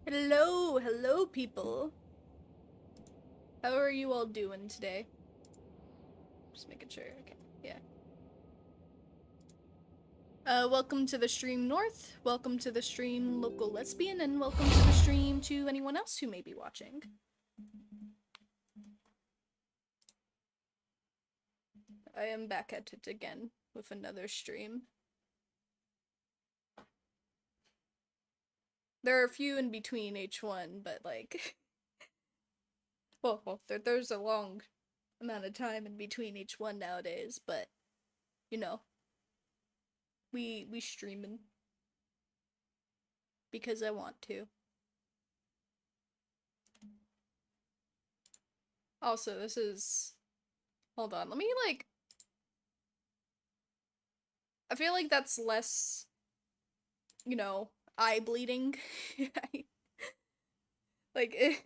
Hello, hello people. How are you all doing today? Just making sure, okay, yeah. Welcome to the stream North, welcome to the stream Local Lesbian, and welcome to the stream to anyone else who may be watching. I am back at it again with another stream. There are a few in between H1, but like... well, there's a long amount of time in between H1 nowadays, but, you know, we streaming. Because I want to. Also, this is... hold on, let me, like... I feel like that's less, you know, eye bleeding. Like,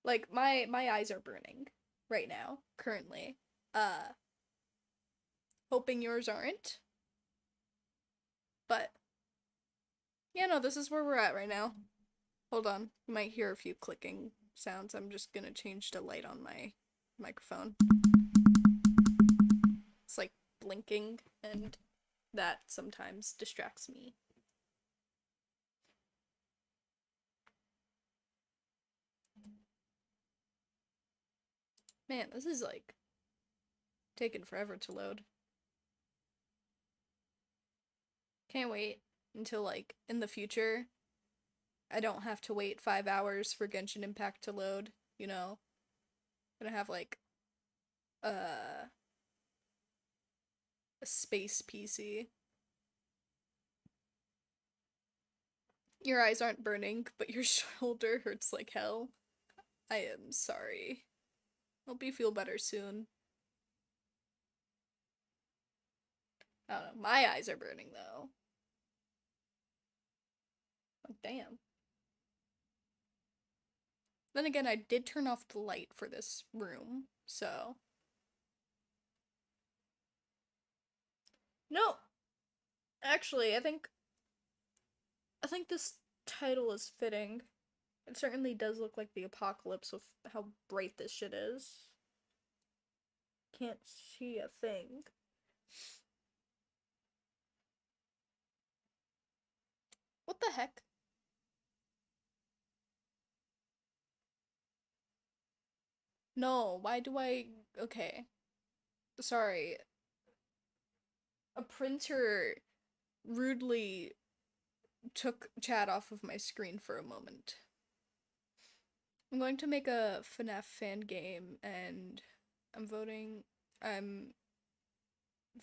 like, my eyes are burning right now, currently. Hoping yours aren't. But, yeah, no, this is where we're at right now. Hold on, you might hear a few clicking sounds. I'm just gonna change the light on my microphone. It's like blinking, and that sometimes distracts me. Man, this is like taking forever to load. Can't wait until like in the future I don't have to wait 5 hours for Genshin Impact to load, you know? I'm gonna have like a space PC. Your eyes aren't burning, but your shoulder hurts like hell. I am sorry. Hope you feel better soon. I don't know. My eyes are burning though. Oh, damn. Then again, I did turn off the light for this room, so... No! Actually, I think this title is fitting. It certainly does look like the apocalypse with how bright this shit is. Can't see a thing. What the heck? No, why do I... okay. Sorry. A printer rudely took chat off of my screen for a moment. I'm going to make a FNAF fan game, and I'm voting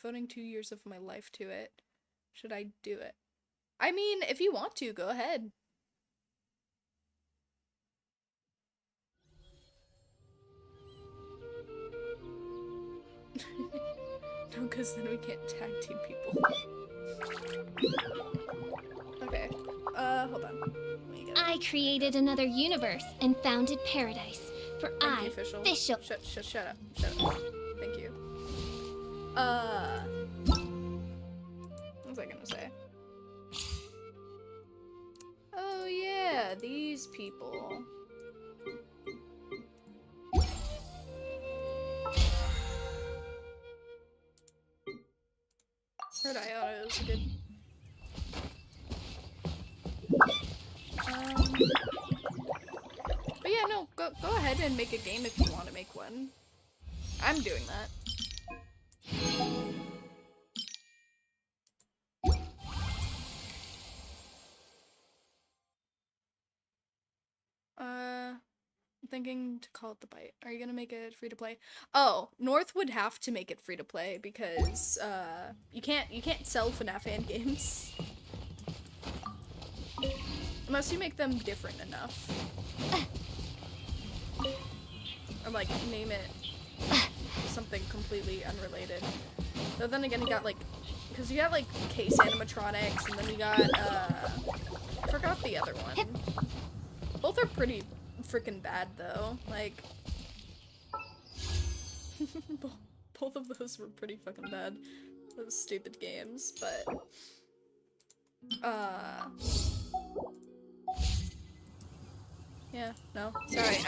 2 years of my life to it. Should I do it? I mean, if you want to, go ahead. No, because then we can't tag team people. Okay. Hold on. I created another universe and founded paradise. For Thank you, official. Shut up. Thank you. What was I gonna say? Oh yeah, these people. Heard Iota is good. But yeah, no, go ahead and make a game if you want to make one. I'm doing that. I'm thinking to call it The Bite. Are you gonna make it free to play? Oh, North would have to make it free to play because you can't sell FNAF fan games unless you make them different enough. Or like name it something completely unrelated. So then again, you got like, because you got like case animatronics, and then you got I forgot the other one. Both are pretty freaking bad though. Like both of those were pretty fucking bad. Those stupid games, but Yeah, no. Sorry.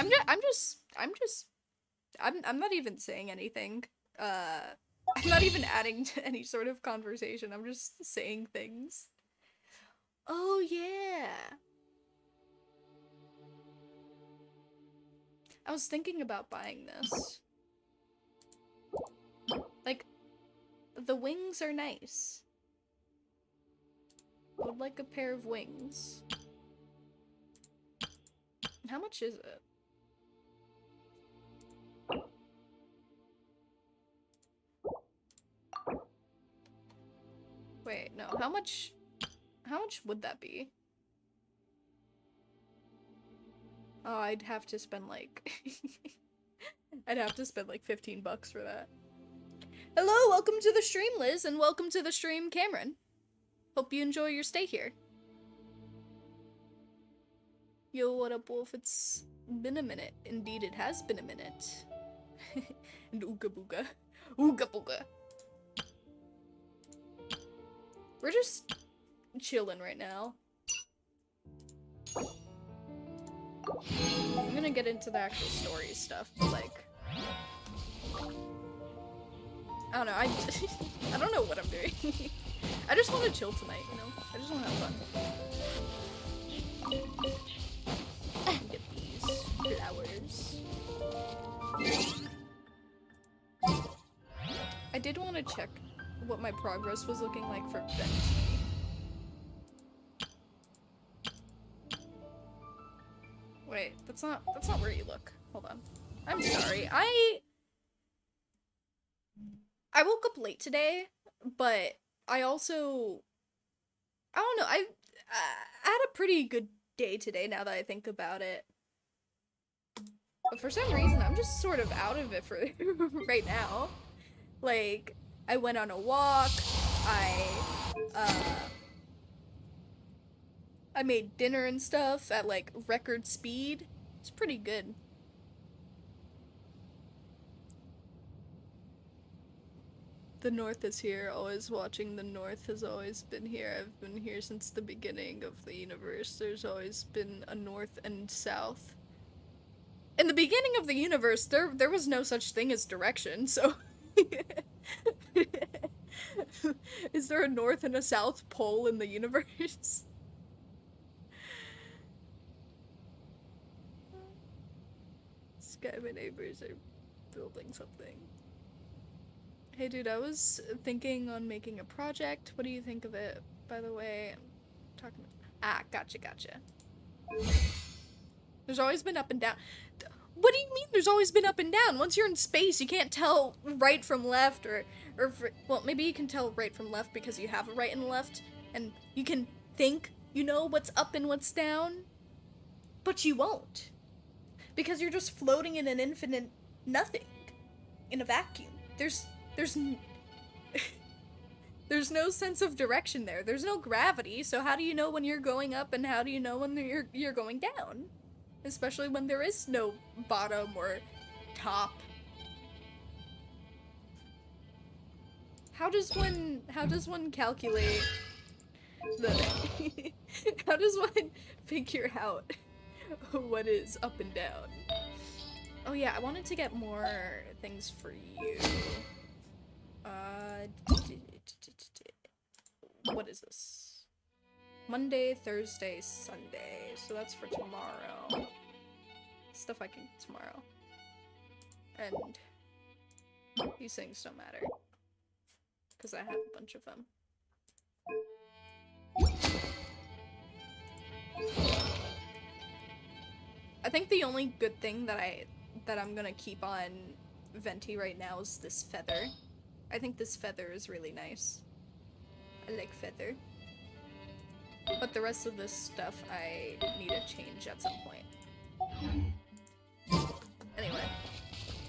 I'm not even saying anything. I'm not even adding to any sort of conversation. I'm just saying things. Oh yeah. I was thinking about buying this. Like, the wings are nice. I would like a pair of wings. How much is it? Wait, no. How much would that be? Oh, I'd have to spend like I'd have to spend like 15 bucks for that. Hello, welcome to the stream, Liz, and welcome to the stream, Cameron. Hope you enjoy your stay here. Yo, what up, Wolf? It's been a minute. Indeed, it has been a minute. And ooga booga. Ooga booga. We're just chilling right now. I'm gonna get into the actual story stuff, but like, I don't know, I don't know what I'm doing. I just want to chill tonight, you know? I just want to have fun. Get these flowers. I did want to check what my progress was looking like for Venti. Wait, that's not where you look. Hold on. I'm sorry. I woke up late today, but I also, I don't know, I had a pretty good day today now that I think about it. But for some reason, I'm just sort of out of it for right now. Like, I went on a walk, I made dinner and stuff at like record speed. It's pretty good. The North is here, always watching. The North has always been here. I've been here since the beginning of the universe. There's always been a North and South. In the beginning of the universe, there was no such thing as direction, so... Is there a North and a South pole in the universe? Sky, my neighbors are building something. Hey dude, I was thinking on making a project. What do you think of it, by the way? I'm talking... Ah, gotcha. There's always been up and down. What do you mean there's always been up and down? Once you're in space, you can't tell right from left, well, maybe you can tell right from left because you have a right and left, and you can think you know what's up and what's down, but you won't. Because you're just floating in an infinite nothing. In a vacuum. There's no sense of direction there. There's no gravity, so how do you know when you're going up and how do you know when you're going down? Especially when there is no bottom or top. How does one calculate the how does one figure out what is up and down? Oh yeah, I wanted to get more things for you. What is this? Monday, Thursday, Sunday. So that's for tomorrow. Stuff I can tomorrow. And these things don't matter. Because I have a bunch of them. I think the only good thing that I'm gonna keep on Venti right now is this feather. I think this feather is really nice. I like feather. But the rest of this stuff I need to change at some point. Anyway,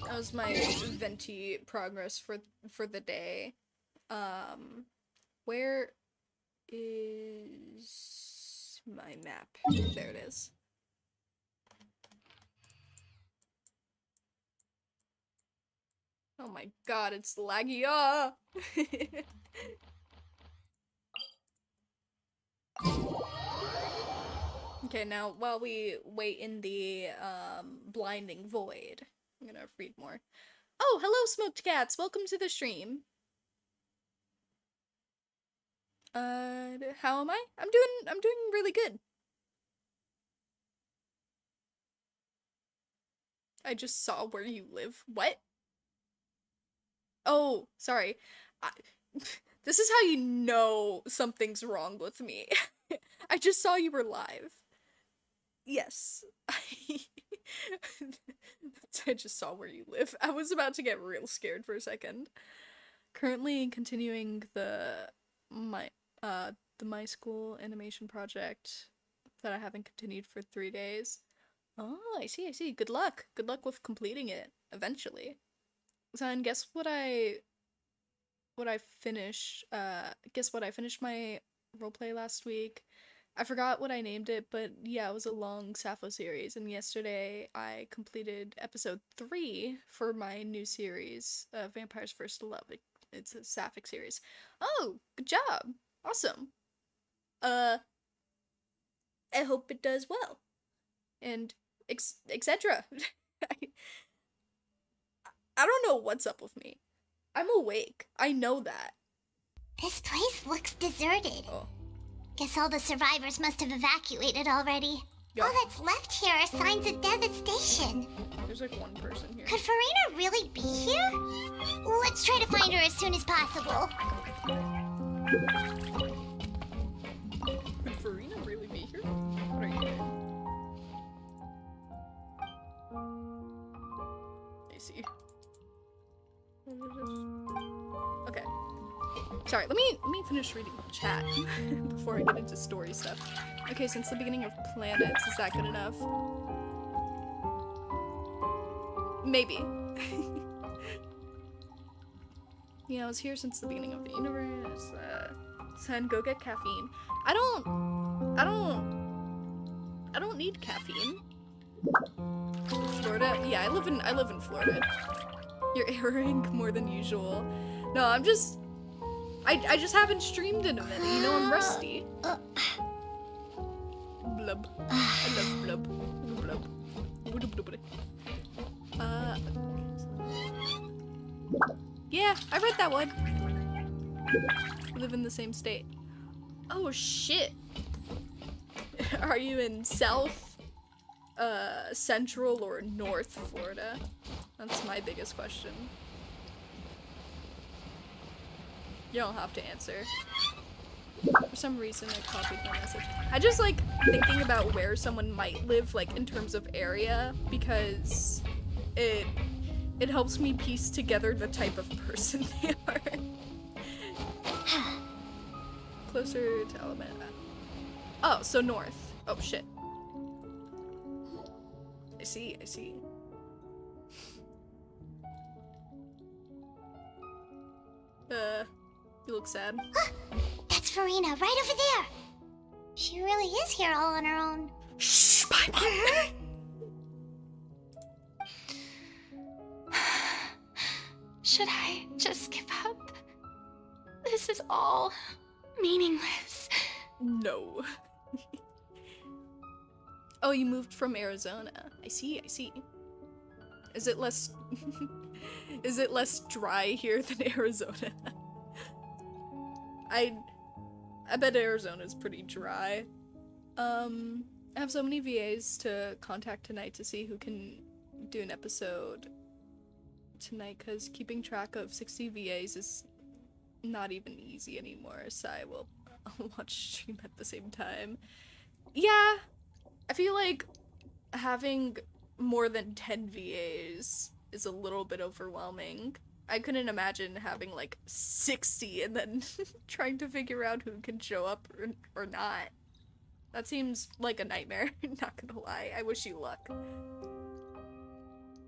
that was my Venti progress for the day. Where is my map? There it is. Oh my god, it's laggy. Ah! Okay, now while we wait in the blinding void, I'm gonna read more. Oh, hello, smoked cats. Welcome to the stream. How am I? I'm doing really good. I just saw where you live. What? Oh, sorry. This is how you know something's wrong with me. I just saw you were live. Yes. I just saw where you live. I was about to get real scared for a second. Currently continuing the my school animation project that I haven't continued for 3 days. Oh, I see, I see. Good luck. Good luck with completing it eventually. So, and guess what I finished? Guess what? I finished my roleplay last week. I forgot what I named it, but yeah, it was a long Sappho series, and yesterday I completed episode 3 for my new series, Vampire's First Love. It's a sapphic series. Oh, good job! Awesome. I hope it does well. And etc. I don't know what's up with me. I'm awake. I know that. This place looks deserted. Oh. Guess all the survivors must have evacuated already. Yeah. All that's left here are signs of devastation. There's like one person here. Could Finina really be here? Let's try to find her as soon as possible. Could Finina really be here? What are you doing? I see. Okay. Sorry, let me finish reading the chat before I get into story stuff. Okay, since the beginning of planets, is that good enough? Maybe. Yeah, I was here since the beginning of the universe. Son, go get caffeine. I don't need caffeine. Florida? Yeah, I live in Florida. You're erring more than usual. No, I just haven't streamed in a minute, you know, I'm rusty. Blub. I love blub. Blub. Yeah, I read that one. We live in the same state. Oh shit. Are you in South, Central, or North Florida? That's my biggest question. You don't have to answer. For some reason, I copied my message. I just like thinking about where someone might live, like in terms of area, because it helps me piece together the type of person they are. Closer to Alabama. Oh, so north. Oh shit. I see, I see. You look sad. That's Finina, right over there. She really is here all on her own. Shh, bye. Should I just give up? This is all meaningless. No. Oh, you moved from Arizona. I see, I see. Is it less is it less dry here than Arizona? I bet Arizona's pretty dry. I have so many VAs to contact tonight to see who can do an episode tonight, because keeping track of 60 VAs is not even easy anymore, so I'll watch stream at the same time. Yeah, I feel like having more than 10 VAs is a little bit overwhelming. I couldn't imagine having like 60 and then trying to figure out who can show up or not. That seems like a nightmare, not gonna lie. I wish you luck.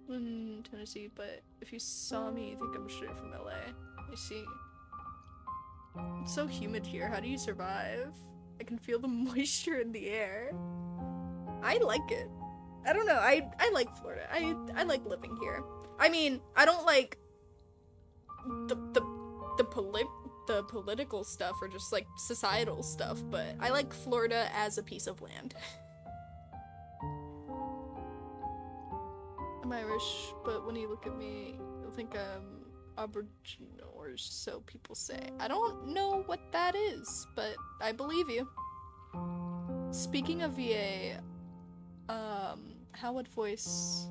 In Tennessee, but if you saw me, you think I'm straight from LA. I see. It's so humid here. How do you survive? I can feel the moisture in the air. I like it. I don't know. I like Florida. I like living here. I mean, I don't like the political stuff or just like societal stuff, but I like Florida as a piece of land. I'm Irish, but when you look at me, you'll think I'm Aboriginal, or so people say. I don't know what that is, but I believe you. Speaking of VA, how would voice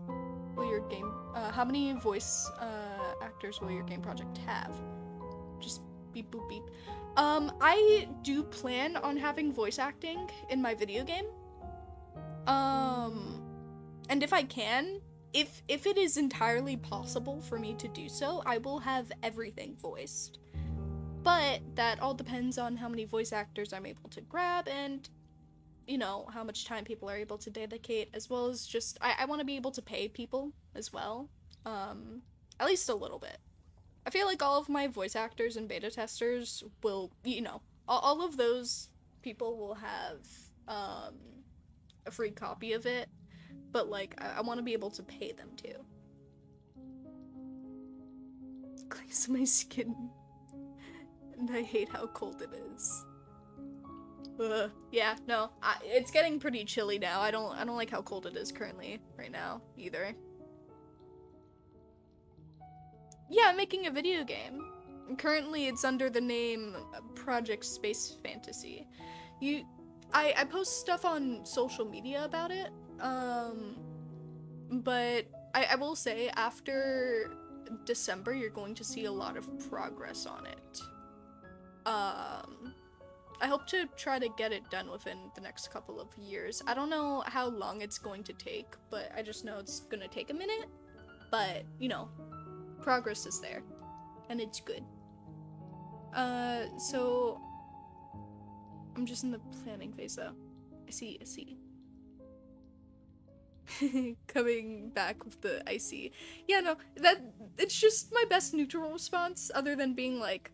will your game, how many voice, actors will your game project have? Just beep boop beep. I do plan on having voice acting in my video game. And if I can, if it is entirely possible for me to do so, I will have everything voiced. But that all depends on how many voice actors I'm able to grab and, you know, how much time people are able to dedicate, as well as just, I want to be able to pay people as well. At least a little bit. I feel like all of my voice actors and beta testers will, you know, all of those people will have, a free copy of it, but, like, I want to be able to pay them too. Glaze my skin. And I hate how cold it is. Yeah, no, it's getting pretty chilly now. I don't like how cold it is currently right now either. Yeah, I'm making a video game. Currently, it's under the name Project Space Fantasy. I post stuff on social media about it, but I will say after December, you're going to see a lot of progress on it. I hope to try to get it done within the next couple of years. I don't know how long it's going to take, but I just know it's gonna take a minute. But, you know, progress is there, and it's good. So I'm just in the planning phase though. I see. Coming back with the I see. Yeah, no, it's just my best neutral response, other than being like,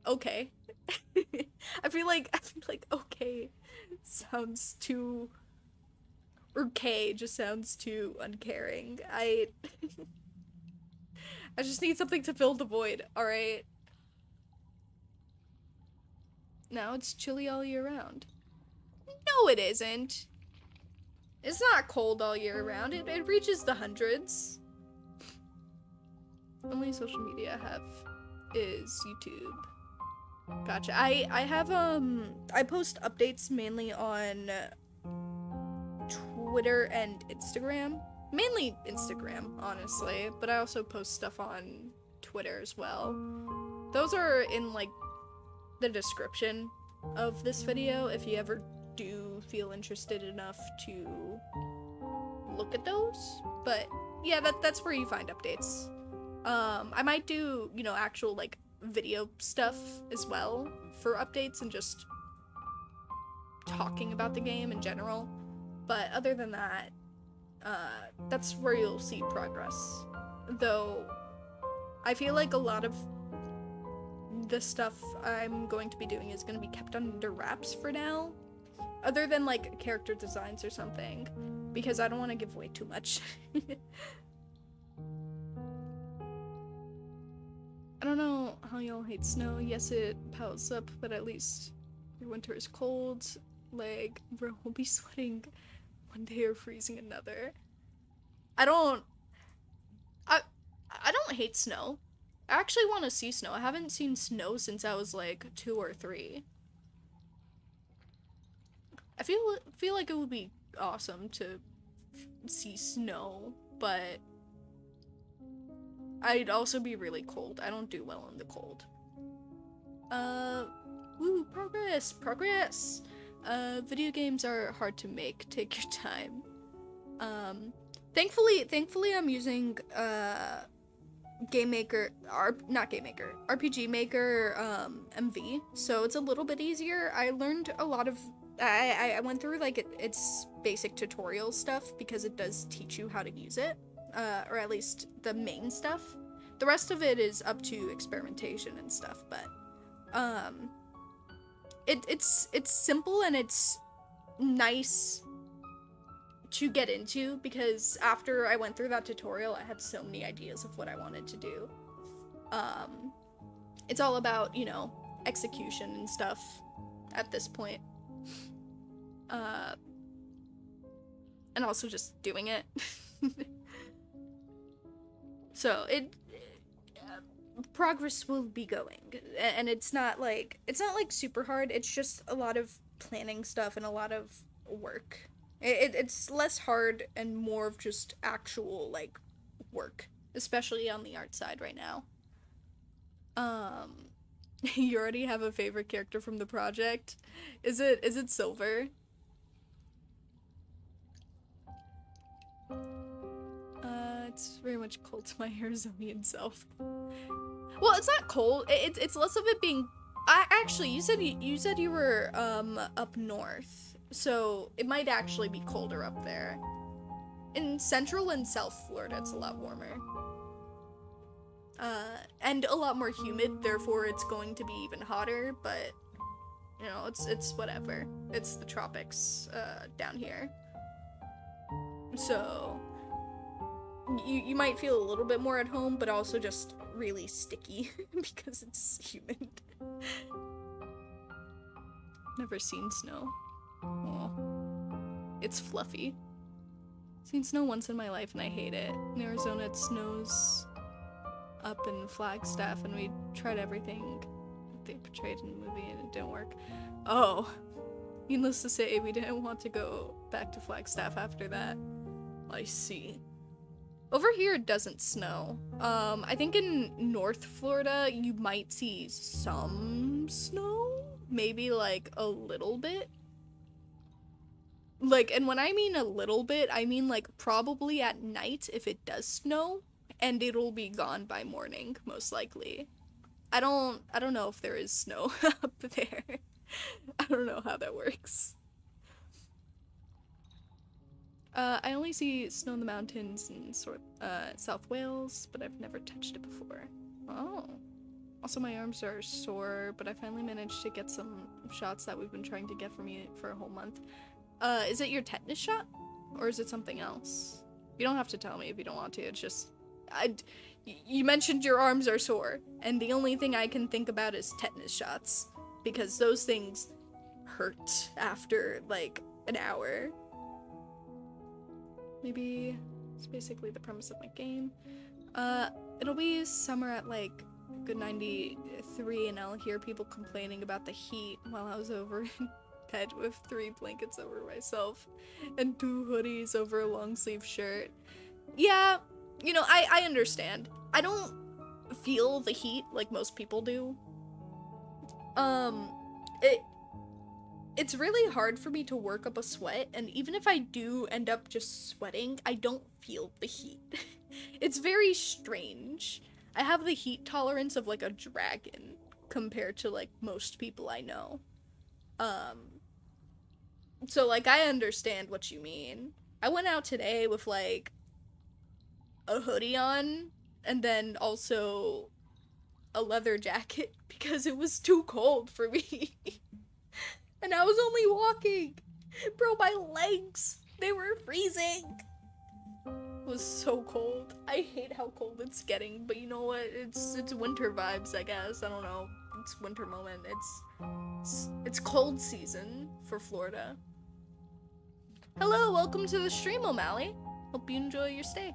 okay. I feel like okay sounds too, or K just sounds too uncaring. I just need something to fill the void, alright? Now it's chilly all year round. No, it isn't. It's not cold all year round. It reaches the hundreds. Only social media I have is YouTube. Gotcha. I have, I post updates mainly on Twitter and Instagram. Mainly Instagram, honestly, but I also post stuff on Twitter as well. Those are in, like, the description of this video if you ever do feel interested enough to look at those. But yeah, that's where you find updates. I might do, you know, actual, like, video stuff as well for updates and just talking about the game in general. But other than that, that's where you'll see progress. Though, I feel like a lot of the stuff I'm going to be doing is going to be kept under wraps for now. Other than, like, character designs or something. Because I don't want to give away too much. I don't know how y'all hate snow. Yes, it piles up, but at least your winter is cold. Like, bro, we'll be sweating one day or freezing another. I don't hate snow. I actually want to see snow. I haven't seen snow since I was like 2 or 3. I feel like it would be awesome to see snow, but I'd also be really cold. I don't do well in the cold. Woo, progress! Video games are hard to make. Take your time. Thankfully I'm using, RPG Maker, MV, so it's a little bit easier. I learned a lot of, I went through, like, its basic tutorial stuff, because it does teach you how to use it, or at least the main stuff. The rest of it is up to experimentation and stuff, but, it's simple and it's nice to get into, because after I went through that tutorial, I had so many ideas of what I wanted to do. It's all about, you know, execution and stuff at this point. And also just doing it. So progress will be going, and it's not like super hard. It's just a lot of planning stuff and a lot of work. It's less hard and more of just actual like work, especially on the art side right now. You already have a favorite character from the project. Is it Silver? It's very much cold to my Arizonian self. Well, it's not cold. It's less of it being. Actually, you said you were up north, so it might actually be colder up there. In Central and South Florida, it's a lot warmer. And a lot more humid. Therefore, it's going to be even hotter. But you know, it's whatever. It's the tropics down here. So you might feel a little bit more at home, but also just really sticky because it's humid. Never seen snow. Oh, it's fluffy. Seen snow once in my life and I hate it. In Arizona, it snows up in Flagstaff, and we tried everything they portrayed in the movie and it didn't work. Oh, needless to say, we didn't want to go back to Flagstaff after that. I see. Over here, it doesn't snow. I think in North Florida, you might see some snow. Maybe, like, a little bit. Like, and when I mean a little bit, I mean, like, probably at night if it does snow, and it'll be gone by morning, most likely. I don't know if there is snow up there. I don't know how that works. I only see snow in the mountains in South Wales, but I've never touched it before. Oh. Also, my arms are sore, but I finally managed to get some shots that we've been trying to get for me for a whole month. Is it your tetanus shot? Or is it something else? You don't have to tell me if you don't want to, it's just... You mentioned your arms are sore, and the only thing I can think about is tetanus shots, because those things hurt after, like, an hour. Maybe it's basically the premise of my game. It'll be summer at like good 93 and I'll hear people complaining about the heat while I was over in bed with 3 blankets over myself and 2 hoodies over a long sleeve shirt. Yeah, you know, I understand. I don't feel the heat like most people do. It's really hard for me to work up a sweat, and even if I do end up just sweating, I don't feel the heat. It's very strange. I have the heat tolerance of like a dragon compared to like most people I know. So like I understand what you mean. I went out today with like a hoodie on and then also a leather jacket because it was too cold for me. And I was only walking. Bro, my legs, they were freezing. It was so cold. I hate how cold it's getting, but you know what? It's winter vibes, I guess. I don't know. It's winter moment. It's cold season for Florida. Hello, welcome to the stream, O'Malley. Hope you enjoy your stay.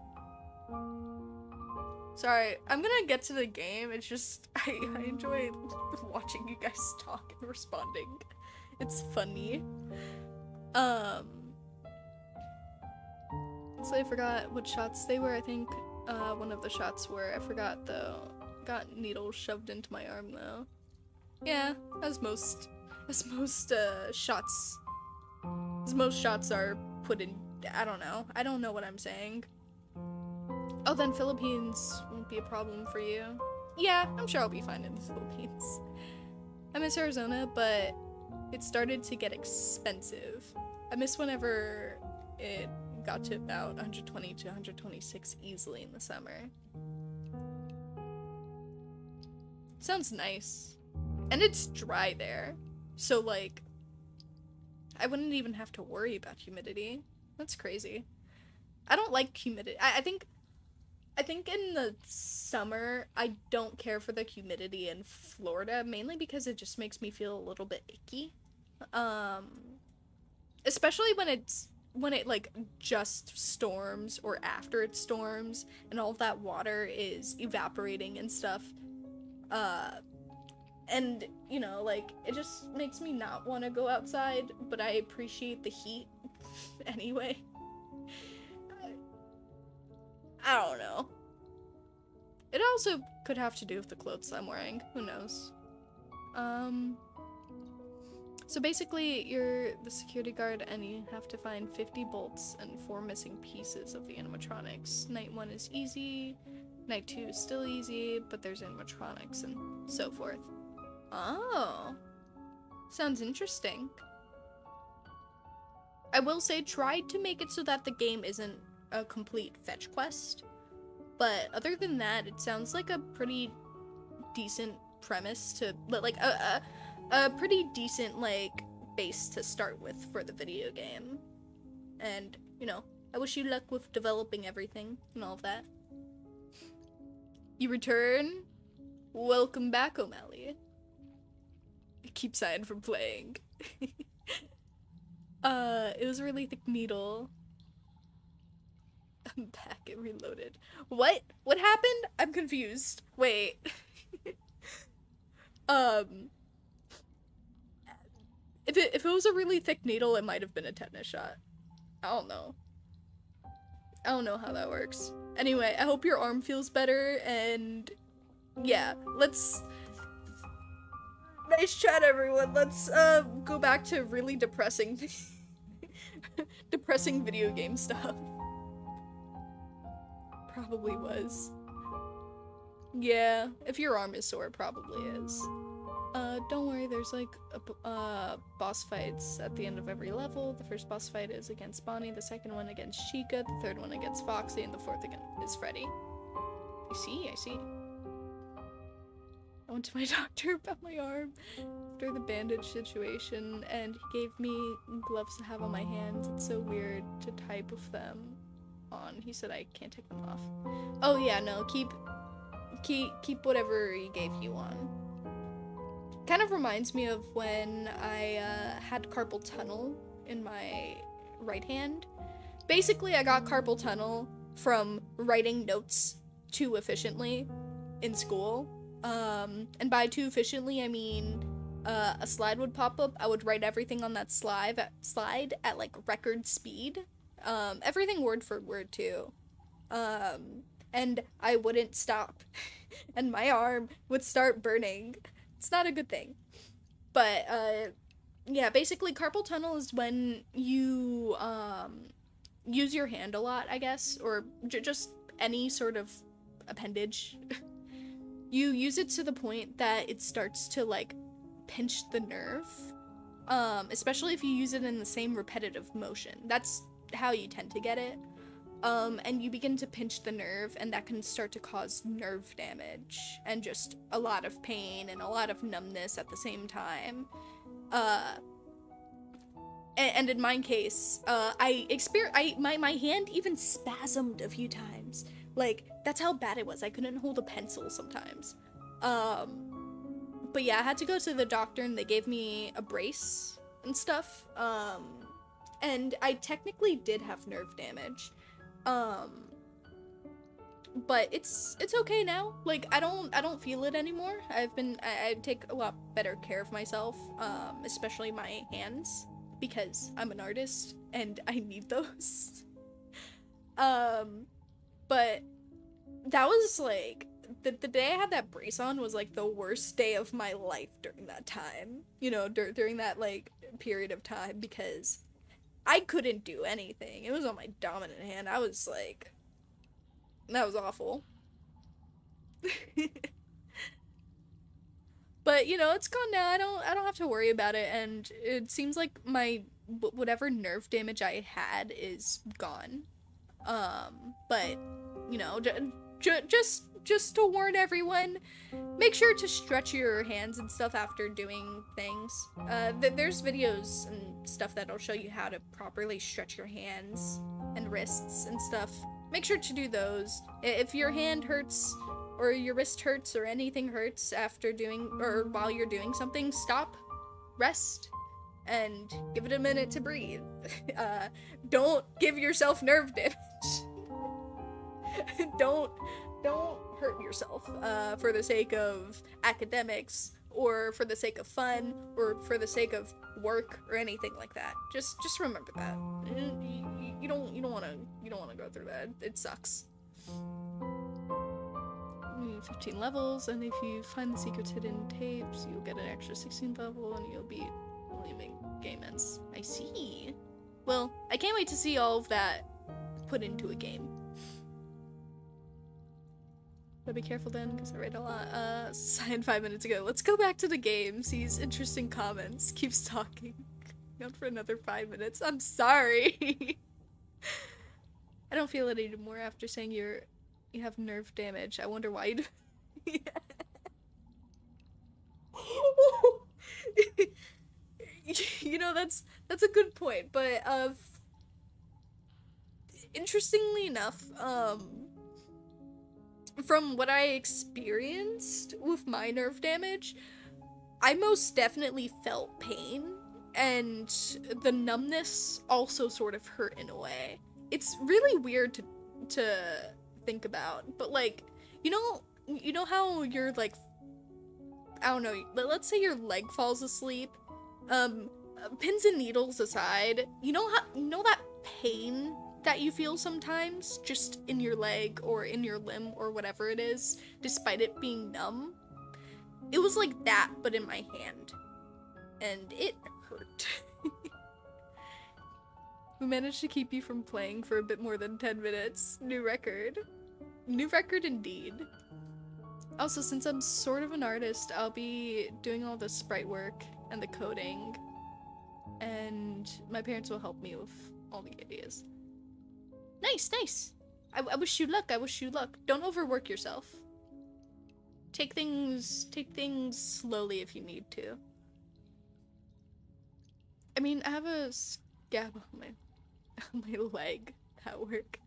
Sorry, I'm gonna get to the game. It's just, I enjoy watching you guys talk and responding. It's funny. So I forgot what shots they were. I think one of the shots were, I forgot though. Got needles shoved into my arm though. Yeah, as most shots are put in. I don't know what I'm saying. Oh, then Philippines won't be a problem for you. Yeah, I'm sure I'll be fine in the Philippines. I miss Arizona, but it started to get expensive. I miss whenever it got to about 120 to 126 easily in the summer. Sounds nice. And it's dry there. So like, I wouldn't even have to worry about humidity. That's crazy. I don't like humidity. I think in the summer, I don't care for the humidity in Florida, mainly because it just makes me feel a little bit icky. Especially when it's when it like just storms or after it storms and all of that water is evaporating and stuff. And you know, like, it just makes me not want to go outside, but I appreciate the heat anyway. I don't know. It also could have to do with the clothes I'm wearing. Who knows? So basically, you're the security guard and you have to find 50 bolts and 4 missing pieces of the animatronics. Night 1 is easy, night 2 is still easy, but there's animatronics and so forth. Oh. Sounds interesting. I will say, try to make it so that the game isn't a complete fetch quest. But other than that, it sounds like a pretty decent premise to, like, a pretty decent, like, base to start with for the video game. And, you know, I wish you luck with developing everything and all of that. You return? Welcome back, O'Malley. I keep sighing from playing. It was a really thick needle. I'm back, it reloaded. What? What happened? I'm confused. Wait. If it was a really thick needle, it might have been a tetanus shot. I don't know. I don't know how that works. Anyway, I hope your arm feels better, and yeah, let's... Nice chat, everyone. Let's, go back to really depressing... depressing video game stuff. Probably was. Yeah, if your arm is sore, it probably is. Don't worry, there's like boss fights at the end of every level. The first boss fight is against Bonnie, the second one against Chica, the third one against Foxy, and the fourth again is Freddy. I see. I went to my doctor about my arm after the bandage situation, and he gave me gloves to have on my hands. It's so weird to type with them on. He said I can't take them off. Oh yeah, no, keep whatever he gave you on. Kind of reminds me of when I had carpal tunnel in my right hand. Basically, I got carpal tunnel from writing notes too efficiently in school. And by too efficiently, I mean a slide would pop up. I would write everything on that slide at like record speed. Everything word for word too. And I wouldn't stop. And my arm would start burning. It's not a good thing. But, yeah, basically carpal tunnel is when you, use your hand a lot, I guess, or just any sort of appendage. You use it to the point that it starts to, like, pinch the nerve, especially if you use it in the same repetitive motion. That's how you tend to get it. And you begin to pinch the nerve, and that can start to cause nerve damage, and just a lot of pain and a lot of numbness at the same time. And in my case, my hand even spasmed a few times. Like, that's how bad it was. I couldn't hold a pencil sometimes. But yeah, I had to go to the doctor, and they gave me a brace and stuff. And I technically did have nerve damage. But it's okay now. Like, I don't feel it anymore. I take a lot better care of myself, especially my hands, because I'm an artist and I need those. But that was like, the day I had that brace on was like the worst day of my life during that time, you know, during that like period of time, because I couldn't do anything. It was on my dominant hand. I was like, that was awful. But, you know, it's gone now. I don't have to worry about it, and it seems like my whatever nerve damage I had is gone. But, you know, just to warn everyone, make sure to stretch your hands and stuff after doing things. There's videos and stuff that'll show you how to properly stretch your hands and wrists and stuff. Make sure to do those. If your hand hurts or your wrist hurts or anything hurts after doing or while you're doing something, stop, rest, and give it a minute to breathe. Don't give yourself nerve damage. don't hurt yourself for the sake of academics, or for the sake of fun, or for the sake of work, or anything like that. Just remember that. You don't wanna go through that. It sucks. 15 levels, and if you find the secrets hidden in tapes, you'll get an extra 16 level, and you'll beat Living Game Ends. I see. Well, I can't wait to see all of that put into a game. But be careful then, because I read a lot. Signed 5 minutes ago. Let's go back to the game. Sees interesting comments. Keeps talking. Not for another 5 minutes. I'm sorry. I don't feel it anymore after saying you have nerve damage. I wonder why you do. You know, that's a good point, but interestingly enough, from what I experienced with my nerve damage, I most definitely felt pain, and the numbness also sort of hurt in a way. It's really weird to think about, but like, you know how you're like, I don't know, let's say your leg falls asleep, pins and needles aside, you know that pain that you feel sometimes just in your leg or in your limb or whatever it is, despite it being numb? It was like that, but in my hand, and it hurt. We managed to keep you from playing for a bit more than 10 minutes. New record. New record indeed. Also, since I'm sort of an artist, I'll be doing all the sprite work and the coding, and my parents will help me with all the ideas. Nice, nice. I wish you luck. I wish you luck. Don't overwork yourself. Take things slowly if you need to. I mean, I have a scab on my leg at work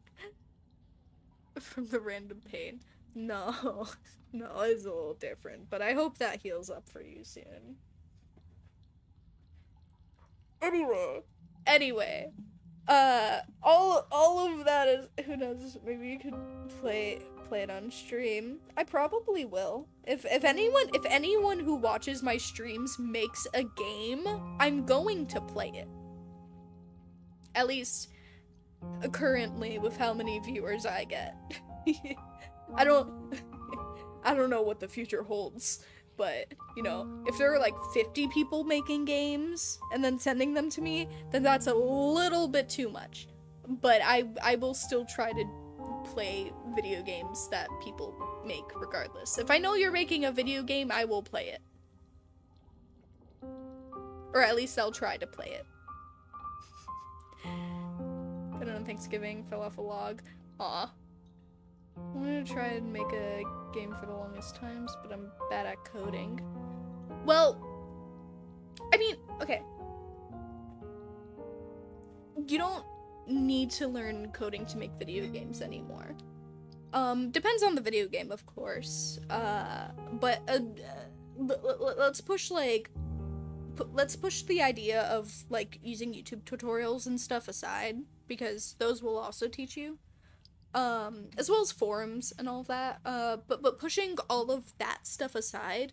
from the random pain. No, it's a little different, but I hope that heals up for you soon. Anyway, all of that is, who knows, maybe you could play it on stream. I probably will. If anyone who watches my streams makes a game, I'm going to play it. At least currently, with how many viewers I get. I don't know what the future holds, but, you know, if there are like 50 people making games and then sending them to me, then that's a little bit too much. But I will still try to play video games that people make regardless. If I know you're making a video game, I will play it. Or at least I'll try to play it. Put it on Thanksgiving, fell off a log. Aw. I wanted to try and make a game for the longest times, but I'm bad at coding. Well, I mean, okay. You don't need to learn coding to make video games anymore. Depends on the video game, of course. But let's push let's push the idea of like using YouTube tutorials and stuff aside, because those will also teach you. As well as forums and all of that. But pushing all of that stuff aside,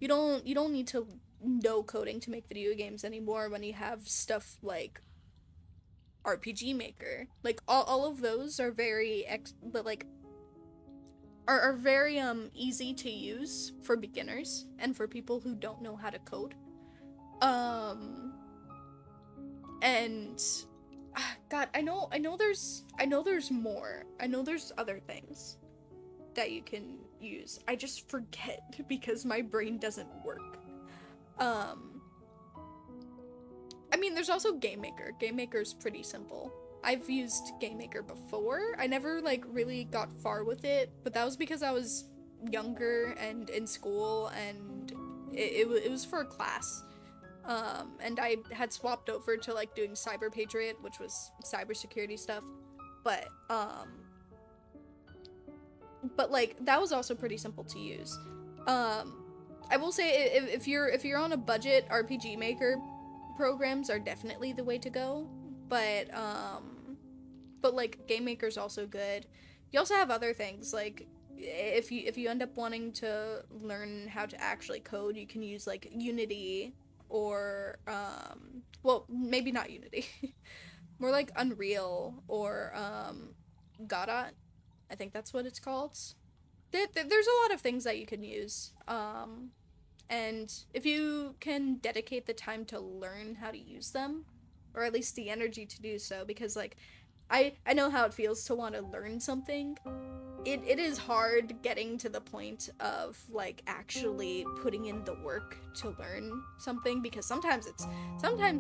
you don't need to know coding to make video games anymore when you have stuff like RPG Maker. Like all of those are very are very easy to use for beginners and for people who don't know how to code. And God, I know there's more. I know there's other things that you can use. I just forget because my brain doesn't work. I mean, there's also Game Maker. Game Maker's pretty simple. I've used Game Maker before. I never like really got far with it, but that was because I was younger and in school, and it was for a class. And I had swapped over to like doing Cyber Patriot, which was cybersecurity stuff, but like that was also pretty simple to use. I will say if you're on a budget, RPG Maker programs are definitely the way to go, but like Game Maker's also good. You also have other things, like if you end up wanting to learn how to actually code, you can use like Unity or well, maybe not Unity. More like Unreal or Gacha. I think that's what it's called. There's a lot of things that you can use. And if you can dedicate the time to learn how to use them, or at least the energy to do so, because like I know how it feels to want to learn something. It is hard getting to the point of like actually putting in the work to learn something, because sometimes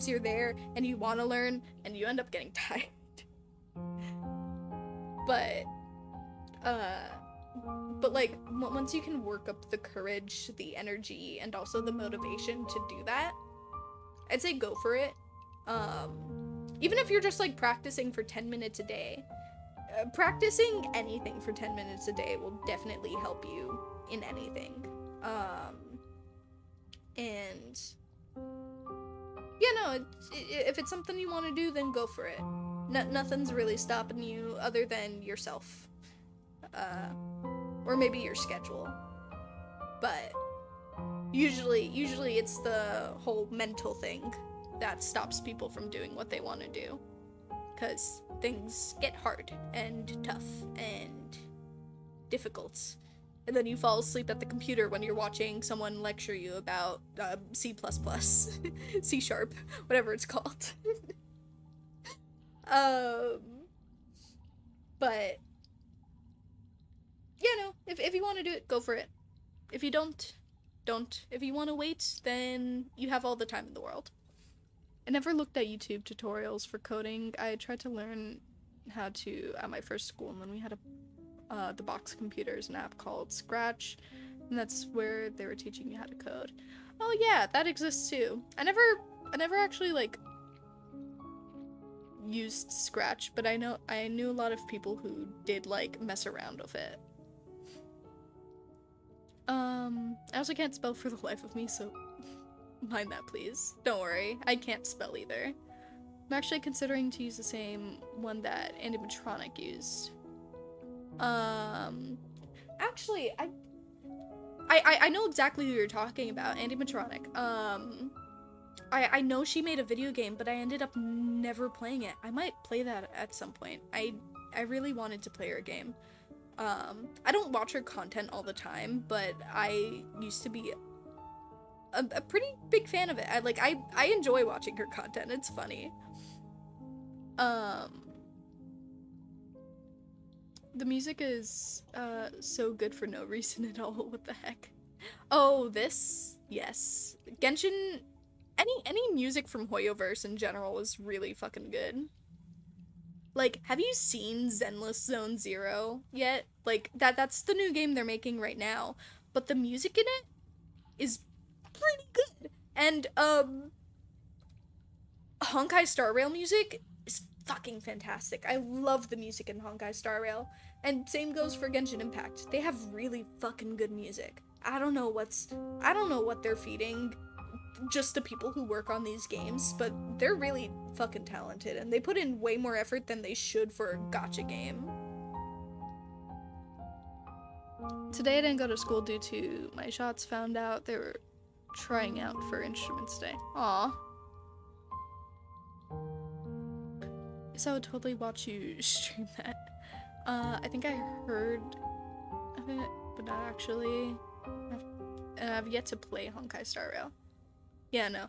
you're there and you want to learn and you end up getting tired. But like once you can work up the courage, the energy, and also the motivation to do that, I'd say go for it. Even if you're just like practicing for 10 minutes a day, practicing anything for 10 minutes a day will definitely help you in anything. And yeah, no, if it's something you want to do, then go for it. Nothing's really stopping you other than yourself. Or maybe your schedule. But usually it's the whole mental thing that stops people from doing what they want to do. Because things get hard and tough and difficult. And then you fall asleep at the computer when you're watching someone lecture you about C++, C#, whatever it's called. But yeah, no, if you want to do it, go for it. If you don't. If you want to wait, then you have all the time in the world. I never looked at YouTube tutorials for coding. I tried to learn how to at my first school, and then we had the box computers, an app called Scratch, and that's where they were teaching me how to code. Oh yeah, that exists too. I never actually like used Scratch, but I knew a lot of people who did like mess around with it. I also can't spell for the life of me, so mind that, please. Don't worry, I can't spell either. I'm actually considering to use the same one that animatronic used. Actually, I know exactly who you're talking about, animatronic. I know she made a video game, but I ended up never playing it. I might play that at some point. I really wanted to play her game. I don't watch her content all the time, but I used to be a pretty big fan of it. I enjoy watching her content. It's funny. The music is so good for no reason at all. What the heck? Oh, this? Yes. Genshin, any music from Hoyoverse in general is really fucking good. Like, have you seen Zenless Zone Zero yet? Like, that's the new game they're making right now. But the music in it is pretty good. And, Honkai Star Rail music is fucking fantastic. I love the music in Honkai Star Rail. And same goes for Genshin Impact. They have really fucking good music. I don't know what they're feeding just the people who work on these games, but they're really fucking talented, and they put in way more effort than they should for a gacha game. Today I didn't go to school due to my shots found out they were trying out for Instruments Day. Aw. So I would totally watch you stream that. I think I heard of it, but not actually. I've yet to play Honkai Star Rail. Yeah, no.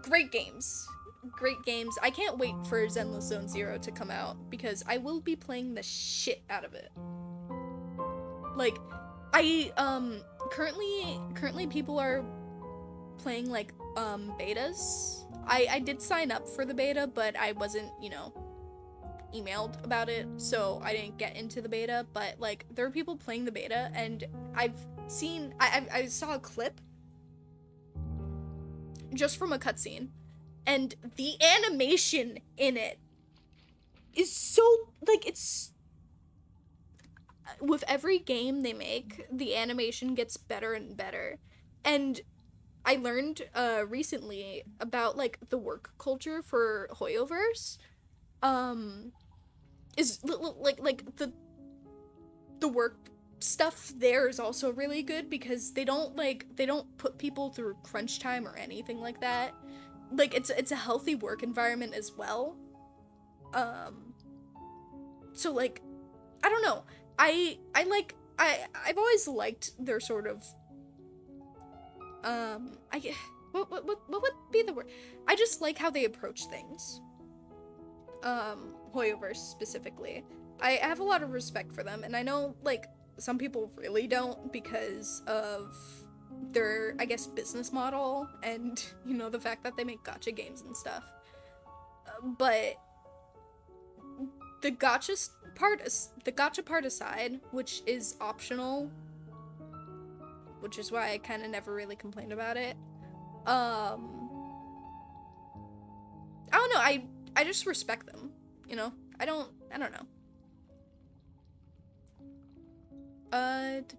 Great games. Great games. I can't wait for Zenless Zone Zero to come out, because I will be playing the shit out of it. Like, currently people are playing, like, betas. I did sign up for the beta, but I wasn't, emailed about it, so I didn't get into the beta, but, like, there are people playing the beta, and I saw a clip just from a cutscene, and the animation in it is so, like, it's, with every game they make, the animation gets better and better, and I learned recently about like the work culture for Hoyoverse. Is like the work stuff there is also really good because they don't put people through crunch time or anything like that. Like it's a healthy work environment as well. So like I don't know. I've always liked their sort of what would be the word? I just like how they approach things. Hoyoverse specifically. I have a lot of respect for them, and I know like some people really don't because of their, I guess, business model and, you know, the fact that they make gacha games and stuff. But the gacha part aside, which is optional, which is why I kind of never really complained about it. I don't know. I just respect them. You know. I don't know.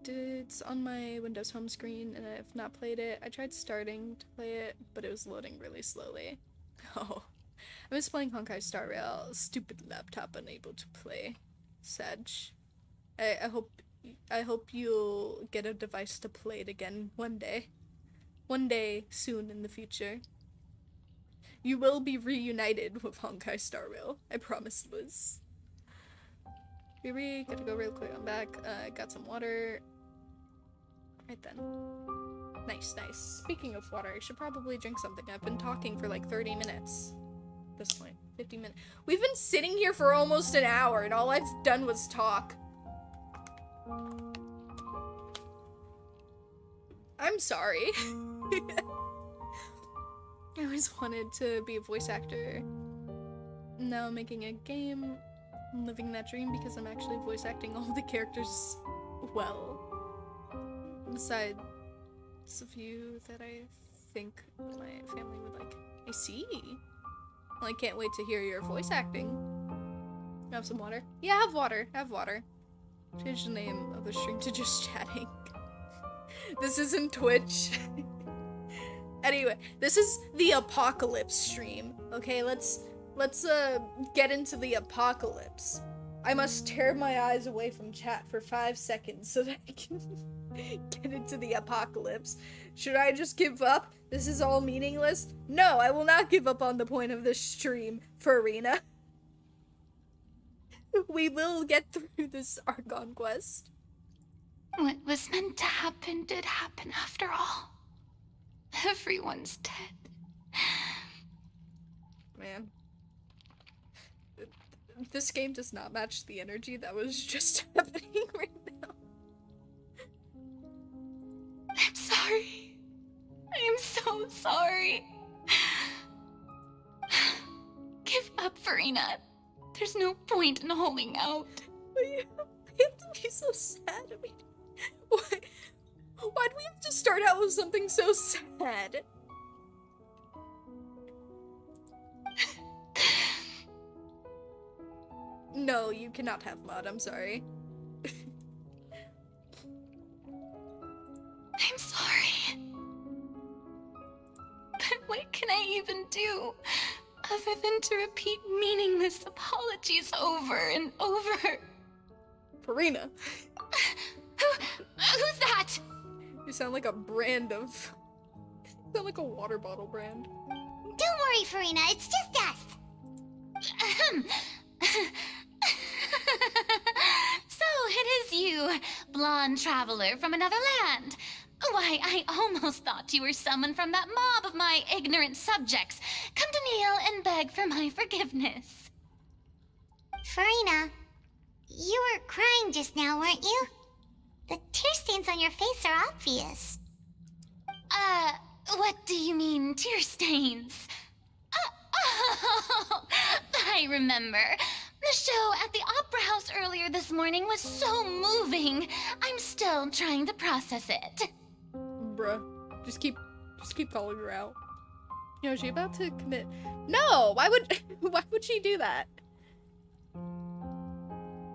It's on my Windows home screen, and I've not played it. I tried starting to play it, but it was loading really slowly. Oh. I miss playing Honkai Star Rail. Stupid laptop unable to play. Sedge. I hope you'll get a device to play it again one day. One day soon in the future. You will be reunited with Honkai Star Rail. I promise, Liz. Riri, gotta go real quick. I'm back. Got some water. Right then. Nice, nice. Speaking of water, I should probably drink something. I've been talking for like 30 minutes. At this point, 50 minutes. We've been sitting here for almost an hour, and all I've done was talk. I'm sorry. I always wanted to be a voice actor. Now I'm making a game. I'm living that dream because I'm actually voice acting all the characters well. Besides a few that I think my family would like. I see. Well, I can't wait to hear your voice acting. Have some water? Yeah, have water. Have water. Change the name of the stream to just chatting. This isn't Twitch. Anyway, this is the apocalypse stream. Okay, let's get into the apocalypse. I must tear my eyes away from chat for 5 seconds so that I can get into the apocalypse. Should I just give up? This is all meaningless? No, I will not give up on the point of this stream, Farina. We will get through this Archon quest. What was meant to happen did happen after all. Everyone's dead. Man. This game does not match the energy that was just happening right now. I'm sorry. I'm so sorry. Give up, Farina. There's no point in holding out. I have to be so sad. I mean, why'd we have to start out with something so sad? No, you cannot have mod, I'm sorry. I'm sorry. But what can I even do other than to repeat meaningless apologies over and over? Farina. Who's that? You sound like a brand of... You sound like a water bottle brand. Don't worry, Farina, it's just us. So it is you, blonde traveler from another land. Why, I almost thought you were someone from that mob of my ignorant subjects. Come to kneel and beg for my forgiveness. Farina, you were crying just now, weren't you? The tear stains on your face are obvious. What do you mean, tear stains? Oh, I remember. The show at the Opera House earlier this morning was so moving. I'm still trying to process it. Bruh. Just keep calling her out. You know, is she about to commit? No! Why would she do that?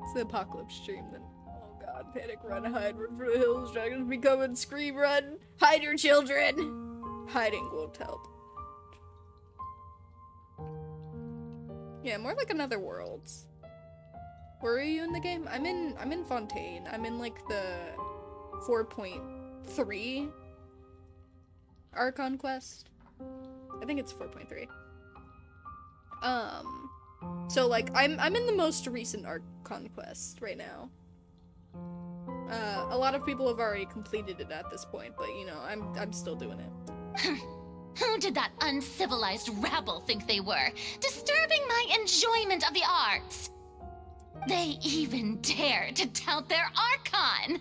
It's the apocalypse stream then. Oh god, panic, run, hide, run for the hills, dragons be coming, scream, run, hide your children! Hiding won't help. Yeah, more like Another Worlds. Where are you in the game? I'm in Fontaine. I'm in like the 4.3 Archon quest. I think it's 4.3. So like I'm in the most recent Archon quest right now. A lot of people have already completed it at this point, but you know, I'm still doing it. Who did that uncivilized rabble think they were, disturbing my enjoyment of the arts? They even dare to tout their Archon!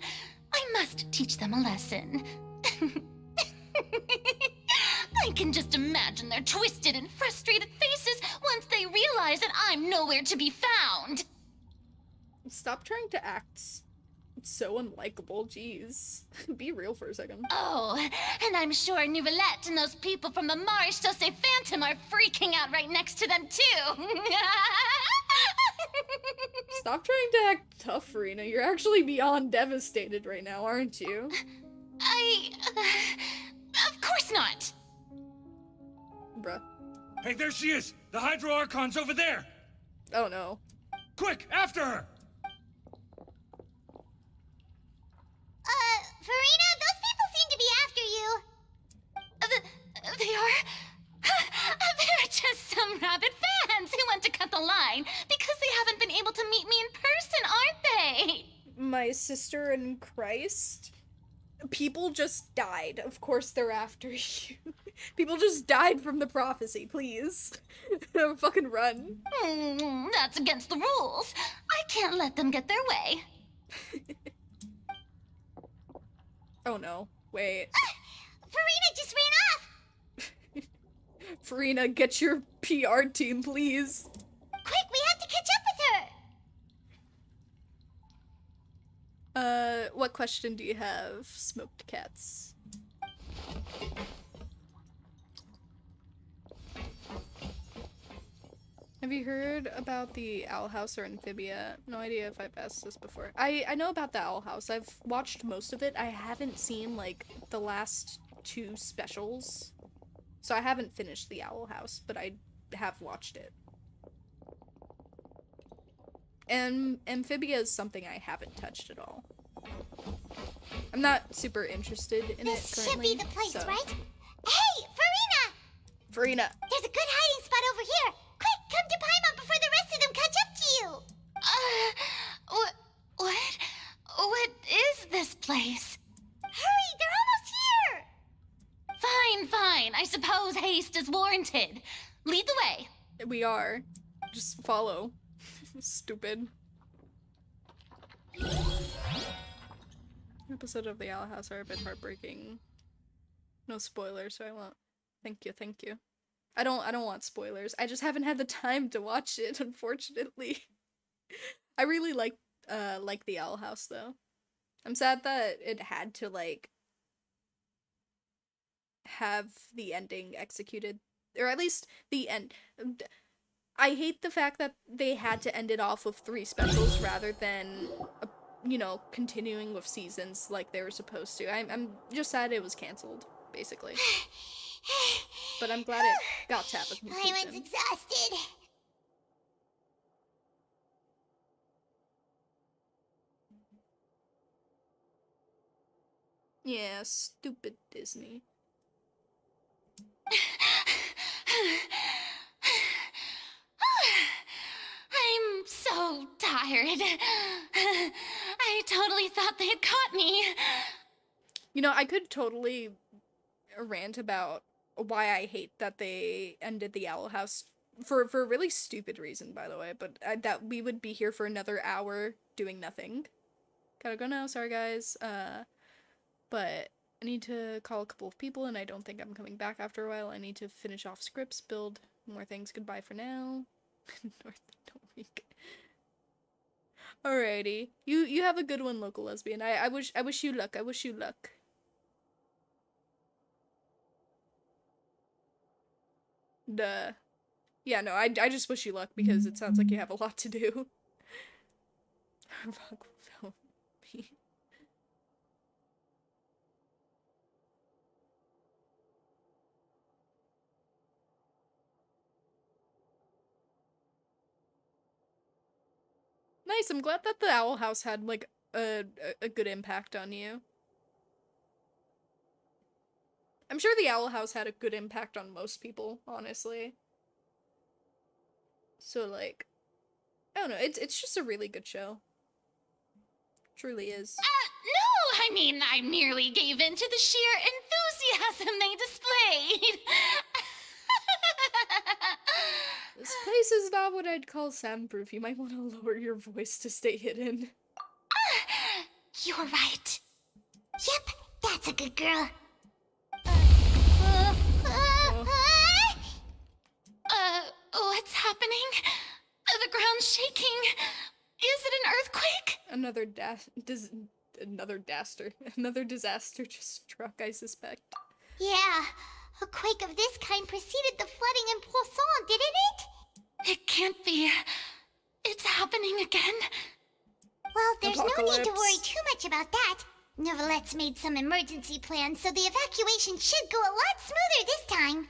I must teach them a lesson. I can just imagine their twisted and frustrated faces once they realize that I'm nowhere to be found. Stop trying to act so unlikable, jeez. Be real for a second. Oh, and I'm sure Nouvellette and those people from the Marche Dose Phantom are freaking out right next to them too. Stop trying to act tough, Finina. You're actually beyond devastated right now, aren't you? Of course not. Bruh. Hey, there she is! The Hydro Archon's over there! Oh no. Quick, after her! Finina, those people seem to be after you. They are? They're just some rabid fans who want to cut the line because they haven't been able to meet me in person, aren't they? My sister in Christ? People just died. Of course they're after you. People just died from the prophecy, please. Fucking run. That's against the rules. I can't let them get their way. Oh no. Wait. Finina just ran off. Finina, get your PR team, please. Quick, we have to catch up with her. What question do you have, Smoked Cats? Have you heard about the Owl House or Amphibia? No idea if I've asked this before. I know about the Owl House. I've watched most of it. I haven't seen, like, the last 2 specials. So I haven't finished the Owl House, but I have watched it. And Amphibia is something I haven't touched at all. I'm not super interested in it This currently. should be the place, so. right? Hey, Finina! Finina! There's a good hiding spot over here. Quick, come to Paimon before the rest of them catch up to you. What is this place? Hurry, they're almost here. Fine. I suppose haste is warranted. Lead the way. We are. Just follow. Stupid. Episode of the Owl House are a bit heartbreaking. No spoilers, so I won't. Thank you. I don't want spoilers. I just haven't had the time to watch it, unfortunately. I really like the Owl House though. I'm sad that it had to like have the ending executed, or at least the end. I hate the fact that they had to end it off with 3 specials rather than you know, continuing with seasons like they were supposed to. I'm just sad it was canceled, basically. But I'm glad it got to have a conclusion. Paimon's exhausted. Yeah, stupid Disney. I'm so tired. I totally thought they had caught me. You know, I could totally rant about why I hate that they ended the Owl House for a really stupid reason, by the way, but that we would be here for another hour doing nothing. Gotta go now, sorry guys. But I need to call a couple of people, and I don't think I'm coming back after a while. I need to finish off scripts, build more things. Goodbye for now. North Week. Alrighty. You have a good one, local lesbian. I wish you luck. I wish you luck. Duh. Yeah, no, I just wish you luck because it sounds like you have a lot to do. nice. I'm glad that the Owl House had, like, a good impact on you. I'm sure the Owl House had a good impact on most people, honestly. So, like, I don't know, it's just a really good show. Truly is. No, I mean, I merely gave in to the sheer enthusiasm they displayed. This place is not what I'd call soundproof. You might want to lower your voice to stay hidden. You're right. Yep, that's a good girl. What's happening? The ground's shaking. Is it an earthquake? Another disaster just struck, I suspect. Yeah, a quake of this kind preceded the flooding in Poisson, didn't it? It can't be. It's happening again. Well, there's no need to Apocalypse. worry too much about that. Novelette's made some emergency plans, so the evacuation should go a lot smoother this time.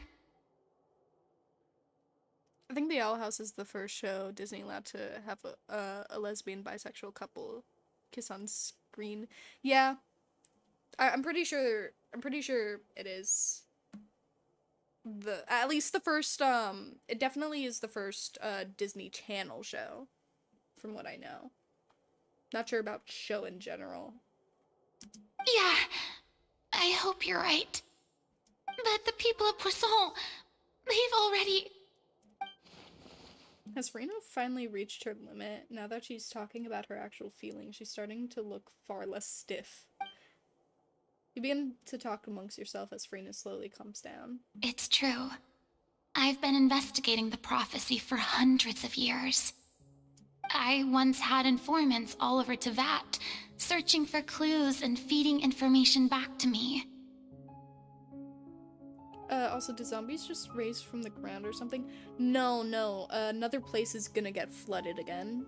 I think the Owl House is the first show Disney allowed to have a lesbian bisexual couple kiss on screen. Yeah, I'm pretty sure it is. At least the first it definitely is the first Disney Channel show, from what I know. Not sure about show in general. Yeah, I hope you're right. But the people of Poisson, they've already... Has Finina finally reached her limit? Now that she's talking about her actual feelings, she's starting to look far less stiff. You begin to talk amongst yourself as Finina slowly calms down. It's true. I've been investigating the prophecy for hundreds of years. I once had informants all over Tevat, searching for clues and feeding information back to me. Also, did zombies just raise from the ground or something? No, another place is gonna get flooded again.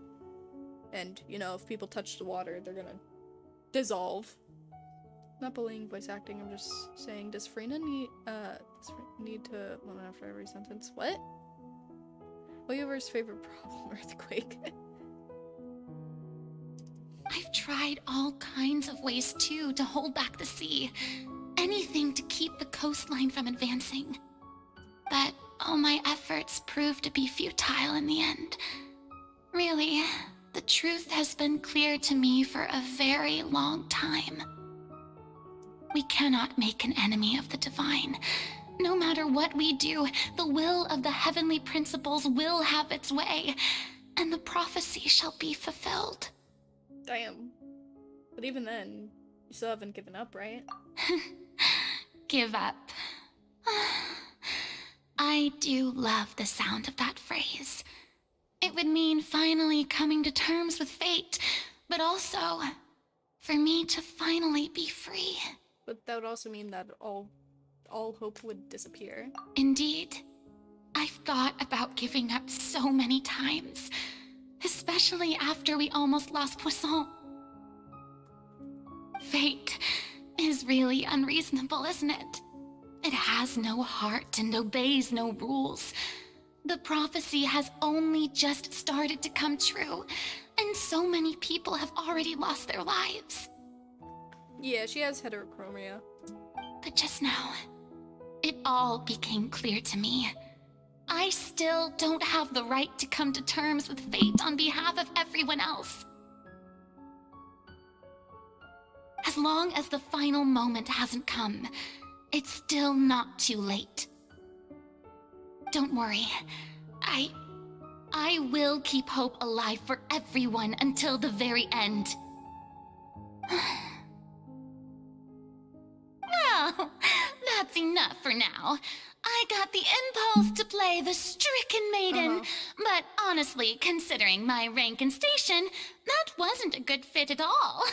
And, you know, if people touch the water, they're gonna dissolve. Not bullying voice acting, I'm just saying, does Finina need to lemon after every sentence? What? Weyover's favorite problem, earthquake. I've tried all kinds of ways, too, to hold back the sea. Anything to keep the coastline from advancing. But all my efforts proved to be futile in the end. Really, the truth has been clear to me for a very long time. We cannot make an enemy of the divine. No matter what we do, the will of the heavenly principles will have its way, and the prophecy shall be fulfilled. Damn. But even then, you still haven't given up, right? Give up. I do love the sound of that phrase. It would mean finally coming to terms with fate, but also for me to finally be free. But that would also mean that all hope would disappear. Indeed. I've thought about giving up so many times, especially after we almost lost Poisson. Fate is really unreasonable, isn't it? It has no heart and obeys no rules. The prophecy has only just started to come true, and so many people have already lost their lives. Yeah, she has heterochromia. But just now, it all became clear to me. I still don't have the right to come to terms with fate on behalf of everyone else. As long as the final moment hasn't come, it's still not too late. Don't worry. I will keep hope alive for everyone until the very end. Well, that's enough for now. I got the impulse to play the stricken maiden, but honestly, considering my rank and station, that wasn't a good fit at all.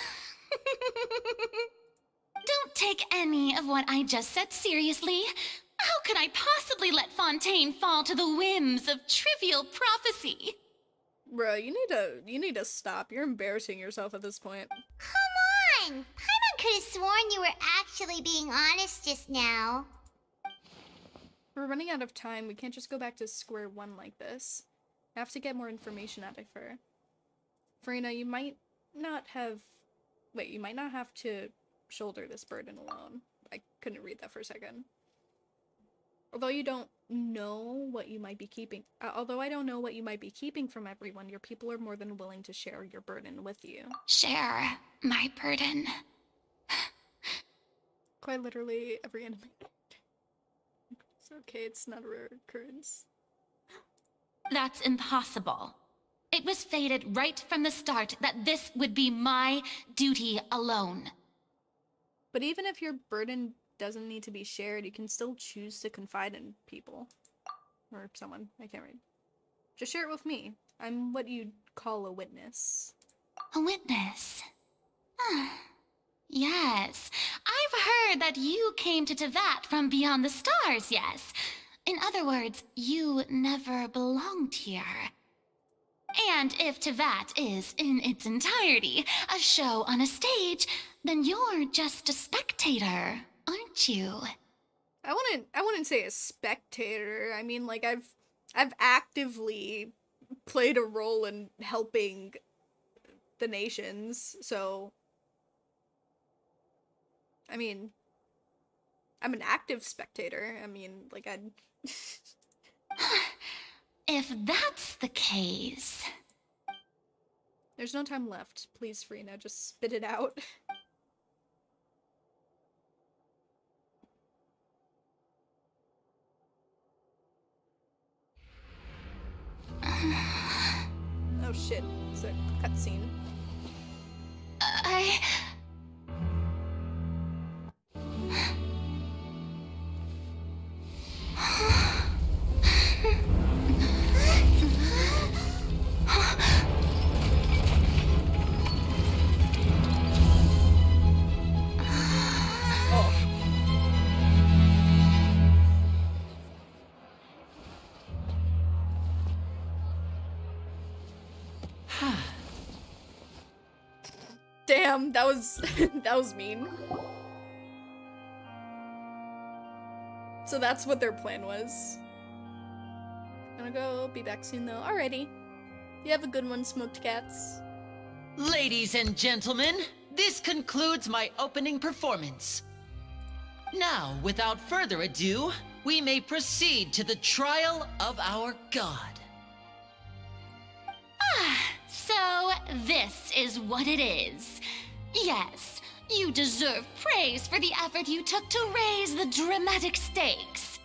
Don't take any of what I just said seriously. How could I possibly let Fontaine fall to the whims of trivial prophecy? Bro, you need to stop. You're embarrassing yourself at this point. Come on! Paimon could have sworn you were actually being honest just now. We're running out of time. We can't just go back to square one like this. I have to get more information out of her. Farina, you might not have... Wait, you might not have to shoulder this burden alone. I couldn't read that for a second. Although you don't know what you might be keeping... although I don't know what you might be keeping from everyone, your people are more than willing to share your burden with you. Share my burden. Quite literally every anime. It's okay, it's not a rare occurrence. That's impossible. It was fated right from the start that this would be my duty alone. But even if your burden doesn't need to be shared, you can still choose to confide in people. Or someone, I can't read. Just share it with me. I'm what you'd call a witness. A witness? Yes. I've heard that you came to Tevat from beyond the stars, yes. In other words, you never belonged here. And if Tevat is, in its entirety, a show on a stage, then you're just a spectator, aren't you? I wouldn't say a spectator. I mean, like, I've actively played a role in helping the nations, so... I mean, I'm an active spectator. I mean, like, I'd... If that's the case... There's no time left. Please, Farina, just spit it out. Oh shit, it's a cutscene. Damn, that was that was mean. So that's what their plan was. Gonna go, be back soon though. Alrighty. You have a good one, smoked cats. Ladies and gentlemen, this concludes my opening performance. Now, without further ado, we may proceed to the trial of our god. So, this is what it is. Yes, you deserve praise for the effort you took to raise the dramatic stakes.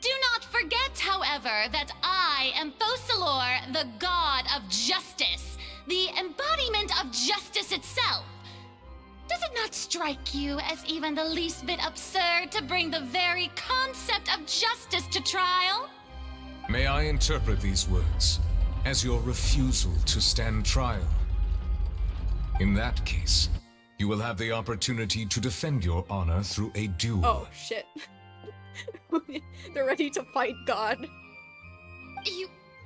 Do not forget, however, that I am Fosalor, the god of justice, the embodiment of justice itself. Does it not strike you as even the least bit absurd to bring the very concept of justice to trial? May I interpret these words as your refusal to stand trial? In that case, you will have the opportunity to defend your honor through a duel. Oh shit. They're ready to fight God.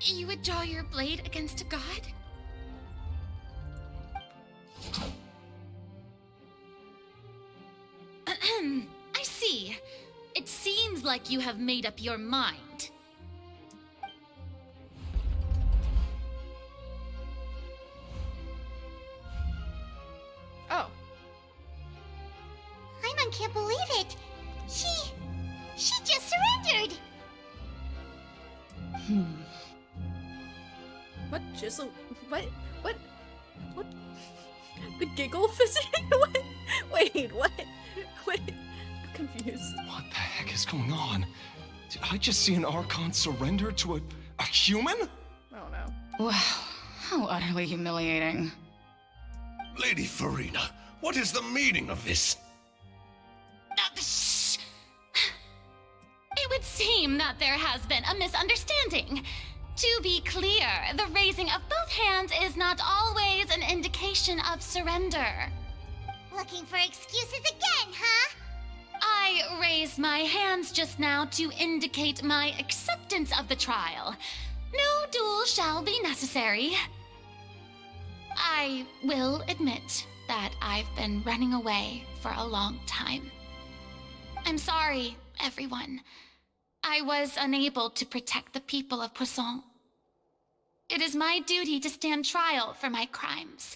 You would draw your blade against a god? I see. It seems like you have made up your mind. Oh. Paimon can't believe it. She just surrendered. What jizzle? What? The giggle physics? What? Wait, what? What? I'm confused. What the heck is going on? Did I just see an Archon surrender to a human? I don't know. Wow, how utterly humiliating. Lady Farina, what is the meaning of this? Shh! It would seem that there has been a misunderstanding. To be clear, the raising of both hands is not always an indication of surrender. Looking for excuses again, huh? I raised my hands just now to indicate my acceptance of the trial. No duel shall be necessary. I will admit that I've been running away for a long time. I'm sorry, everyone. I was unable to protect the people of Poisson. It is my duty to stand trial for my crimes.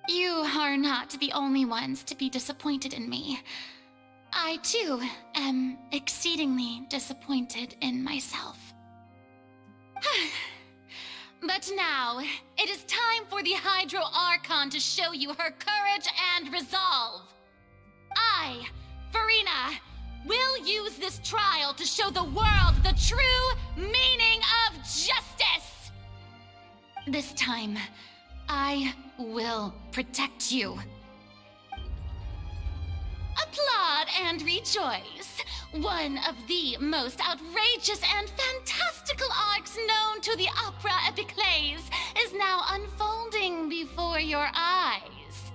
You are not the only ones to be disappointed in me. I, too, am exceedingly disappointed in myself. But now, it is time for the Hydro Archon to show you her courage and resolve. I, Finina, will use this trial to show the world the true meaning of justice! This time, I will protect you. Applaud and rejoice. One of the most outrageous and fantastical arcs known to the opera epiclese is now unfolding before your eyes.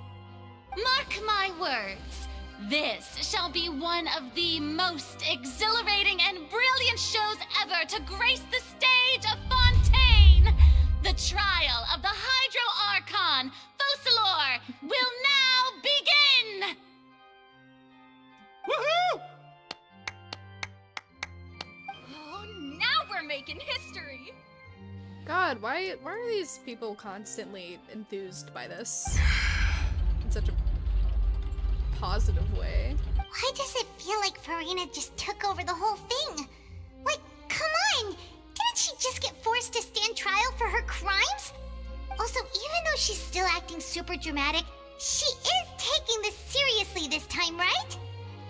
Mark my words, this shall be one of the most exhilarating and brilliant shows ever to grace the stage of Fontaine. The trial of the Hydro Archon, Focalor, will now begin! Woohoo! Oh, now we're making history! God, why are these people constantly enthused by this? In such a positive way. Why does it feel like Finina just took over the whole thing? Like, come on! Didn't she just get forced to stand trial for her crimes? Also, even though she's still acting super dramatic, she is taking this seriously this time, right?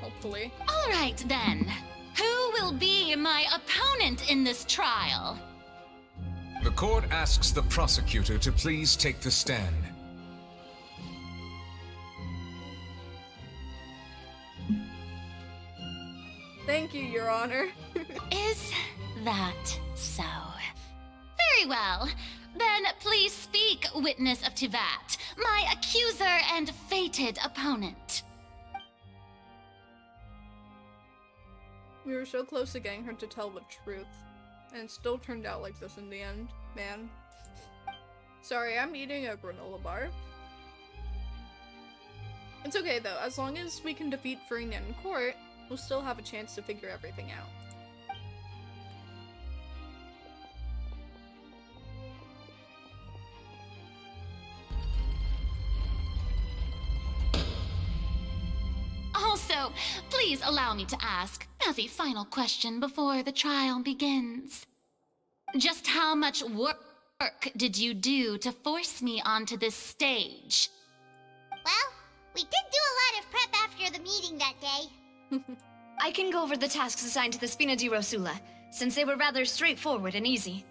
Hopefully. All right, then. Who will be my opponent in this trial? The court asks the prosecutor to please take the stand. Thank you, Your Honor. Is that so? Very well. Then please speak, witness of Tivat, my accuser and fated opponent. We were so close to getting her to tell the truth, and it still turned out like this in the end, man. Sorry, I'm eating a granola bar. It's okay though, as long as we can defeat Finina in court, we'll still have a chance to figure everything out. Also, please allow me to ask, as a final question before the trial begins. Just how much work did you do to force me onto this stage? Well, we did do a lot of prep after the meeting that day. I can go over the tasks assigned to the Spina di Rosula, since they were rather straightforward and easy.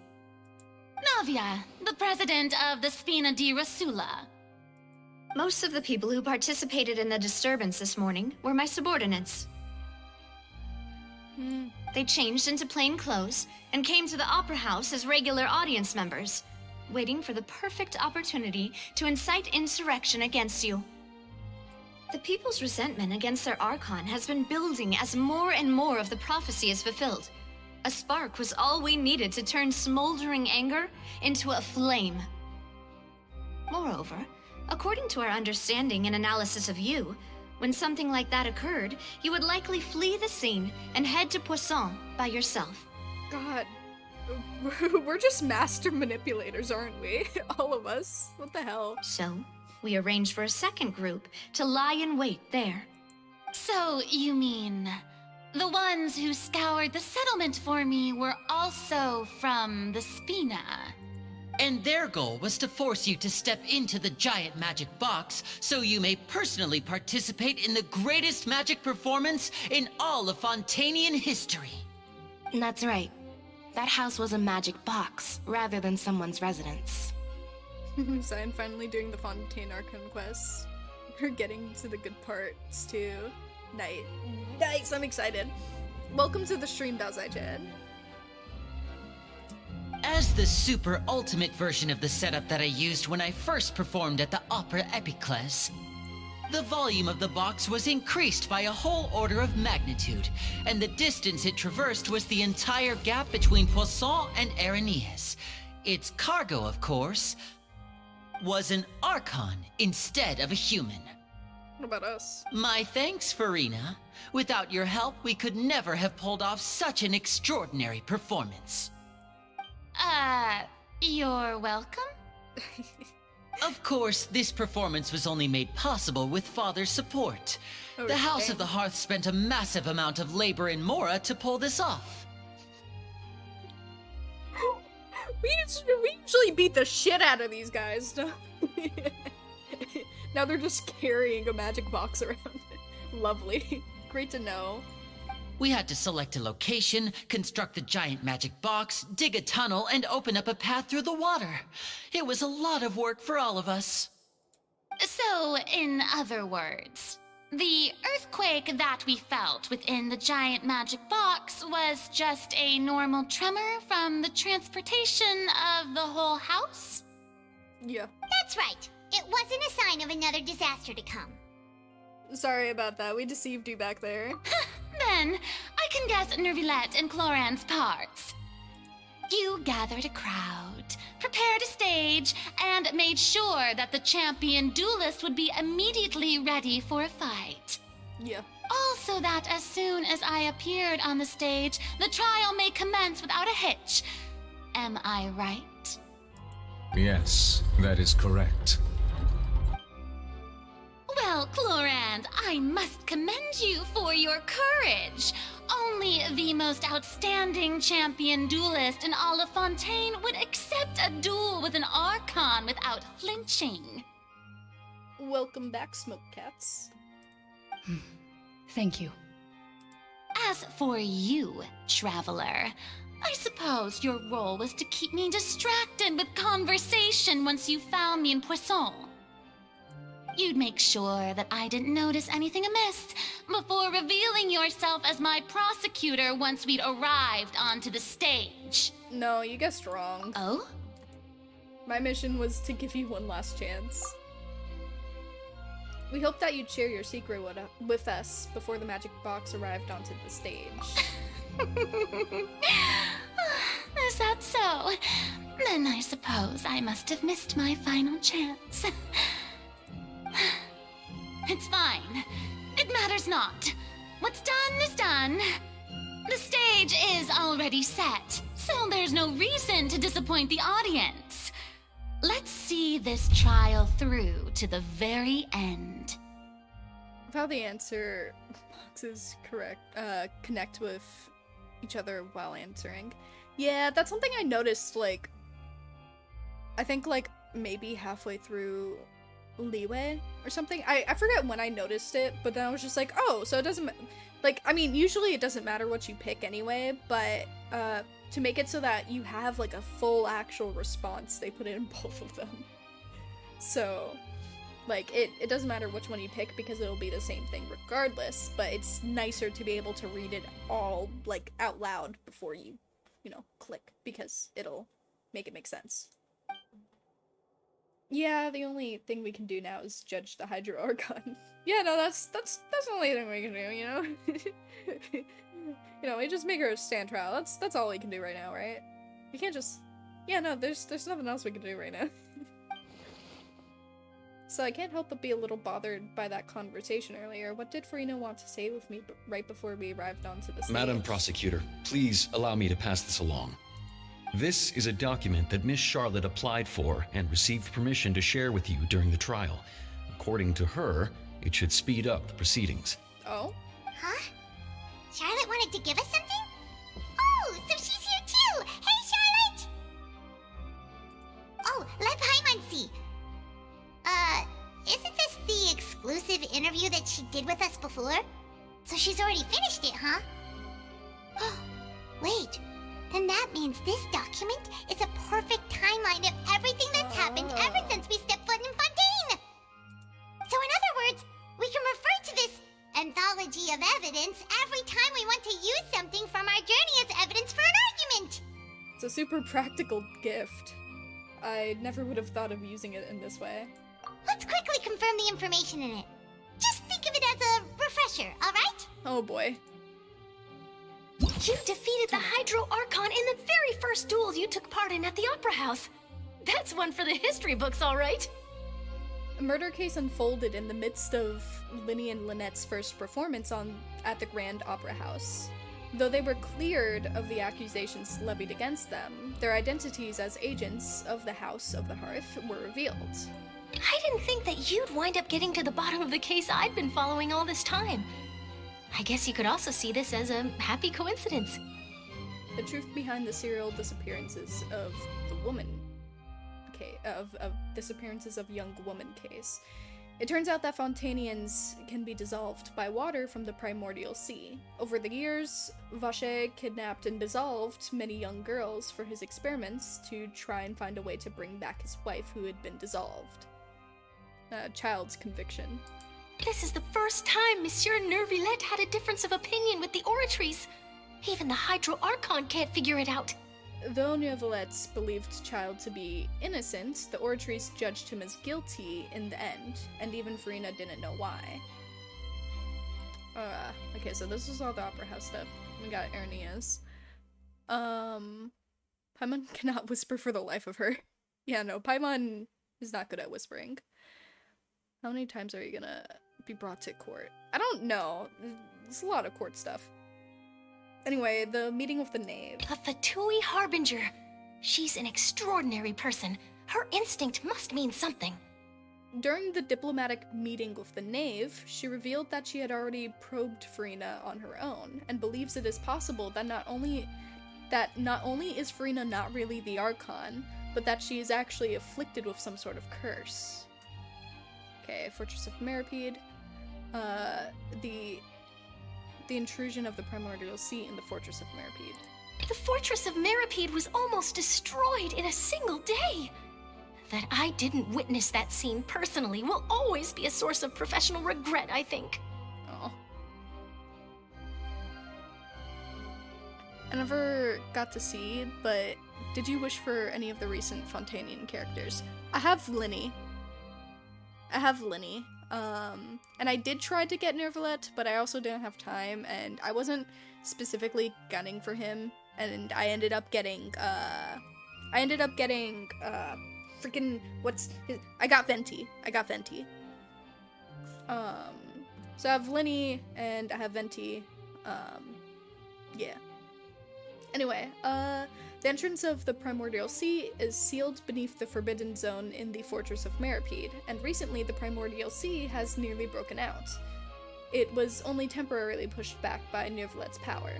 Navia, the president of the Spina di Rosula. Most of the people who participated in the disturbance this morning were my subordinates. They changed into plain clothes and came to the Opera House as regular audience members, waiting for the perfect opportunity to incite insurrection against you. The people's resentment against their Archon has been building as more and more of the prophecy is fulfilled. A spark was all we needed to turn smoldering anger into a flame. Moreover, according to our understanding and analysis of you, when something like that occurred, you would likely flee the scene and head to Poisson by yourself. God, we're just master manipulators, aren't we? All of us. What the hell? So, we arranged for a second group to lie in wait there. So, you mean, the ones who scoured the settlement for me were also from the Spina? And their goal was to force you to step into the giant magic box so you may personally participate in the greatest magic performance in all of Fontanian history. That's right. That house was a magic box rather than someone's residence. So I'm finally doing the Fontaine Archon quest. We're getting to the good parts too. Nice, I'm excited. Welcome to the stream, Devastation. As the super ultimate version of the setup that I used when I first performed at the Opera Epiclese, the volume of the box was increased by a whole order of magnitude, and the distance it traversed was the entire gap between Poisson and Arenius. Its cargo, of course, was an Archon instead of a human. What about us? My thanks, Finina. Without your help, we could never have pulled off such an extraordinary performance. You're welcome. Of course, this performance was only made possible with Father's support. Oh, The House damn. of the Hearth spent a massive amount of labor in Mora to pull this off. We usually beat the shit out of these guys. Now they're just carrying a magic box around. Lovely. Great to know. We had to select a location, construct a giant magic box, dig a tunnel, and open up a path through the water. It was a lot of work for all of us. So, in other words, the earthquake that we felt within the giant magic box was just a normal tremor from the transportation of the whole house? Yeah. That's right. It wasn't a sign of another disaster to come. Sorry about that. We deceived you back there. Then, I can guess Nervilette and Cloran's parts. You gathered a crowd, prepared a stage, and made sure that the champion duelist would be immediately ready for a fight. Yeah. Also that as soon as I appeared on the stage, the trial may commence without a hitch. Am I right? Yes, that is correct. Well, Clorand, I must commend you for your courage. Only the most outstanding champion duelist in all of Fontaine would accept a duel with an Archon without flinching. Welcome back, Smoke Cats. Thank you. As for you, Traveler, I suppose your role was to keep me distracted with conversation once you found me in Poisson. You'd make sure that I didn't notice anything amiss before revealing yourself as my prosecutor once we'd arrived onto the stage. No, you guessed wrong. Oh? My mission was to give you one last chance. We hoped that you'd share your secret with us before the magic box arrived onto the stage. Is that so? Then I suppose I must have missed my final chance. It's fine. It matters not. What's done is done. The stage is already set, so there's no reason to disappoint the audience. Let's see this trial through to the very end. How the answer boxes connect with each other while answering. Yeah, that's something I noticed, like, I think, like, maybe halfway through Leeway or something. I forget when I noticed it, but then I was just like, oh, so it doesn't like, I mean, usually it doesn't matter what you pick anyway, but to make it so that you have like a full actual response, they put it in both of them. So like it doesn't matter which one you pick because it'll be the same thing regardless, but it's nicer to be able to read it all like out loud before you know, click, because it'll make it make sense. Yeah, the only thing we can do now is judge the Hydro Archon. Yeah, no, that's the only thing we can do, you know? You know, we just make her stand trial. That's all we can do right now, right? We can't just... Yeah, no, there's nothing else we can do right now. So I can't help but be a little bothered by that conversation earlier. What did Finina want to say with me right before we arrived onto the stage? Madam Prosecutor, please allow me to pass this along. This is a document that Miss Charlotte applied for and received permission to share with you during the trial. According to her, it should speed up the proceedings. Oh? Huh? Charlotte wanted to give us something? Oh, so she's here too! Hey, Charlotte! Oh, Lep Hymancy! Isn't this the exclusive interview that she did with us before? So she's already finished it, huh? Oh, wait. Then that means this document is a perfect timeline of everything that's happened ever since we stepped foot in Fontaine! So in other words, we can refer to this anthology of evidence every time we want to use something from our journey as evidence for an argument! It's a super practical gift. I never would have thought of using it in this way. Let's quickly confirm the information in it. Just think of it as a refresher, alright? Oh boy. You defeated the Hydro Archon in the very first duel you took part in at the Opera House. That's one for the history books, all right. A murder case unfolded in the midst of Linny and Lynette's first performance at the Grand Opera House. Though they were cleared of the accusations levied against them, their identities as agents of the House of the Hearth were revealed. I didn't think that you'd wind up getting to the bottom of the case I'd been following all this time. I guess you could also see this as a happy coincidence. The truth behind the serial disappearances of the woman of disappearances of young woman case. It turns out that Fontanians can be dissolved by water from the primordial sea. Over the years, Vacher kidnapped and dissolved many young girls for his experiments to try and find a way to bring back his wife who had been dissolved. Child's conviction. This is the first time Monsieur Nervillette had a difference of opinion with the Oratrice. Even the Hydro Archon can't figure it out. Though Nervillette believed Child to be innocent, the Oratrice judged him as guilty in the end, and even Finina didn't know why. Okay, so this is all the Opera House stuff. We got Ernias. Paimon cannot whisper for the life of her. Yeah, no, Paimon is not good at whispering. How many times are you gonna be brought to court? I don't know. There's a lot of court stuff. Anyway, the meeting with the knave. The Fatui Harbinger. She's an extraordinary person. Her instinct must mean something. During the diplomatic meeting with the knave, she revealed that she had already probed Finina on her own, and believes it is possible that not only is Finina not really the Archon, but that she is actually afflicted with some sort of curse. Okay, Fortress of Meripede. The intrusion of the Primordial Sea in the Fortress of Meripede. The Fortress of Meripede was almost destroyed in a single day. That I didn't witness that scene personally will always be a source of professional regret, I think. Oh. I never got to see, but did you wish for any of the recent Fontanian characters? I have Linny. And I did try to get Nervillette, but I also didn't have time, and I wasn't specifically gunning for him, and I ended up getting, freaking, what's his, I got Venti. So I have Linny, and I have Venti, yeah. Anyway, the entrance of the Primordial Sea is sealed beneath the Forbidden Zone in the Fortress of Meripede, and recently the Primordial Sea has nearly broken out. It was only temporarily pushed back by Nervillette's power.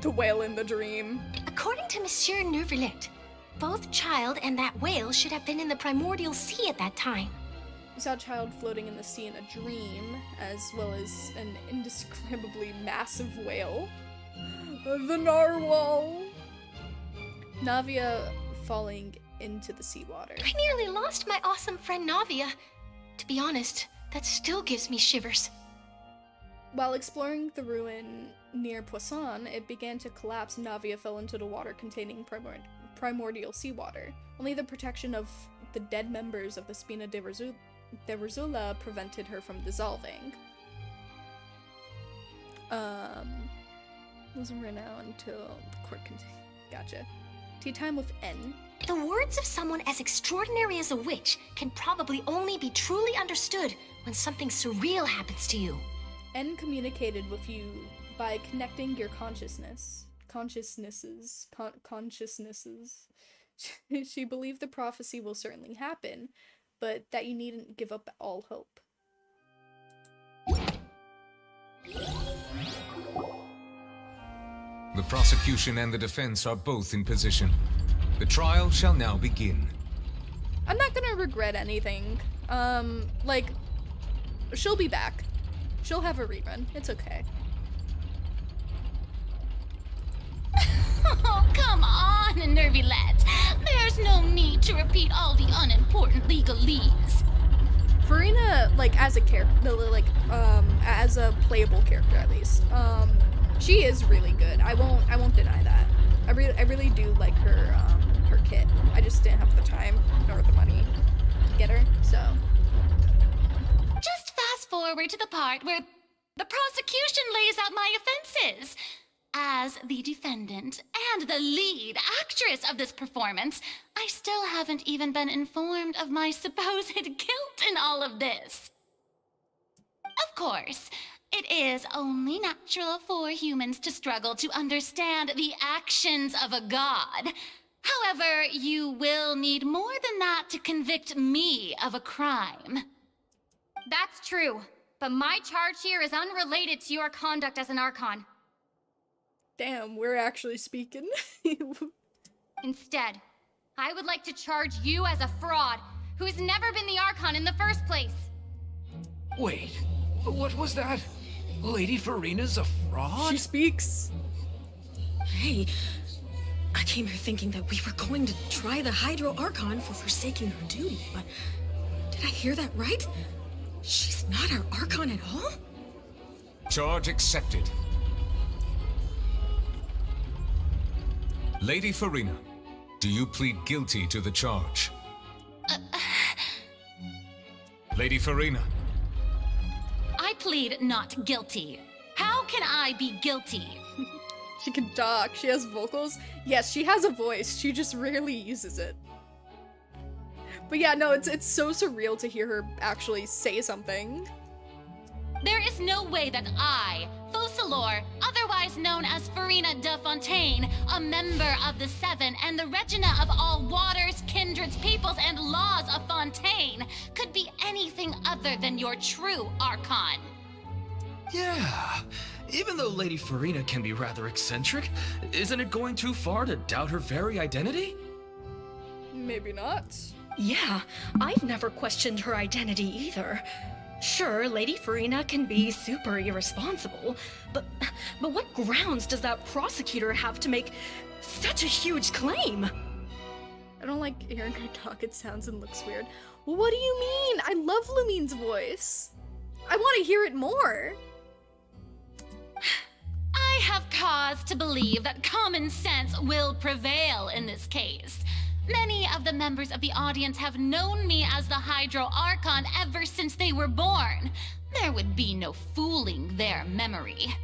The whale in the dream. According to Monsieur Nervillette, both Child and that whale should have been in the Primordial Sea at that time. We saw Child floating in the sea in a dream, as well as an indescribably massive whale. The narwhal! Navia falling into the seawater. I nearly lost my awesome friend Navia. To be honest, that still gives me shivers. While exploring the ruin near Poisson, it began to collapse and Navia fell into the water containing primordial seawater. Only the protection of the dead members of the Spina de Verzula prevented her from dissolving. Wasn't right now until the court continues. Gotcha. Tea time with N. The words of someone as extraordinary as a witch can probably only be truly understood when something surreal happens to you. N communicated with you by connecting your consciousnesses. She believed the prophecy will certainly happen, but that you needn't give up all hope. The prosecution and the defense are both in position. The trial shall now begin. I'm not gonna regret anything. She'll be back. She'll have a rerun. It's okay. Oh, come on, Nervillette. There's no need to repeat all the unimportant legalese. Finina, as a character, as a playable character at least, she is really good. I won't deny that. I really do like her kit. I just didn't have the time nor the money to get her, so. Just fast forward to the part where the prosecution lays out my offenses. As the defendant and the lead actress of this performance, I still haven't even been informed of my supposed guilt in all of this. Of course, It is only natural for humans to struggle to understand the actions of a god. However, you will need more than that to convict me of a crime. That's true, but my charge here is unrelated to your conduct as an Archon. Damn, we're actually speaking. Instead, I would like to charge you as a fraud who has never been the Archon in the first place. Wait, what was that? Lady Finina's a fraud? She speaks. Hey, I came here thinking that we were going to try the Hydro Archon for forsaking her duty, but did I hear that right? She's not our Archon at all? Charge accepted. Lady Finina, do you plead guilty to the charge? Lady Finina. I plead not guilty. How can I be guilty? She can talk. She has vocals. Yes, she has a voice. She just rarely uses it. But yeah, no, it's so surreal to hear her actually say something. There is no way that I, Focalor, otherwise known as Finina de Fontaine, a member of the Seven and the Regina of all waters, kindreds, peoples, and laws of Fontaine, could be anything other than your true Archon. Yeah. Even though Lady Finina can be rather eccentric, isn't it going too far to doubt her very identity? Maybe not. Yeah, I've never questioned her identity either. Sure, Lady Finina can be super irresponsible, but what grounds does that prosecutor have to make such a huge claim? I don't like hearing her talk. It sounds and looks weird. Well, what do you mean? I love Lumine's voice. I want to hear it more. I have cause to believe that common sense will prevail in this case. Many of the members of the audience have known me as the Hydro Archon ever since they were born. There would be no fooling their memory.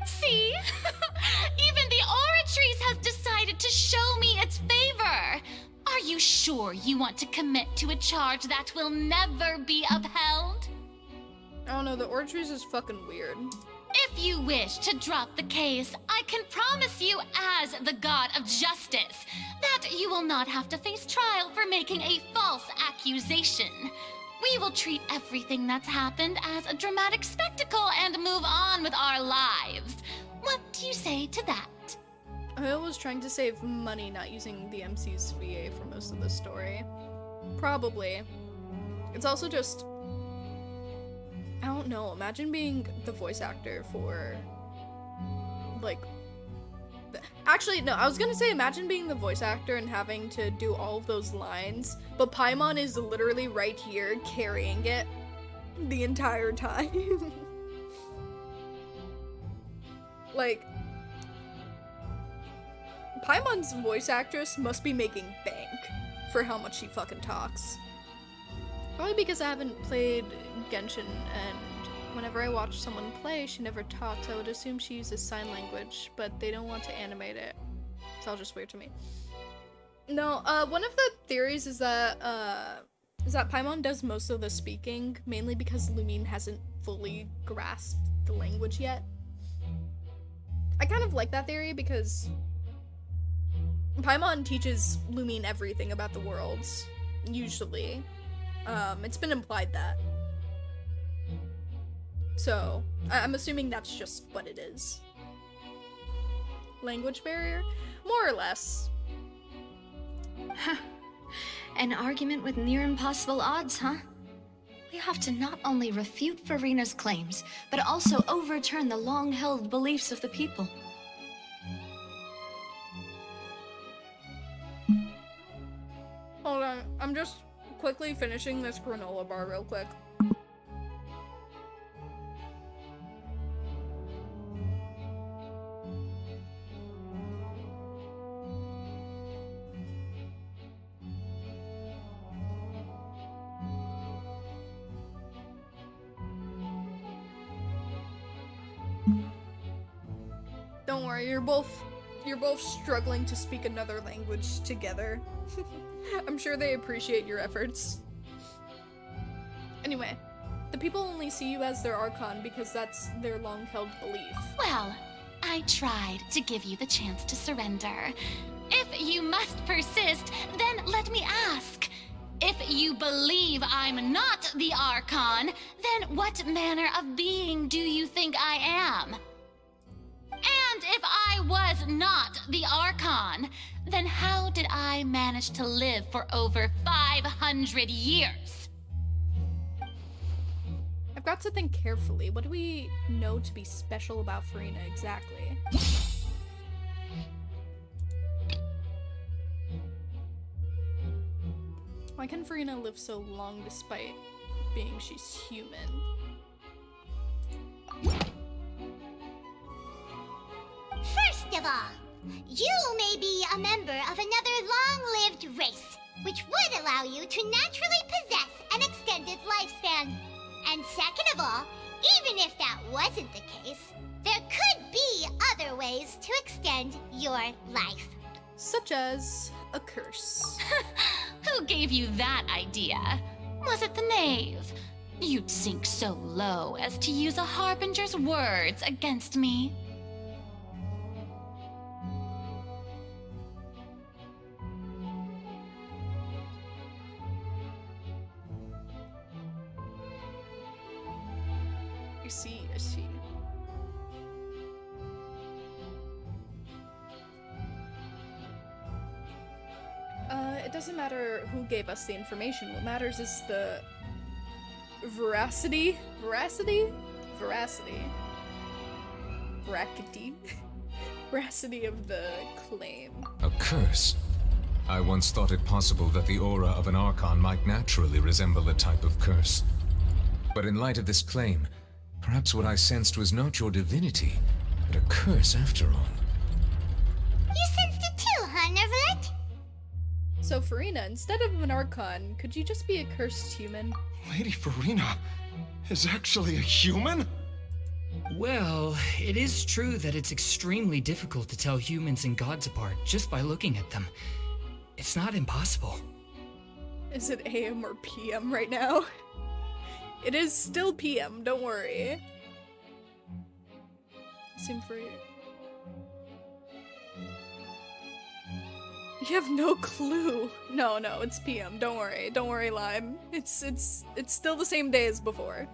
See? Even the Oratrice has decided to show me its favor. Are you sure you want to commit to a charge that will never be upheld? I don't know, the Oratrice is fucking weird. If you wish to drop the case, I can promise you as the god of justice that you will not have to face trial for making a false accusation. We will treat everything that's happened as a dramatic spectacle and move on with our lives. What do you say to that? I was trying to save money not using the MC's VA for most of the story. Probably. It's also just... I don't know, imagine being the voice actor for, like... Actually, no, I was gonna say imagine being the voice actor and having to do all of those lines, but Paimon is literally right here carrying it the entire time. Like, Paimon's voice actress must be making bank for how much she fucking talks. Probably because I haven't played Genshin, and whenever I watch someone play, she never talks. I would assume she uses sign language, but they don't want to animate it. It's all just weird to me. No, one of the theories is that Paimon does most of the speaking, mainly because Lumine hasn't fully grasped the language yet. I kind of like that theory because Paimon teaches Lumine everything about the worlds, usually. It's been implied that. So, I'm assuming that's just what it is. Language barrier? More or less. An argument with near impossible odds, huh? We have to not only refute Finina's claims, but also overturn the long-held beliefs of the people. Hold on, I'm just quickly finishing this granola bar real quick. Don't worry, you're both struggling to speak another language together. I'm sure they appreciate your efforts. Anyway, The people only see you as their Archon because that's their long-held belief. Well, I tried to give you the chance to surrender. If you must persist, then let me ask. If you believe I'm not the Archon, then what manner of being do you think I am? And if I was not the Archon, then how did I manage to live for over 500 years? I've got to think carefully. What do we know to be special about Finina exactly? Why can Finina live so long despite being she's human? First of all, you may be a member of another long-lived race, which would allow you to naturally possess an extended lifespan. And second of all, even if that wasn't the case, there could be other ways to extend your life. Such as a curse. Who gave you that idea? Was it the knave? You'd sink so low as to use a harbinger's words against me. I see. It doesn't matter who gave us the information. What matters is the veracity of the claim. A curse? I once thought it possible that the aura of an Archon might naturally resemble a type of curse. But in light of this claim, perhaps what I sensed was not your divinity, but a curse after all. You sensed it too, huh, Neverlet? So Finina, instead of an Archon, could you just be a cursed human? Lady Finina is actually a human? Well, it is true that it's extremely difficult to tell humans and gods apart just by looking at them. It's not impossible. Is it AM or PM right now? It is still PM, don't worry. Same for you. You have no clue. No, it's PM. Don't worry, Lime. It's still the same day as before.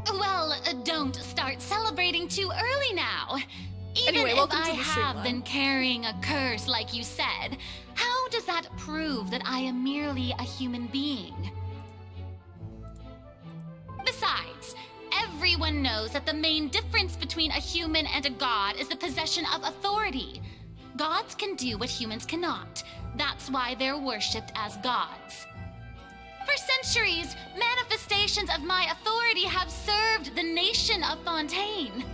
Well, don't start celebrating too early now. Even Anyway, if welcome I to the stream, have Lime. been carrying a curse like you said, how does that prove that I am merely a human being? Besides, everyone knows that the main difference between a human and a god is the possession of authority. Gods can do what humans cannot. That's why they're worshipped as gods. For centuries, manifestations of my authority have served the nation of Fontaine.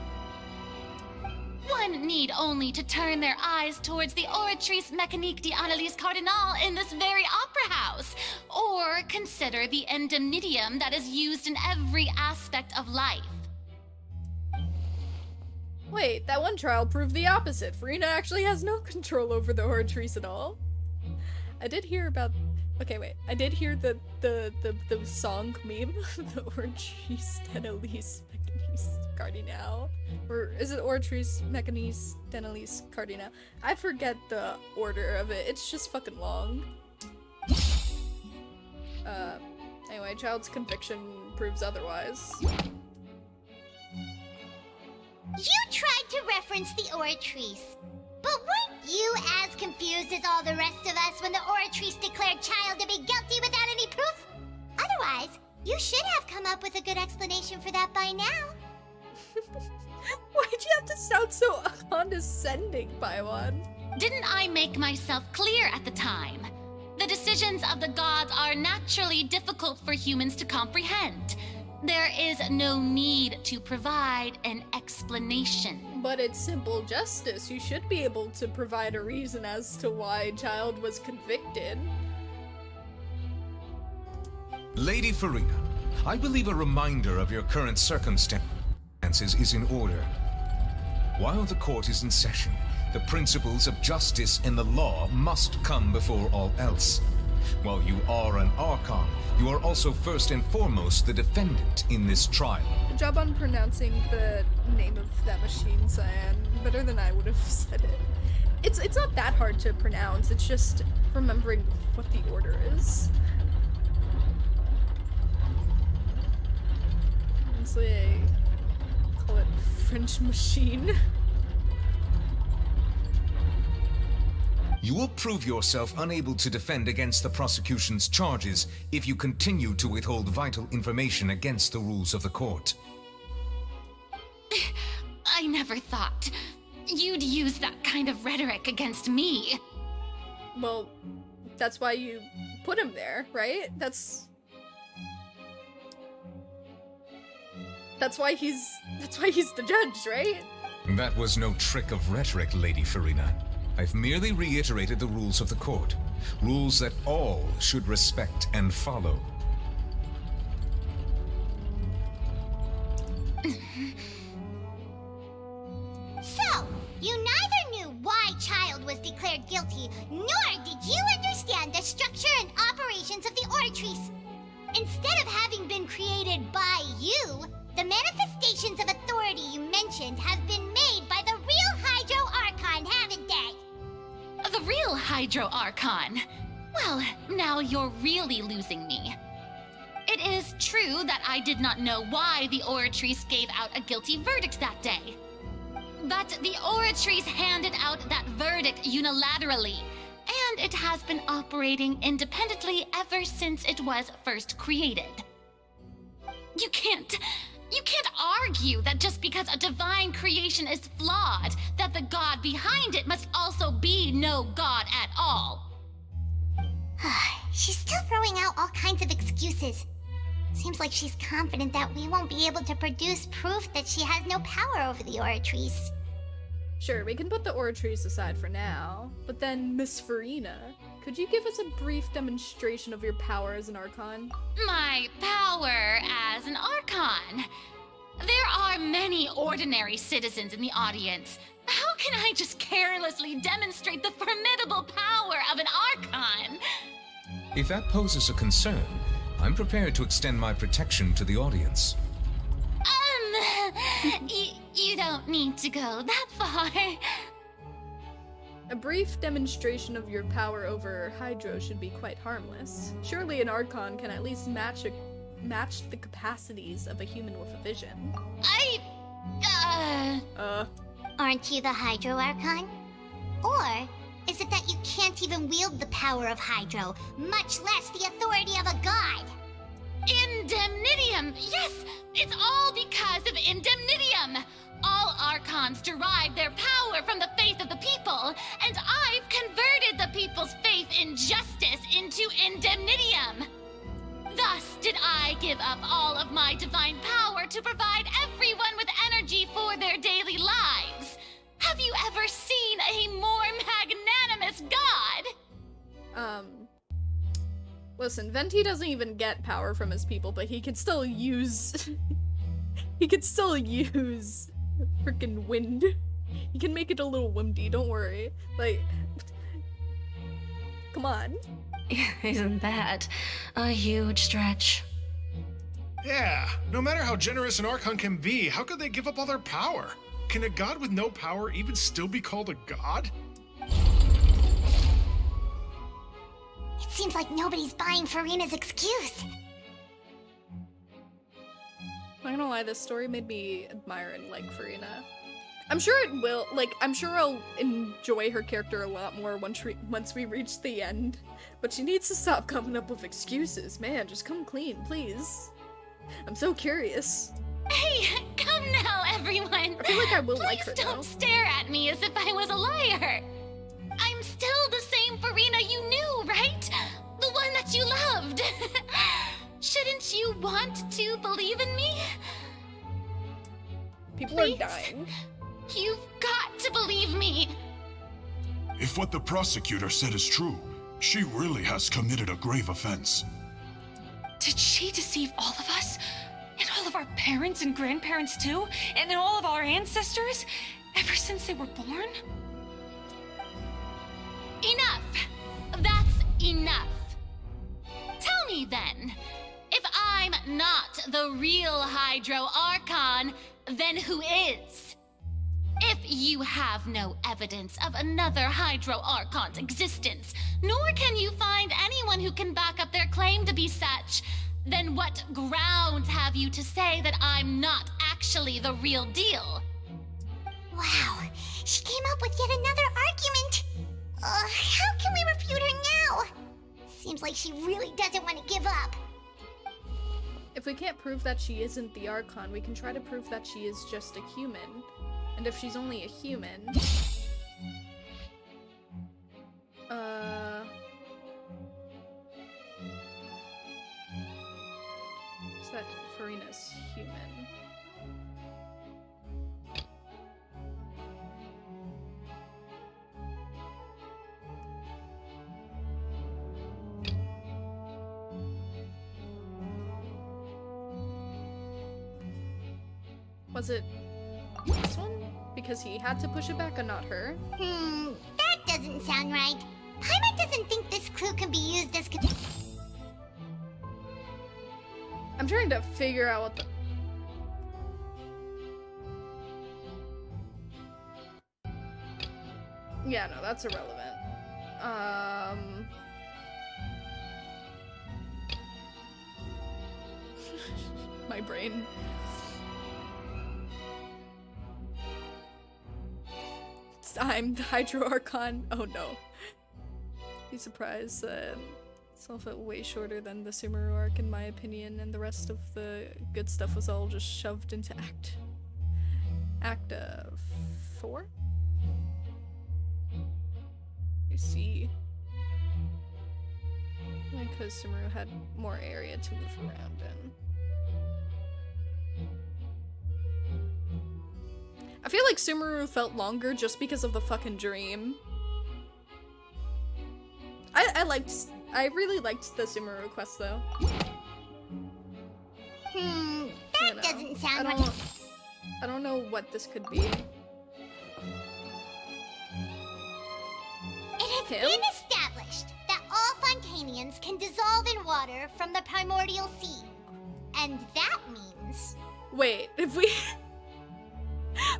One need only to turn their eyes towards the Oratrice Mécanique d'Analyse Cardinal in this very opera house, or consider the endemnitium that is used in every aspect of life. Wait, that one trial proved the opposite. Finina actually has no control over the Oratrice at all. I did hear about... Okay, wait. I did hear the song meme, the Oratrice d'Analyse Mécanique Cardinal. Or is it Oratrice Mécanique d'Analyse Cardinal? I forget the order of it. It's just fucking long. Anyway, child's conviction proves otherwise. You tried to reference the Oratrice, but weren't you as confused as all the rest of us when the Oratrice declared child to be guilty without any proof? Otherwise, you should have come up with a good explanation for that by now. Why'd you have to sound so condescending, Paiwan? Didn't I make myself clear at the time? The decisions of the gods are naturally difficult for humans to comprehend. There is no need to provide an explanation. But it's simple justice. You should be able to provide a reason as to why child was convicted. Lady Finina, I believe a reminder of your current circumstances is in order. While the court is in session, The principles of justice and the law must come before all else. While you are an Archon, you are also first and foremost the defendant in this trial. Good job on pronouncing the name of that machine, Cyan. Better than I would have said it. It's not that hard to pronounce, it's just remembering what the order is. Honestly, I call it French machine. You will prove yourself unable to defend against the prosecution's charges if you continue to withhold vital information against the rules of the court. I never thought you'd use that kind of rhetoric against me. Well, that's why you put him there, right? That's why he's the judge, right? That was no trick of rhetoric, Lady Finina. I've merely reiterated the rules of the court. Rules that all should respect and follow. So, you neither knew why Child was declared guilty, nor did you understand the structure and operations of the Oratrice. Instead of having been created by you, the manifestations of authority you mentioned have been made by the real Hydro Archon, haven't they? The real Hydro Archon? Well, now you're really losing me. It is true that I did not know why the Oratrice gave out a guilty verdict that day. But the Oratrice handed out that verdict unilaterally, and it has been operating independently ever since it was first created. You can't argue that just because a divine creation is flawed, that the god behind it must also be no god at all. She's still throwing out all kinds of excuses. Seems like she's confident that we won't be able to produce proof that she has no power over the Oratrice. Sure, we can put the Oratrice aside for now, but then Miss Finina, could you give us a brief demonstration of your power as an Archon? My power as an Archon? There are many ordinary citizens in the audience. How can I just carelessly demonstrate the formidable power of an Archon? If that poses a concern, I'm prepared to extend my protection to the audience. You don't need to go that far. A brief demonstration of your power over Hydro should be quite harmless. Surely an Archon can at least match the capacities of a human with a vision. Aren't you the Hydro Archon? Or is it that you can't even wield the power of Hydro, much less the authority of a god? Indemnitium! Yes! It's all because of Indemnitium! All Archons derive their power from the faith of the people, and I've converted the people's faith in justice into Indemnitium! Thus did I give up all of my divine power to provide everyone with energy for their daily lives. Have you ever seen a more magnanimous god? Listen, Venti doesn't even get power from his people, but he could still use... he could still use freaking wind. He can make it a little windy, don't worry. Like, come on. Isn't that a huge stretch? Yeah, no matter how generous an Archon can be, how could they give up all their power? Can a god with no power even still be called a god? It seems like nobody's buying Finina's excuse. I'm not gonna lie, this story made me admire and like Finina. I'm sure it will, like, I'm sure I'll enjoy her character a lot more once we reach the end. But she needs to stop coming up with excuses. Man, just come clean, please. I'm so curious. Hey, come now, everyone! I feel like I will like her, Please don't though. stare at me as if I was a liar! I'm still the same Finina you knew, right? The one that you loved! Shouldn't you want to believe in me? People Please? are dying. You've got to believe me! If what the prosecutor said is true, she really has committed a grave offense. Did she deceive all of us? And all of our parents and grandparents too? And then all of our ancestors? Ever since they were born? Enough! That's enough. Tell me then, if I'm not the real Hydro Archon, then who is? If you have no evidence of another Hydro Archon's existence, nor can you find anyone who can back up their claim to be such, then what grounds have you to say that I'm not actually the real deal? Wow, she came up with yet another argument. How can we refute her now? Seems like she really doesn't want to give up. If we can't prove that she isn't the Archon, we can try to prove that she is just a human. And if she's only a human... Is that Finina's human? Was it this one? Because he had to push it back and not her? That doesn't sound right. Paimon doesn't think this clue can be used as I'm trying to figure out what the... Yeah, no, that's irrelevant. My brain. I'm the Hydro Archon. Oh no. Be surprised. It's all felt way shorter than the Sumeru arc in my opinion, and the rest of the good stuff was all just shoved into Act 4? You see. Because Sumeru had more area to move around in. I feel like Sumeru felt longer just because of the fucking dream. I really liked the Sumeru quest though. That doesn't sound right. I don't know what this could be. It has been established that all Fontanians can dissolve in water from the primordial sea. And that means... Wait, if we...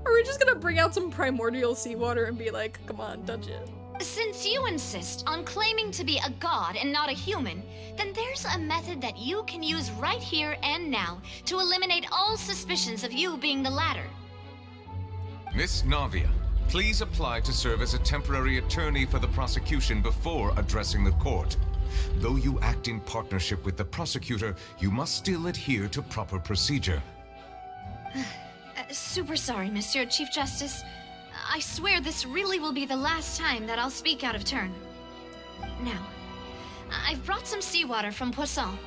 Are we just gonna bring out some primordial seawater and be like, come on, touch it? Since you insist on claiming to be a god and not a human, then there's a method that you can use right here and now to eliminate all suspicions of you being the latter. Miss Navia, please apply to serve as a temporary attorney for the prosecution before addressing the court. Though you act in partnership with the prosecutor, you must still adhere to proper procedure. Super sorry, Monsieur Chief Justice. I swear this really will be the last time that I'll speak out of turn. Now, I've brought some seawater from Poisson.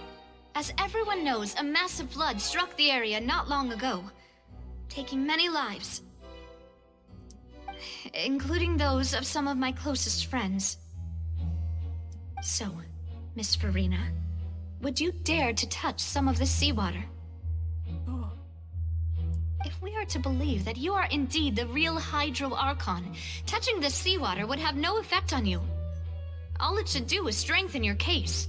As everyone knows, a massive flood struck the area not long ago, taking many lives, including those of some of my closest friends. So, Miss Finina, would you dare to touch some of this seawater? If we are to believe that you are indeed the real Hydro Archon, touching the seawater would have no effect on you. All it should do is strengthen your case.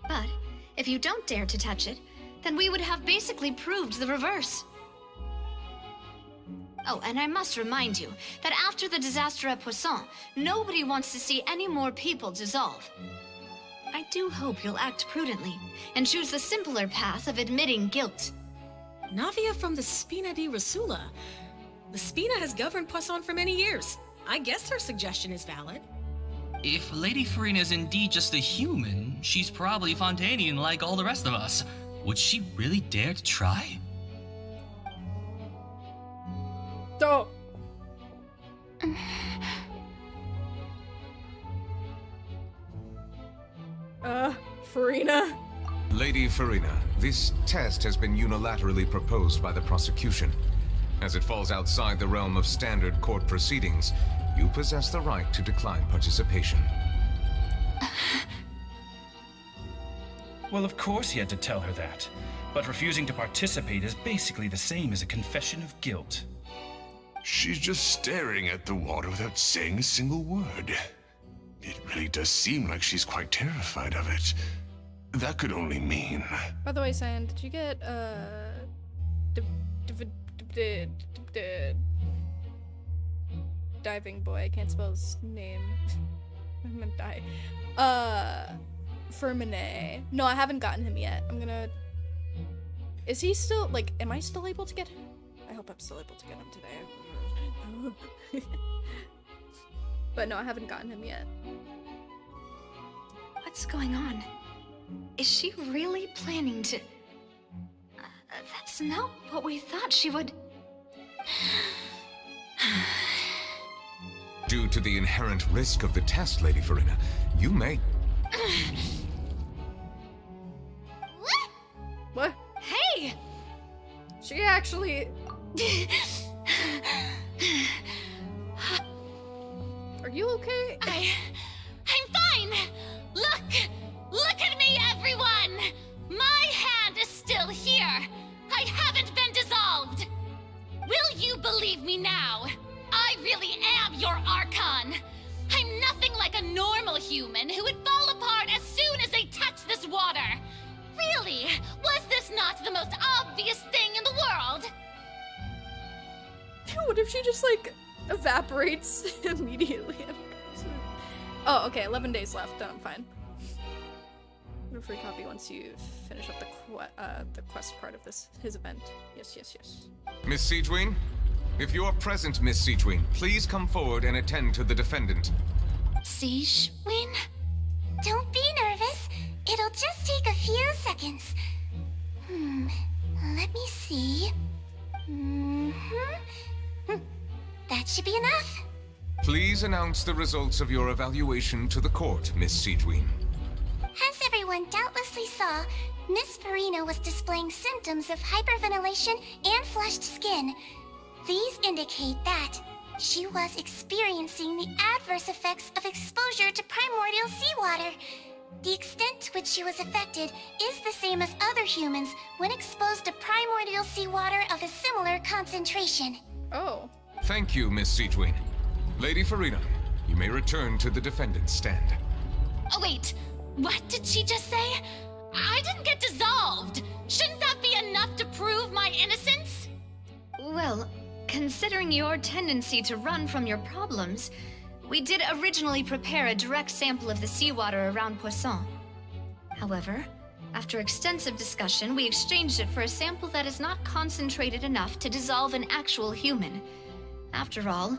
But if you don't dare to touch it, then we would have basically proved the reverse. Oh, and I must remind you that after the disaster at Poisson, nobody wants to see any more people dissolve. I do hope you'll act prudently and choose the simpler path of admitting guilt. Navia from the Spina di Rasula. The Spina has governed Poisson for many years. I guess her suggestion is valid. If Lady Finina is indeed just a human, she's probably Fontanian like all the rest of us. Would she really dare to try? Oh. Finina? Lady Finina, this test has been unilaterally proposed by the prosecution. As it falls outside the realm of standard court proceedings, you possess the right to decline participation. Well, of course he had to tell her that. But refusing to participate is basically the same as a confession of guilt. She's just staring at the water without saying a single word. It really does seem like she's quite terrified of it. That could only mean... By the way, Cyan, did you get, diving boy, I can't spell his name. I'm gonna die. Fermine. No, I haven't gotten him yet. I'm gonna... Is he still, like, am I still able to get him? I hope I'm still able to get him today. But no, I haven't gotten him yet. What's going on? Is she really planning to... that's not what we thought she would... Due to the inherent risk of the test, Lady Finina, you may... What? Hey! She actually... Are you okay? I'm fine! Look at me, everyone! My hand is still here! I haven't been dissolved! Will you believe me now? I really am your Archon! I'm nothing like a normal human who would fall apart as soon as they touch this water! Really? Was this not the most obvious thing in the world? What if she just, like, evaporates immediately? Oh, okay, 11 days left, then I'm fine. Get a free copy once you finish up the quest part of his event. Yes. Miss Siegeween? If you are present, Miss Siegeween, please come forward and attend to the defendant. Siegeween? Don't be nervous. It'll just take a few seconds. Let me see. That should be enough. Please announce the results of your evaluation to the court, Miss Siegeween. As everyone doubtlessly saw, Miss Finina was displaying symptoms of hyperventilation and flushed skin. These indicate that she was experiencing the adverse effects of exposure to primordial seawater. The extent to which she was affected is the same as other humans when exposed to primordial seawater of a similar concentration. Oh. Thank you, Miss Siegeween. Lady Finina, you may return to the defendant's stand. Oh, wait. What did she just say? I didn't get dissolved. Shouldn't that be enough to prove my innocence? Well, considering your tendency to run from your problems, we did originally prepare a direct sample of the seawater around Poisson. However, after extensive discussion, we exchanged it for a sample that is not concentrated enough to dissolve an actual human. After all,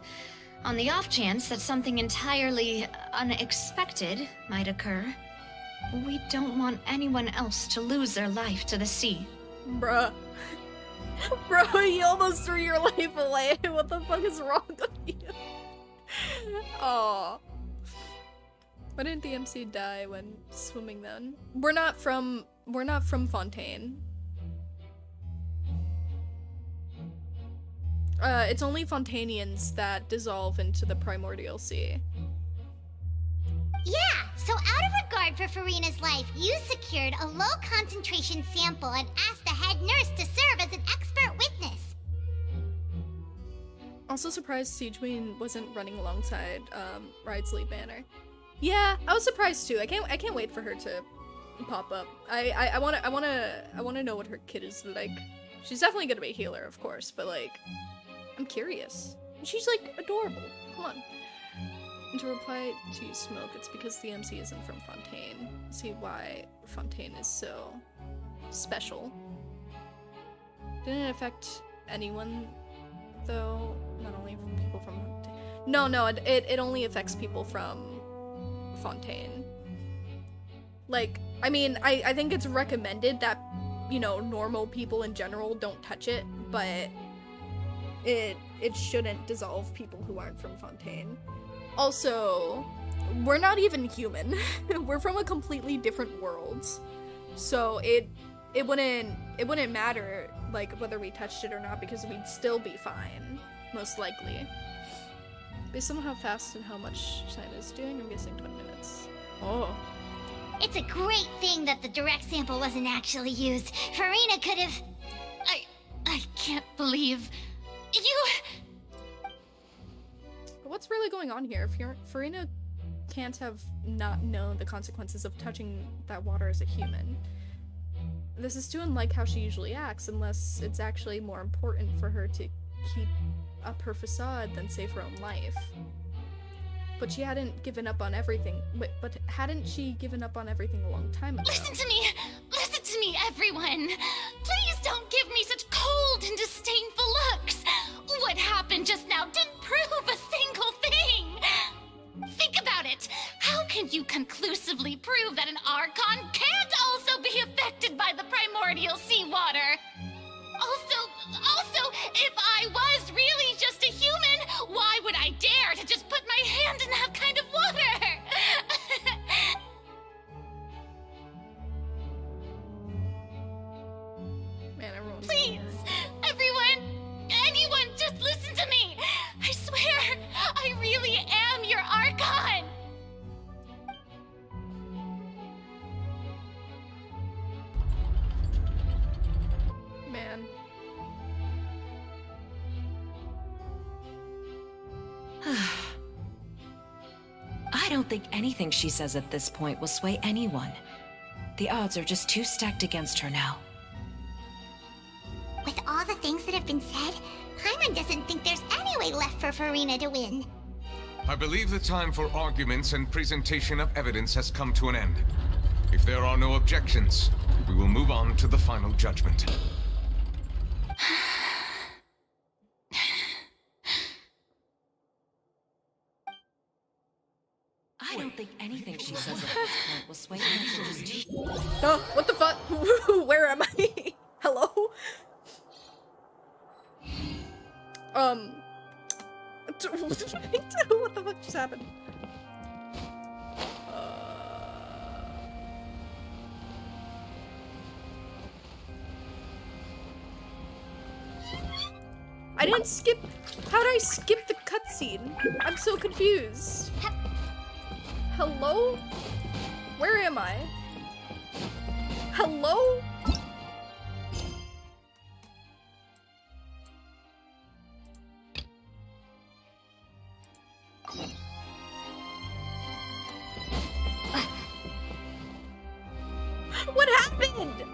on the off chance that something entirely unexpected might occur, we don't want anyone else to lose their life to the sea. Bruh. Bro, you almost threw your life away. What the fuck is wrong with you? Aww. Why didn't the MC die when swimming then? We're not from Fontaine. It's only Fontainians that dissolve into the primordial sea. Yeah, so out of regard for Finina's life, you secured a low concentration sample and asked the head nurse to serve as an expert witness. Also surprised Siegeween wasn't running alongside Ridesley Banner. Yeah, I was surprised too. I can't wait for her to pop up. I wanna know what her kid is like. She's definitely gonna be a healer, of course, but like, I'm curious. She's like adorable. Come on. And to reply to Smoke, it's because the MC isn't from Fontaine. See why Fontaine is so special. Didn't it affect anyone though? Not only from people from Fontaine. No, it only affects people from Fontaine. Like, I mean, I think it's recommended that, you know, normal people in general don't touch it, but it shouldn't dissolve people who aren't from Fontaine. Also, we're not even human. We're from a completely different world. So it wouldn't matter like whether we touched it or not because we'd still be fine, most likely. Based on how fast and how much China is doing, I'm guessing 20 minutes. Oh. It's a great thing that the direct sample wasn't actually used. Finina could have... I can't believe... what's really going on here? Finina can't have not known the consequences of touching that water as a human. This is too unlike how she usually acts, unless it's actually more important for her to keep up her facade than save her own life. But she hadn't given up on everything. But hadn't she given up on everything a long time ago? Listen to me, everyone. Please don't give me such cold and disdainful looks. What happened just now didn't prove a single thing. Think about it. How can you conclusively prove that an Archon can't also be affected by the primordial seawater? Also, if I was really just a human, why would I dare to just put my hand in that kind of water? Man, everyone's Please, anyone, just listen to me. I swear, I really am your Archon. Man. I don't think anything she says at this point will sway anyone. The odds are just too stacked against her now. With all the things that have been said, Paimon doesn't think there's any way left for Finina to win. I believe the time for arguments and presentation of evidence has come to an end. If there are no objections, we will move on to the final judgment. I don't think anything she says at this point will sway anyone. Oh, what the fuck? Where am I? Hello? What the fuck just happened? I didn't skip. How'd I skip the cutscene? I'm so confused. Hello? Where am I? Hello? What happened?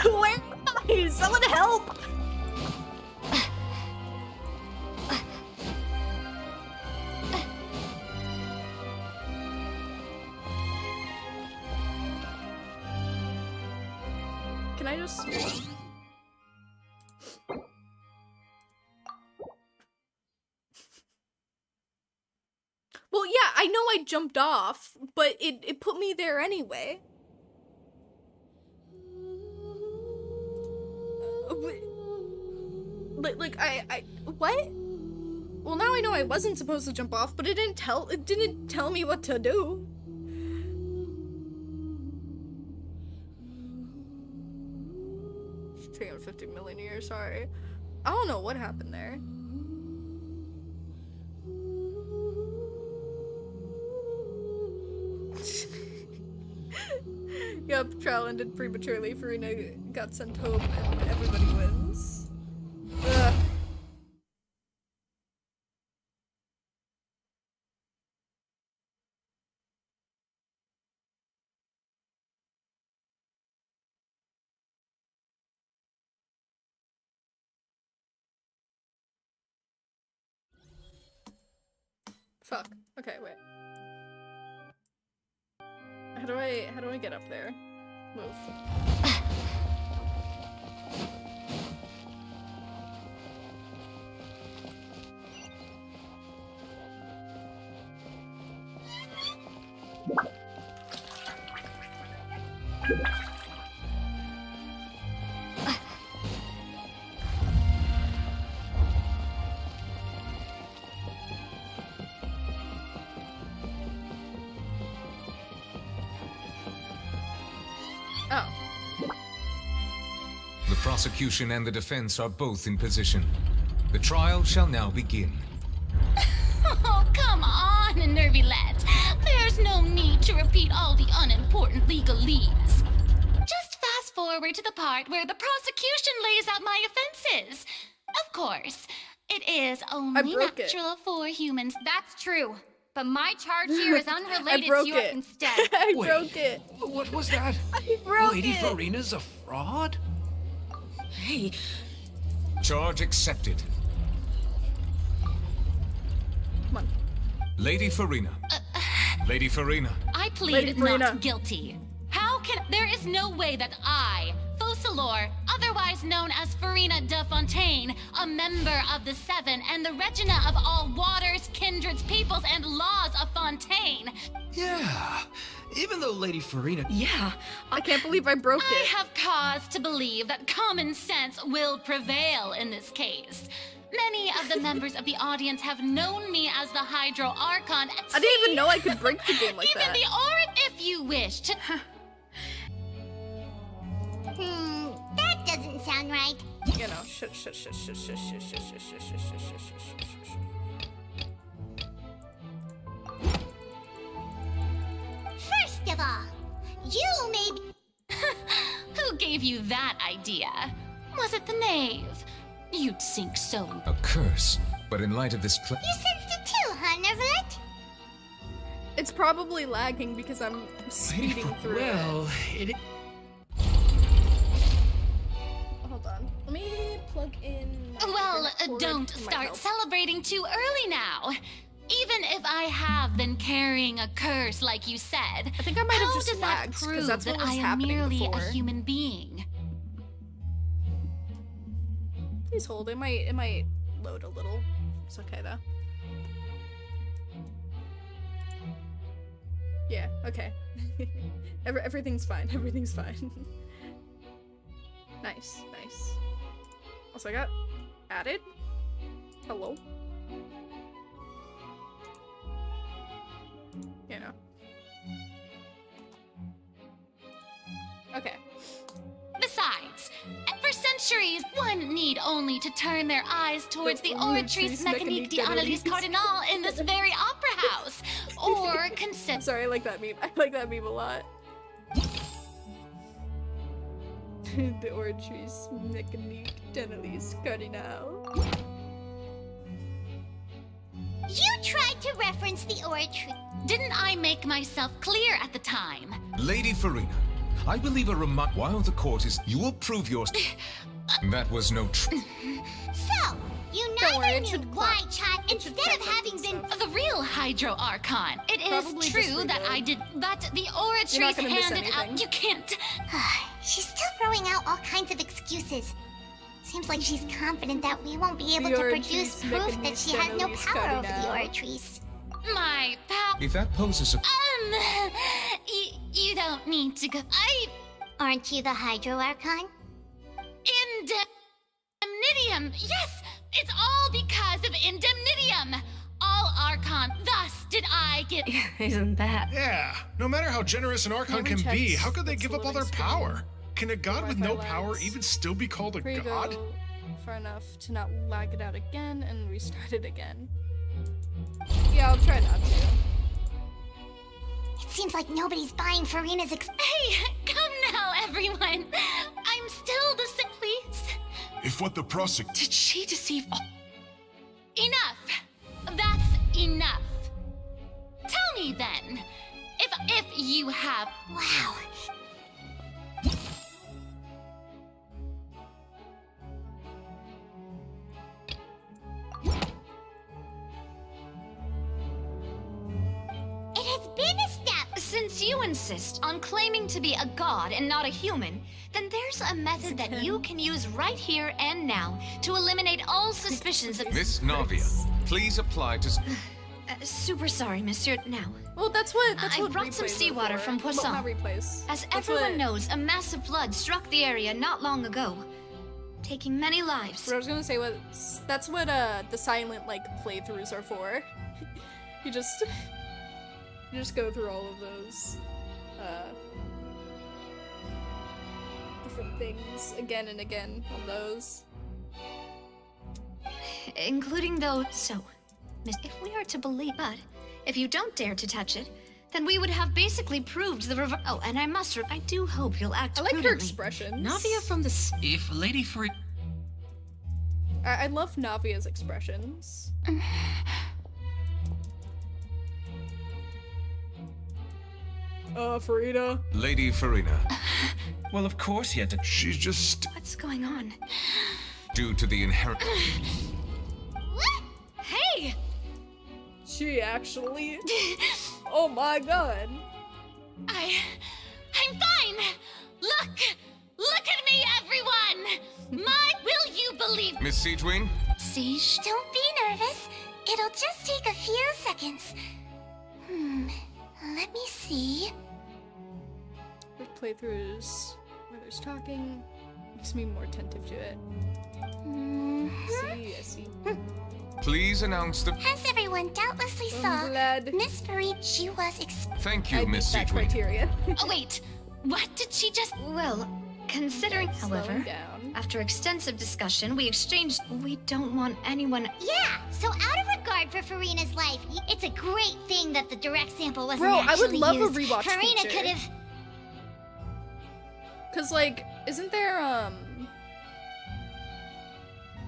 Where am I? Someone help! Can I just... Well, yeah, I know I jumped off, but it put me there anyway. Like, what? Well, now I know I wasn't supposed to jump off, but it didn't tell me what to do. It's 350 million years, sorry. I don't know what happened there. Yup, trial ended prematurely. Finina got sent home and everybody wins. Ugh. Fuck. Okay, wait. How do I get up there? Move. Oh. The prosecution and the defense are both in position. The trial shall now begin. Oh, come on, Nervylette. There's no need to repeat all the unimportant legalese. Just fast forward to the part where the prosecution lays out my offenses. Of course, It is only broke natural for humans. That's true. But my charge here is unrelated broke to your it. instead. I Wait, broke it. What was that? I broke Lady it. Farina's a fraud? Hey, Charge accepted. Come on. Lady Farina. Lady Farina. I Lady plead Farina. not guilty. How can there is no way that I, Focalor, otherwise known as Farina de Fontaine, a member of the Seven and the Regina of all waters, kindreds, peoples, and laws of Fontaine. Yeah. Even though Lady Farina... yeah. I can't believe I broke I it. have cause to believe that common sense will prevail in this case. Many of the members of the audience have known me as the Hydro Archon. I didn't even know I could break the game like even that. the Aura, if you wish to. That doesn't sound right. You know, shh. First of all, you made... Who gave you that idea? Was it the knave? You'd think so. A curse. But in light of this You sensed it too, huh, Nervalet? It's probably lagging because I'm speeding through Well, it. Hold on. Let me plug in my Well, cord don't to my start help. celebrating too early now. Even if I have been carrying a curse, like you said, I think I might have how just does that lagged, 'cause prove that's what that was I am happening merely before. a human being? Please hold. It might load a little. It's okay though. Yeah. Okay. Everything's fine. Everything's fine. Nice. Also, I got added. Hello. You know. Okay. Besides, for centuries, one need only to turn their eyes towards the Oratrice Oratrice Mécanique d'Analyse Cardinal in this very opera house, or consider. Sorry, I like that meme. I like that meme a lot. The Oratrice Mécanique d'Analyse Cardinal. You tried to reference the Oratrice. Didn't I make myself clear at the time? Lady Farina, I believe while the court is, you will prove yours. That was no So, you neither knew why Chad, instead of having been... The real Hydro Archon. It is Probably true that I did, that the Oratrice gonna miss handed out. anything. You can't. She's still throwing out all kinds of excuses. Seems like she's confident that we won't be able The to Oratrice produce proof that she has no Mécanique power over the Cardinal. Oratrice. My power. If that poses a... You don't need to go. Aren't you the Hydro Archon? Indemnitium. Yes, it's all because of Indemnitium. All Archon. Thus did I get. Isn't that? Yeah, no matter how generous an Archon can be, how could they give up all their power? Can a god with no power even still be called a god? Go far enough to not lag it out again and restart it again. Yeah, I'll try not to. It seems like nobody's buying Farina's Hey, come now, everyone. I'm still the same, please. If what the Did she deceive all? Enough. That's enough. Tell me then, if you have. Wow. It has been a step. Since you insist on claiming to be a god and not a human, then there's a method that you can use right here and now to eliminate all suspicions of. Miss Navia, please apply to... Super sorry, Monsieur. Now. Well, that's what I brought some replays are seawater for. from Well, Poisson. not replays. As That's everyone what- knows, a massive flood struck the area not long ago, taking many lives. What I was gonna say was that's what the silent like playthroughs are for. you just go through all of those different things again and again on those. Including those. So, Miss, if we are to believe, but if you don't dare to touch it, then we would have basically proved the reverse. Oh, and I do hope you'll act I like her prudently. expressions. Navia from the... If Lady Farina... I love Navia's expressions. Farina. Lady Finina, Well, of course he had to. She's just. What's going on? due to the inherent. Hey! She actually. Oh my god. I'm fine! Look at me, everyone! Will you believe? Miss Siegewing? Siege, don't be nervous. It'll just take a few seconds. Let me see. With playthroughs where there's talking, makes me more attentive to it. I see. Please announce the. As everyone doubtlessly saw, Miss Farid, she was Thank you, Miss Siegewing. criteria. Oh, wait. What did she just. Well, considering, however, after extensive discussion, we exchanged. We don't want anyone. Yeah, so out of regard for Farina's life, it's a great thing that the direct sample wasn't Bro, I would actually love used. a rewatch Farina feature. could have. Cause like, isn't there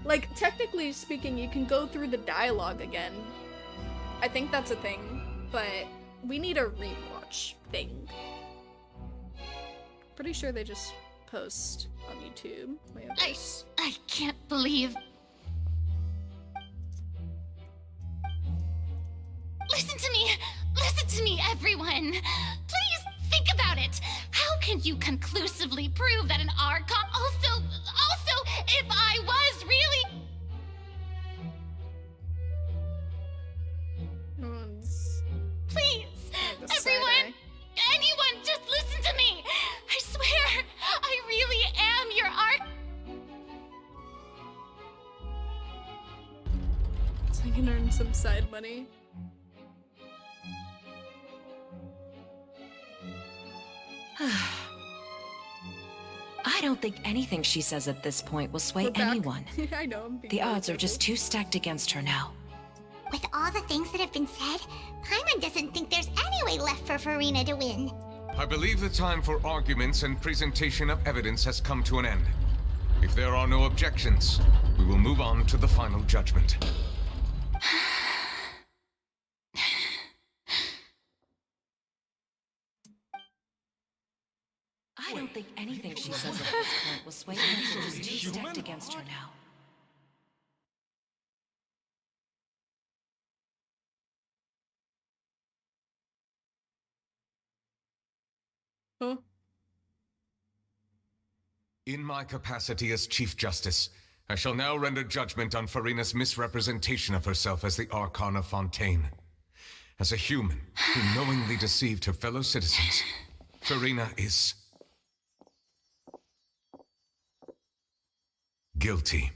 like, technically speaking, you can go through the dialogue again. I think that's a thing, but we need a rewatch thing. Pretty sure they just post on YouTube. I can't believe. Listen to me, everyone. Please think about it. How can you conclusively prove that an Archon also, if I was really. Please, everyone, anyone, just listen to me. I swear, I really am your So I can earn some side money. I don't think anything she says at this point will sway We're back. anyone. I know. I'm being The really odds are careful. just too stacked against her now. With all the things that have been said, Paimon doesn't think there's any way left for Farina to win. I believe the time for arguments and presentation of evidence has come to an end. If there are no objections, we will move on to the final judgment. I don't think anything she says at this point will sway anyone. She's too stacked against her now. Huh? In my capacity as Chief Justice, I shall now render judgment on Farina's misrepresentation of herself as the Archon of Fontaine. As a human who knowingly deceived her fellow citizens, Farina is guilty.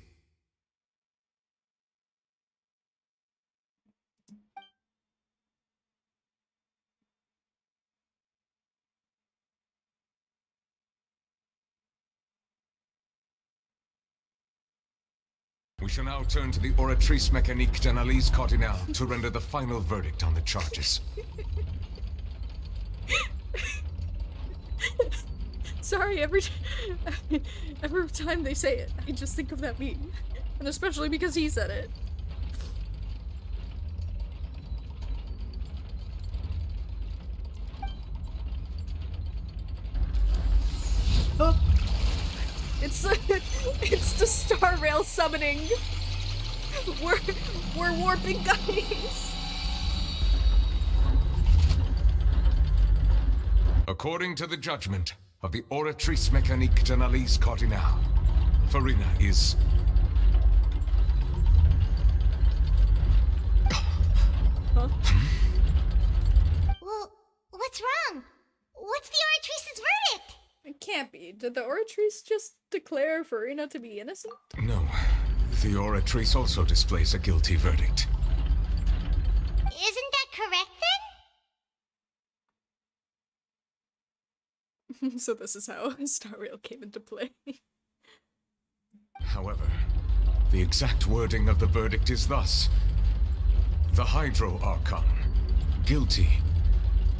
We shall now turn to the Oratrice Mécanique d'Analyse Cardinale to render the final verdict on the charges. Sorry, every time they say it, I just think of that meme. And especially because he said it. Oh. It's the Star Rail summoning. We're warping, guys. According to the judgment of the Oratrice Mécanique d'Analyse Cardinale, Farina is... Huh? Well, what's wrong? What's the Oratrice's verdict? It can't be. Did the Oratrice just declare Farina to be innocent? No. The Oratrice also displays a guilty verdict. Isn't that correct then? So this is how Star Rail came into play. However, the exact wording of the verdict is thus. The Hydro Archon, guilty,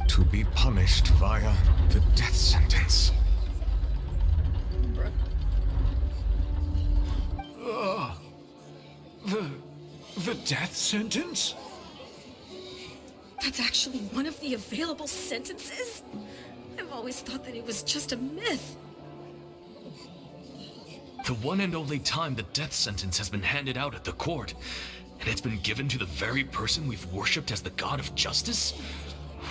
to be punished via the death sentence. death sentence? That's actually one of the available sentences? I've always thought that it was just a myth. The one and only time the death sentence has been handed out at the court, and it's been given to the very person we've worshipped as the god of justice?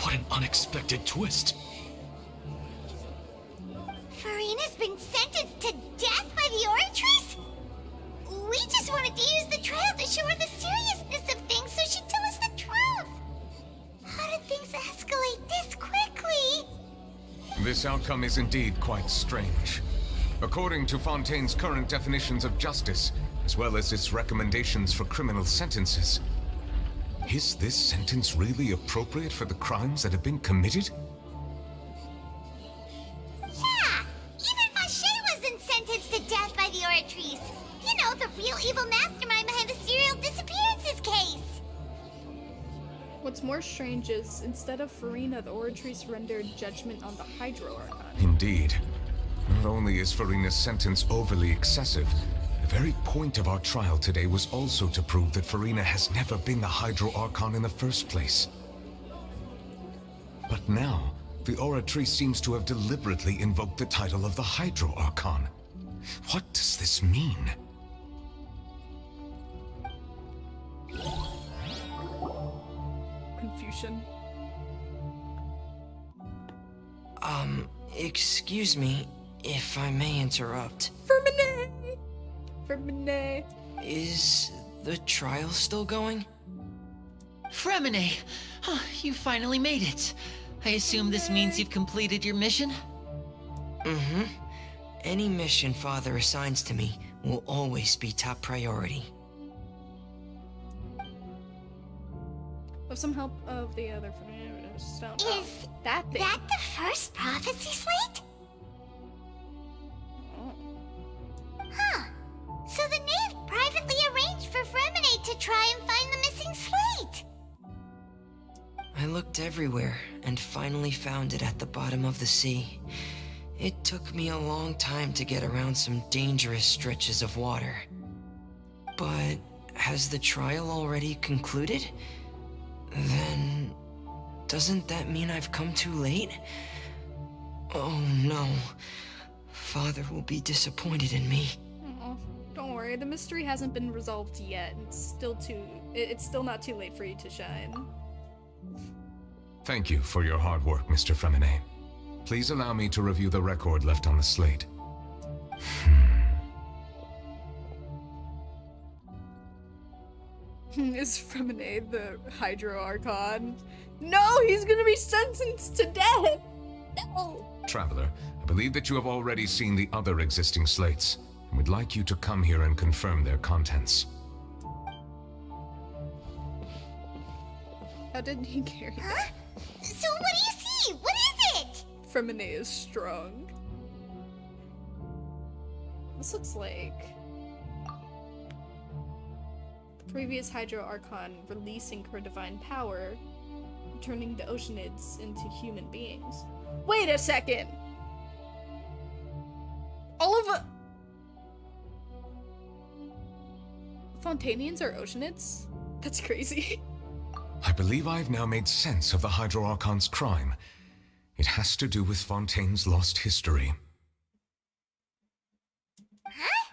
What an unexpected twist. Farina's been sentenced to death by the Oratrice? We just wanted to use the trial to show her the seriousness of things so she'd tell us the truth. How did things escalate this quickly? This outcome is indeed quite strange. According to Fontaine's current definitions of justice, as well as its recommendations for criminal sentences, is this sentence really appropriate for the crimes that have been committed? Yeah, even Vache wasn't sentenced to death by the Oratrice. You know, the real evil mastermind behind the serial disappearances case. What's more strange is, instead of Farina, the Oratrice rendered judgment on the Hydro Archon. Indeed. Not only is Farina's sentence overly excessive, the very point of our trial today was also to prove that Farina has never been the Hydro Archon in the first place. But now, the Oratrice seems to have deliberately invoked the title of the Hydro Archon. What does this mean? Confusion. Excuse me, if I may interrupt. Fremine! Is the trial still going? Fremine! Oh, you finally made it. I assume this means you've completed your mission? Mm-hmm. Any mission Father assigns to me will always be top priority. With some help of the other Fremine stone. Is that thing? that the first prophecy slate? Huh. So the knave privately arranged for Fremine to try and find the missing slate. I looked everywhere and finally found it at the bottom of the sea. It took me a long time to get around some dangerous stretches of water. But has the trial already concluded? Then doesn't that mean I've come too late? Oh no. Father will be disappointed in me. Oh, don't worry, the mystery hasn't been resolved yet. It's still not too late for you to shine. Thank you for your hard work, Mr. Fremine. Please allow me to review the record left on the slate. Is Fremine the Hydro Archon? No, he's gonna be sentenced to death! No! Traveler, I believe that you have already seen the other existing slates, and would like you to come here and confirm their contents. How did he carry that? So what do you see? What is it? Fremine is strong. This looks like the previous Hydro Archon releasing her divine power, turning the Oceanids into human beings. Wait a second! All of Fontainians are Oceanids? That's crazy. I believe I've now made sense of the Hydro Archon's crime. It has to do with Fontaine's lost history. Huh?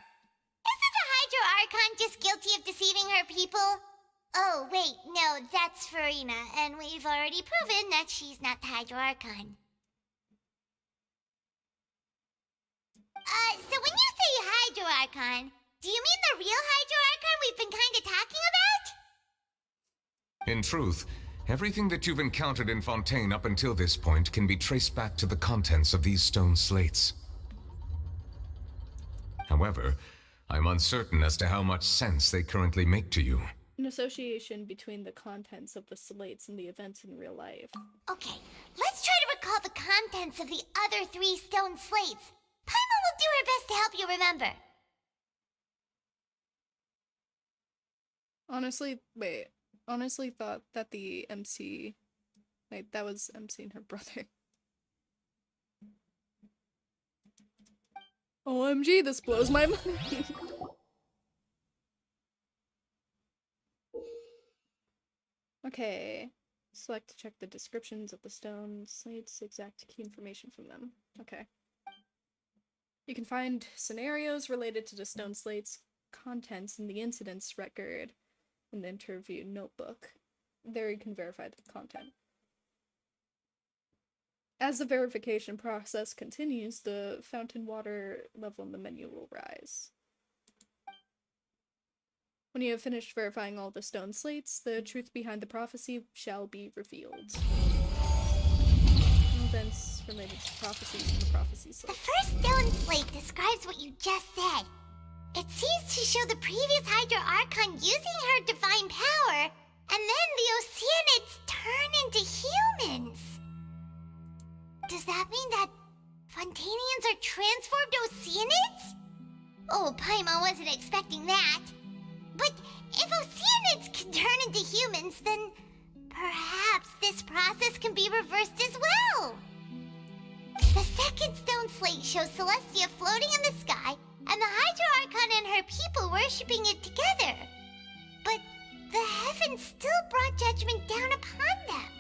Isn't the Hydro Archon just guilty of deceiving her people? Oh, wait, no, that's Farina, and we've already proven that she's not the Hydro Archon. So when you say Hydro Archon, do you mean the real Hydro Archon we've been kinda talking about? In truth, everything that you've encountered in Fontaine up until this point can be traced back to the contents of these stone slates. However, I'm uncertain as to how much sense they currently make to you. An association between the contents of the slates and the events in real life. Okay, let's try to recall the contents of the other 3 stone slates. Paimon will do her best to help you remember. Honestly thought that the MC, like, that was MC and her brother. OMG, this blows my mind. Okay. Select to check the descriptions of the stone slates, exact key information from them. Okay. You can find scenarios related to the stone slates contents in the incidents record in the interview notebook. There you can verify the content. As the verification process continues, the fountain water level in the menu will rise. When you have finished verifying all the stone slates, the truth behind the prophecy shall be revealed. Events related to prophecies in the prophecy slate. The first stone slate describes what you just said. It seems to show the previous Hydro Archon using her divine power, and then the Oceanids turn into humans. Does that mean that Fontanians are transformed Oceanids? Oh, Paimon wasn't expecting that. But if Oceanids can turn into humans, then perhaps this process can be reversed as well. The second stone slate shows Celestia floating in the sky, and the Hydro Archon and her people worshipping it together. But the heavens still brought judgment down upon them.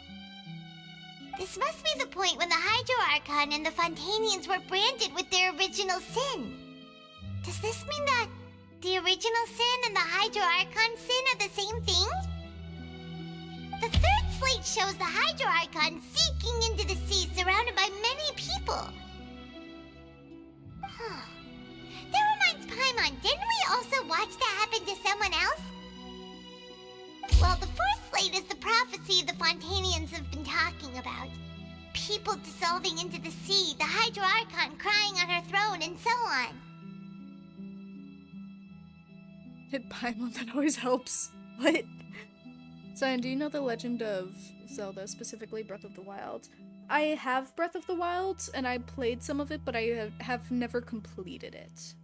This must be the point when the Hydro Archon and the Fontanians were branded with their original sin. Does this mean that the original sin and the Hydro Archon sin are the same thing? The third slate shows the Hydro Archon seeking into the sea surrounded by many people. Huh. That reminds Paimon, didn't we also watch that happen to someone else? Well, the fourth slate is the prophecy the Fontanians have been talking about. People dissolving into the sea, the Hydro Archon crying on her throne, and so on. Hit Paimon, that always helps. What? Zion, do you know the legend of Zelda, specifically Breath of the Wild? I have Breath of the Wild, and I played some of it, but I have never completed it.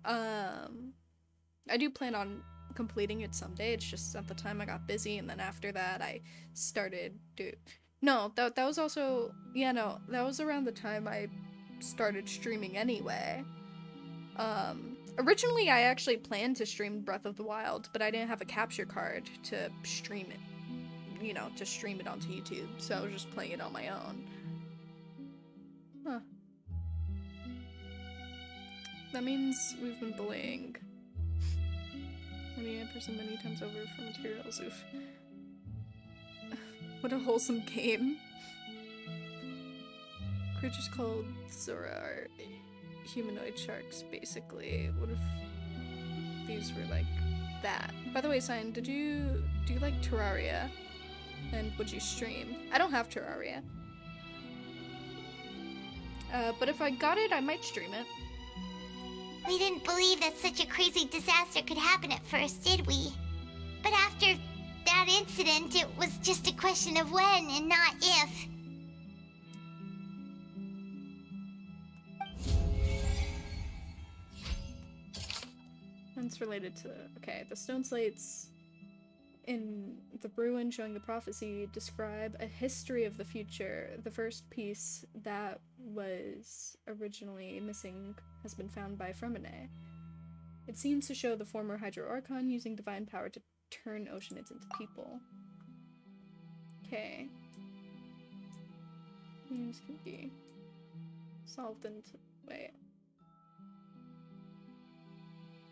I do plan on completing it someday. It's just at the time I got busy, and then after that I started No, that was also... Yeah, no, that was around the time I started streaming anyway. Originally I actually planned to stream Breath of the Wild, but I didn't have a capture card to stream it. You know, to stream it onto YouTube, so I was just playing it on my own. Huh. That means we've been bullying many a person many times over for materials. Oof. What a wholesome game. Creatures called Zora are humanoid sharks, basically. What if these were like that? By the way, Sign, do you like Terraria? And would you stream? I don't have Terraria. But if I got it, I might stream it. We didn't believe that such a crazy disaster could happen at first, did we? But after that incident, it was just a question of when and not if. That's related to... Okay, the stone slates in the ruin showing the prophecy describe a history of the future. The first piece that was originally missing has been found by Finina. It seems to show the former Hydro Archon using divine power to turn Oceanids into people. Okay. These can be solved into... Wait.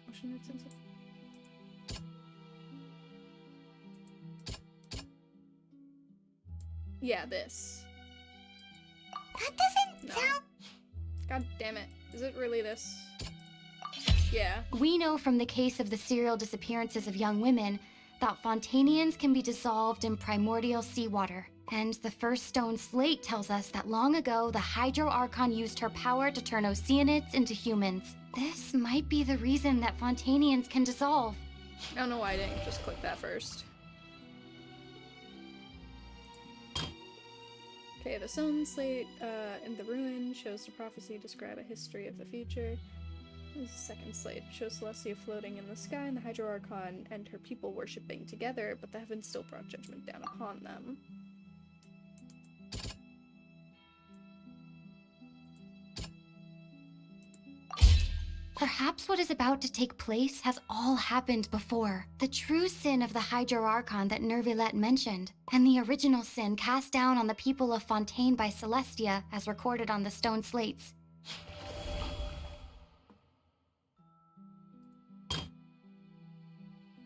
Oceanids into... Yeah, this. That doesn't sound... God damn it. Is it really this? Yeah. We know from the case of the serial disappearances of young women that Fontanians can be dissolved in primordial seawater. And the first stone slate tells us that long ago, the Hydro Archon used her power to turn Oceanids into humans. This might be the reason that Fontanians can dissolve. I don't know why I didn't just click that first. Okay, the stone slate in the ruin shows the prophecy describe a history of the future. The second slate shows Celestia floating in the sky and the Hydro Archon and her people worshipping together, but the heavens still brought judgment down upon them. Perhaps what is about to take place has all happened before. The true sin of the Hydro-Archon that Nervilette mentioned, and the original sin cast down on the people of Fontaine by Celestia as recorded on the stone slates.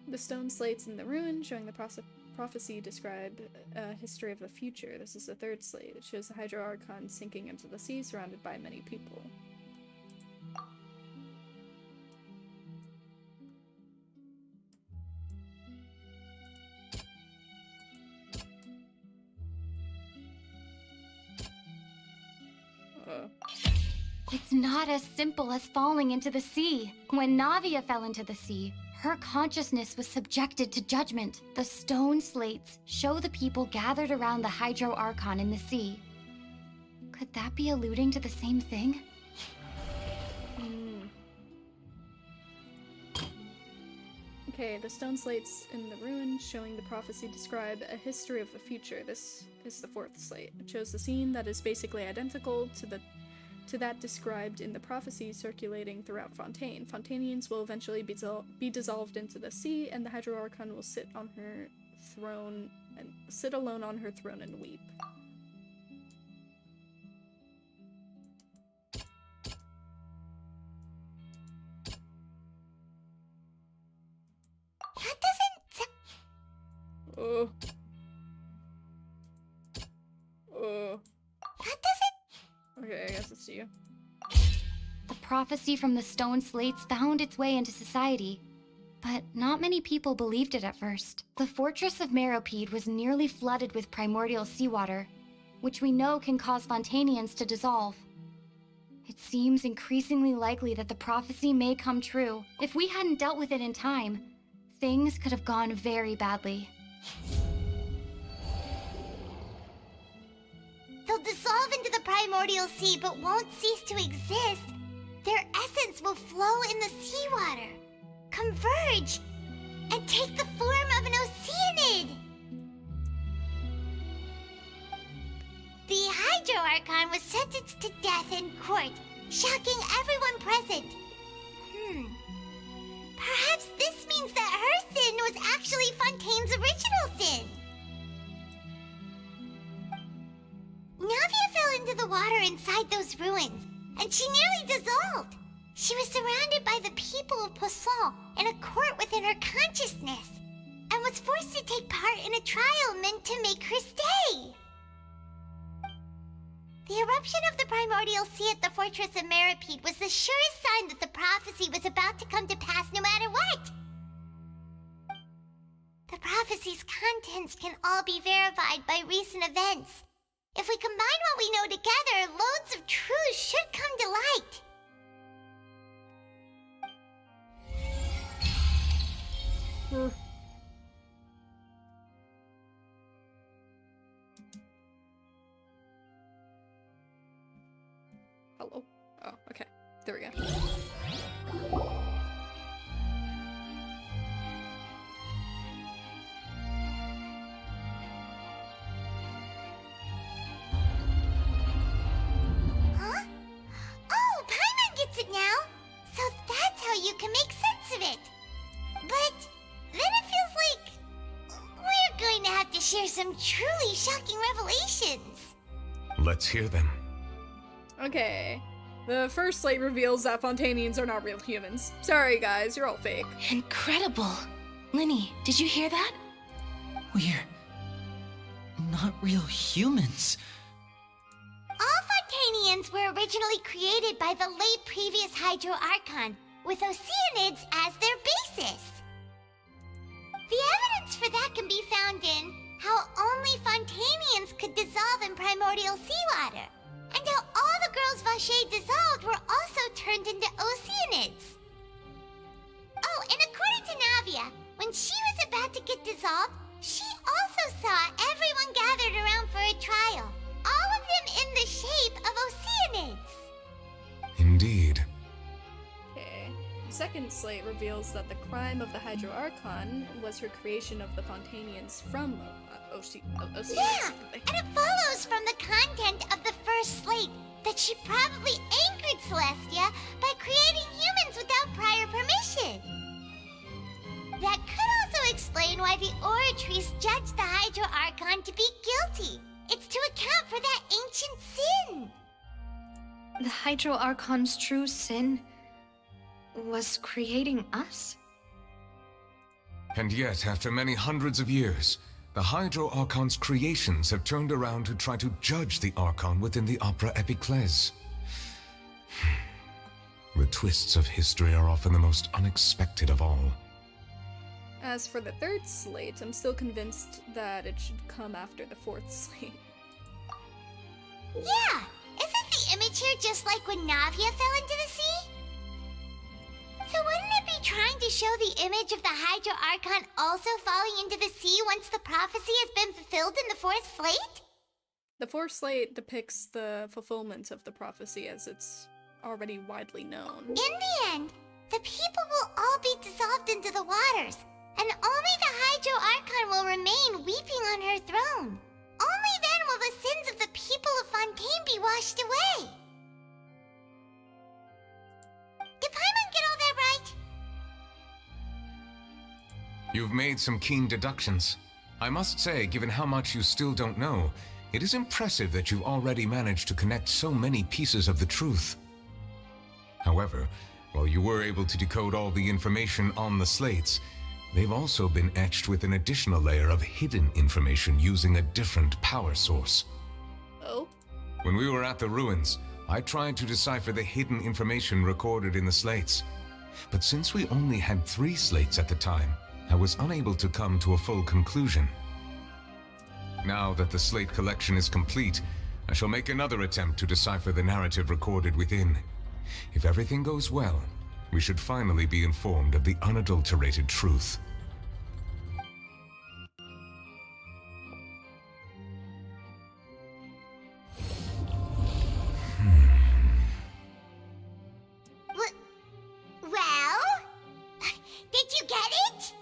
The stone slates in the ruin showing the prophecy describe a history of the future. This is the third slate. It shows the Hydro-Archon sinking into the sea surrounded by many people. It's not as simple as falling into the sea. When Navia fell into the sea, her consciousness was subjected to judgment. The stone slates show the people gathered around the Hydro-Archon in the sea. Could that be alluding to the same thing? Okay, the stone slates in the ruin showing the prophecy describe a history of the future. This is the fourth slate. It shows the scene that is basically identical to that described in the prophecy circulating throughout Fontaine. Fontainians will eventually be dissolved into the sea, and the Hydro-Archon will sit alone on her throne and weep. That doesn't... That doesn't... Okay, I guess it's you. The prophecy from the stone slates found its way into society, but not many people believed it at first. The fortress of Meropide was nearly flooded with primordial seawater, which we know can cause Fontainians to dissolve. It seems increasingly likely that the prophecy may come true. If we hadn't dealt with it in time, things could have gone very badly. They'll dissolve into the primordial sea but won't cease to exist. Their essence will flow in the seawater, converge, and take the form of an oceanid. The Hydro-Archon was sentenced to death in court, shocking everyone present. Perhaps this means that her sin was actually Fontaine's original sin. Navia fell into the water inside those ruins, and she nearly dissolved. She was surrounded by the people of Poisson in a court within her consciousness, and was forced to take part in a trial meant to make her stay. The eruption of the primordial sea at the fortress of Meropide was the surest sign that the prophecy was about to come to pass no matter what. The prophecy's contents can all be verified by recent events. If we combine what we know together, loads of truths should come to light. Hello? Oh, okay. There we go. Huh? Oh, Paimon gets it now! So that's how you can make sense of it. But then it feels like we're going to have to share some truly shocking revelations. Let's hear them. Okay. The first slate reveals that Fontainians are not real humans. Sorry guys, you're all fake. Incredible. Linny, did you hear that? We're not real humans. All Fontainians were originally created by the late previous Hydro-Archon, with oceanids as their basis. The evidence for that can be found in how only Fontainians could dissolve in primordial seawater, and how all the girls Vacher dissolved were also turned into oceanids. Oh, and according to Navia, when she was about to get dissolved, she also saw everyone gathered around for a trial, all of them in the shape of oceanids. Indeed. Okay. The second slate reveals that the crime of the Hydro-Archon was her creation of the Fontainians from Oceanids. Yeah, and it follows from the content of the first slate that she probably angered Celestia by creating humans with Hydro Archon's true sin was creating us? And yet, after many hundreds of years, the Hydro Archon's creations have turned around to try to judge the Archon within the Opera Epiclese. The twists of history are often the most unexpected of all. As for the third slate, I'm still convinced that it should come after the fourth slate. Yeah! Isn't the image here just like when Navia fell into the sea? So wouldn't it be trying to show the image of the Hydro Archon also falling into the sea once the prophecy has been fulfilled in the fourth slate? The fourth slate depicts the fulfillment of the prophecy as it's already widely known. In the end, the people will all be dissolved into the waters, and only the Hydro Archon will remain weeping on her throne. Only then will the sins of the people of Fontaine be washed away. Did Paimon get all that right? You've made some keen deductions. I must say, given how much you still don't know, it is impressive that you've already managed to connect so many pieces of the truth. However, while you were able to decode all the information on the slates, they've also been etched with an additional layer of hidden information using a different power source. Oh? When we were at the ruins, I tried to decipher the hidden information recorded in the slates. But since we only had 3 slates at the time, I was unable to come to a full conclusion. Now that the slate collection is complete, I shall make another attempt to decipher the narrative recorded within. If everything goes well, we should finally be informed of the unadulterated truth. Well? Did you get it?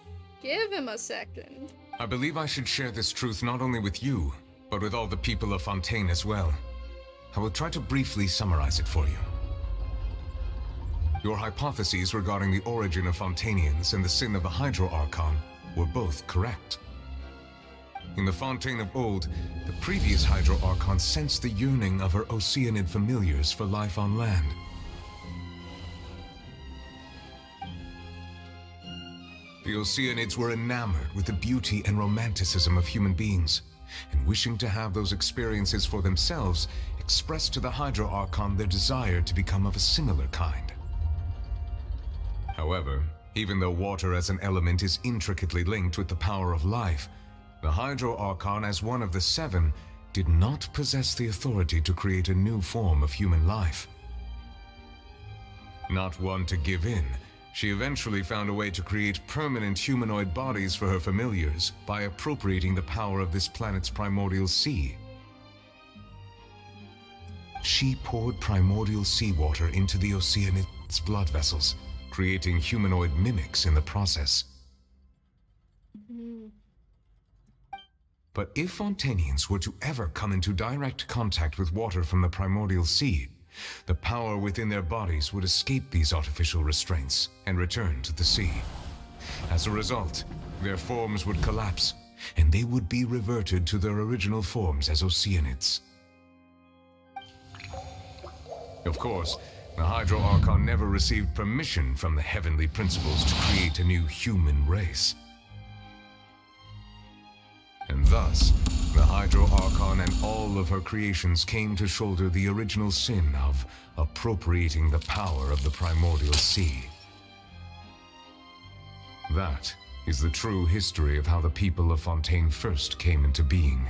Give him a second. I believe I should share this truth not only with you, but with all the people of Fontaine as well. I will try to briefly summarize it for you. Your hypotheses regarding the origin of Fontainians and the sin of the Hydro Archon were both correct. In the Fontaine of old, the previous Hydro Archon sensed the yearning of her Oceanid familiars for life on land. The Oceanids were enamored with the beauty and romanticism of human beings, and wishing to have those experiences for themselves, expressed to the Hydro Archon their desire to become of a similar kind. However, even though water as an element is intricately linked with the power of life, the Hydro Archon, as one of the 7, did not possess the authority to create a new form of human life. Not one to give in, she eventually found a way to create permanent humanoid bodies for her familiars by appropriating the power of this planet's primordial sea. She poured primordial seawater into the Oceanid's blood vessels, creating humanoid mimics in the process. But if Fontainians were to ever come into direct contact with water from the primordial sea, the power within their bodies would escape these artificial restraints and return to the sea. As a result, their forms would collapse, and they would be reverted to their original forms as Oceanids. Of course, the Hydro Archon never received permission from the heavenly principles to create a new human race. And thus, the Hydro Archon and all of her creations came to shoulder the original sin of appropriating the power of the primordial sea. That is the true history of how the people of Fontaine first came into being.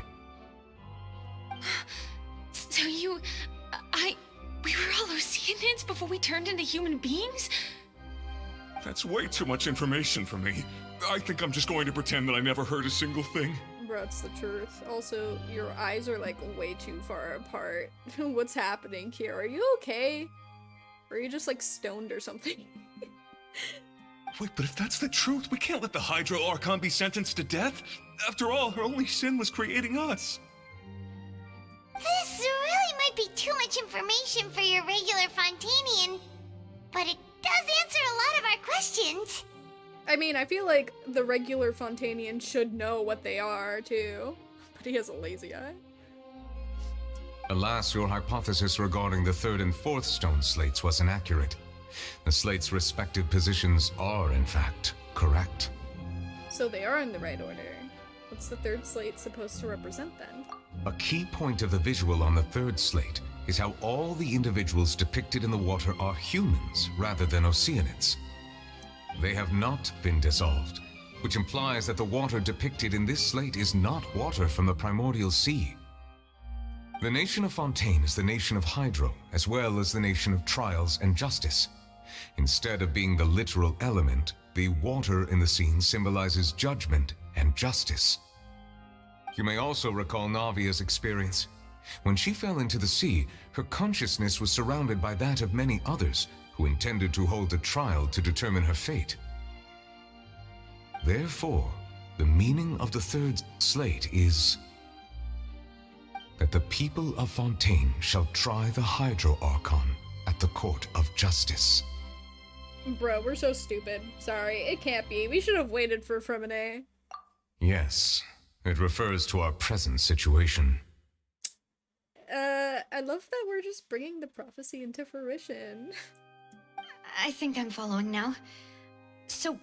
So we were all Oceanids before we turned into human beings? That's way too much information for me. I think I'm just going to pretend that I never heard a single thing. Bro, it's the truth. Also, your eyes are like way too far apart. What's happening here? Are you okay? Or are you just like stoned or something? Wait, but if that's the truth, we can't let the Hydro Archon be sentenced to death. After all, her only sin was creating us. This really might be too much information for your regular Fontainian, but it does answer a lot of our questions. I mean, I feel like the regular Fontainian should know what they are, too. But he has a lazy eye. Alas, your hypothesis regarding the third and fourth stone slates was inaccurate. The slates' respective positions are, in fact, correct. So they are in the right order. What's the third slate supposed to represent then? A key point of the visual on the third slate is how all the individuals depicted in the water are humans rather than Oceanids. They have not been dissolved, which implies that the water depicted in this slate is not water from the primordial sea. The nation of Fontaine is the nation of Hydro, as well as the nation of Trials and Justice. Instead of being the literal element, the water in the scene symbolizes judgment and justice. You may also recall Navia's experience. When she fell into the sea, her consciousness was surrounded by that of many others who intended to hold a trial to determine her fate. Therefore, the meaning of the third slate is that the people of Fontaine shall try the Hydro Archon at the court of justice. Bro, we're so stupid. Sorry, it can't be. We should have waited for Fremine. Yes, it refers to our present situation. I love that we're just bringing the prophecy into fruition. I think I'm following now. So,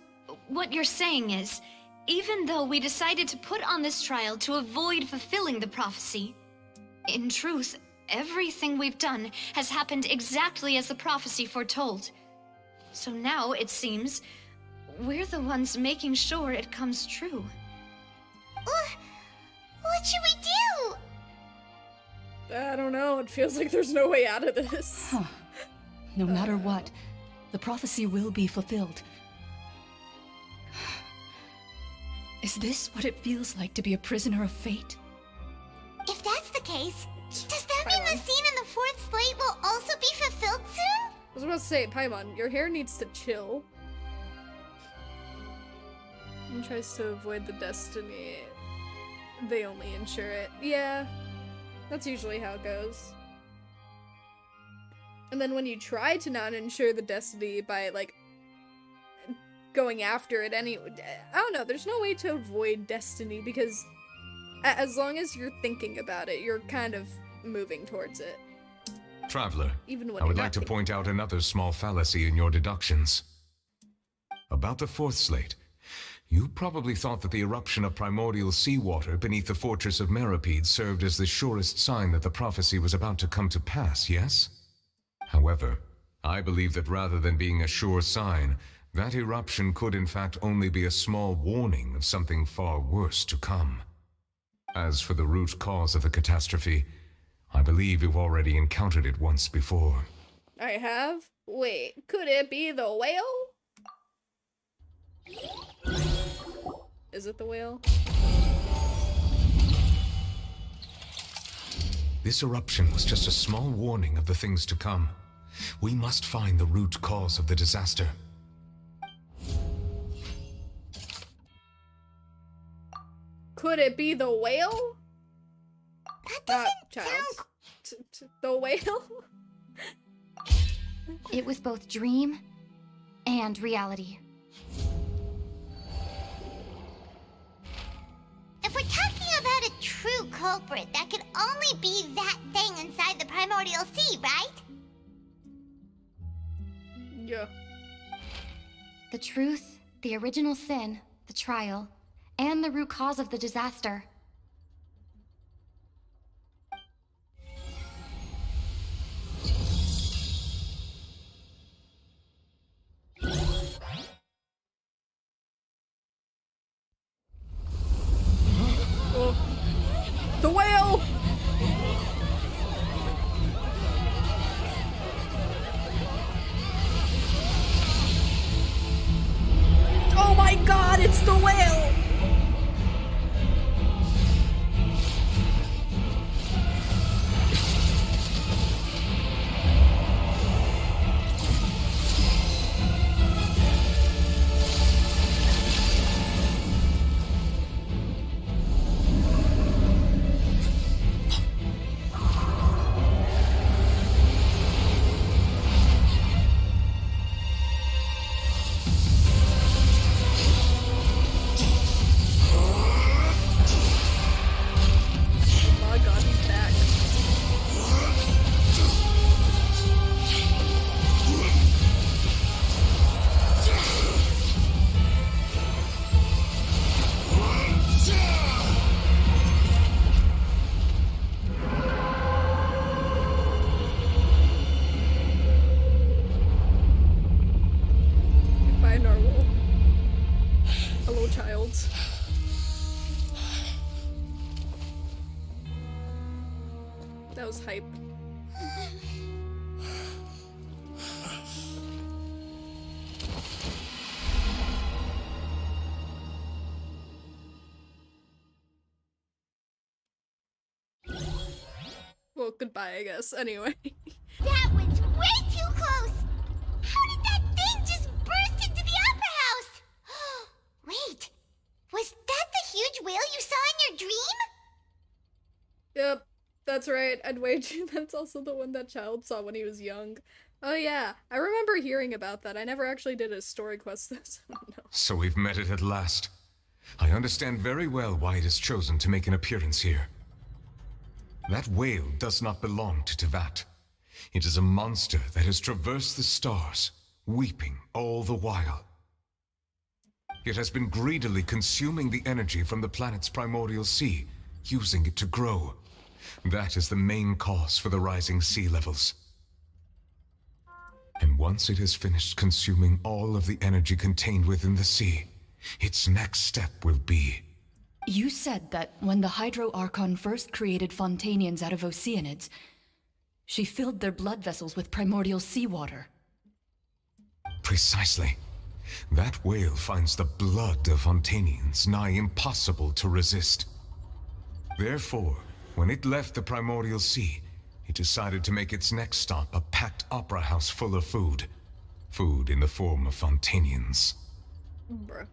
what you're saying is, even though we decided to put on this trial to avoid fulfilling the prophecy, in truth, everything we've done has happened exactly as the prophecy foretold. So now, it seems, we're the ones making sure it comes true. What should we do? I don't know, it feels like there's no way out of this. Huh. No matter what, the prophecy will be fulfilled. Is this what it feels like to be a prisoner of fate? If that's the case, does that mean the scene in the fourth slate will also be fulfilled soon? I was about to say, Paimon, your hair needs to chill. And tries to avoid the destiny. They only ensure it. Yeah, that's usually how it goes. And then when you try to not ensure the destiny by, like, going after it I don't know, there's no way to avoid destiny because as long as you're thinking about it, you're kind of moving towards it. Traveler, Even when I would you're like not to point out another small fallacy in your deductions. About the fourth slate, you probably thought that the eruption of primordial seawater beneath the fortress of Meripede served as the surest sign that the prophecy was about to come to pass, yes? However, I believe that rather than being a sure sign, that eruption could in fact only be a small warning of something far worse to come. As for the root cause of the catastrophe, I believe you've already encountered it once before. I have? Wait, could it be the whale? Is it the whale? This eruption was just a small warning of the things to come. We must find the root cause of the disaster. Could it be the whale? That doesn't sound... The whale? It was both dream and reality. If we're talking about a true culprit, that could only be that thing inside the primordial sea, right? Yeah. The truth, the original sin, the trial, and the root cause of the disaster. The whale! Oh my god, it's the whale! child. That was hype. Well, goodbye, I guess. Anyway. That was way too close! How did that thing just burst into the opera house? Wait, was that the huge whale you saw in your dream? Yep, that's right. I'd wager that's also the one that child saw when he was young. Oh yeah, I remember hearing about that. I never actually did a story quest this. No. So we've met it at last. I understand very well why it has chosen to make an appearance here. That whale does not belong to Tevat. It is a monster that has traversed the stars, weeping all the while. It has been greedily consuming the energy from the planet's primordial sea, using it to grow. That is the main cause for the rising sea levels. And once it has finished consuming all of the energy contained within the sea, its next step will be... You said that when the Hydro Archon first created Fontanians out of Oceanids, she filled their blood vessels with primordial seawater. Precisely. That whale finds the blood of Fontanians nigh impossible to resist. Therefore, when it left the primordial sea, it decided to make its next stop a packed opera house full of food. Food in the form of Fontanians. Bruh.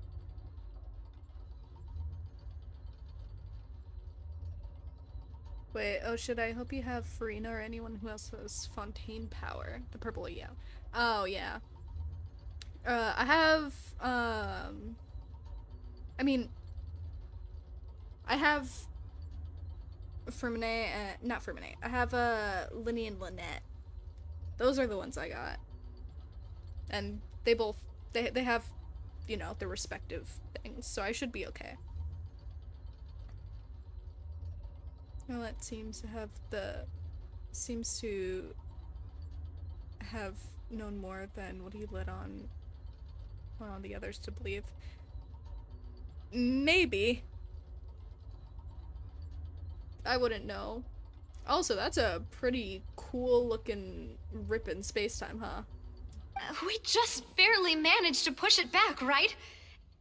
Wait, oh, should I hope you have Finina or anyone who else has Fontaine power? The purple, yeah. Oh, yeah. I have, I mean, I have Fermine, not Fermine. I have, Linny and Lynette. Those are the ones I got. And they both, they have, you know, their respective things, so I should be okay. Well, that seems to have known more than what he led on the others to believe. Maybe. I wouldn't know. Also, that's a pretty cool looking rip in space-time, huh? We just barely managed to push it back, right?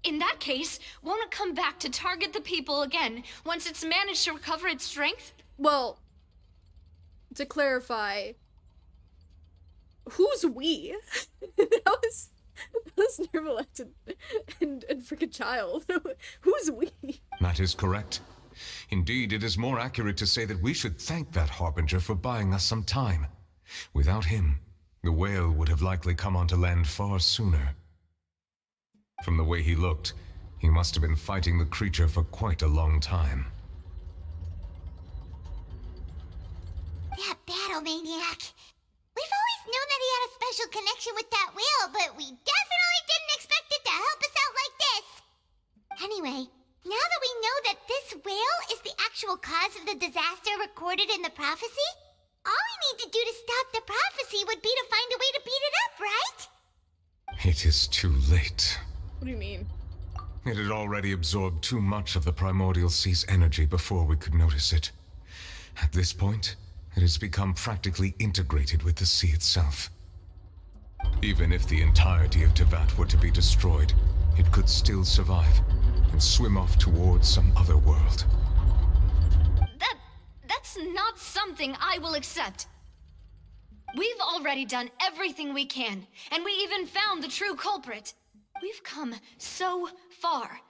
In that case, won't it come back to target the people again once it's managed to recover its strength? Well, to clarify, who's we? that was Nervalect and freaking Child. Who's we? That is correct. Indeed, it is more accurate to say that we should thank that Harbinger for buying us some time. Without him, the whale would have likely come onto land far sooner. From the way he looked, he must have been fighting the creature for quite a long time. That battle maniac. We've always known that he had a special connection with that whale, but we definitely didn't expect it to help us out like this. Anyway, now that we know that this whale is the actual cause of the disaster recorded in the prophecy, all we need to do to stop the prophecy would be to find a way to beat it up, right? It is too late. What do you mean? It had already absorbed too much of the primordial sea's energy before we could notice it. At this point, it has become practically integrated with the sea itself. Even if the entirety of Tevat were to be destroyed, it could still survive and swim off towards some other world. That's not something I will accept. We've already done everything we can, and we even found the true culprit. We've come so far.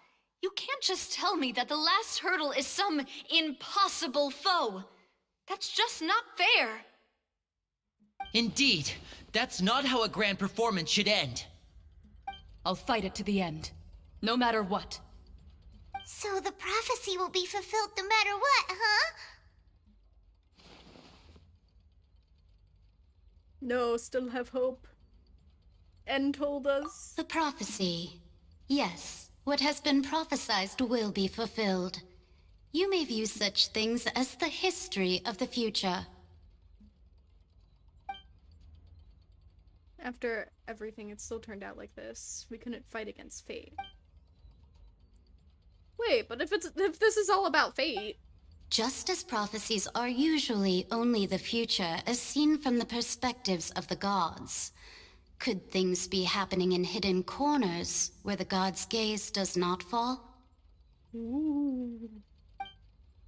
You can't just tell me that the last hurdle is some impossible foe. That's just not fair. Indeed, that's not how a grand performance should end. I'll fight it to the end, no matter what. So the prophecy will be fulfilled no matter what, huh? No, still have hope. N told us. The prophecy. Yes, what has been prophesied will be fulfilled. You may view such things as the history of the future. After everything, it still turned out like this. We couldn't fight against fate. Wait, but if this is all about fate. Just as prophecies are usually only the future as seen from the perspectives of the gods, could things be happening in hidden corners where the gods' gaze does not fall? Ooh.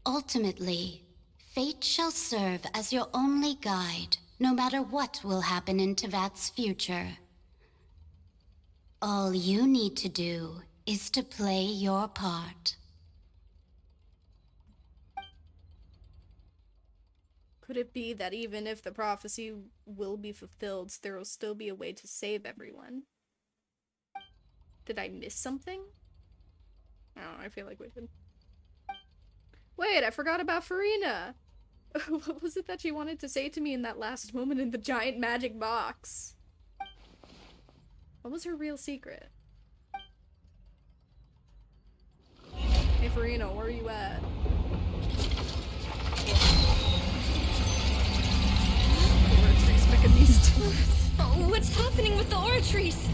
Ultimately, fate shall serve as your only guide, no matter what will happen in Tevat's future. All you need to do is to play your part. Could it be that even if the prophecy will be fulfilled, there will still be a way to save everyone? Did I miss something? I don't know, I feel like we did. Wait, I forgot about Finina! What was it that she wanted to say to me in that last moment in the giant magic box? What was her real secret? Hey Finina, where are you at? What's happening with the oratories?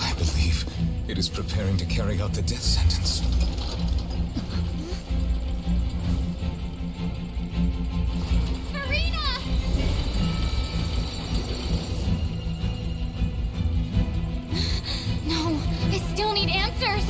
I believe it is preparing to carry out the death sentence. Finina! No, I still need answers!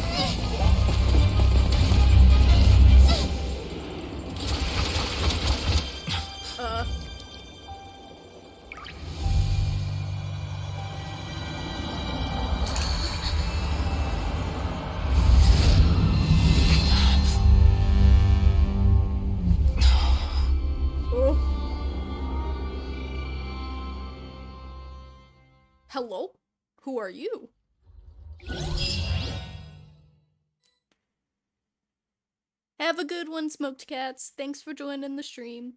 Hello? Who are you? Have a good one, Smoked Cats. Thanks for joining the stream.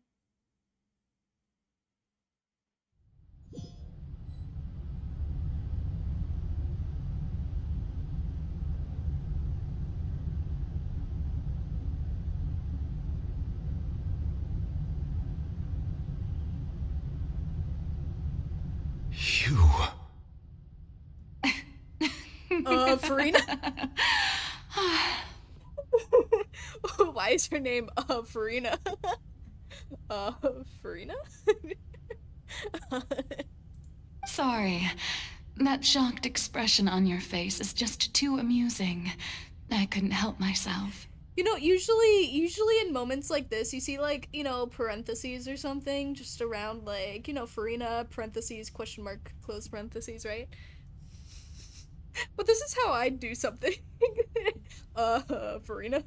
You... Finina? Why is her name Finina? Finina? Sorry. That shocked expression on your face is just too amusing. I couldn't help myself. You know, usually in moments like this, you see, like, you know, parentheses or something just around, like, you know, Finina, parentheses, question mark, close parentheses, right? But this is how I do something. Finina.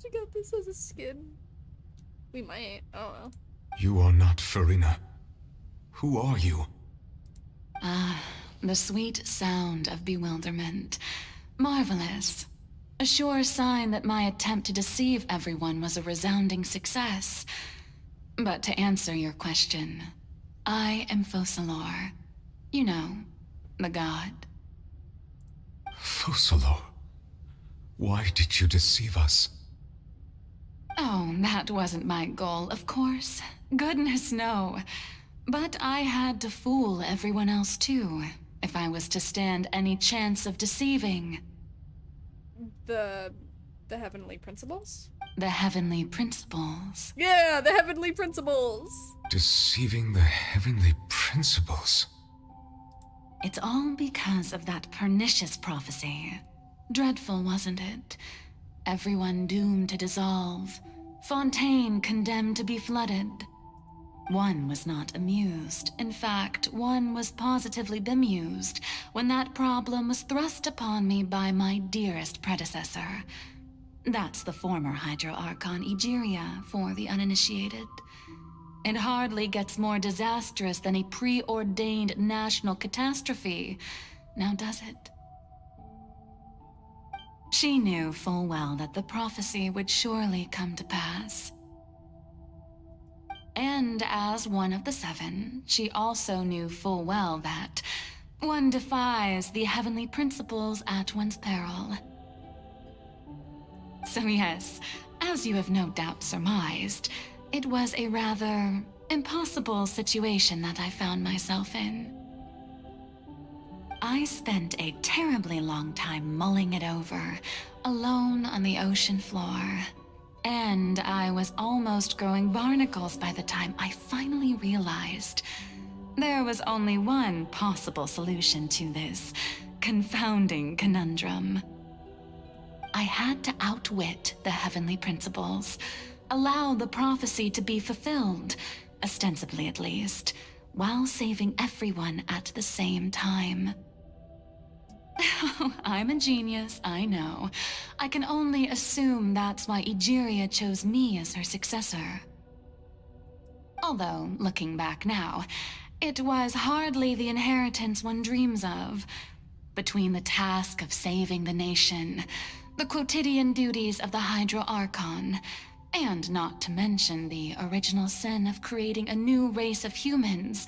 She got this as a skin. We might, I don't know. You are not Finina. Who are you? The sweet sound of bewilderment. Marvelous. A sure sign that my attempt to deceive everyone was a resounding success. But to answer your question, I am Focalor. You know, the god. Focalor? Why did you deceive us? Oh, that wasn't my goal, of course. Goodness, no. But I had to fool everyone else too, if I was to stand any chance of deceiving. The Heavenly Principles? The Heavenly Principles. Yeah, the Heavenly Principles! Deceiving the Heavenly Principles? It's all because of that pernicious prophecy. Dreadful, wasn't it? Everyone doomed to dissolve. Fontaine condemned to be flooded. One was not amused. In fact, one was positively bemused when that problem was thrust upon me by my dearest predecessor. That's the former Hydro Archon Egeria, for the uninitiated. It hardly gets more disastrous than a preordained national catastrophe, now does it? She knew full well that the prophecy would surely come to pass. And as one of the seven, she also knew full well that one defies the heavenly principles at one's peril. So yes, as you have no doubt surmised, it was a rather impossible situation that I found myself in. I spent a terribly long time mulling it over, alone on the ocean floor. And I was almost growing barnacles by the time I finally realized there was only one possible solution to this confounding conundrum. I had to outwit the heavenly principles, allow the prophecy to be fulfilled, ostensibly at least, while saving everyone at the same time. I'm a genius, I know. I can only assume that's why Egeria chose me as her successor. Although, looking back now, it was hardly the inheritance one dreams of. Between the task of saving the nation, the quotidian duties of the Hydro Archon, and not to mention the original sin of creating a new race of humans,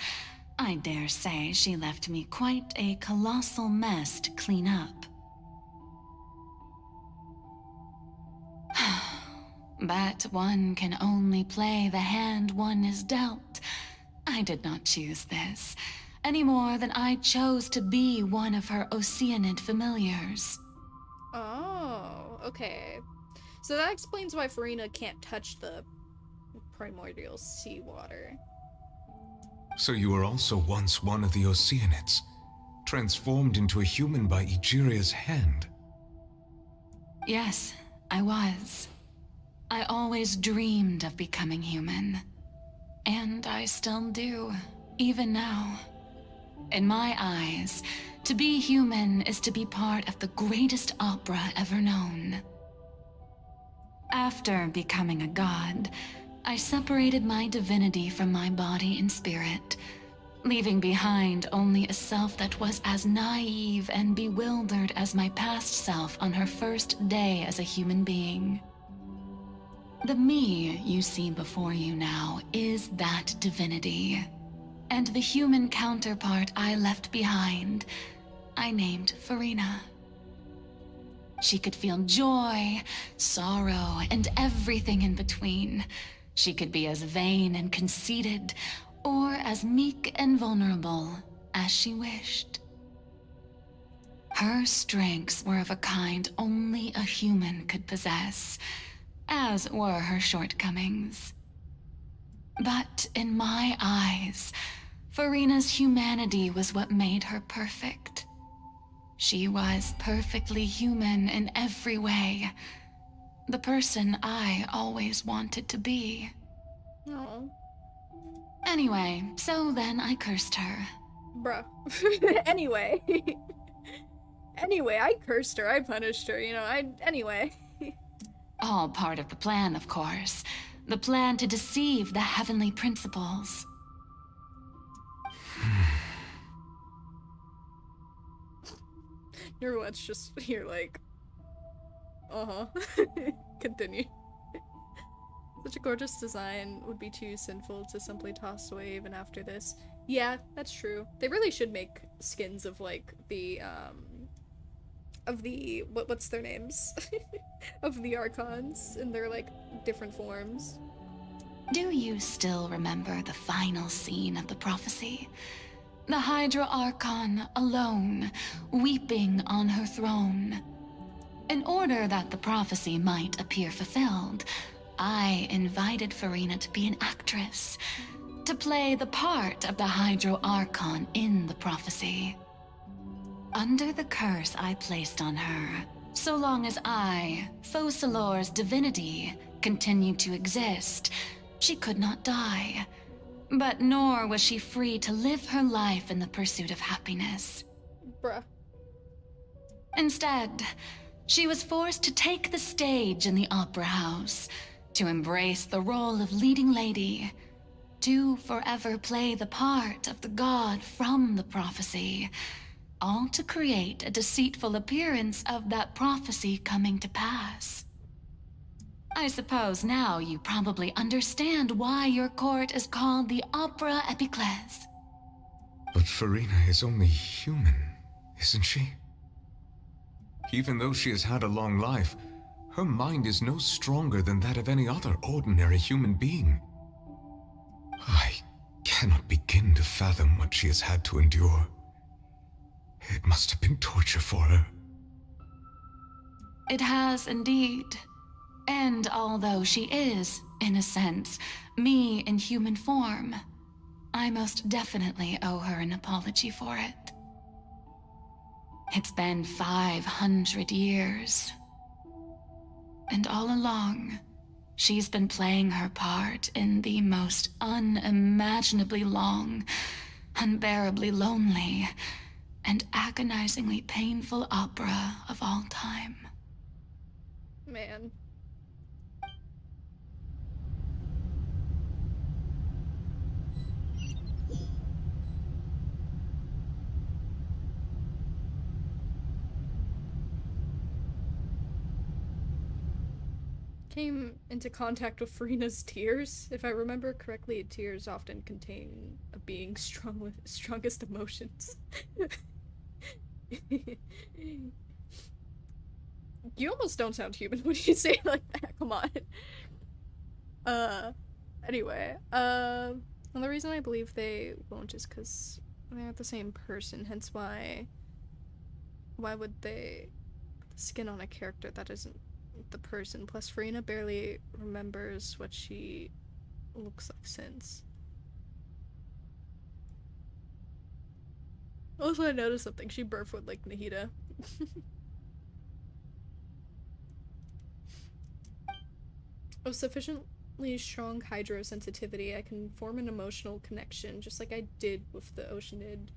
I dare say she left me quite a colossal mess to clean up. But one can only play the hand one is dealt. I did not choose this, any more than I chose to be one of her Oceanid familiars. Oh, okay. So that explains why Finina can't touch the primordial seawater. So you were also once one of the Oceanids, transformed into a human by Egeria's hand. Yes, I was. I always dreamed of becoming human. And I still do, even now. In my eyes, to be human is to be part of the greatest opera ever known. After becoming a god, I separated my divinity from my body and spirit, leaving behind only a self that was as naive and bewildered as my past self on her first day as a human being. The me you see before you now is that divinity, and the human counterpart I left behind, I named Finina. She could feel joy, sorrow, and everything in between. She could be as vain and conceited, or as meek and vulnerable as she wished. Her strengths were of a kind only a human could possess, as were her shortcomings. But in my eyes, Finina's humanity was what made her perfect. She was perfectly human in every way. The person I always wanted to be. No. Anyway, so then I cursed her. Bruh. Anyway. Anyway, I cursed her, I punished her, anyway. All part of the plan, of course. The plan to deceive the heavenly principles. Everyone's just here like, continue. Such a gorgeous design would be too sinful to simply toss away even after this. Yeah, that's true. They really should make skins of like the what's their names? Of the Archons in their like different forms. Do you still remember the final scene of the prophecy? The Hydra Archon alone, weeping on her throne. In order that the prophecy might appear fulfilled, I invited Finina to be an actress, to play the part of the Hydro Archon in the prophecy. Under the curse I placed on her, so long as I, Focalor's divinity, continued to exist, she could not die. But nor was she free to live her life in the pursuit of happiness. Bruh. Instead, she was forced to take the stage in the opera house, to embrace the role of leading lady, to forever play the part of the god from the prophecy, all to create a deceitful appearance of that prophecy coming to pass. I suppose now you probably understand why your court is called the Opera Epiclese. But Finina is only human, isn't she? Even though she has had a long life, her mind is no stronger than that of any other ordinary human being. I cannot begin to fathom what she has had to endure. It must have been torture for her. It has indeed. And although she is, in a sense, me in human form, I most definitely owe her an apology for it. It's been 500 years. And all along, she's been playing her part in the most unimaginably long, unbearably lonely, and agonizingly painful opera of all time. Man. Came into contact with Finina's tears. If I remember correctly, tears often contain a being's strongest emotions. You almost don't sound human when you say it like that, come on. Anyway, well, the reason I believe they won't is because they're not the same person, hence why would they put the skin on a character that isn't the person? Plus, Finina barely remembers what she looks like since. Also, I noticed something. She barefoot like Nahida. Of sufficiently strong hydrosensitivity, I can form an emotional connection, just like I did with the Oceanid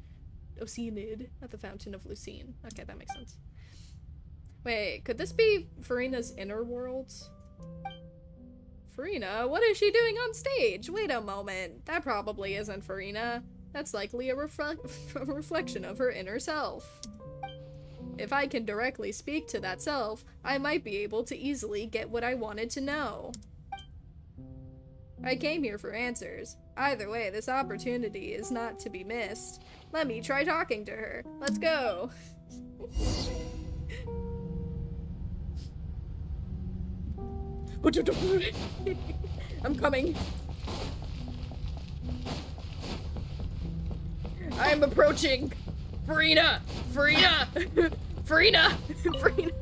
at the Fountain of Lucine. Okay, that makes sense. Wait, could this be Finina's inner worlds? Finina? What is she doing on stage? Wait a moment. That probably isn't Finina. That's likely a reflection of her inner self. If I can directly speak to that self, I might be able to easily get what I wanted to know. I came here for answers. Either way, this opportunity is not to be missed. Let me try talking to her. Let's go. I'm coming. I am approaching. Finina! Finina! Finina! Finina!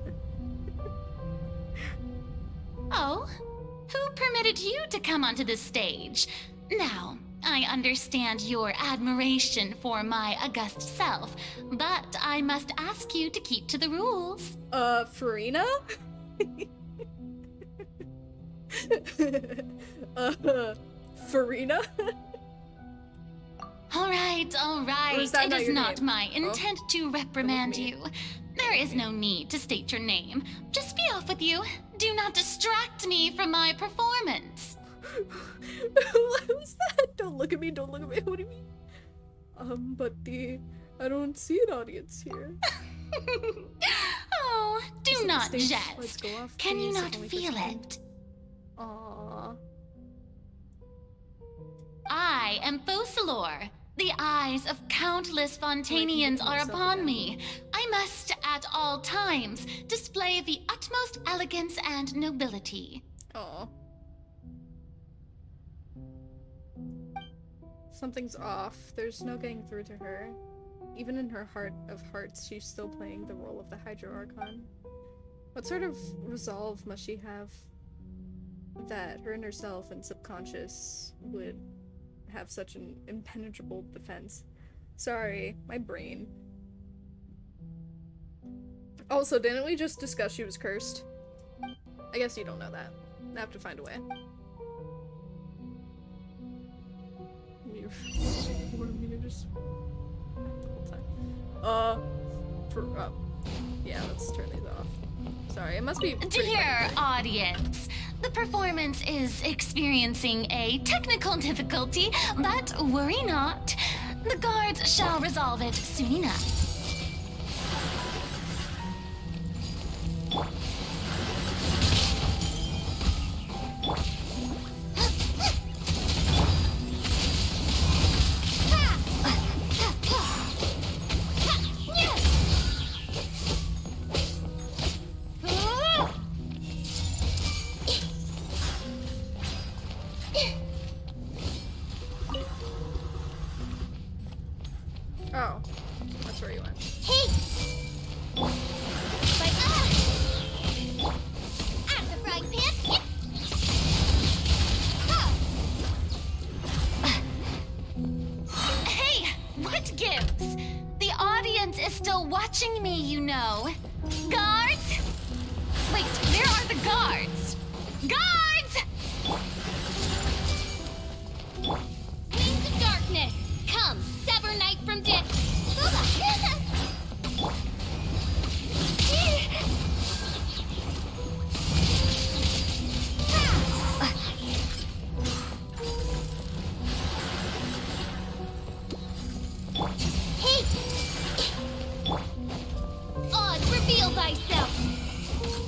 Oh? Who permitted you to come onto the stage? Now, I understand your admiration for my august self, but I must ask you to keep to the rules. Finina? Finina? All right. It is not my intent to reprimand you. There is no need to state your name. Just be off with you. Do not distract me from my performance. What was that? Don't look at me, don't look at me. What do you mean? I don't see an audience here. Oh, do not jest. Can you not feel it? Aww. I am Focalor. The eyes of countless Fontanians are upon me. I must, at all times, display the utmost elegance and nobility. Aww. Something's off. There's no getting through to her. Even in her heart of hearts, she's still playing the role of the Hydro Archon. What sort of resolve must she have that her inner self and subconscious would have such an impenetrable defense? Sorry, my brain. Also, didn't we just discuss she was cursed? I guess you don't know that. I have to find a way. Yeah, let's turn these off. Sorry, it must be. Dear audience, the performance is experiencing a technical difficulty, but worry not. The guards shall resolve it soon enough. where you went. Hey! Like, at the frying pan! Hey, what gives? The audience is still watching me, you know. Guards? Wait, where are the guards? Guards! Wings of darkness, come, sever night from day. Hey! Oz, reveal thyself!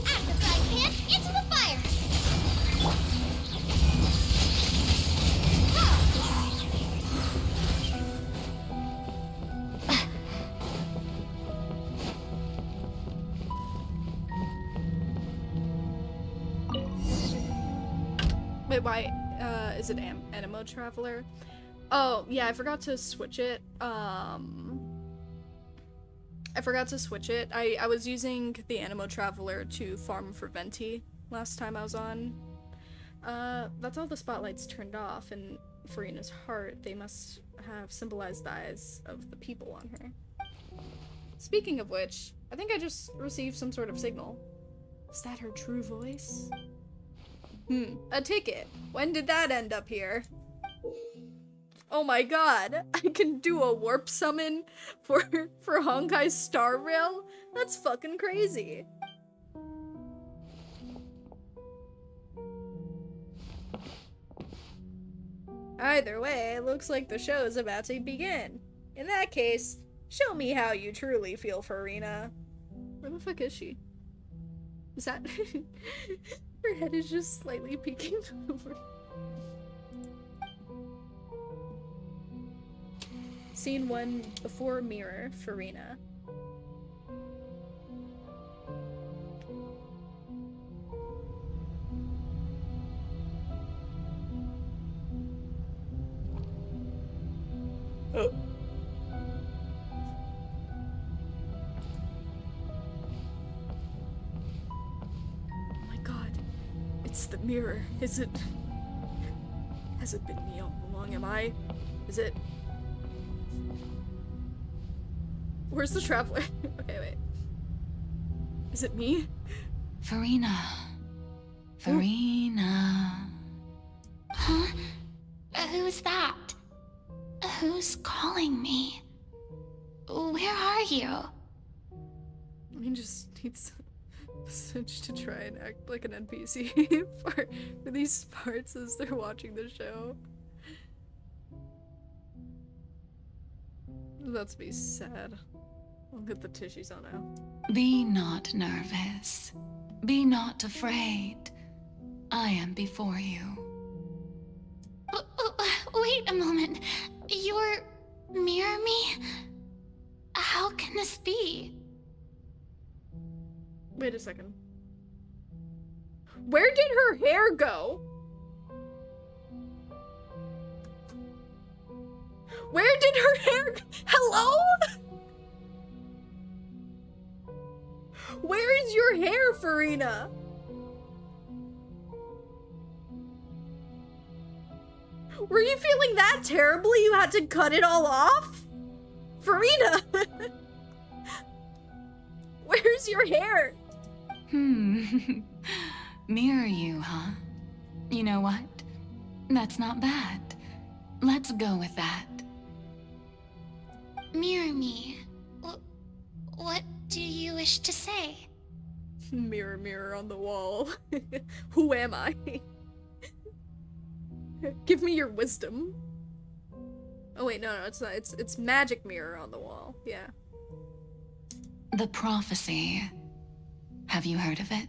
Out of the frying pan, into the fire! Wait, why? Is it Animo Traveler? Oh, yeah, I forgot to switch it. I was using the Animo Traveler to farm for Venti last time I was on. That's all the spotlights turned off, and Farina's heart, they must have symbolized the eyes of the people on her. Speaking of which, I think I just received some sort of signal. Is that her true voice? A ticket. When did that end up here? Oh my god, I can do a warp summon for Honkai's Star Rail? That's fucking crazy. Either way, it looks like the show is about to begin. In that case, show me how you truly feel, Farina. Where the fuck is she? Is that... Her head is just slightly peeking over. Scene 1 before mirror, Farina. Oh. My god. It's the mirror. Is it... Has it been me all along? Am I... Is it... Where's the traveler? Okay, wait. Is it me? Farina. Farina. Huh? Who's that? Who's calling me? Where are you? I just need Sitch to try and act like an NPC for these parts as they're watching the show. That's be sad. I'll get the tissues on now. Be not nervous. Be not afraid. I am before you. Wait a moment. You're mirror me? How can this be? Wait a second. Where did her hair go? Where did her hair go? Hello? Where is your hair, Farina? Were you feeling that terribly you had to cut it all off? Farina! Where's your hair? Mirror you, huh? You know what? That's not bad. Let's go with that. Mirror me. What do you wish to say? Mirror, mirror on the wall. Who am I? Give me your wisdom. Oh wait, no, it's not. It's magic mirror on the wall. Yeah. The prophecy. Have you heard of it?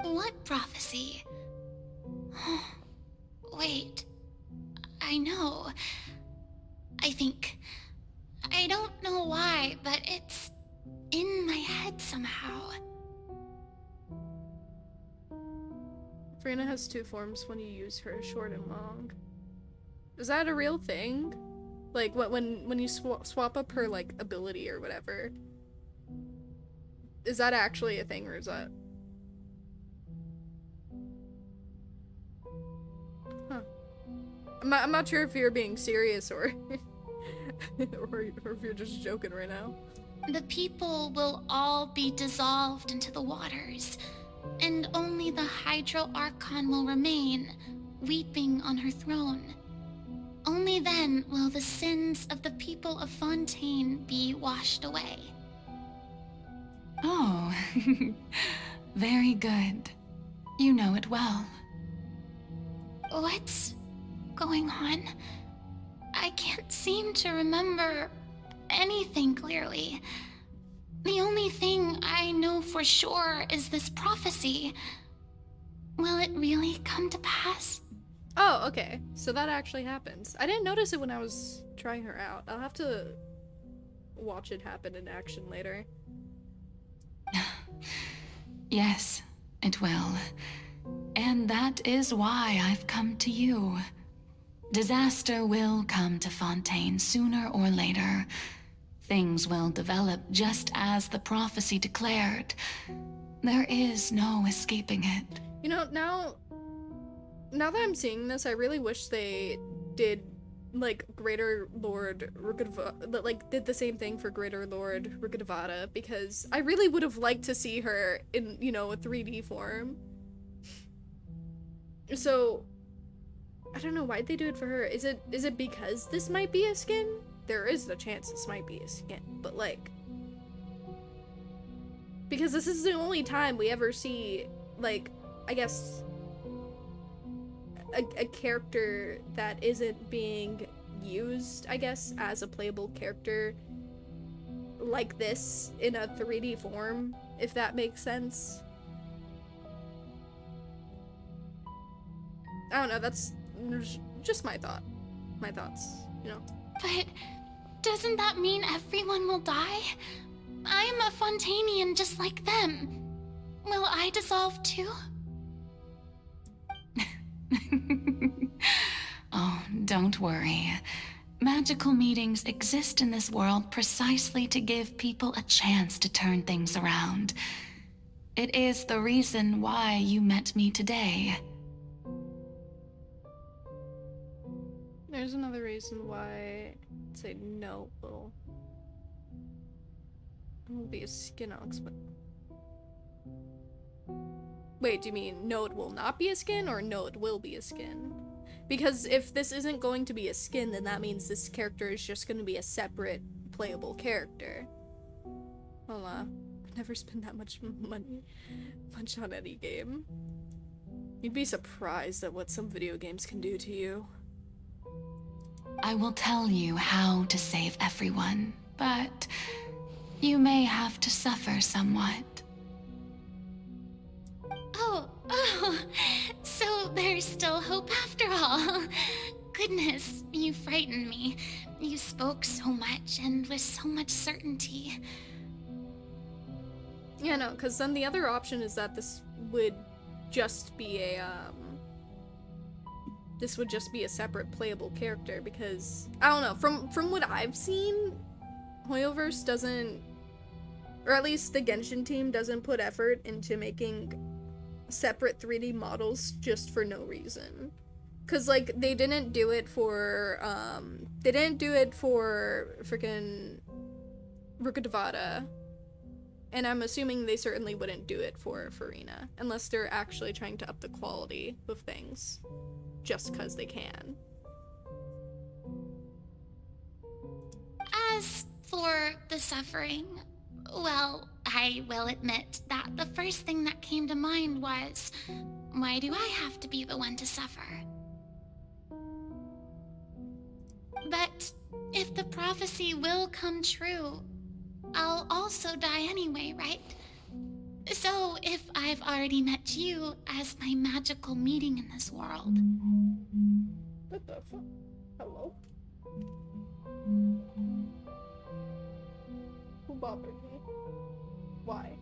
What prophecy? Wait. I know. I think... I don't know why, but it's in my head somehow. Farina has two forms when you use her, short and long. Is that a real thing? Like, when you swap up her, like, ability or whatever. Is that actually a thing, or is that... Huh. I'm not sure if you're being serious or... or if you're just joking right now. The people will all be dissolved into the waters, and only the Hydro Archon will remain, weeping on her throne. Only then will the sins of the people of Fontaine be washed away. Oh, very good. You know it well. What's going on? I can't seem to remember anything clearly. The only thing I know for sure is this prophecy. Will it really come to pass? Oh, okay. So that actually happens. I didn't notice it when I was trying her out. I'll have to watch it happen in action later. Yes, it will. And that is why I've come to you. Disaster will come to Fontaine sooner or later. Things will develop just as the prophecy declared. There is no escaping it. You know, now that I'm seeing this, I really wish they did, like, Greater Lord Rukkhadevata, like, did the same thing for Greater Lord Rukkhadevata, because I really would have liked to see her in, you know, a 3D form. So, I don't know, why'd they do it for her? Is it because this might be a skin? There is the chance this might be a skin, but, like, because this is the only time we ever see, like, I guess, a character that isn't being used, I guess, as a playable character like this in a 3D form, if that makes sense. I don't know, that's just my thoughts, you know. But doesn't that mean everyone will die? I'm a Fontainian just like them. Will I dissolve too? Oh, don't worry. Magical meetings exist in this world precisely to give people a chance to turn things around. It is the reason why you met me today. There's another reason why I'd say no, will be a skin, Alex, but... Wait, do you mean no, it will not be a skin, or no, it will be a skin? Because if this isn't going to be a skin, then that means this character is just going to be a separate playable character. Well, I've never spent that much money on any game. You'd be surprised at what some video games can do to you. I will tell you how to save everyone, but you may have to suffer somewhat. Oh, so there's still hope after all. Goodness, you frightened me. You spoke so much and with so much certainty. Yeah, no, because then the other option is that this would just be a, this would just be a separate playable character, because, I don't know, from what I've seen, Hoyoverse doesn't, or at least the Genshin team doesn't put effort into making separate 3D models just for no reason. Cause like they didn't do it for freaking Rukkhadevata, and I'm assuming they certainly wouldn't do it for Finina unless they're actually trying to up the quality of things just cause they can. As for the suffering, well, I will admit that the first thing that came to mind was, why do I have to be the one to suffer? But if the prophecy will come true, I'll also die anyway, right? So if I've already met you as my magical meeting in this world... What the fuck? Hello? Who bothered me? Why?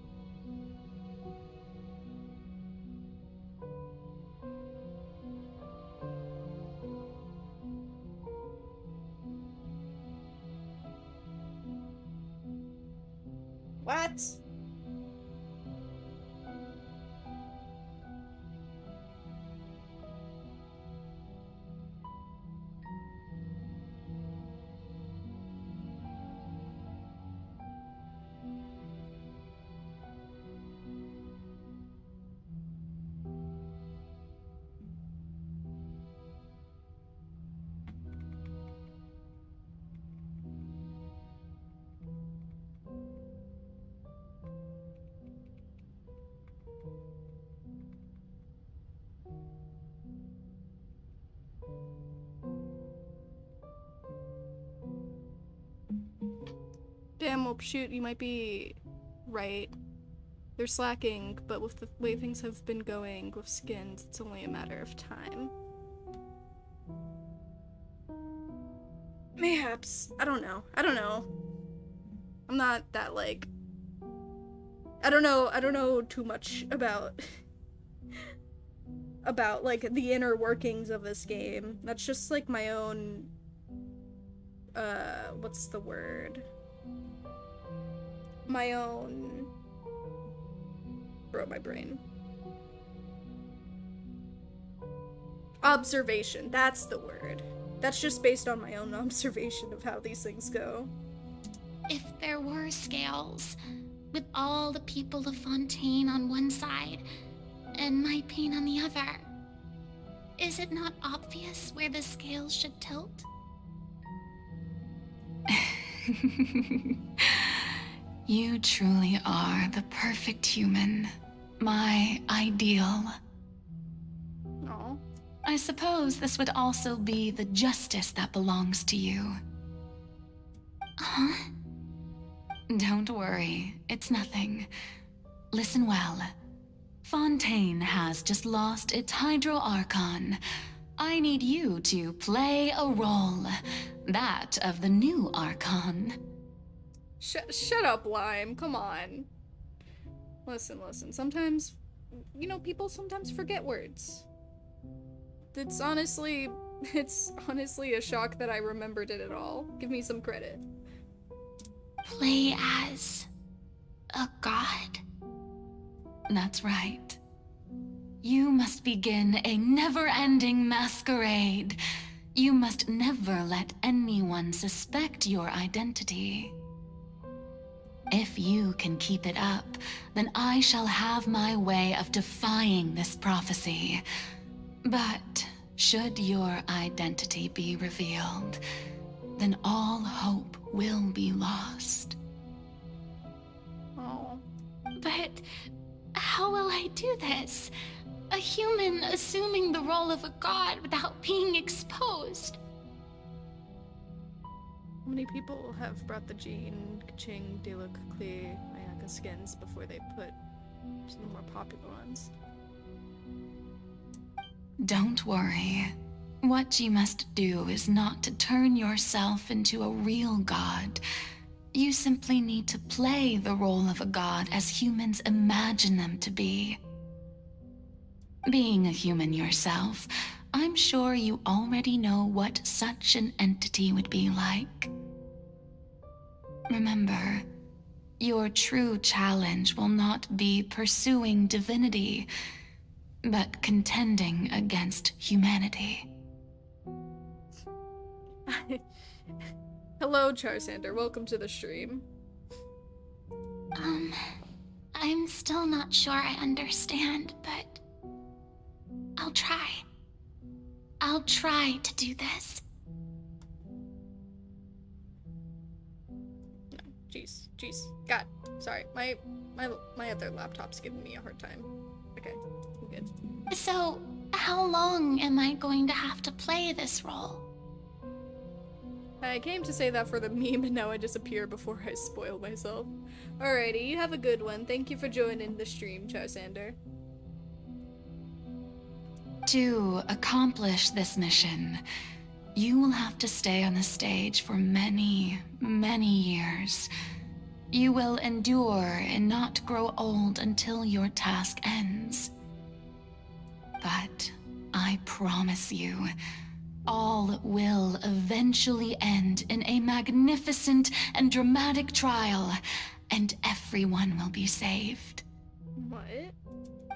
What? Damn, well, shoot, you might be right. They're slacking, but with the way things have been going with skins, it's only a matter of time. Mayhaps. I don't know. I'm not that, like... I don't know too much about... about, like, the inner workings of this game. That's just, like, my own... what's the word? My own... Bro, my brain. Observation, that's the word. That's just based on my own observation of how these things go. If there were scales, with all the people of Fontaine on one side, and my pain on the other, is it not obvious where the scales should tilt? You truly are the perfect human. My ideal. Aw. I suppose this would also be the justice that belongs to you. Huh? Don't worry, it's nothing. Listen well. Fontaine has just lost its Hydro Archon. I need you to play a role. That of the new Archon. Shut up, Lime. Come on. Listen. Sometimes, you know, people sometimes forget words. It's honestly a shock that I remembered it at all. Give me some credit. Play as a god? That's right. You must begin a never-ending masquerade. You must never let anyone suspect your identity. If you can keep it up, then I shall have my way of defying this prophecy. But should your identity be revealed, then all hope will be lost. Oh. But how will I do this? A human assuming the role of a god without being exposed. How many people have brought the Jean, Ching, Diluc, Klee, Ayaka skins before they put some more popular ones? Don't worry. What you must do is not to turn yourself into a real god. You simply need to play the role of a god as humans imagine them to be. Being a human yourself, I'm sure you already know what such an entity would be like. Remember, your true challenge will not be pursuing divinity, but contending against humanity. Hello, Charsander. Welcome to the stream. I'm still not sure I understand, but I'll try. I'll try to do this. No, jeez. God, sorry. My other laptop's giving me a hard time. Okay, I'm good. So, how long am I going to have to play this role? I came to say that for the meme, and now I disappear before I spoil myself. Alrighty, you have a good one. Thank you for joining the stream, Charsander. To accomplish this mission, you will have to stay on the stage for many, many years. You will endure and not grow old until your task ends. But I promise you, all will eventually end in a magnificent and dramatic trial, and everyone will be saved. What?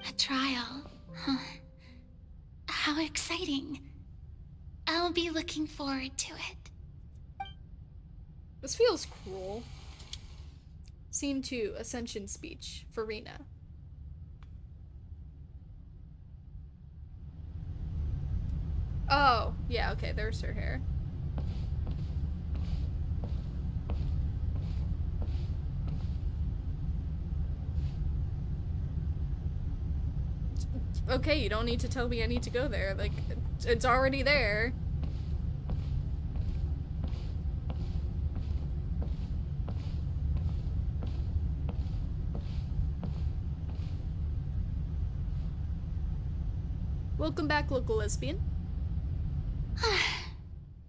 A trial, huh? How exciting. I'll be looking forward to it. This feels cruel. Scene 2, Ascension speech, Finina. Oh, yeah, okay, there's her hair. Okay, you don't need to tell me I need to go there. Like, it's already there. Welcome back, local lesbian.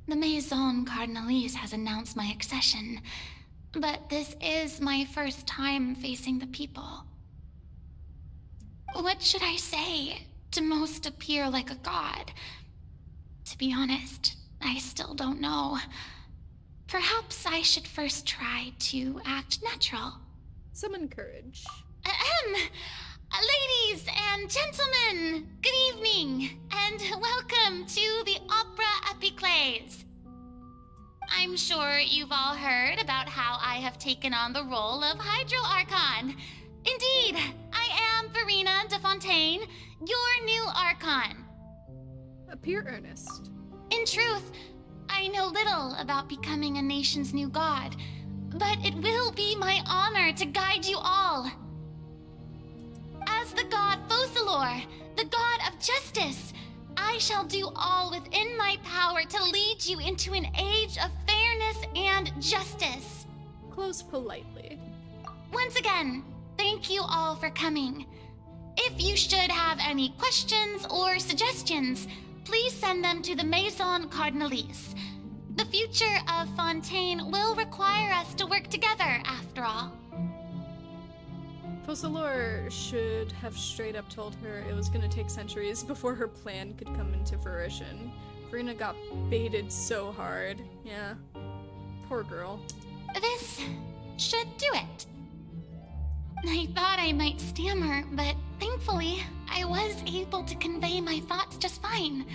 The Maison Cardinalise has announced my accession, but this is my first time facing the people. What should I say to most appear like a god? To be honest, I still don't know. Perhaps I should first try to act natural. Summon courage. Ladies and gentlemen, good evening, and welcome to the Opera Epiclese. I'm sure you've all heard about how I have taken on the role of Hydro Archon. Indeed, I am Finina de Fontaine, your new Archon. Appear earnest. In truth, I know little about becoming a nation's new god, but it will be my honor to guide you all. As the god Focalor, the god of justice, I shall do all within my power to lead you into an age of fairness and justice. Close politely. Once again, thank you all for coming. If you should have any questions or suggestions, please send them to the Maison Cardinalise. The future of Fontaine will require us to work together, after all. Focalor should have straight up told her it was gonna take centuries before her plan could come into fruition. Finina got baited so hard. Yeah. Poor girl. This should do it. I thought I might stammer, but thankfully, I was able to convey my thoughts just fine.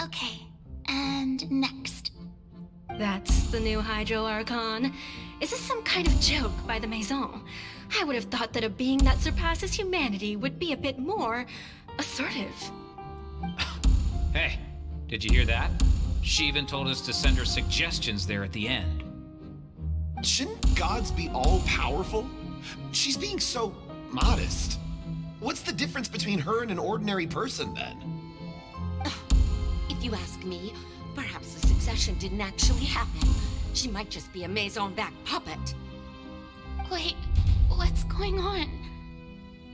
Okay, and next. That's the new Hydro Archon. Is this some kind of joke by the Maison? I would have thought that a being that surpasses humanity would be a bit more assertive. Hey, did you hear that? She even told us to send her suggestions there at the end. Shouldn't gods be all-powerful? She's being so modest. What's the difference between her and an ordinary person, then? If you ask me, perhaps the succession didn't actually happen. She might just be a Maison-backed puppet. Wait, what's going on?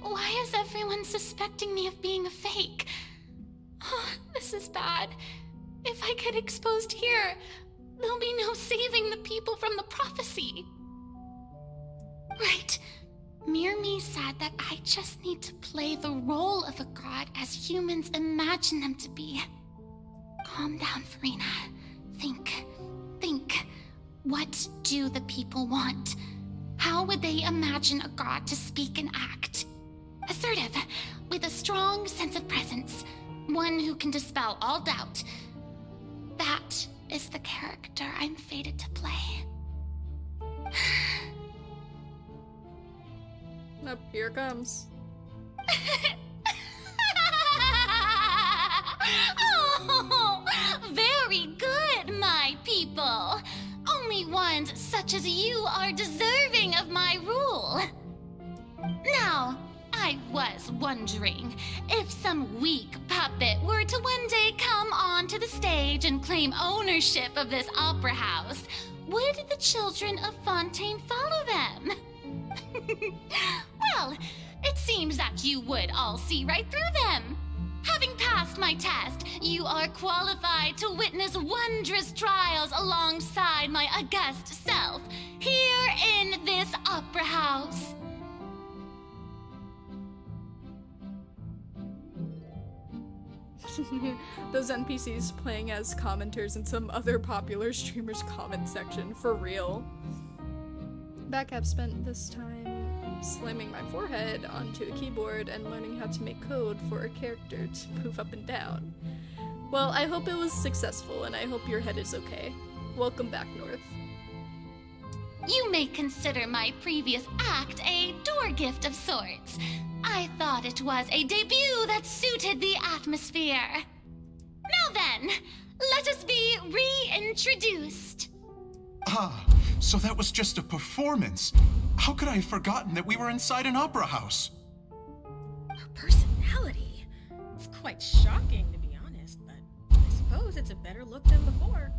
Why is everyone suspecting me of being a fake? Oh, this is bad. If I get exposed here, there'll be no saving the people from the prophecy. Right. Mirmi said that I just need to play the role of a god as humans imagine them to be. Calm down, Finina. Think. What do the people want? How would they imagine a god to speak and act? Assertive, with a strong sense of presence. One who can dispel all doubt. That is the character I'm fated to play. Up here comes. Oh, very good, my people. Only ones such as you are deserving of my rule. Now, I was wondering if some weak puppet were to one day come onto the stage and claim ownership of this opera house, would the children of Fontaine follow them? Well, it seems that you would all see right through them. Having passed my test, you are qualified to witness wondrous trials alongside my august self, here in this opera house. Those NPCs playing as commenters in some other popular streamer's comment section, for real. back, I've spent this time slamming my forehead onto a keyboard and learning how to make code for a character to move up and down. Well, I hope it was successful, and I hope your head is okay. Welcome back, North. You may consider my previous act a door gift of sorts. I thought it was a debut that suited the atmosphere. Now then, let us be reintroduced. Ah, so that was just a performance. How could I have forgotten that we were inside an opera house? Her personality. It's quite shocking, to be honest, but I suppose it's a better look than before.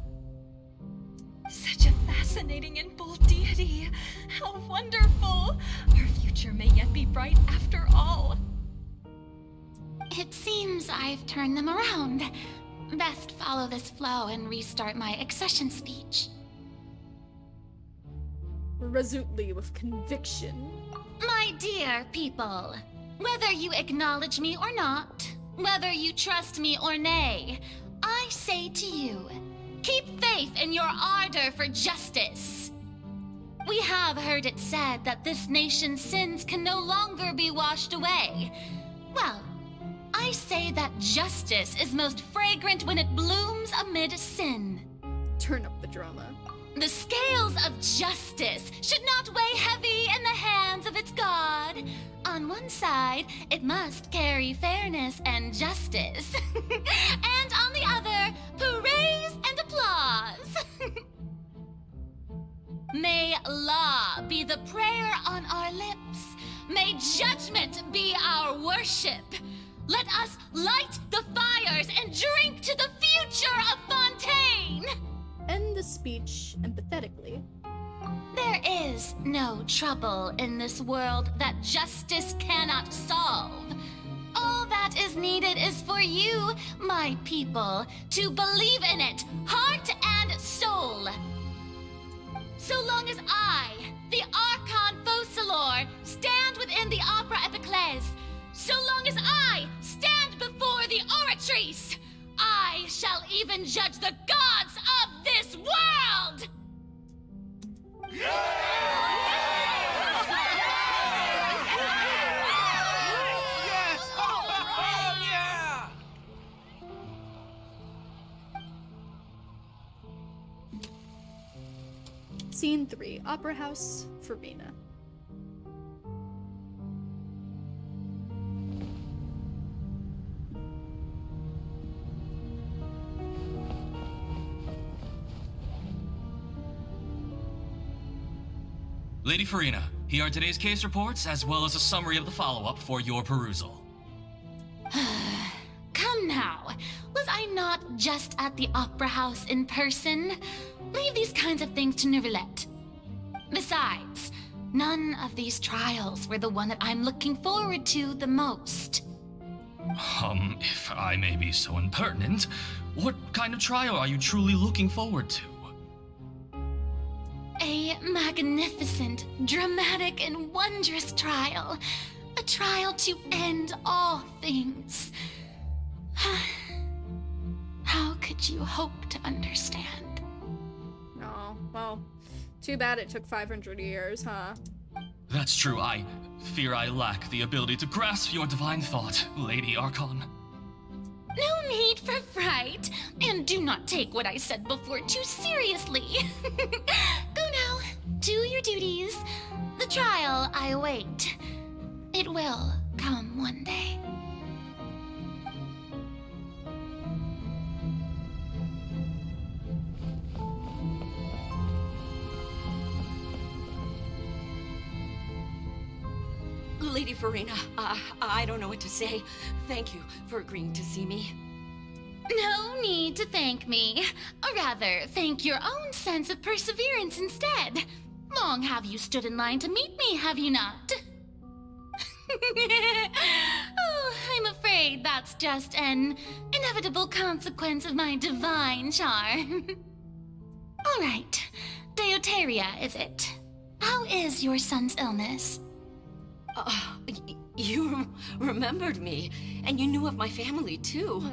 Such a fascinating and bold deity. How wonderful. Our future may yet be bright after all. It seems I've turned them around. Best follow this flow and restart my accession speech. Resolutely, with conviction. My dear people, whether you acknowledge me or not, whether you trust me or nay, I say to you, keep faith in your ardor for justice. We have heard it said that this nation's sins can no longer be washed away. Well, I say that justice is most fragrant when it blooms amid sin. Turn up the drama. The scales of justice should not weigh heavy in the hands of its God. On one side, it must carry fairness and justice. And on the other, praise and applause. May law be the prayer on our lips. May judgment be our worship. Let us light the fires and drink to the future of Fontaine. End the speech empathetically. There is no trouble in this world that justice cannot solve. All that is needed is for you, my people, to believe in it, heart and soul. So long as I, the Archon Focalor, stand within the Opera Epiclese, so long as I stand before the Oratrice, I shall even judge the gods of this world! Yes! Oh, yeah! Scene 3, Opera House, Finina. Lady Finina, here are today's case reports, as well as a summary of the follow-up for your perusal. Come now, was I not just at the Opera House in person? Leave these kinds of things to Neuvillette. Besides, none of these trials were the one that I'm looking forward to the most. If I may be so impertinent, what kind of trial are you truly looking forward to? A magnificent, dramatic, and wondrous trial. A trial to end all things. How could you hope to understand? Oh, well, too bad it took 500 years, huh? That's true, I fear I lack the ability to grasp your divine thought, Lady Archon. No need for fright, and do not take what I said before too seriously. Go now, do your duties. The trial I await. It will come one day. Lady Finina, I don't know what to say. Thank you for agreeing to see me. No need to thank me. Or rather, thank your own sense of perseverance instead. Long have you stood in line to meet me, have you not? Oh, I'm afraid that's just an inevitable consequence of my divine charm. All right, Deoteria, is it? How is your son's illness? You remembered me, and you knew of my family, too.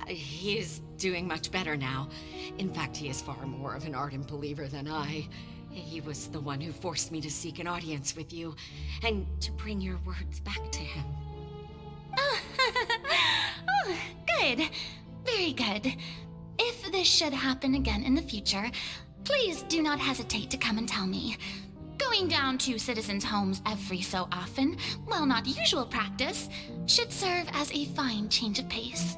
He is doing much better now. In fact, he is far more of an ardent believer than I. He was the one who forced me to seek an audience with you, and to bring your words back to him. Oh, oh, good. Very good. If this should happen again in the future, please do not hesitate to come and tell me. Going down to citizens' homes every so often, while not usual practice, should serve as a fine change of pace.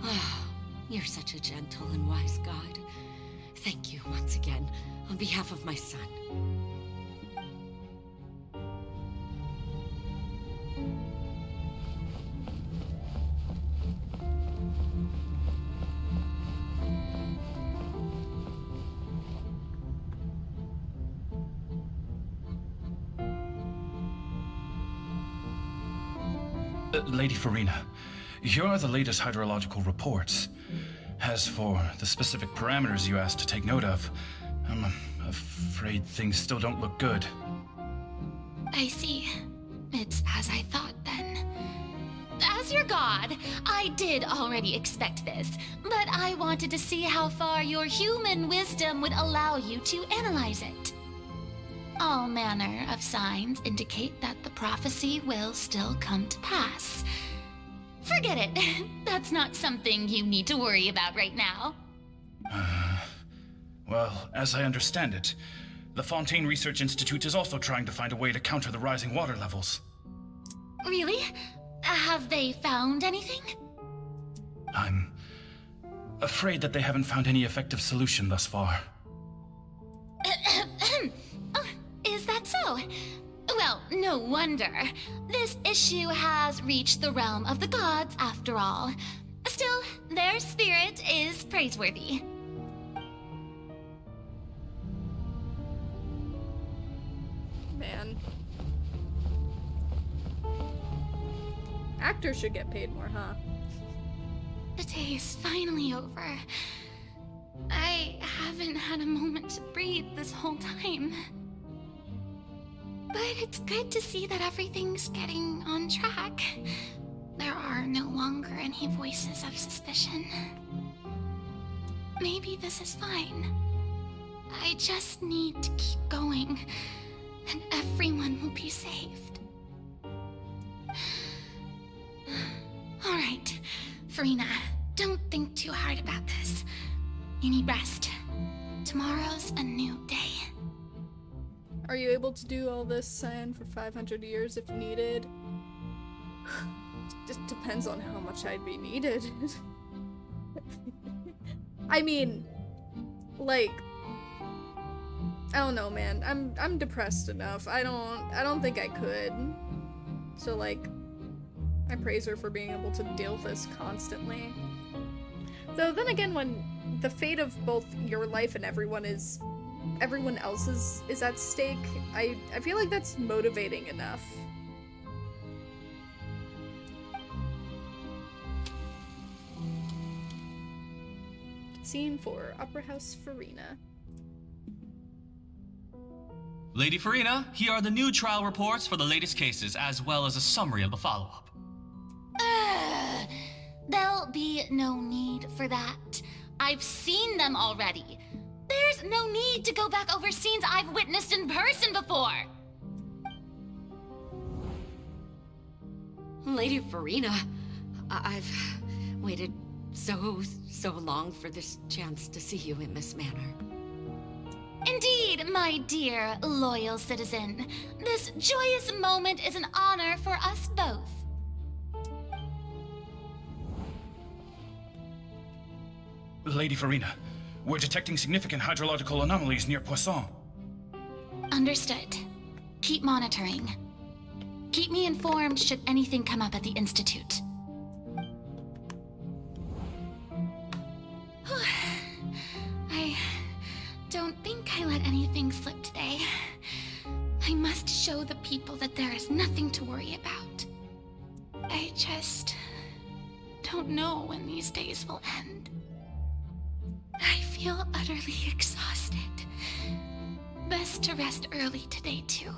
Oh, you're such a gentle and wise God. Thank you once again, on behalf of my son. Lady Finina, here are the latest hydrological reports. As for the specific parameters you asked to take note of, I'm afraid things still don't look good. I see. It's as I thought then. As your god, I did already expect this, but I wanted to see how far your human wisdom would allow you to analyze it. All manner of signs indicate that the prophecy will still come to pass. Forget it. That's not something you need to worry about right now. Well, as I understand it, the Fontaine Research Institute is also trying to find a way to counter the rising water levels. Really? Have they found anything? I'm afraid that they haven't found any effective solution thus far. Oh, is that so? Well, no wonder. This issue has reached the realm of the gods, after all. Still, their spirit is praiseworthy. Man. Actors should get paid more, huh? The day is finally over. I haven't had a moment to breathe this whole time. But it's good to see that everything's getting on track. There are no longer any voices of suspicion. Maybe this is fine. I just need to keep going, and everyone will be saved. Alright, Finina, don't think too hard about this. You need rest. Tomorrow's a new day. Are you able to do all this, Cyan, for 500 years if needed? Just depends on how much I'd be needed. I mean, like, I don't know, man. I'm depressed enough. I don't think I could. So like, I praise her for being able to deal with this constantly. Though then again, when the fate of both your life and everyone else's is at stake, I feel like that's motivating enough. Scene for Opera House Finina. Lady Finina, here are the new trial reports for the latest cases, as well as a summary of the follow-up. There'll be no need for that. I've seen them already. There's no need to go back over scenes I've witnessed in person before. Lady Finina, I've waited so long for this chance to see you in this manner. Indeed, my dear, loyal citizen. This joyous moment is an honor for us both. Lady Finina, we're detecting significant hydrological anomalies near Poisson. Understood. Keep monitoring. Keep me informed should anything come up at the Institute. I don't think I let anything slip today. I must show the people that there is nothing to worry about. I just don't know when these days will end. I feel utterly exhausted. Best to rest early today, too.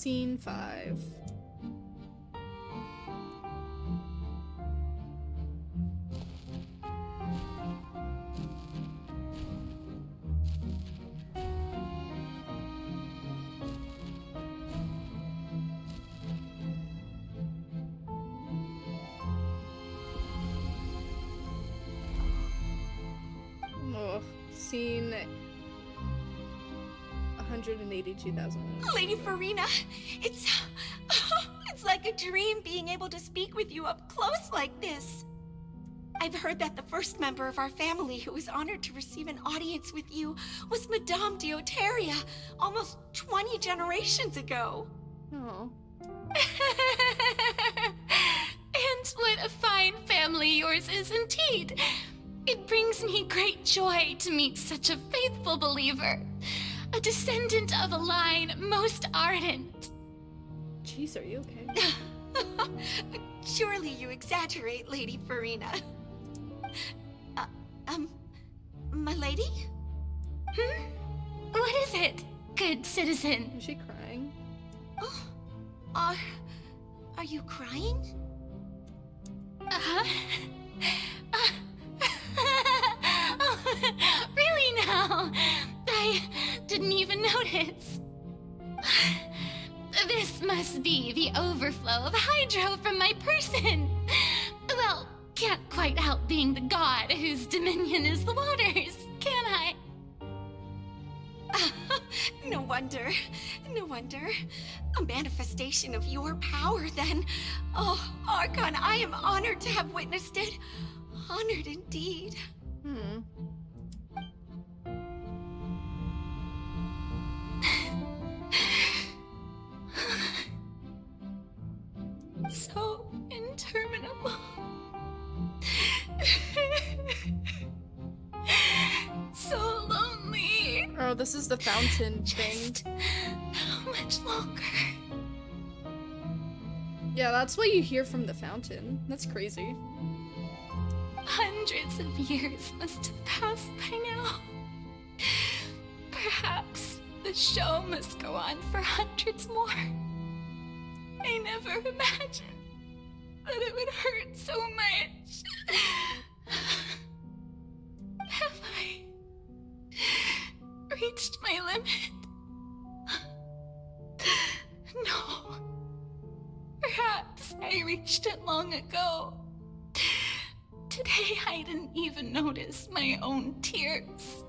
Scene 5. Oh, scene 182,000. Lady Farina, it's like a dream being able to speak with you up close like this. I've heard that the first member of our family who was honored to receive an audience with you was Madame Deotaria, almost 20 generations ago. Oh. And what a fine family yours is indeed. It brings me great joy to meet such a faithful believer, a descendant of a line most ardent. Jeez, are you okay? Surely you exaggerate, Lady Farina. My lady? What is it, good citizen? Is she crying? Are you crying? Really now? I didn't even notice. This must be the overflow of hydro from my person. Well, can't quite help being the god whose dominion is the waters, can I? No wonder. No wonder. A manifestation of your power, then. Oh, Archon, I am honored to have witnessed it. Honored indeed. So interminable. So lonely. Oh, this is the fountain thing. How much longer? Yeah, that's what you hear from the fountain. That's crazy. Hundreds of years must have passed by now. Perhaps the show must go on for hundreds more. I never imagined that it would hurt so much. Have I reached my limit? No. Perhaps I reached it long ago. Today I didn't even notice my own tears.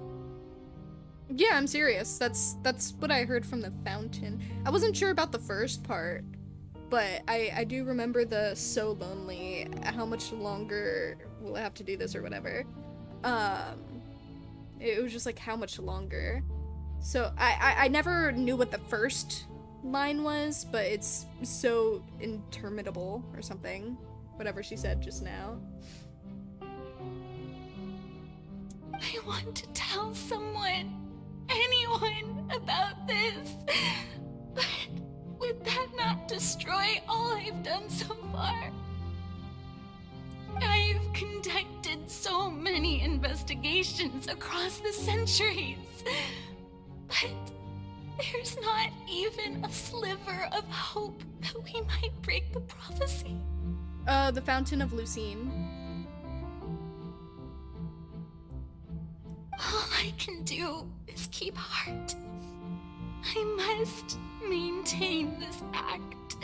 Yeah, I'm serious. That's what I heard from the fountain. I wasn't sure about the first part, but I do remember the so lonely, how much longer we'll have to do this or whatever. It was just like, how much longer? So I never knew what the first line was, but it's so interminable or something. Whatever she said just now. I want to tell someone, anyone, about this. But would that not destroy all I've done so far? I've conducted so many investigations across the centuries, but there's not even a sliver of hope that we might break the prophecy. The Fountain of Lucine. All I can do is keep heart. I must maintain this act.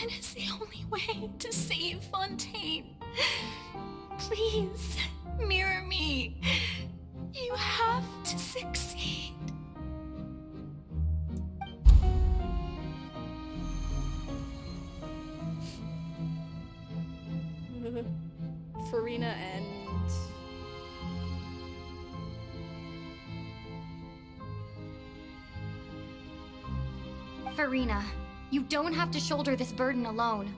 It is the only way to save Fontaine. Please, mirror me. You have to succeed. Farina and... Farina, you don't have to shoulder this burden alone.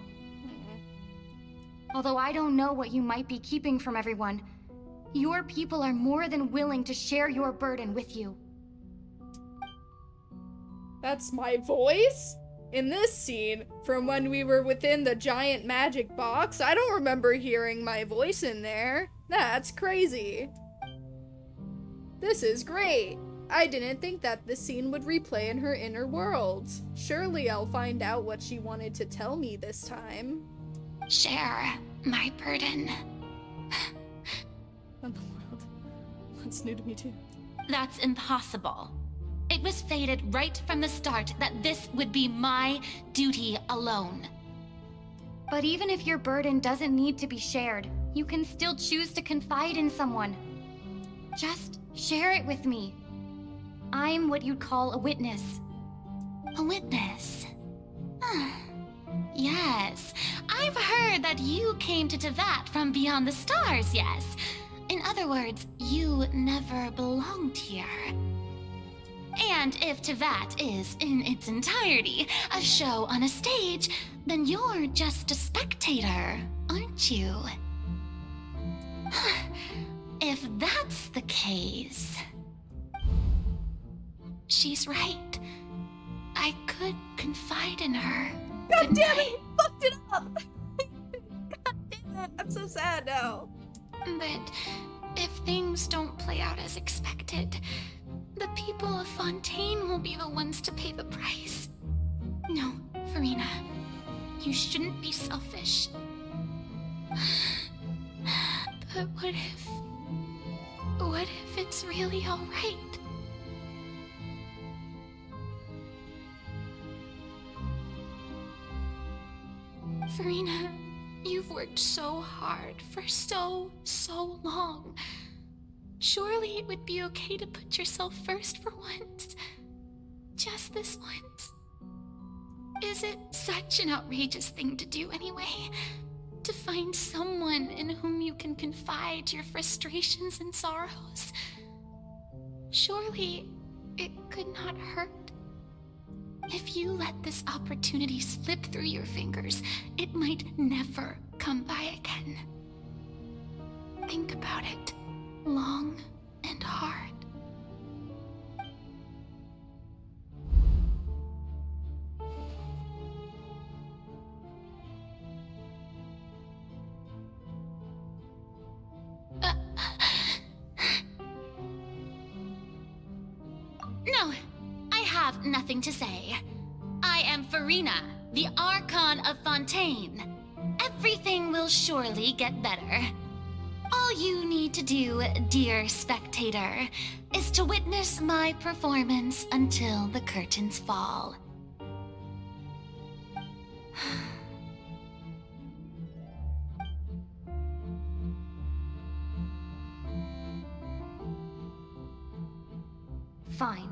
Although I don't know what you might be keeping from everyone, your people are more than willing to share your burden with you. That's my voice? In this scene, from when we were within the giant magic box, I don't remember hearing my voice in there. That's crazy. This is great. I didn't think that this scene would replay in her inner world. Surely I'll find out what she wanted to tell me this time. Share my burden. What in the world? That's new to me too. That's impossible. It was fated right from the start that this would be my duty alone. But even if your burden doesn't need to be shared, you can still choose to confide in someone. Just share it with me. I'm what you'd call a witness. A witness? Yes, I've heard that you came to Tevat from beyond the stars, yes. In other words, you never belonged here. And if Tevat is, in its entirety, a show on a stage, then you're just a spectator, aren't you? If that's the case... She's right. I could confide in her. God damn it, you fucked it up! God damn it, I'm so sad now. But if things don't play out as expected, the people of Fontaine will be the ones to pay the price. No, Finina, you shouldn't be selfish. But what if it's really all right? Finina, you've worked so hard for so long. Surely it would be okay to put yourself first for once. Just this once. Is it such an outrageous thing to do anyway? To find someone in whom you can confide your frustrations and sorrows? Surely it could not hurt. If you let this opportunity slip through your fingers, it might never come by again. Think about it long and hard. No, I have nothing to say. I am Finina, the Archon of Fontaine. Everything will surely get better. All you need to do, dear spectator, is to witness my performance until the curtains fall. Fine.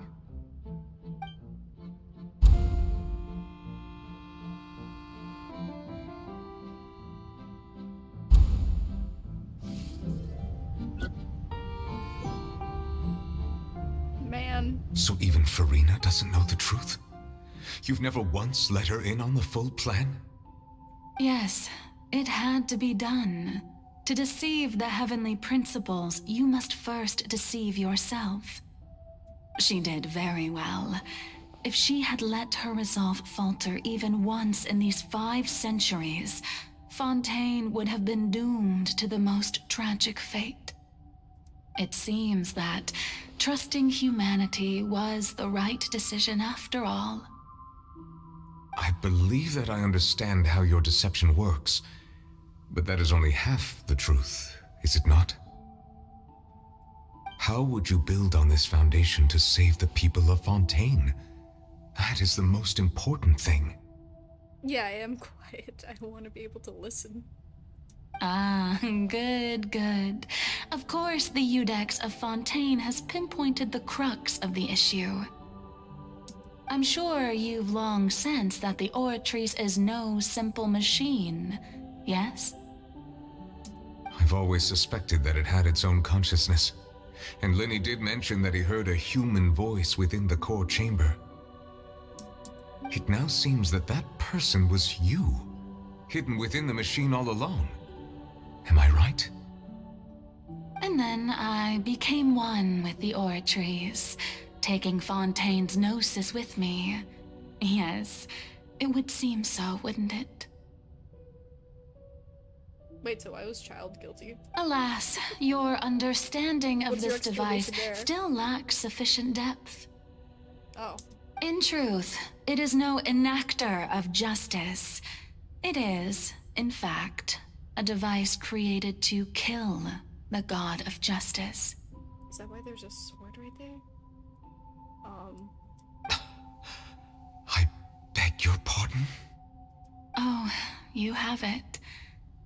Man. So even Finina doesn't know the truth? You've never once let her in on the full plan? Yes, it had to be done. To deceive the heavenly principles, you must first deceive yourself. She did very well. If she had let her resolve falter even once in these 5 centuries, Fontaine would have been doomed to the most tragic fate. It seems that trusting humanity was the right decision after all. I believe that I understand how your deception works, but that is only half the truth, is it not? How would you build on this foundation to save the people of Fontaine? That is the most important thing. Yeah, I am quiet. I want to be able to listen. Ah, good. Of course, the Udex of Fontaine has pinpointed the crux of the issue. I'm sure you've long sensed that the Oratrice is no simple machine, yes? I've always suspected that it had its own consciousness, and Lenny did mention that he heard a human voice within the core chamber. It now seems that that person was you, hidden within the machine all along. Am I right? And then I became one with the Oratrice, taking Fontaine's gnosis with me. Yes, it would seem so, wouldn't it? Wait, so I was child guilty? Alas, your understanding of What's your this device explanation there? still lacks sufficient depth. Oh. In truth, it is no enactor of justice. It is, in fact, a device created to kill the god of justice. Is that why there's a sword right there? Beg your pardon? Oh, you have it.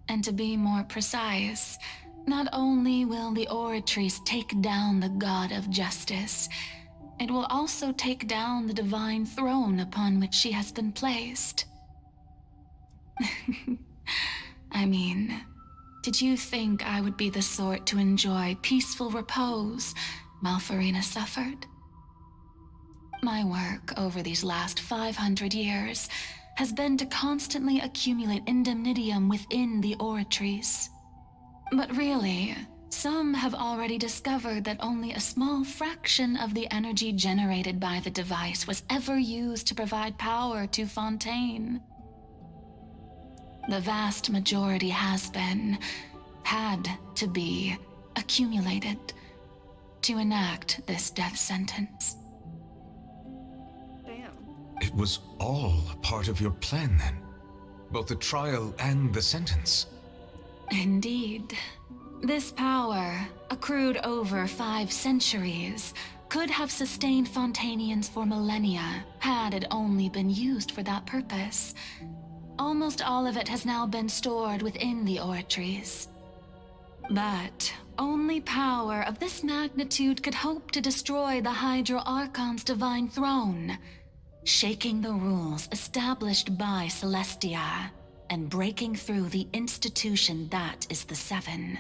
And to be more precise, not only will the Oratrice take down the god of justice, it will also take down the divine throne upon which she has been placed. I mean, did you think I would be the sort to enjoy peaceful repose while Finina suffered? My work over these last 500 years has been to constantly accumulate indemnitium within the Oratrice. But really, some have already discovered that only a small fraction of the energy generated by the device was ever used to provide power to Fontaine. The vast majority had to be, accumulated to enact this death sentence. It was all a part of your plan then? Both the trial and the sentence? Indeed. This power, accrued over 5 centuries, could have sustained Fontainians for millennia had it only been used for that purpose. Almost all of it has now been stored within the Oratrice. But only power of this magnitude could hope to destroy the Hydro Archon's divine throne, shaking the rules established by Celestia and breaking through the institution that is the Seven.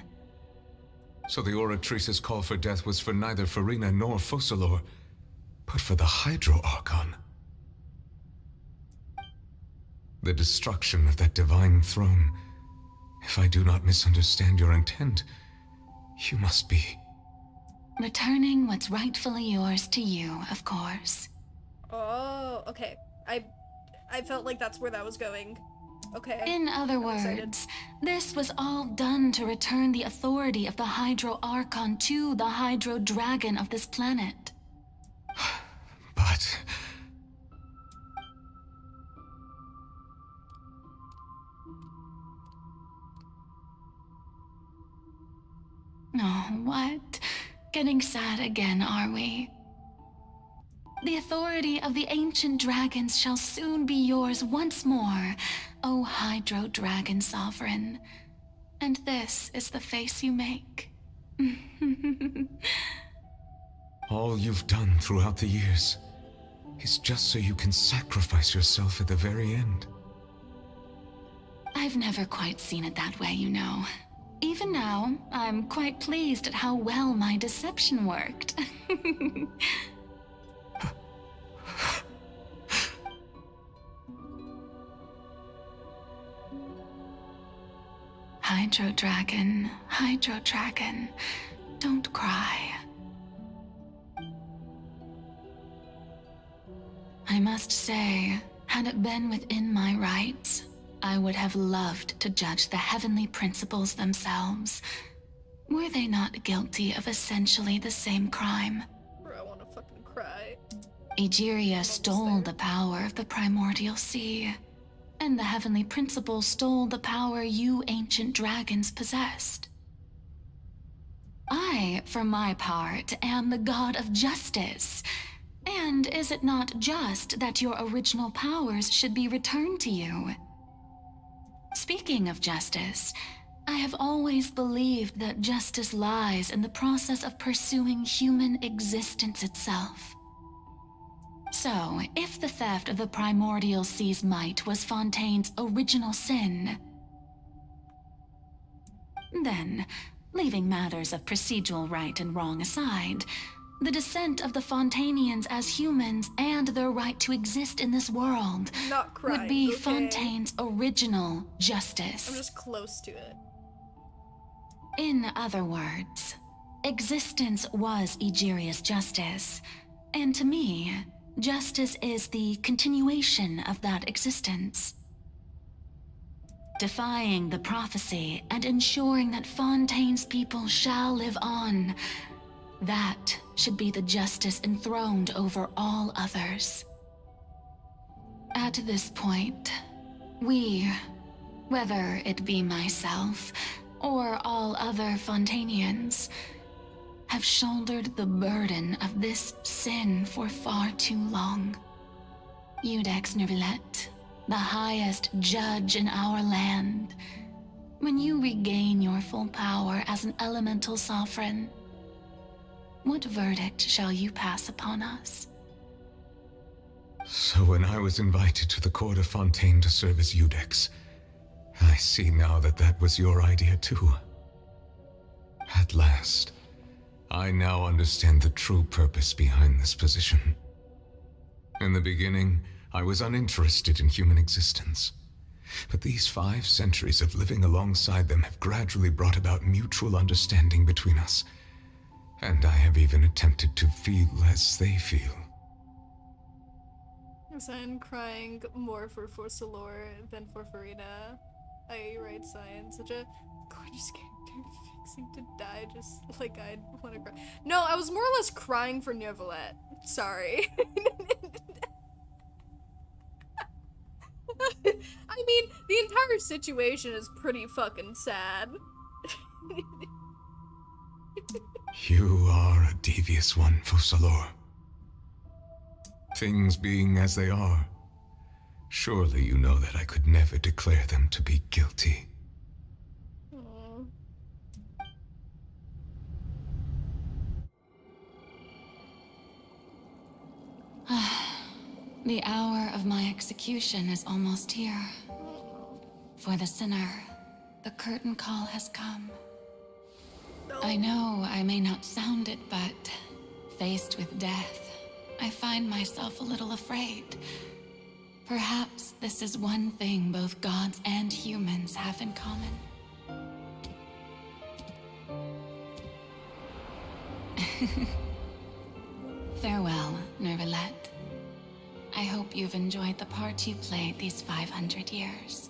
So the Oratrice's call for death was for neither Finina nor Focalor, but for the Hydro Archon. The destruction of that divine throne. If I do not misunderstand your intent, you must be... returning what's rightfully yours to you, of course. Oh, okay. I felt like that's where that was going. Okay. In other words, this was all done to return the authority of the Hydro Archon to the Hydro Dragon of this planet. But... Oh, what? Getting sad again, are we? The authority of the ancient dragons shall soon be yours once more, O Hydro Dragon Sovereign. And this is the face you make. all you've done throughout the years is just so you can sacrifice yourself at the very end. I've never quite seen it that way, you know. Even now, I'm quite pleased at how well my deception worked. Hydro Dragon, don't cry. I must say, had it been within my rights, I would have loved to judge the heavenly principles themselves. Were they not guilty of essentially the same crime? Bro, I wanna fucking cry. Egeria stole the power of the primordial sea, and the heavenly principles stole the power you ancient dragons possessed. I, for my part, am the god of justice. And is it not just that your original powers should be returned to you? Speaking of justice, I have always believed that justice lies in the process of pursuing human existence itself. So, if the theft of the primordial sea's might was Fontaine's original sin, then, leaving matters of procedural right and wrong aside, the descent of the Fontainians as humans and their right to exist in this world would be okay. Fontaine's original justice. I'm just close to it. In other words, existence was Egeria's justice, and to me, justice is the continuation of that existence. defying the prophecy and ensuring that Fontaine's people shall live on. That should be the justice enthroned over all others. At this point, we, whether it be myself or all other Fontainians, have shouldered the burden of this sin for far too long. Iudex Neuvillette, the highest judge in our land, when you regain your full power as an elemental sovereign, what verdict shall you pass upon us? So when I was invited to the court of Fontaine to serve as Iudex, I see now that that was your idea too. At last, I now understand the true purpose behind this position. In the beginning, I was uninterested in human existence. But these 5 centuries of living alongside them have gradually brought about mutual understanding between us. And I have even attempted to feel as they feel. Cyan crying more for Forcelor than for Finina. I write Cyan, such a gorgeous character, fixing to die just like I'd want to cry. No, I was more or less crying for Neuvillette. Sorry. I mean, the entire situation is pretty fucking sad. You are a devious one, Fussalor. Things being as they are, surely you know that I could never declare them to be guilty. The hour of my execution is almost here. For the sinner, the curtain call has come. I know I may not sound it, but faced with death, I find myself a little afraid. Perhaps this is one thing both gods and humans have in common. Farewell, Neuvillette. I hope you've enjoyed the part you played these 500 years.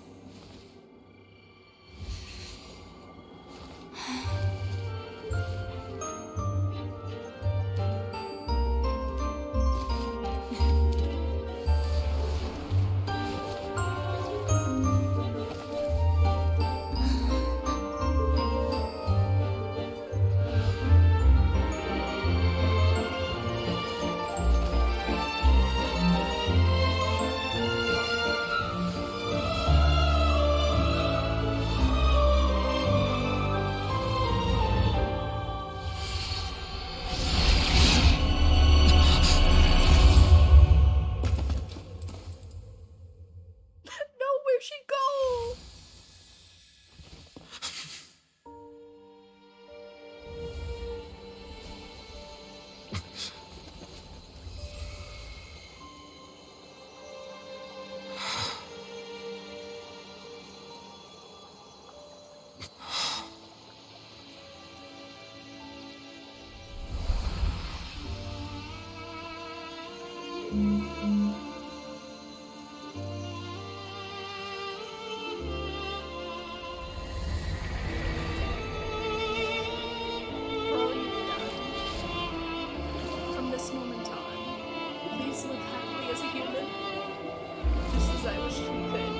From this moment on, please live happily as a human, just as I wished we could.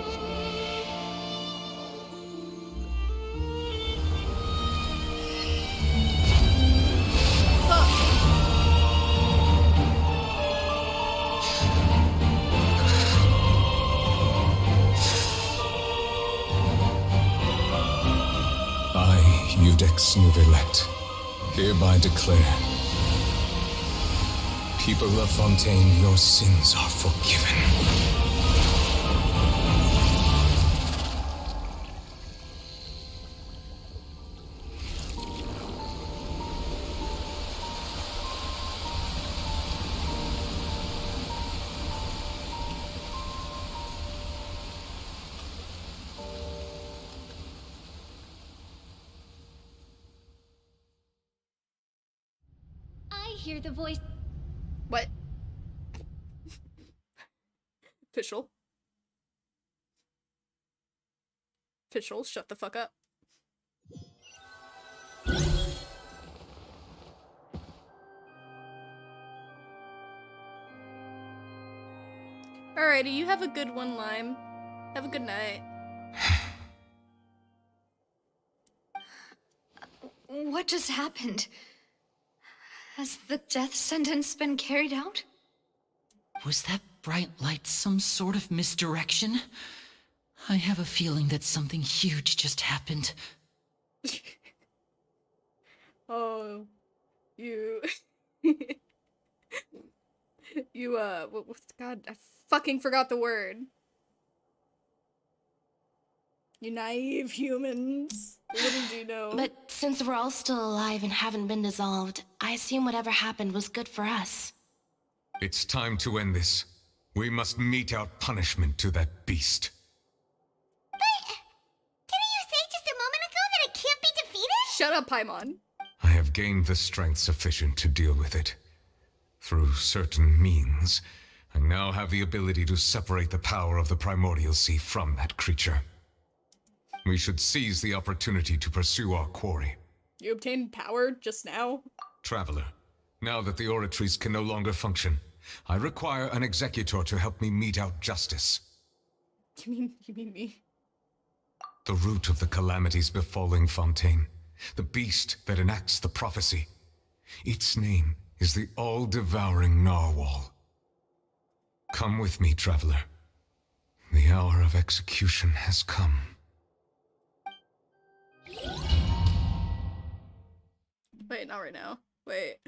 I, Iudex Neuvillette, hereby declare, people of Fontaine, your sins are forgiven. I hear the voice. What? Official. Officials, shut the fuck up. Alrighty, you have a good one, Lime. Have a good night. What just happened? Has the death sentence been carried out? Was that bright light some sort of misdirection? I have a feeling that something huge just happened. Oh, you... God, I fucking forgot the word. You naive humans. Little do you know. But since we're all still alive and haven't been dissolved, I assume whatever happened was good for us. It's time to end this. We must mete out punishment to that beast. Didn't you say just a moment ago that it can't be defeated? Shut up, Paimon. I have gained the strength sufficient to deal with it. Through certain means, I now have the ability to separate the power of the primordial sea from that creature. We should seize the opportunity to pursue our quarry. You obtained power just now? Traveler, now that the oratories can no longer function, I require an executor to help me mete out justice. You mean me? The root of the calamities befalling Fontaine, the beast that enacts the prophecy. Its name is the all-devouring narwhal. Come with me, traveler. The hour of execution has come. Wait, not right now. Wait.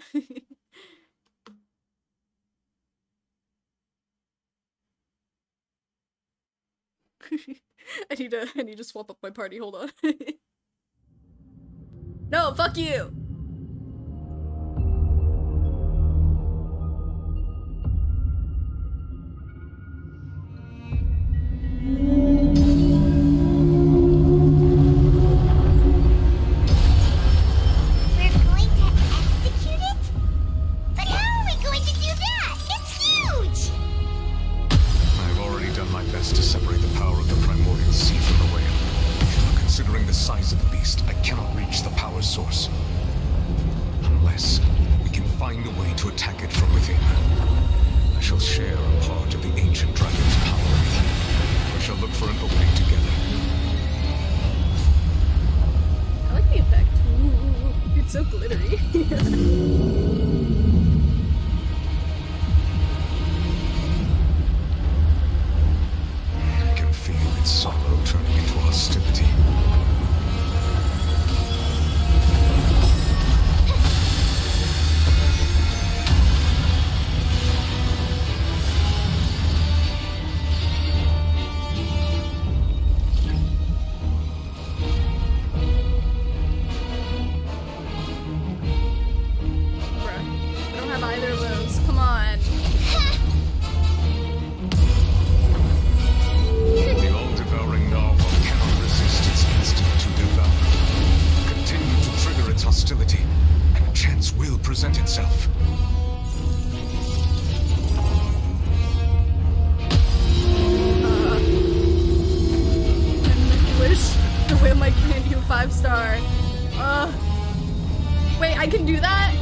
I need to swap up my party, hold on. No, fuck you! Source. Unless we can find a way to attack it from within. I shall share a part of the ancient dragon's power with you. We shall look for an opening together. I like the effect. Ooh, it's so glittery. I can feel its sorrow turning into hostility. Wait, I can do that?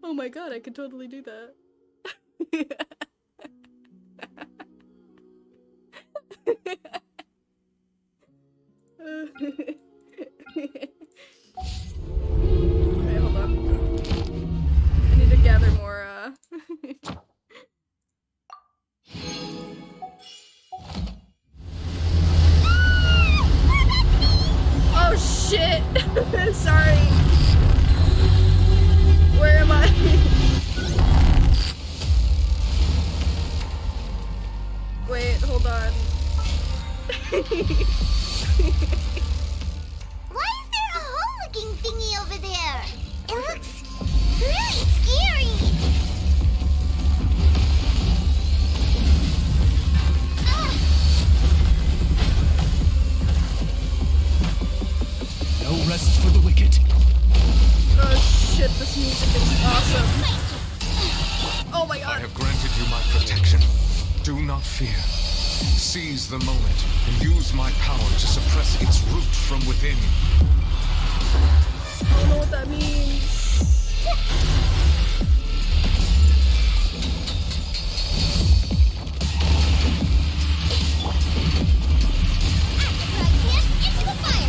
Oh my god, I can totally do that. Okay, hold on. I need to gather more, Oh shit! Sorry. Where am I? Wait, hold on. my god. I have granted you my protection. Do not fear. Seize the moment and use my power to suppress its root from within. I don't know what that means. Into the fire!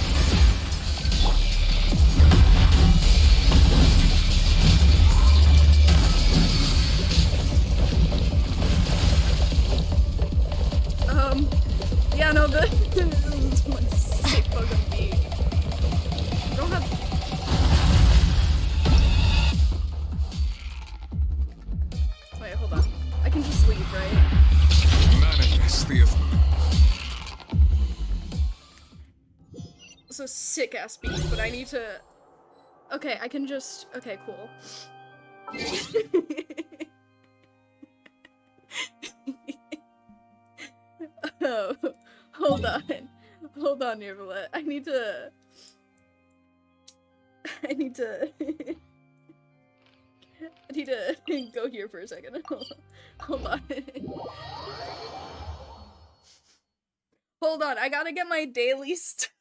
Yeah, no, this is my sick fucking beat. I don't have. Wait, hold on. I can just leave, right? Manifest the It's a sick ass beat, but I need to. Okay, I can just. Okay, cool. Oh, hold on. Hold on, Nervala. I need to I need to go here for a second. Hold on. Hold on, I gotta get my daily stuff.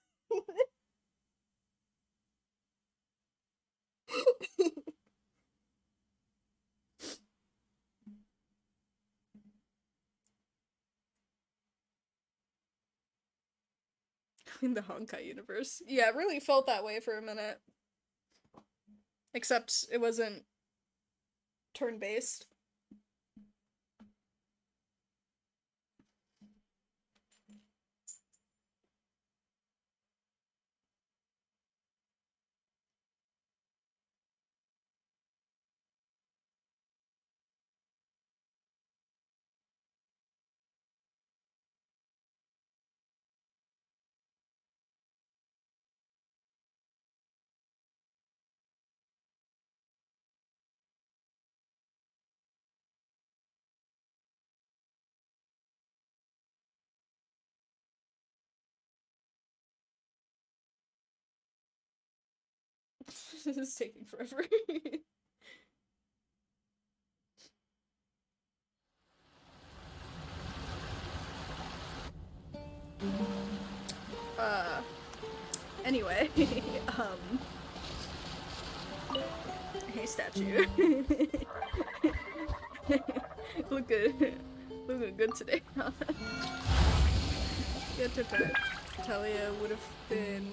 In the Honkai universe. Yeah, it really felt that way for a minute. Except it wasn't turn-based. This is taking forever. Anyway, hey statue. Look good. Looking good today. Yeah, Talia would have been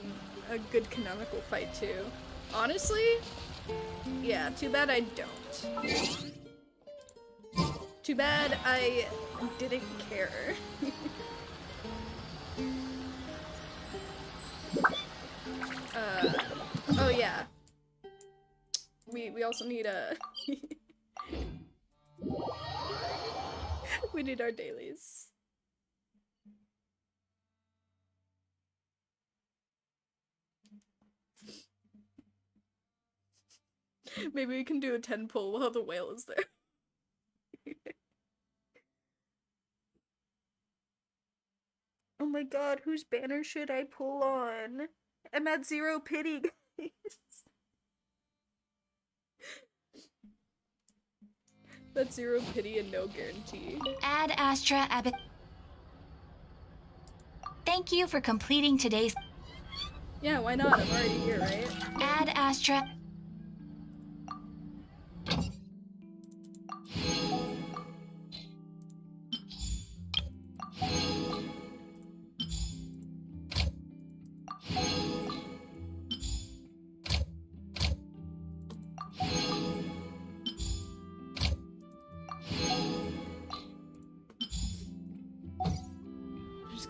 a good canonical fight too. Honestly, yeah, too bad I don't. Too bad I didn't care. Oh yeah. We also need a we need our dailies. Maybe we can do a 10 pull while the whale is there. Oh my god, whose banner should I pull on? I'm at 0 pity, guys. That's 0 pity and no guarantee. Ad Astra Abbott. Thank you for completing today's. Yeah, why not? I'm already here, right? Ad Astra.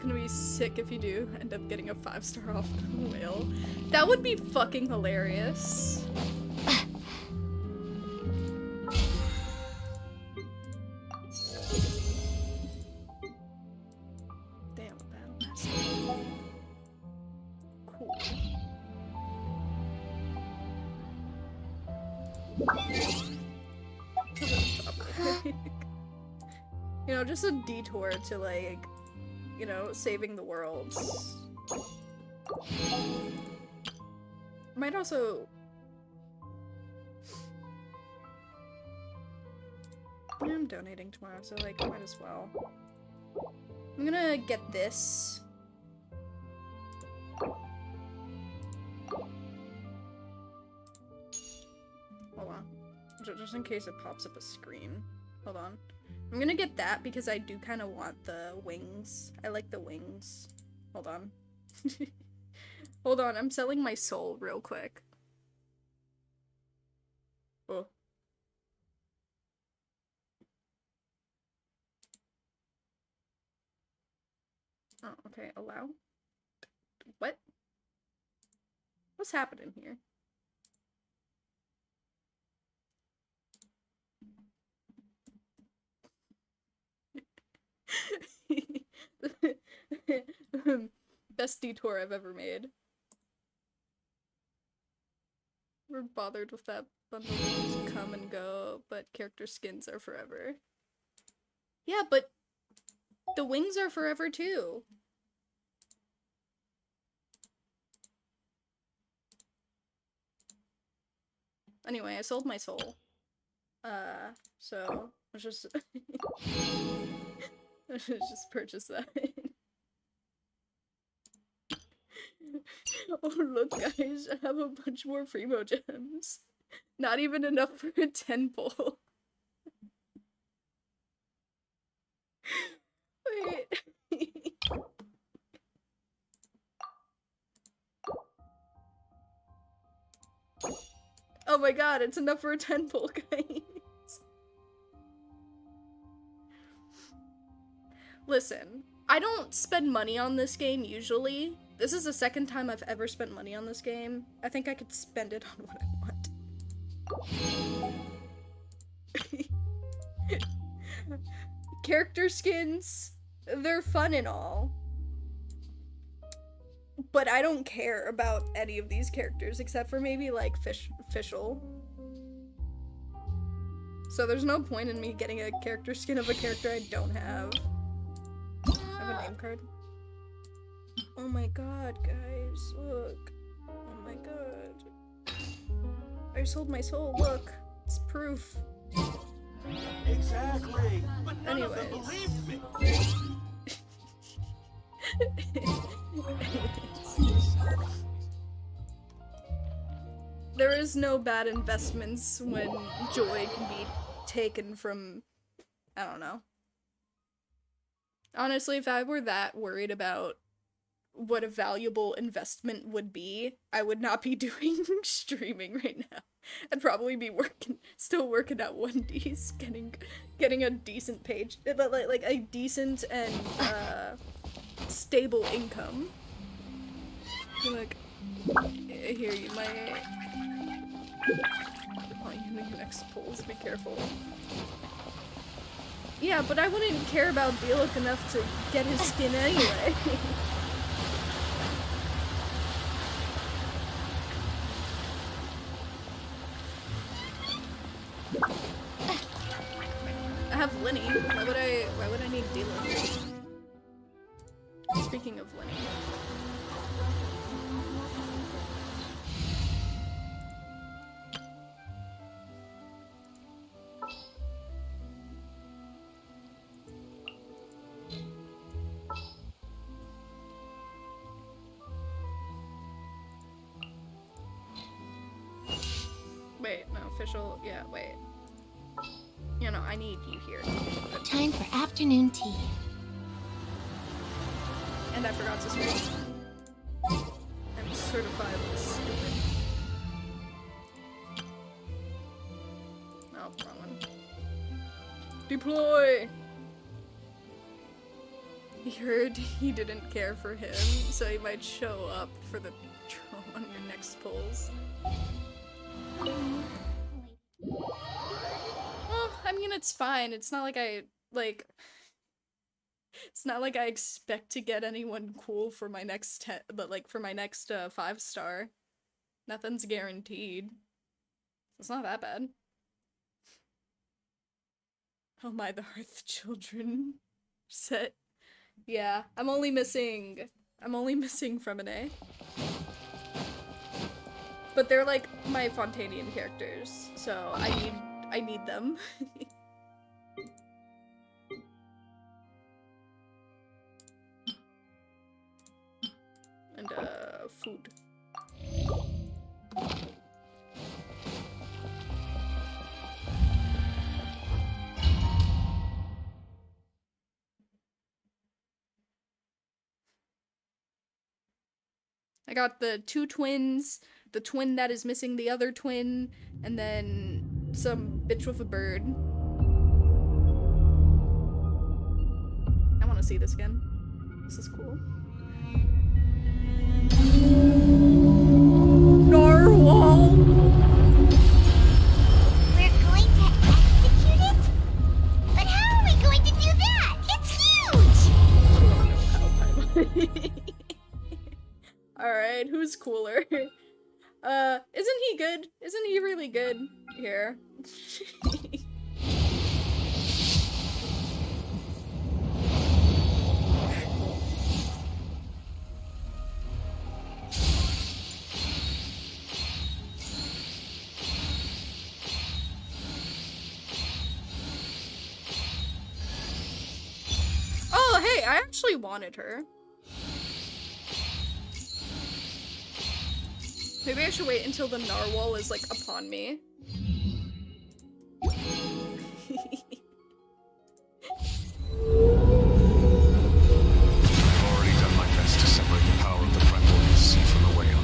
Gonna be sick if you do end up getting a 5-star off the whale. That would be fucking hilarious. Damn, a battle master. Cool. You know, just a detour to like, you know, saving the world. Might also... I'm donating tomorrow, so like, might as well. I'm gonna get this. Hold on. Just in case it pops up a screen. Hold on. I'm gonna get that because I do kind of want the wings. I like the wings. Hold on. Hold on, I'm selling my soul real quick. Oh. Oh, okay, allow. What? What's happening here? Best detour I've ever made. We're bothered with that bundles come and go, but character skins are forever. Yeah, but the wings are forever too. Anyway, I sold my soul. So let's just let's just purchase that. Oh look guys, I have a bunch more primo gems. Not even enough for a 10 pull. Wait. Oh my god, it's enough for a 10 pull, guys. Listen, I don't spend money on this game usually. This is the second time I've ever spent money on this game. I think I could spend it on what I want. Character skins, they're fun and all. But I don't care about any of these characters except for maybe like Fischl. So there's no point in me getting a character skin of a character I don't have. I have a name card. Oh my god, guys, look. Oh my god. I sold my soul, look. It's proof. Exactly. But none of them believed me. There is no bad investments when joy can be taken from, I don't know. Honestly, if I were that worried about what a valuable investment would be, I would not be doing streaming right now. I'd probably be still working at Wendy's, getting a decent page, like a decent and stable income. Like, here you might. Oh, you make next polls. Be careful. Yeah, but I wouldn't care about Bieluk enough to get his skin anyway. I have Linny. Why would I need Bieluk? Speaking of Linny. Wait, no, official, yeah, wait. You know, I need you here. Time for afternoon tea. And I forgot to switch. I'm certified stupid. No, wrong one. Deploy! He heard he didn't care for him, so he might show up for the draw on your next polls. Well, I mean, it's fine. It's not like it's not like I expect to get anyone cool for my next but like for my next 5-star. Nothing's guaranteed. It's not that bad. Oh my, the Hearth Children set. Yeah, I'm only missing Fremine. But they're like my Fontanian characters, so I need them. And, food. I got the 2 twins, the twin that is missing the other twin, and then some bitch with a bird. I want to see this again. This is cool. Narwhal! We're going to execute it? But how are we going to do that? It's huge! Alright, who's cooler? Isn't he good? Isn't he really good here? Oh, hey, I actually wanted her. Maybe I should wait until the narwhal is, like, upon me. I've already done my best to separate the power of the primordial sea from the whale.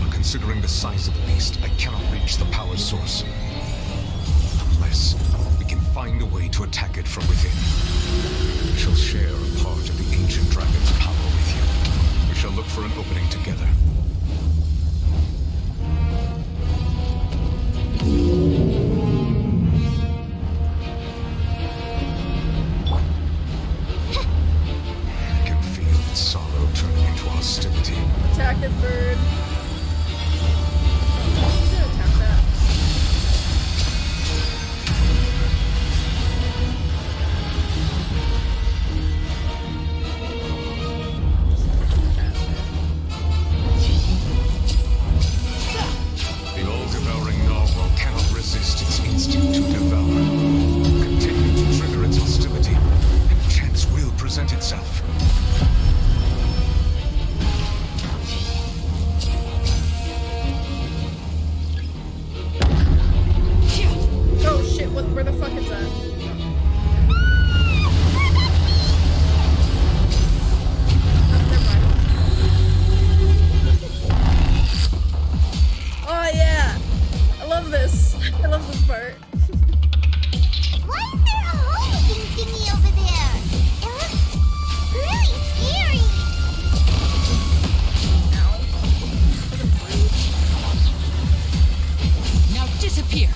But considering the size of the beast, I cannot reach the power source. Unless we can find a way to attack it from within. We shall share a part of the ancient dragon's power with you. We shall look for an opening together. I can feel its sorrow turning into hostility. Attack it, bird. I'm gonna attack that. The all-devouring narwhal cannot resist its instinct to devour. Continue to trigger its hostility, and chance will present itself. Oh shit, where the fuck is that? Oh yeah! I love this. I love this part. Why is there a hole thingy over there? It looks really scary. Now disappear.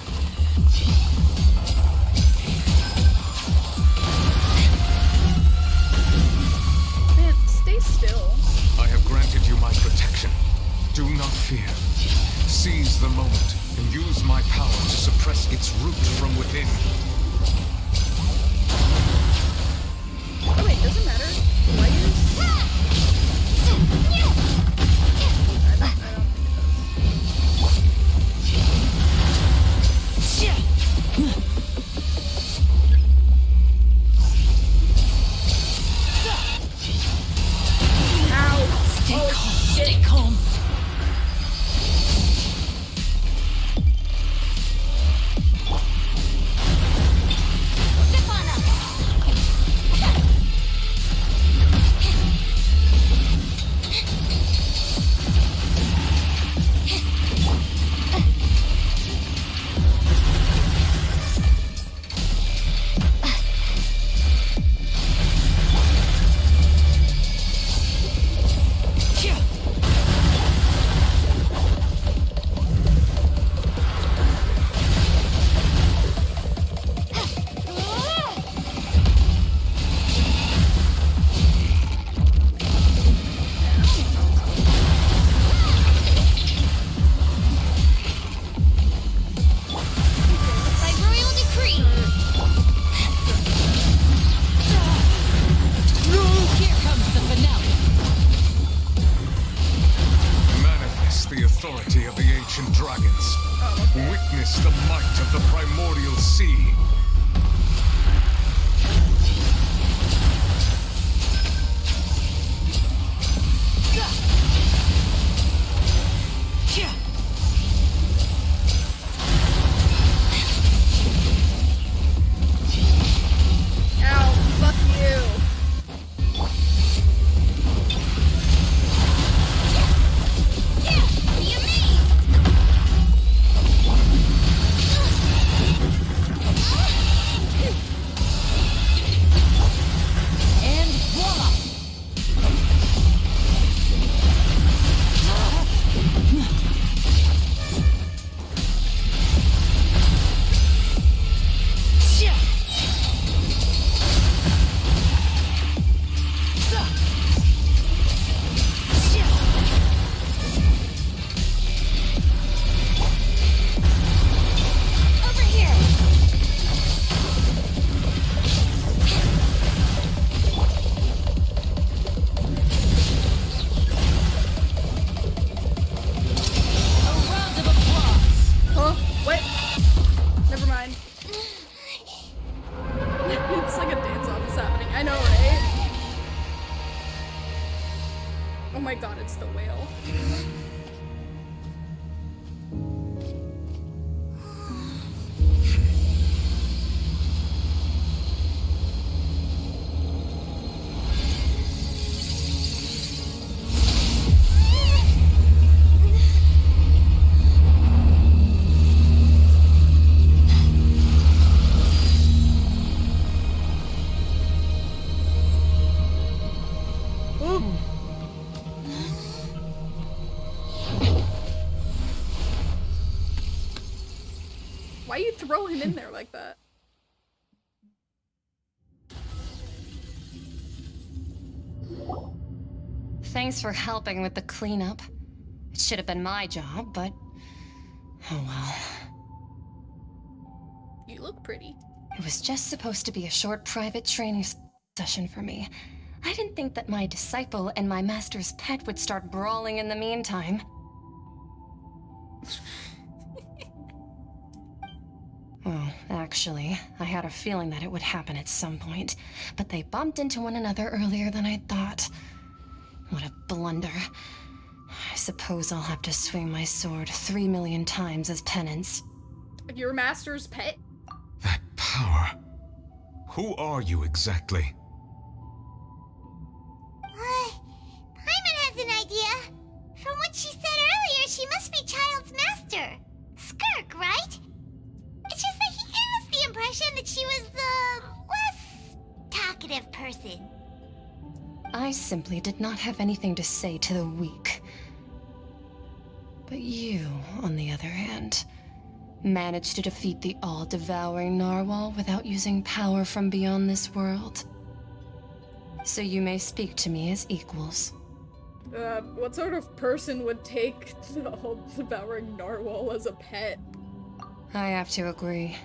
Oh my god, it's the whale. Why you throw him in there like that? Thanks for helping with the cleanup. It should have been my job, but oh well. You look pretty. It was just supposed to be a short private training session for me. I didn't think that my disciple and my master's pet would start brawling in the meantime. Well, actually, I had a feeling that it would happen at some point, but they bumped into one another earlier than I'd thought. What a blunder. I suppose I'll have to swing my sword 3 million times as penance. Your master's pet? That power. Who are you exactly? Paimon has an idea. From what she said earlier, she must be Child's master. Skirk, right? It's just that he gave us the impression that she was the less talkative person. I simply did not have anything to say to the weak. But you, on the other hand, managed to defeat the all-devouring narwhal without using power from beyond this world. So you may speak to me as equals. What sort of person would take the all-devouring narwhal as a pet? I have to agree.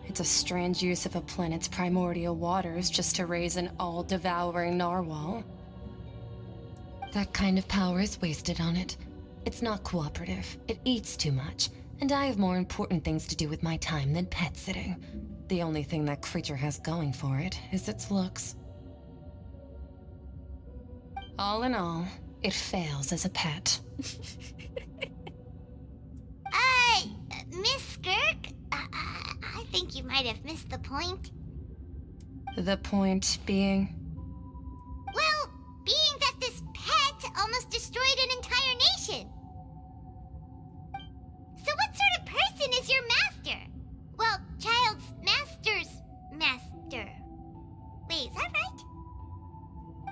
It's a strange use of a planet's primordial waters just to raise an all-devouring narwhal. That kind of power is wasted on it. It's not cooperative. It eats too much. And I have more important things to do with my time than pet sitting. The only thing that creature has going for it is its looks. All in all, it fails as a pet. Miss Skirk? I think you might have missed the point. The point being? Well, being that this pet almost destroyed an entire nation. So what sort of person is your master? Well, Child's master's master. Wait, is that right?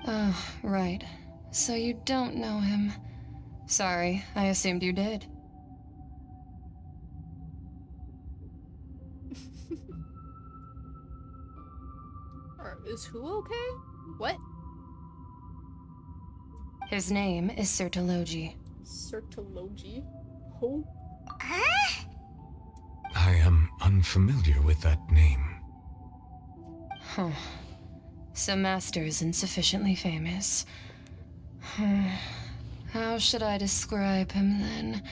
Oh, right. So you don't know him. Sorry, I assumed you did. Is who okay? What? His name is Sertologi. Sertologi? Who? Huh? I am unfamiliar with that name. Huh. So Master isn't sufficiently famous. How should I describe him then?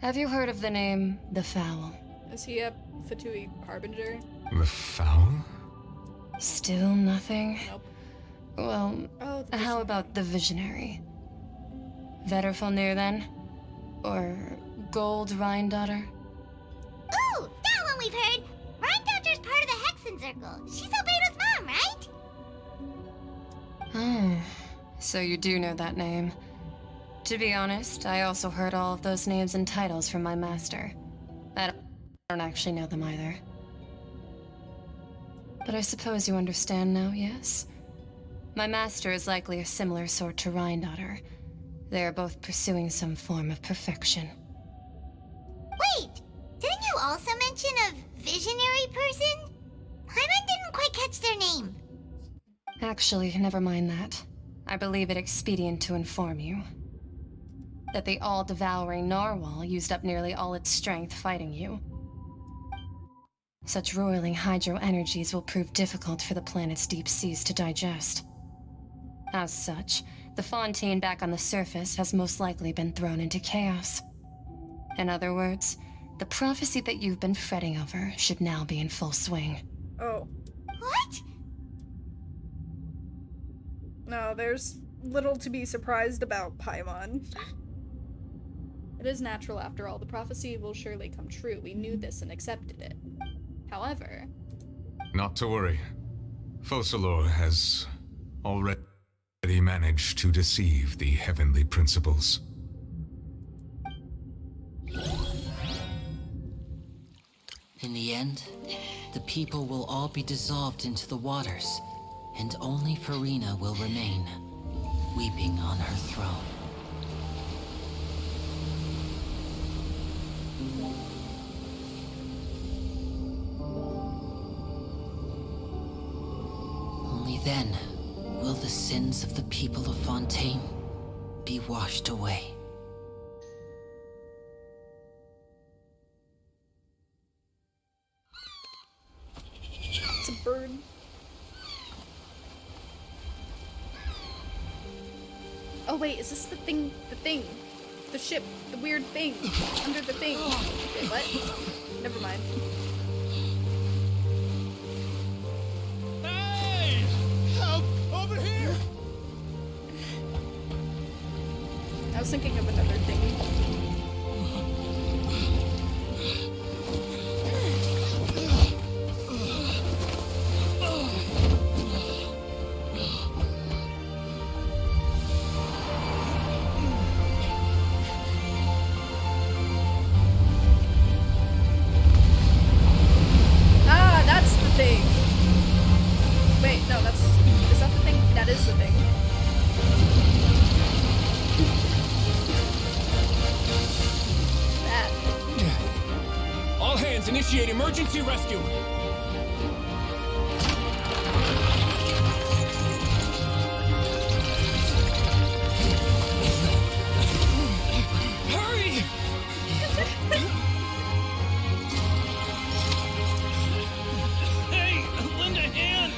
Have you heard of the name The Fowl? Is he a Fatui Harbinger? The Fowl? Still nothing? Nope. Well, how about the Visionary? Vetterfulnir then? Or Gold Rhindaughter? Ooh, that one we've heard! Rhindaughter's part of the Hexen Circle. She's Albedo's mom, right? Oh, so you do know that name. To be honest, I also heard all of those names and titles from my master. I don't actually know them either. But I suppose you understand now, yes? My master is likely a similar sort to Rhindaughter. They are both pursuing some form of perfection. Wait, didn't you also mention a visionary person? Paimon didn't quite catch their name. Actually, never mind that. I believe it expedient to inform you that the all-devouring narwhal used up nearly all its strength fighting you. Such roiling hydro energies will prove difficult for the planet's deep seas to digest. As such, the fontaine back on the surface has most likely been thrown into chaos. In other words, the prophecy that you've been fretting over should now be in full swing. Oh. What? No, there's little to be surprised about, Paimon. It is natural after all. The prophecy will surely come true. We knew this and accepted it. However... Not to worry. Focalor has already managed to deceive the heavenly principles. In the end, the people will all be dissolved into the waters, and only Finina will remain, weeping on her throne. Only then will the sins of the people of Fontaine be washed away. It's a bird. Oh wait, is this the thing? The ship, the weird thing, under the thing. Wait, what? Never mind. Hey! Help! Over here! I was thinking of another thing. Ah, that's the thing. Wait, no, is that the thing? That is the thing. All hands, initiate emergency rescue! Hurry! Hey, lend a hand!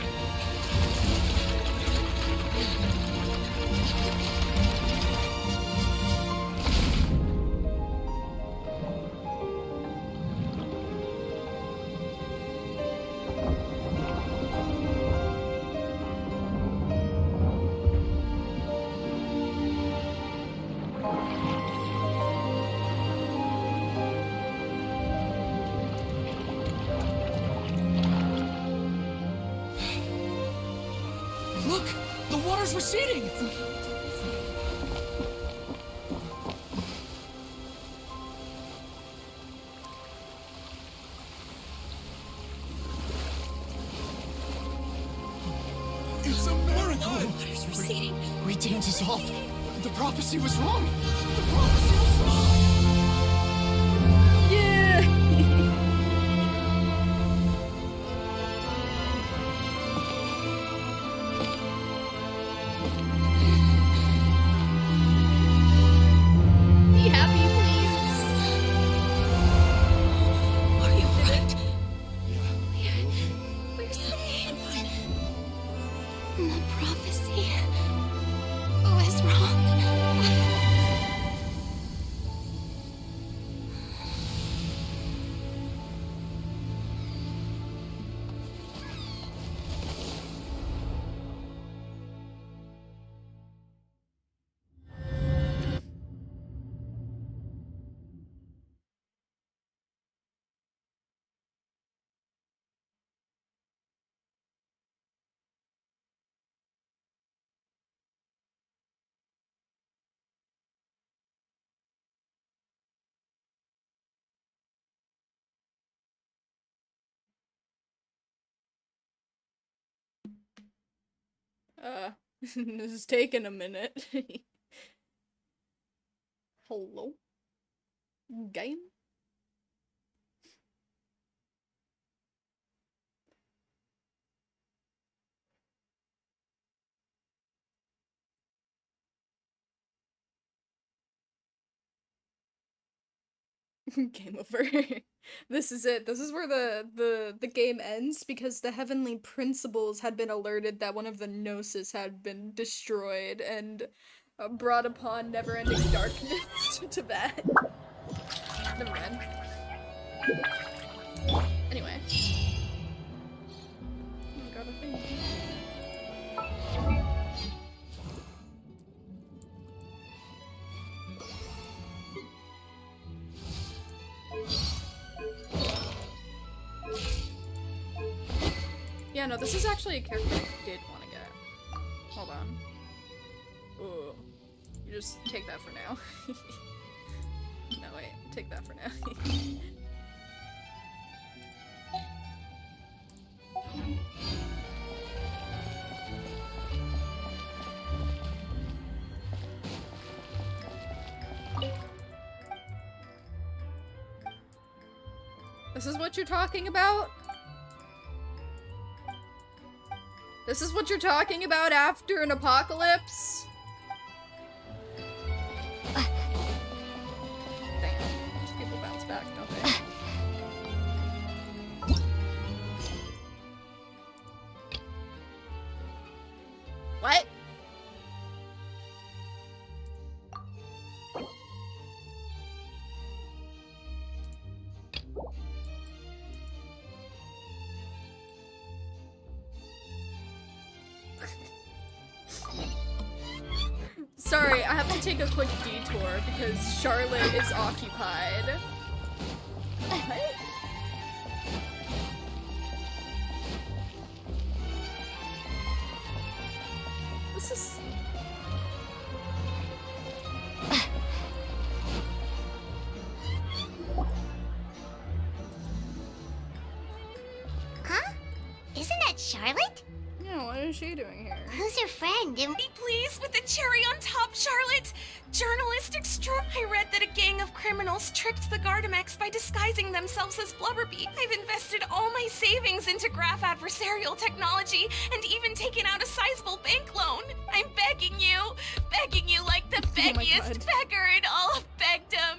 Look! The water's receding! It's a miracle! Water's receding. We didn't dissolve. The prophecy was wrong! The prophecy was wrong! Yeah! Be happy, please. Are you right? We're safe. The prophecy was wrong. This is taking a minute. Hello? Game? Game over. This is it. This is where the game ends because the heavenly principles had been alerted that one of the gnosis had been destroyed and brought upon never-ending darkness to that. Never mind. Anyway. Oh god, I think... Yeah, no, this is actually a character I did want to get. Hold on. Ooh. You just take that for now. No, wait. Take that for now. This is what you're talking about? This is what you're talking about after an apocalypse? Damn. Most people bounce back, don't they? What? Sorry, I have to take a quick detour because Charlotte is occupied. What? This is... Huh? Isn't that Charlotte? Yeah, what is she doing here? Who's your friend? And Be pleased with the cherry on top, Charlotte! Journalist extra. I read that a gang of criminals tricked the Gardamex by disguising themselves as Blubberbeak. I've invested all my savings into graph adversarial technology and even taken out a sizable bank loan. I'm begging you like the beggiest beggar in all of Begdom.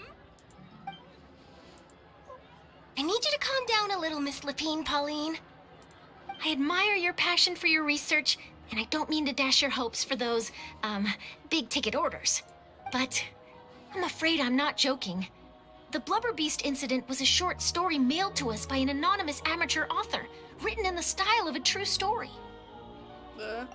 I need you to calm down a little, Miss Lapine, Pauline. I admire your passion for your research, and I don't mean to dash your hopes for those, big-ticket orders. But I'm afraid I'm not joking. The Blubberbeast incident was a short story mailed to us by an anonymous amateur author, written in the style of a true story. It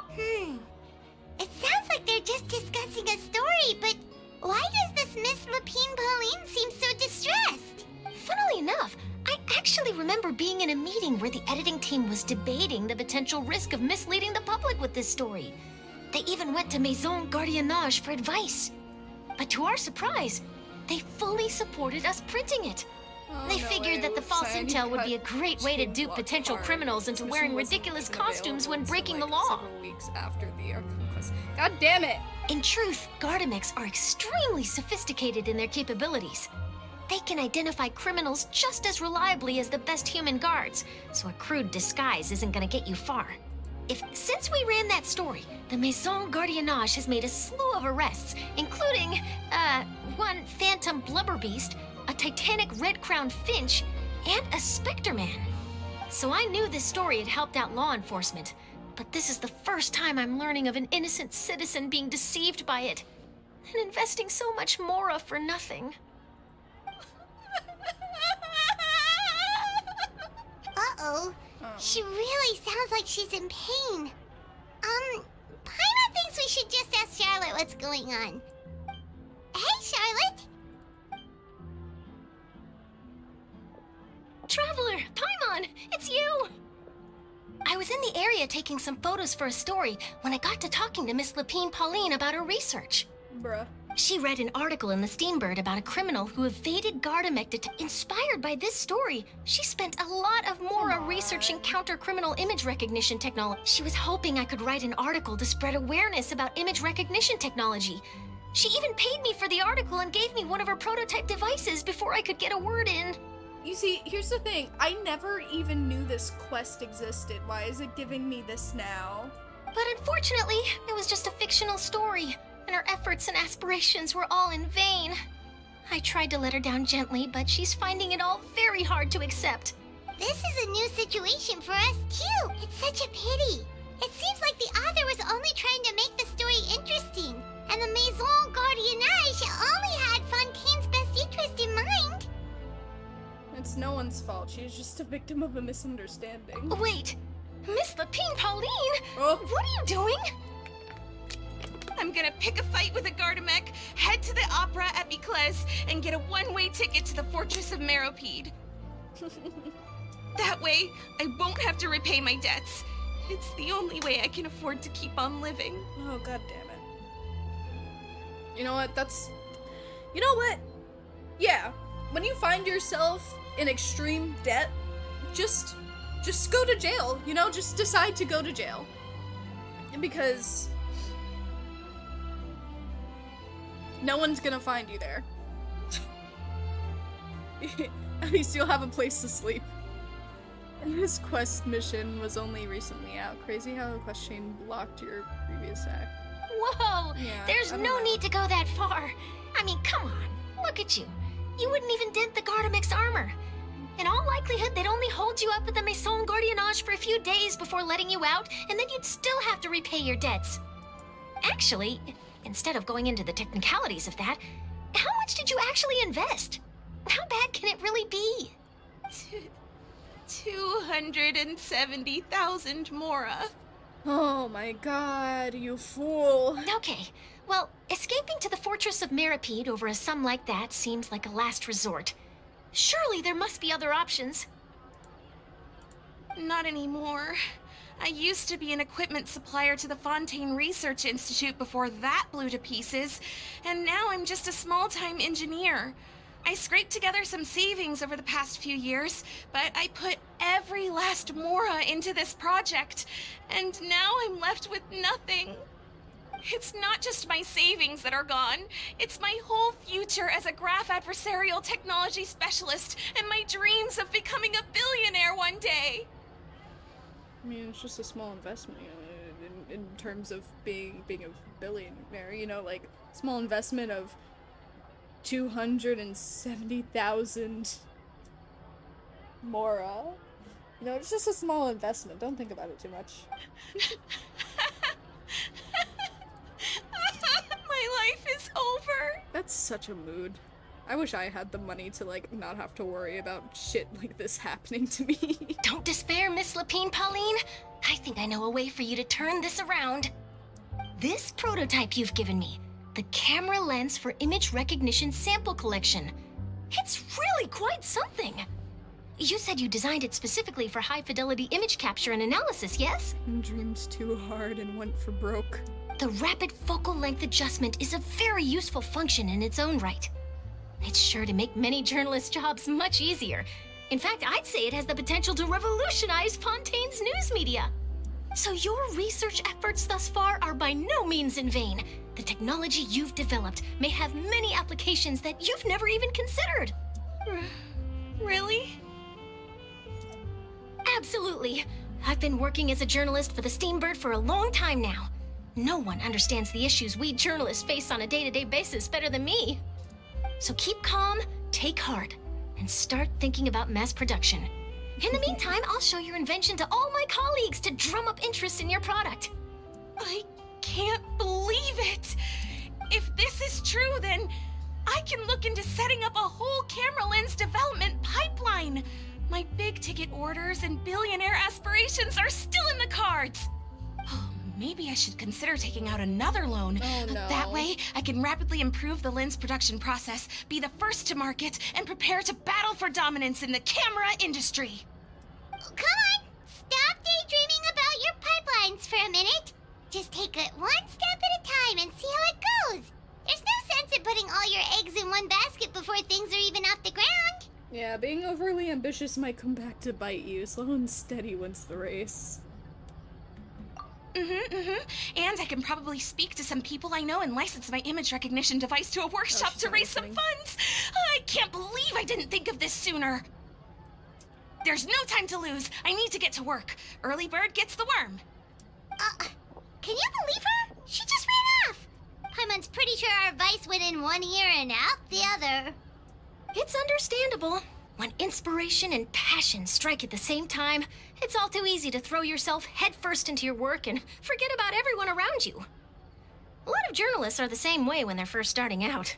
sounds like they're just discussing a story, but why does this Miss Lapine Pauline seem so distressed? Funnily enough, I actually remember being in a meeting where the editing team was debating the potential risk of misleading the public with this story. They even went to Maison Gardiennage for advice. But to our surprise, they fully supported us printing it. They figured that the false intel would be a great way to dupe potential criminals into wearing ridiculous costumes when breaking the law. Several weeks after the conquest. God damn it! In truth, Gardamex are extremely sophisticated in their capabilities. They can identify criminals just as reliably as the best human guards, so a crude disguise isn't gonna get you far. Since we ran that story, the Maison Gardiennage has made a slew of arrests, including, one phantom blubberbeast, a titanic red-crowned finch, and a specter man. So I knew this story had helped out law enforcement, but this is the first time I'm learning of an innocent citizen being deceived by it, and investing so much more of for nothing. Uh-oh. She really sounds like she's in pain. Paimon thinks we should just ask Charlotte what's going on. Hey, Charlotte! Traveler, Paimon, it's you! I was in the area taking some photos for a story when I got to talking to Miss Lapine Pauline about her research. Bruh. She read an article in the Steambird about a criminal who evaded Gardamex. Inspired by this story, she spent a lot of Mora researching counter-criminal image recognition technology. She was hoping I could write an article to spread awareness about image recognition technology. She even paid me for the article and gave me one of her prototype devices before I could get a word in. You see, here's the thing. I never even knew this quest existed. Why is it giving me this now? But unfortunately, it was just a fictional story, and her efforts and aspirations were all in vain. I tried to let her down gently, but she's finding it all very hard to accept. This is a new situation for us, too. It's such a pity. It seems like the author was only trying to make the story interesting, and the Maison Gardiennage only had Fontaine's best interest in mind. It's no one's fault. She's just a victim of a misunderstanding. Wait! Miss Lapine Pauline! Oh. What are you doing? I'm gonna pick a fight with a Gardamex, head to the opera at Micles, and get a one-way ticket to the Fortress of Meropide. That way, I won't have to repay my debts, It's the only way I can afford to keep on living. Oh, god damn it. You know what? You know what? Yeah. When you find yourself in extreme debt, just go to jail, you know? Just decide to go to jail. Because no one's gonna find you there. At least you'll have a place to sleep. This quest mission was only recently out. Crazy how the quest chain blocked your previous act. Whoa! Yeah, There's I don't no know. need to go that far. I mean, come on. Look at you. You wouldn't even dent the Gardemex armor. In all likelihood, they'd only hold you up with the Maison Gardiennage for a few days before letting you out, and then you'd still have to repay your debts. Actually, instead of going into the technicalities of that, how much did you actually invest? How bad can it really be? 270,000 Mora. Oh my god, you fool. Okay, well, escaping to the Fortress of Meripede over a sum like that seems like a last resort. Surely there must be other options. Not anymore. I used to be an equipment supplier to the Fontaine Research Institute before that blew to pieces, and now I'm just a small-time engineer. I scraped together some savings over the past few years, but I put every last Mora into this project, and now I'm left with nothing. It's not just my savings that are gone. It's my whole future as a graph adversarial technology specialist and my dreams of becoming a billionaire one day. I mean, it's just a small investment, you know, in terms of being a billionaire, you know, like, small investment of 270,000 Mora. You know, it's just a small investment. Don't think about it too much. My life is over. That's such a mood. I wish I had the money to, like, not have to worry about shit like this happening to me. Don't despair, Miss Lapine Pauline. I think I know a way for you to turn this around. This prototype you've given me, the camera lens for image recognition sample collection. It's really quite something. You said you designed it specifically for high-fidelity image capture and analysis, yes? Dreams too hard and went for broke. The rapid focal length adjustment is a very useful function in its own right. It's sure to make many journalists' jobs much easier. In fact, I'd say it has the potential to revolutionize Fontaine's news media. So your research efforts thus far are by no means in vain. The technology you've developed may have many applications that you've never even considered. Really? Absolutely. I've been working as a journalist for the Steambird for a long time now. No one understands the issues we journalists face on a day-to-day basis better than me. So keep calm, take heart, and start thinking about mass production. In the meantime, I'll show your invention to all my colleagues to drum up interest in your product. I can't believe it! If this is true, then I can look into setting up a whole camera lens development pipeline. My big-ticket orders and billionaire aspirations are still in the cards. Oh, maybe I should consider taking out another loan. Oh, no. That way, I can rapidly improve the lens production process, be the first to market, and prepare to battle for dominance in the camera industry. Come on! Stop daydreaming about your pipelines for a minute. Just take it one step at a time and see how it goes. There's no sense in putting all your eggs in one basket before things are even off the ground. Yeah, being overly ambitious might come back to bite you. Slow and steady wins the race. And I can probably speak to some people I know and license my image recognition device to a workshop to raise some funds. I can't believe I didn't think of this sooner. There's no time to lose. I need to get to work. Early bird gets the worm. Can you believe her? She just ran off. Paimon's pretty sure our advice went in one ear and out the other. It's understandable. When inspiration and passion strike at the same time, it's all too easy to throw yourself headfirst into your work and forget about everyone around you. A lot of journalists are the same way when they're first starting out.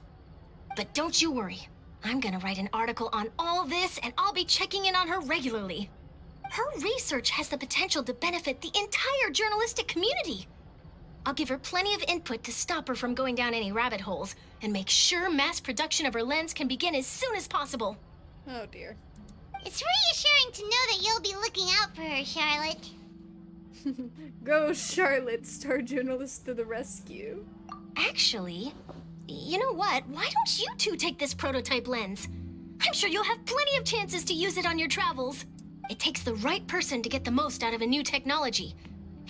But don't you worry. I'm gonna write an article on all this, and I'll be checking in on her regularly. Her research has the potential to benefit the entire journalistic community. I'll give her plenty of input to stop her from going down any rabbit holes, and make sure mass production of her lens can begin as soon as possible. Oh dear. It's reassuring to know that you'll be looking out for her, Charlotte. Go, Charlotte, star journalist to the rescue. Actually, you know what? Why don't you two take this prototype lens? I'm sure you'll have plenty of chances to use it on your travels. It takes the right person to get the most out of a new technology.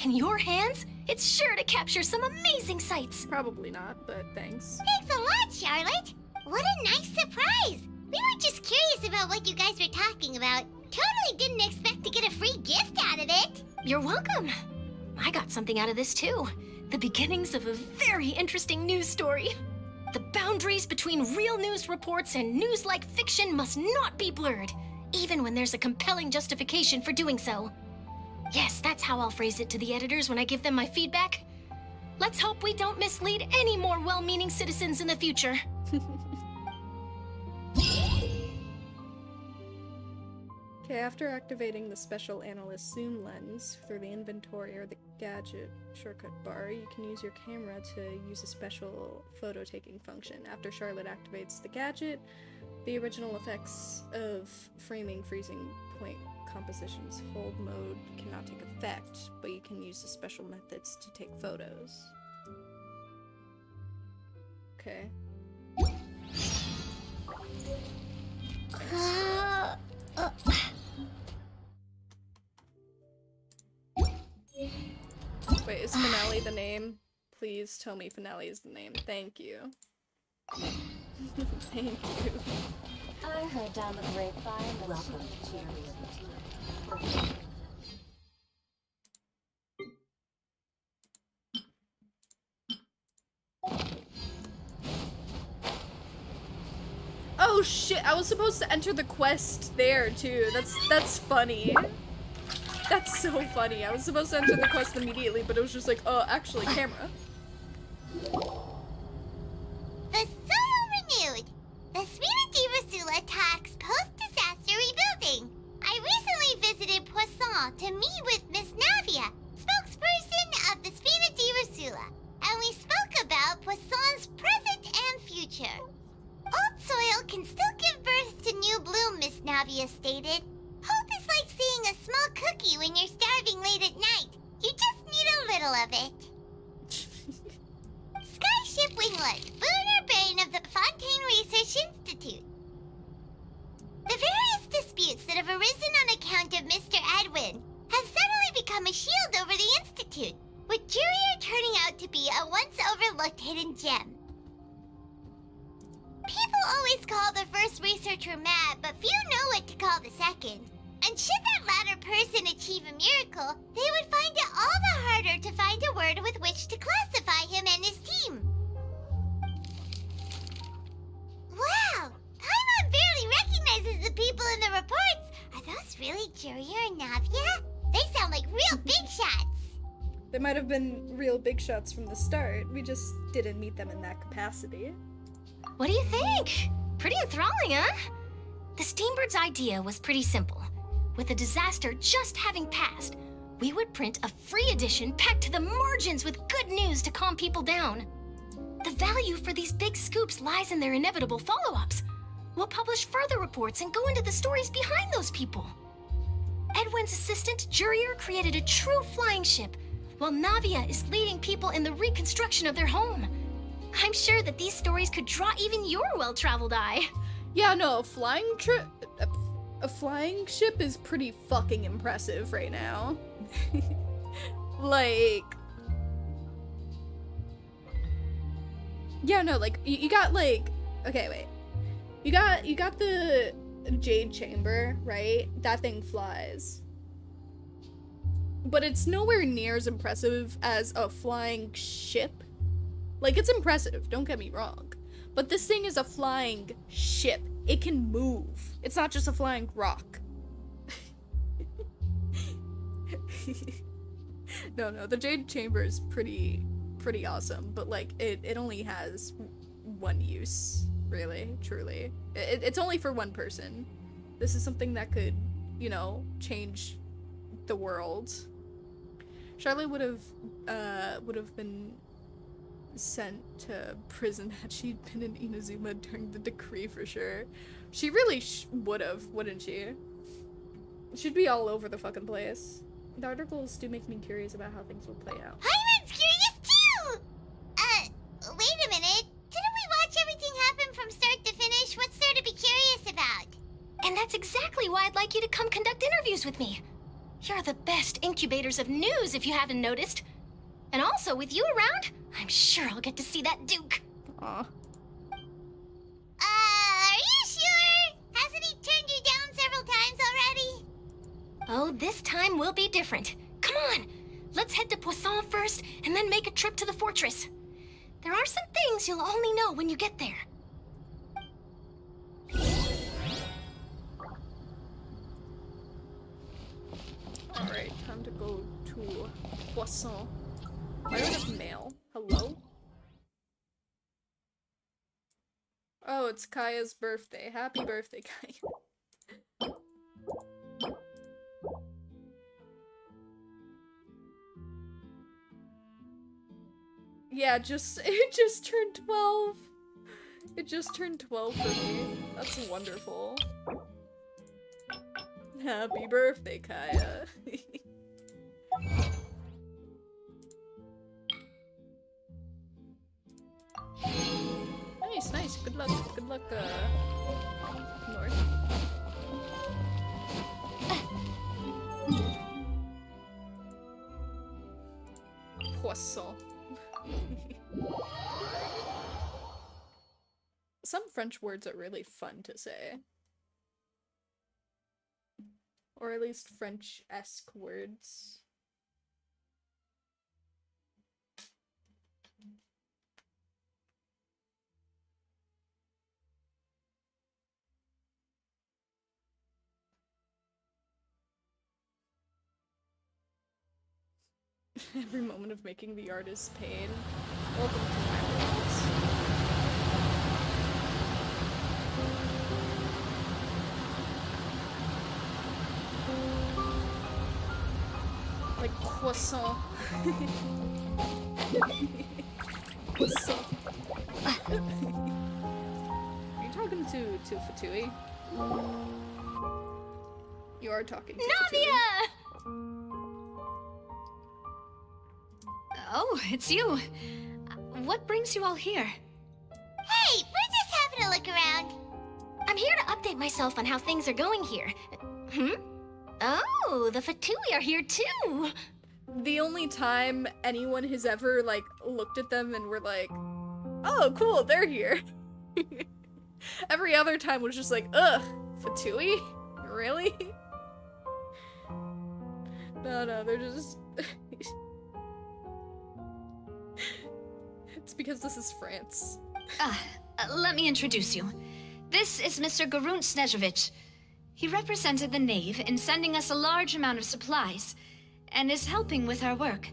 In your hands, it's sure to capture some amazing sights. Probably not, but thanks. Thanks a lot, Charlotte. What a nice surprise. We were just curious about what you guys were talking about. Totally didn't expect to get a free gift out of it. You're welcome. I got something out of this too. The beginnings of a very interesting news story. The boundaries between real news reports and news-like fiction must not be blurred, even when there's a compelling justification for doing so. Yes, that's how I'll phrase it to the editors when I give them my feedback. Let's hope we don't mislead any more well-meaning citizens in the future. Okay, after activating the special analyst zoom lens through the inventory or the gadget shortcut bar, you can use your camera to use a special photo taking function. After Charlotte activates the gadget, the original effects of framing, freezing point compositions, hold mode cannot take effect, but you can use the special methods to take photos. Okay. Wait, is Finale the name? Please tell me Finale is the name. Thank you. Thank you. I heard down the grapevine. Welcome to your reality. Oh shit, I was supposed to enter the quest there too. That's funny. That's so funny. I was supposed to enter the quest immediately, but it was just like, oh, actually, camera. The Solo renewed. The Spina di Rasula talks post-disaster rebuilding. I recently visited Poisson to meet with Miss Navia, spokesperson of the Spina di Rasula, and we spoke about Poisson's present and future. Old soil can still give birth to new bloom, Miss Navia stated. Hope is like seeing a small cookie when you're starving late at night. You just need a little of it. Skyship Winglet, boon or bane of the Fontaine Research Institute. The various disputes that have arisen on account of Mr. Edwin have suddenly become a shield over the Institute, with Jurier turning out to be a once overlooked hidden gem. People always call the first researcher mad, but few know what to call the second. And should that latter person achieve a miracle, they would find it all the harder to find a word with which to classify him and his team. Wow! Paimon barely recognizes the people in the reports. Are those really Jurier and Navia? They sound like real big shots. They might have been real big shots from the start. We just didn't meet them in that capacity. What do you think? Pretty enthralling, huh? The Steambird's idea was pretty simple. With the disaster just having passed, we would print a free edition packed to the margins with good news to calm people down. The value for these big scoops lies in their inevitable follow-ups. We'll publish further reports and go into the stories behind those people. Edwin's assistant, Jurier, created a true flying ship, while Navia is leading people in the reconstruction of their home. I'm sure that these stories could draw even your well-traveled eye. Yeah, no, a flying ship is pretty fucking impressive right now. Like, yeah, no, like you got like, okay, wait, you got the Jade Chamber, right? That thing flies, but it's nowhere near as impressive as a flying ship. Like, it's impressive, don't get me wrong, but this thing is a flying ship. It can move. It's not just a flying rock. No, the Jade Chamber is pretty awesome, but like, it only has one use, really, truly. It's only for one person. This is something that could, you know, change the world. Charlotte would have been sent to prison had she been in Inazuma during the decree for sure. She really would have, wouldn't she? She'd be all over the fucking place. The articles do make me curious about how things will play out. Hyman's curious too! Wait a minute. Didn't we watch everything happen from start to finish? What's there to be curious about? And that's exactly why I'd like you to come conduct interviews with me. You're the best incubators of news, if you haven't noticed. And also, with you around, I'm sure I'll get to see that Duke. Aw. Are you sure? Hasn't he turned you down several times already? Oh, this time will be different. Come on, let's head to Poisson first, and then make a trip to the fortress. There are some things you'll only know when you get there. Alright, time to go to Poisson. I don't have mail. Hello? Oh, it's Kaya's birthday. Happy birthday, Kaya. Yeah, it just turned 12. It just turned 12 for me. That's wonderful. Happy birthday, Kaya. Nice, nice. Good luck, North. Poisson. Some French words are really fun to say. Or at least French-esque words. Every moment of making the art is pain. Welcome to my world. Like croissant. Croissant. Are you talking to Fatui? You are talking to Navia! Fatui. Oh, it's you. What brings you all here? Hey, we're just having a look around. I'm here to update myself on how things are going here. Oh, the Fatui are here too. The only time anyone has ever, like, looked at them and were like, oh, cool, they're here. Every other time was just like, ugh, Fatui? Really? No, they're just... It's because this is France. Let me introduce you. This is Mr. Garunt Snežević. He represented the Knave in sending us a large amount of supplies, and is helping with our work.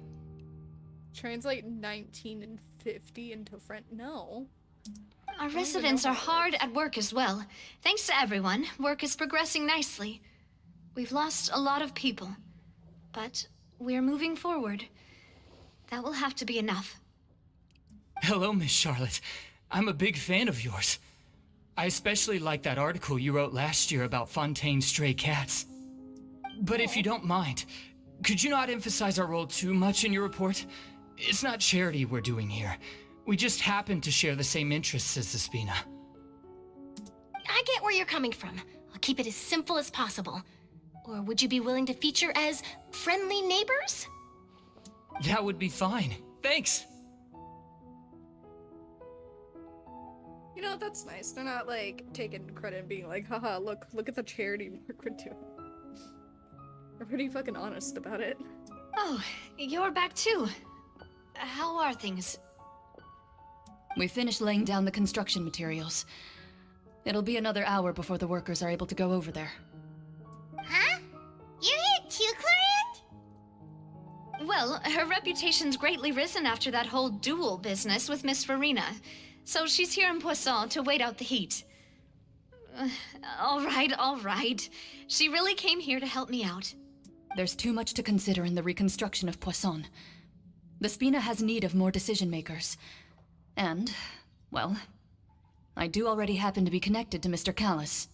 Translate 19 and 50 into French? No. Our residents are hard at work as well. Thanks to everyone, work is progressing nicely. We've lost a lot of people, but we're moving forward. That will have to be enough. Hello, Miss Charlotte. I'm a big fan of yours. I especially like that article you wrote last year about Fontaine's stray cats. But if you don't mind, could you not emphasize our role too much in your report? It's not charity we're doing here. We just happen to share the same interests as the Spina. I get where you're coming from. I'll keep it as simple as possible. Or would you be willing to feature as friendly neighbors? That would be fine. Thanks. You know, that's nice. They're not, like, taking credit and being like, haha, look at the charity work we're doing. They're pretty fucking honest about it. Oh, you're back too. How are things? We finished laying down the construction materials. It'll be another hour before the workers are able to go over there. Huh? You're here too, Clarant? Well, her reputation's greatly risen after that whole duel business with Miss Finina. So she's here in Poisson to wait out the heat. All right. She really came here to help me out. There's too much to consider in the reconstruction of Poisson. The Spina has need of more decision-makers. And, well, I do already happen to be connected to Mr. Callis.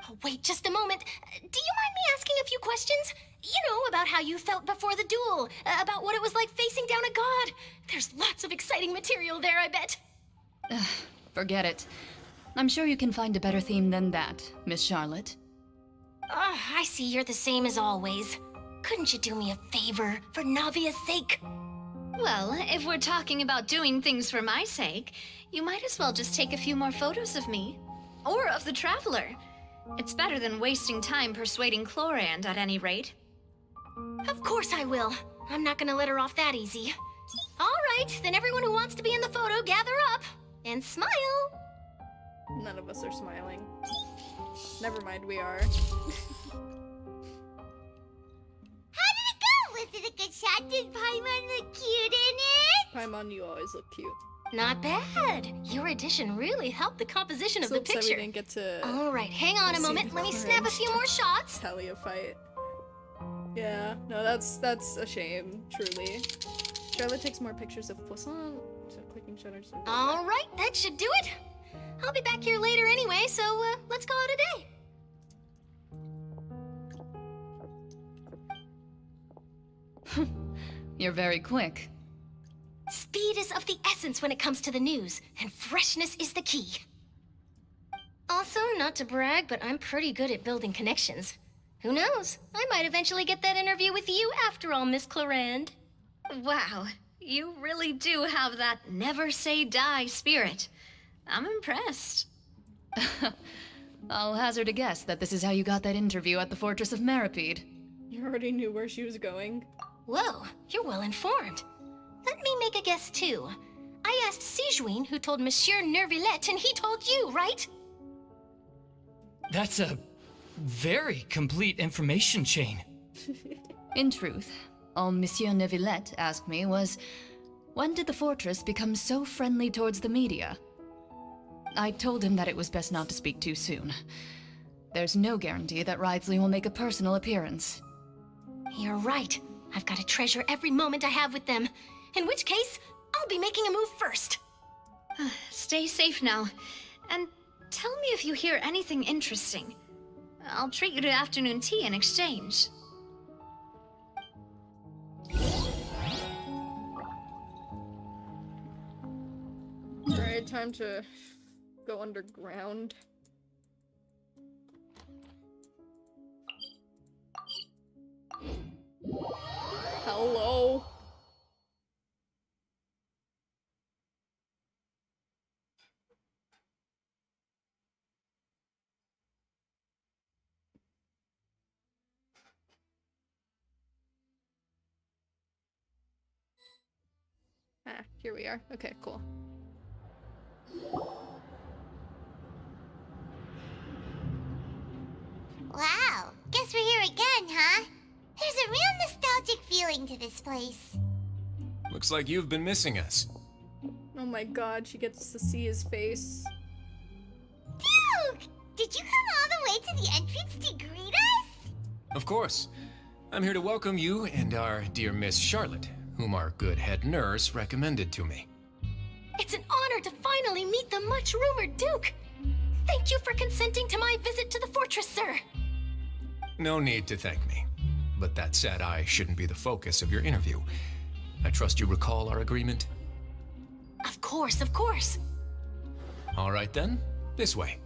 Oh, wait just a moment. Do you mind me asking a few questions? You know, about how you felt before the duel, about what it was like facing down a god. There's lots of exciting material there, I bet. Forget it. I'm sure you can find a better theme than that, Miss Charlotte. I see you're the same as always. Couldn't you do me a favor, for Navia's sake? Well, if we're talking about doing things for my sake, you might as well just take a few more photos of me. Or of the Traveler. It's better than wasting time persuading Chlorand at any rate. Of course I will. I'm not gonna let her off that easy. All right, then everyone who wants to be in the photo, gather up. And smile! None of us are smiling. Never mind, we are. How did it go? Was it a good shot? Did Paimon look cute in it? Paimon, you always look cute. Not bad. Your addition really helped the composition of the upset picture. we didn't get to All right, hang on a moment. Let me snap a few more shots. Talia fight. Yeah, no, that's a shame, truly. Charlotte takes more pictures of Poisson, so clicking shutters. All right, that should do it. I'll be back here later anyway, so let's call it a day. You're very quick. Speed is of the essence when it comes to the news, and freshness is the key. Also, not to brag, but I'm pretty good at building connections. Who knows? I might eventually get that interview with you after all, Miss Clorand. Wow, you really do have that never say die spirit. I'm impressed. I'll hazard a guess that this is how you got that interview at the Fortress of Meripede. You already knew where she was going. Whoa, you're well informed. Let me make a guess too. I asked Sijuin, who told Monsieur Nervillet, and he told you, right? That's a very complete information chain. In truth, all Monsieur Neuvillette asked me was, when did the fortress become so friendly towards the media? I told him that it was best not to speak too soon. There's no guarantee that Wriothesley will make a personal appearance. You're right. I've got to treasure every moment I have with them. In which case, I'll be making a move first. Stay safe now. And tell me if you hear anything interesting. I'll treat you to afternoon tea in exchange. Alright, time to go underground. Hello. Ah, here we are. Okay, cool. Wow, guess we're here again, huh? There's a real nostalgic feeling to this place. Looks like you've been missing us. Oh my god, she gets to see his face. Duke! Did you come all the way to the entrance to greet us? Of course. I'm here to welcome you and our dear Miss Charlotte, whom our good head nurse recommended to me. It's an honor to finally meet the much-rumored Duke. Thank you for consenting to my visit to the fortress, sir. No need to thank me. But that said, I shouldn't be the focus of your interview. I trust you recall our agreement? Of course, of course. All right then, this way.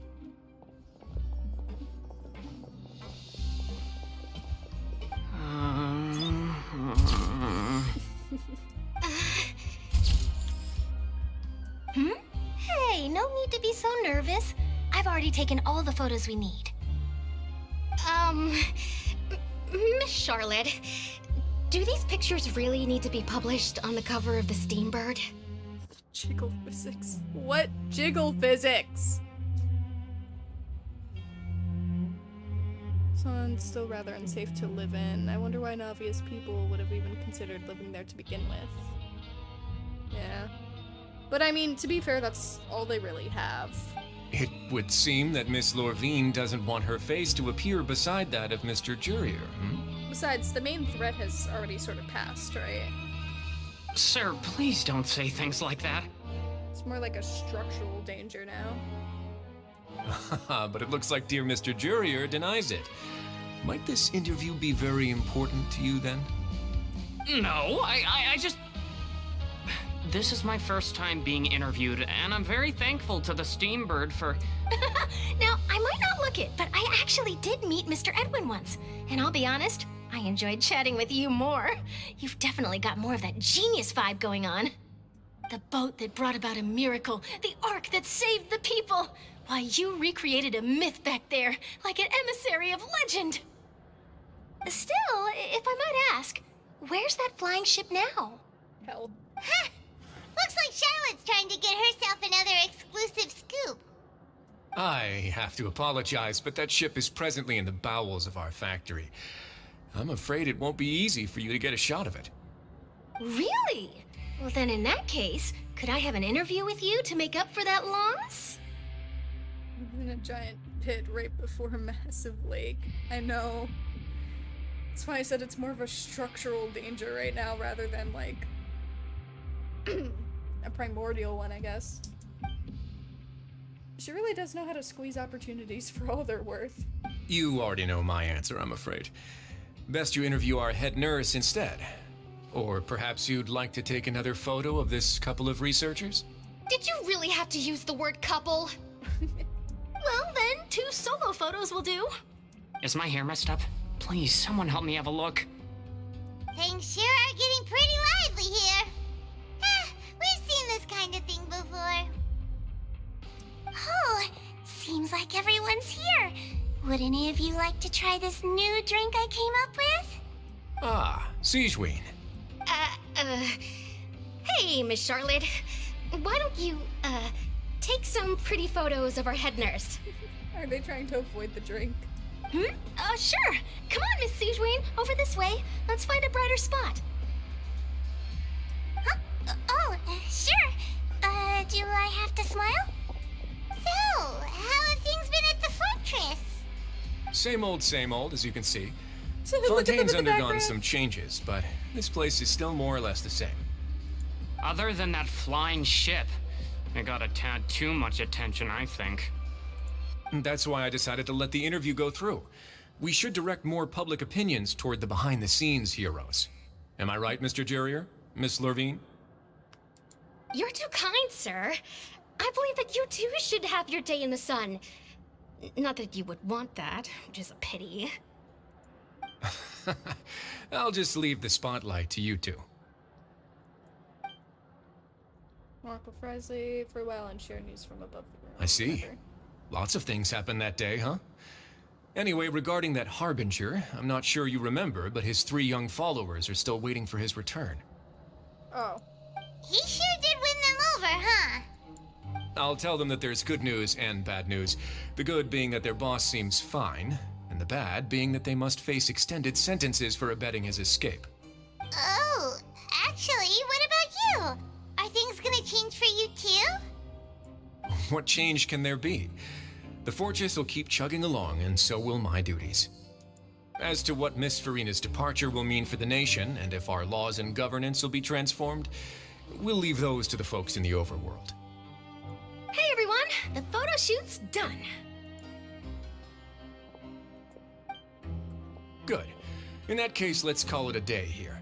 Hey, no need to be so nervous. I've already taken all the photos we need. Miss Charlotte, do these pictures really need to be published on the cover of the Steambird? Jiggle physics. What jiggle physics? Someone's still rather unsafe to live in. I wonder why Navia's people would have even considered living there to begin with. Yeah. But I mean, to be fair, that's all they really have. It would seem that Miss Lorvine doesn't want her face to appear beside that of Mr. Jurier, Besides, the main threat has already sort of passed, right? Sir, please don't say things like that. It's more like a structural danger now. But it looks like dear Mr. Jurier denies it. Might this interview be very important to you then? No, I just... This is my first time being interviewed, and I'm very thankful to the Steambird for... Now, I might not look it, but I actually did meet Mr. Edwin once. And I'll be honest, I enjoyed chatting with you more. You've definitely got more of that genius vibe going on. The boat that brought about a miracle, the ark that saved the people. Why, you recreated a myth back there, like an emissary of legend. Still, if I might ask, where's that flying ship now? Hell. Huh. Looks like Charlotte's trying to get herself another exclusive scoop. I have to apologize, but that ship is presently in the bowels of our factory. I'm afraid it won't be easy for you to get a shot of it. Really? Well, then in that case, could I have an interview with you to make up for that loss? In a giant pit right before a massive lake. I know. That's why I said it's more of a structural danger right now rather than, like, a primordial one, I guess. She really does know how to squeeze opportunities for all they're worth. You already know my answer, I'm afraid. Best you interview our head nurse instead. Or perhaps you'd like to take another photo of this couple of researchers? Did you really have to use the word couple? Well, then, 2 solo photos will do. Is my hair messed up? Please, someone help me have a look. Things sure are getting pretty lively here. We've seen this kind of thing before. Oh, seems like everyone's here. Would any of you like to try this new drink I came up with? Ah, Siegeween. Hey, Miss Charlotte. Why don't you, take some pretty photos of our head nurse? Are they trying to avoid the drink? Sure. Come on, Miss Siegeween. Over this way. Let's find a brighter spot. Huh? Sure. Do I have to smile? So, how have things been at the fortress? Same old, as you can see. Look at them in Fontaine's the undergone background. some changes, but this place is still more or less the same. Other than that flying ship, it got a tad too much attention, I think. That's why I decided to let the interview go through. We should direct more public opinions toward the behind-the-scenes heroes. Am I right, Mr. Jerrier? Miss Lurvine? You're too kind, sir. I believe that you too should have your day in the sun. Not that you would want that, which is a pity. I'll just leave the spotlight to you two. Marco Fresley for a while and share news from above the room. I see. Lots of things happened that day, huh? Anyway, regarding that Harbinger, I'm not sure you remember, but his 3 young followers are still waiting for his return. Oh. He sure did win them over, huh? I'll tell them that there's good news and bad news. The good being that their boss seems fine, and the bad being that they must face extended sentences for abetting his escape. Oh, actually, what about you? Are things gonna change for you too? What change can there be? The fortress will keep chugging along, and so will my duties. As to what Miss Finina's departure will mean for the nation, and if our laws and governance will be transformed, we'll leave those to the folks in the overworld. Hey everyone, the photo shoot's done. Good. In that case, let's call it a day here.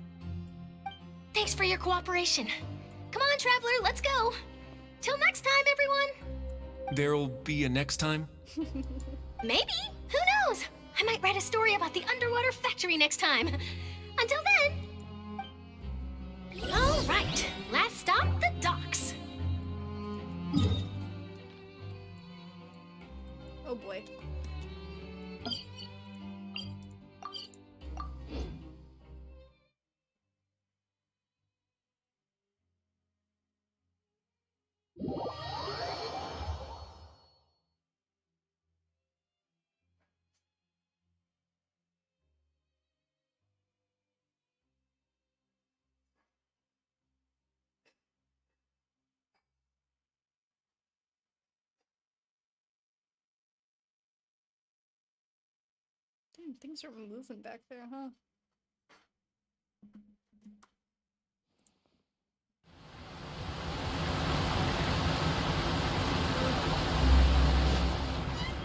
Thanks for your cooperation. Come on, Traveler, let's go. Till next time, everyone. There'll be a next time? Maybe. Who knows? I might write a story about the underwater factory next time. Until then. All right, last stop, the docks. Oh boy. Damn, things are moving back there, huh?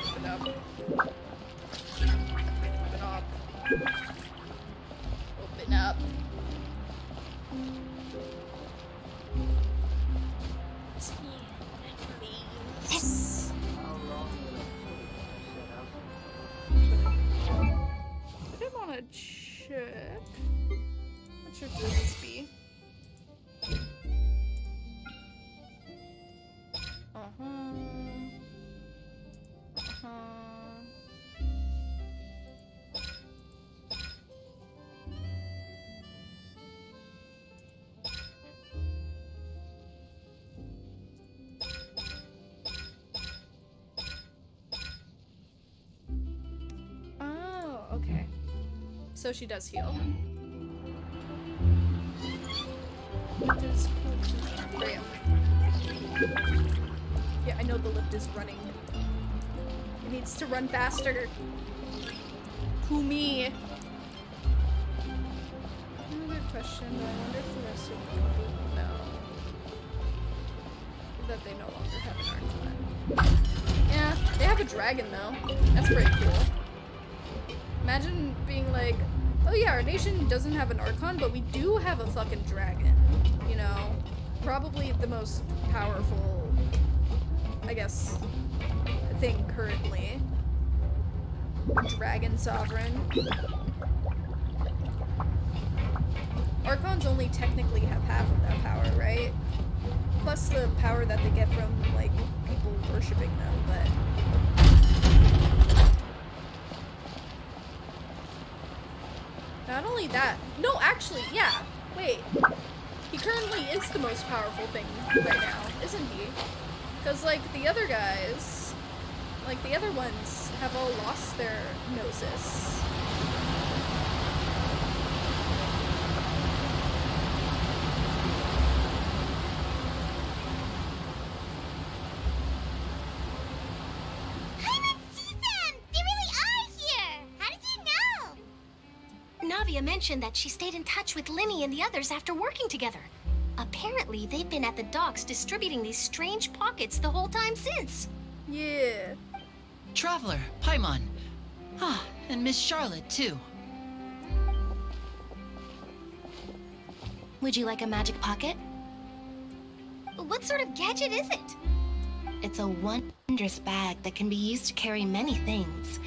Open up. Open up. Please. I did want to check. What should this be? Oh, okay. So she does heal. Lift is cool to me. Great. Yeah, I know the lift is running. It needs to run faster. Kumi. Another question, though. I wonder if the rest of the people know that they no longer have an Arcana. Yeah, they have a dragon, though. That's pretty cool. Imagine being like, oh yeah, our nation doesn't have an Archon, but we do have a fucking dragon. You know? Probably the most powerful, I guess, thing currently. Dragon Sovereign. Archons only technically have half of that power, right? Plus the power that they get from, like, people worshipping them, but... Not only that, no, actually, yeah, wait. He currently is the most powerful thing right now, isn't he? Because, like, the other guys, like, the other ones have all lost their gnosis. Navia mentioned that she stayed in touch with Linny and the others after working together. Apparently, they've been at the docks distributing these strange pockets the whole time since. Yeah. Traveler, Paimon. Ah, and Miss Charlotte, too. Would you like a magic pocket? What sort of gadget is it? It's a wondrous bag that can be used to carry many things.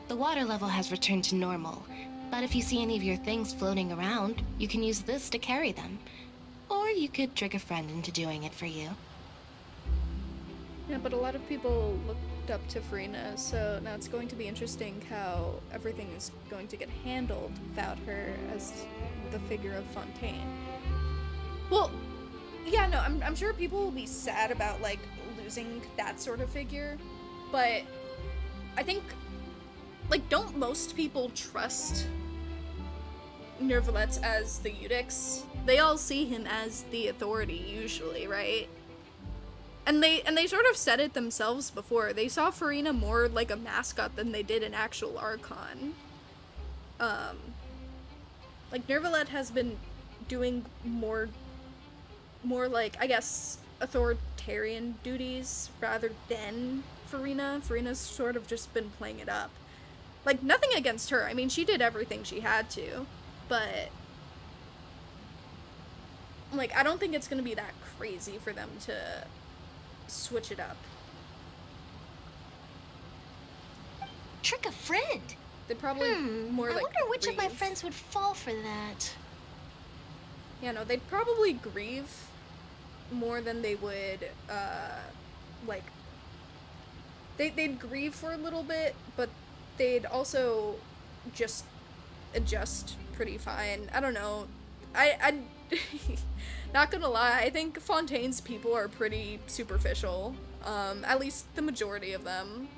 The water level has returned to normal, but if you see any of your things floating around, you can use this to carry them. Or you could trick a friend into doing it for you. Yeah, but a lot of people looked up to Finina, so now it's going to be interesting how everything is going to get handled without her as the figure of Fontaine. Well, yeah, no, I'm sure people will be sad about, like, losing that sort of figure, but I think, like, don't most people trust Nervalette as the Eudix? They all see him as the authority, usually, right? And they sort of said it themselves before. They saw Finina more like a mascot than they did an actual Archon. Like, Nervalette has been doing more like, I guess, authoritarian duties rather than Finina. Farina's sort of just been playing it up. Like, nothing against her. I mean, she did everything she had to, but... like, I don't think it's gonna be that crazy for them to switch it up. Trick a friend? They'd probably more like I wonder which of my grieve. friends would fall for that. Yeah, no, they'd probably grieve more than they would, like... They'd grieve for a little bit, but they'd also just adjust pretty fine. I don't know. I not gonna lie, I think Fontaine's people are pretty superficial. At least the majority of them.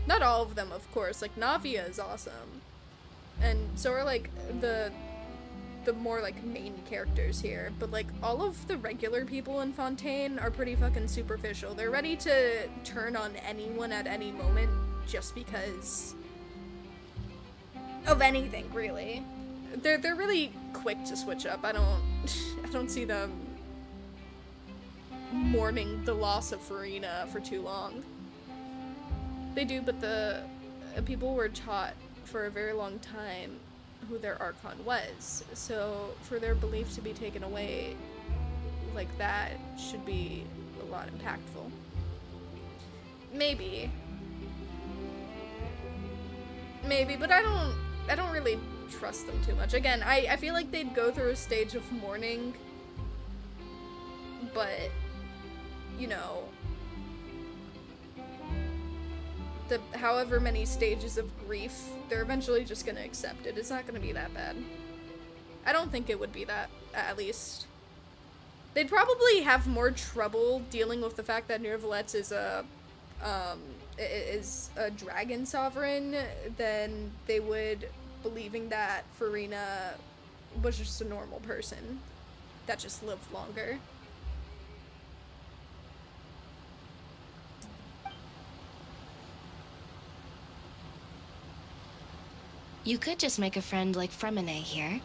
Not all of them, of course. Like, Navia is awesome. And so are, like, the more, like, main characters here. But, like, all of the regular people in Fontaine are pretty fucking superficial. They're ready to turn on anyone at any moment just because of anything, really. They're really quick to switch up. I don't see them mourning the loss of Finina for too long. They do, but the people were taught for a very long time who their Archon was. So for their belief to be taken away like that should be a lot impactful. Maybe, but I don't really trust them too much. Again, I feel like they'd go through a stage of mourning, but, you know, the however many stages of grief, they're eventually just gonna accept it. It's not gonna be that bad. I don't think it would be that, at least. They'd probably have more trouble dealing with the fact that Nervalets is a dragon sovereign than they would believing that Finina was just a normal person that just lived longer. You could just make a friend like Fremine here.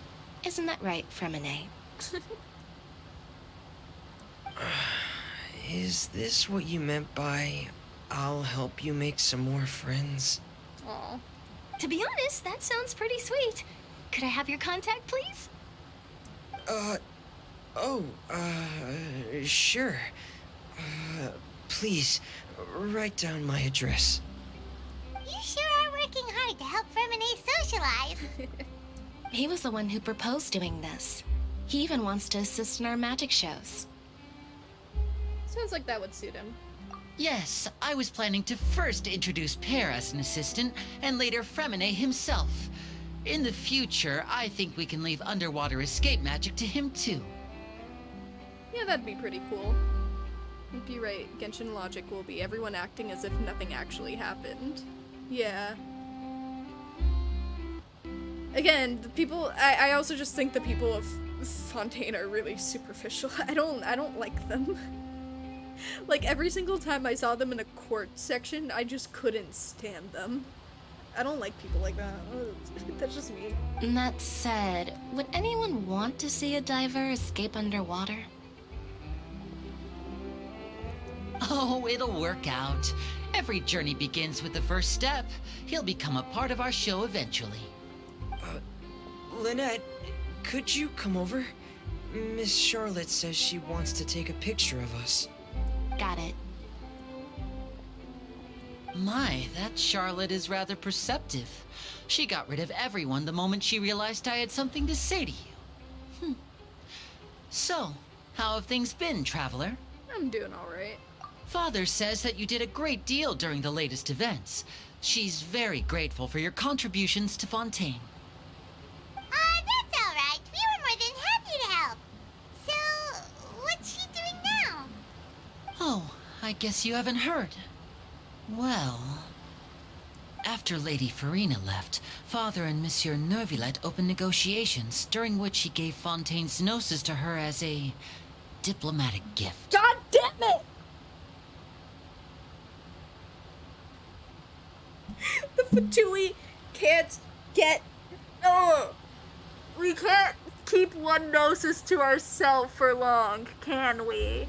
Isn't that right, Fremine? Is this what you meant by, I'll help you make some more friends? Aw. To be honest, that sounds pretty sweet. Could I have your contact, please? Sure. Please, write down my address. You sure are working hard to help Fremine socialize. He was the one who proposed doing this. He even wants to assist in our magic shows. Sounds like that would suit him. Yes, I was planning to first introduce Per as an assistant, and later Fremine himself. In the future, I think we can leave underwater escape magic to him too. Yeah, that'd be pretty cool. You'd be right, Genshin logic will be everyone acting as if nothing actually happened. Yeah. Again, the people, I also just think the people of Fontaine are really superficial. I don't like them. Like, every single time I saw them in a court section, I just couldn't stand them. I don't like people like that. That's just me. That said, would anyone want to see a diver escape underwater? Oh, it'll work out. Every journey begins with the first step. He'll become a part of our show eventually. Lynette, could you come over? Miss Charlotte says she wants to take a picture of us. Got it. My, that Charlotte is rather perceptive. She got rid of everyone the moment she realized I had something to say to you. So, how have things been, Traveler? I'm doing alright. Father says that you did a great deal during the latest events. She's very grateful for your contributions to Fontaine. That's alright. We were more than happy to help. So, what's she doing now? Oh, I guess you haven't heard. Well, after Lady Finina left, Father and Monsieur Nervillet opened negotiations, during which he gave Fontaine's gnosis to her as a diplomatic gift. God damn it! The Fatui can't get... we can't keep one gnosis to ourselves for long, can we?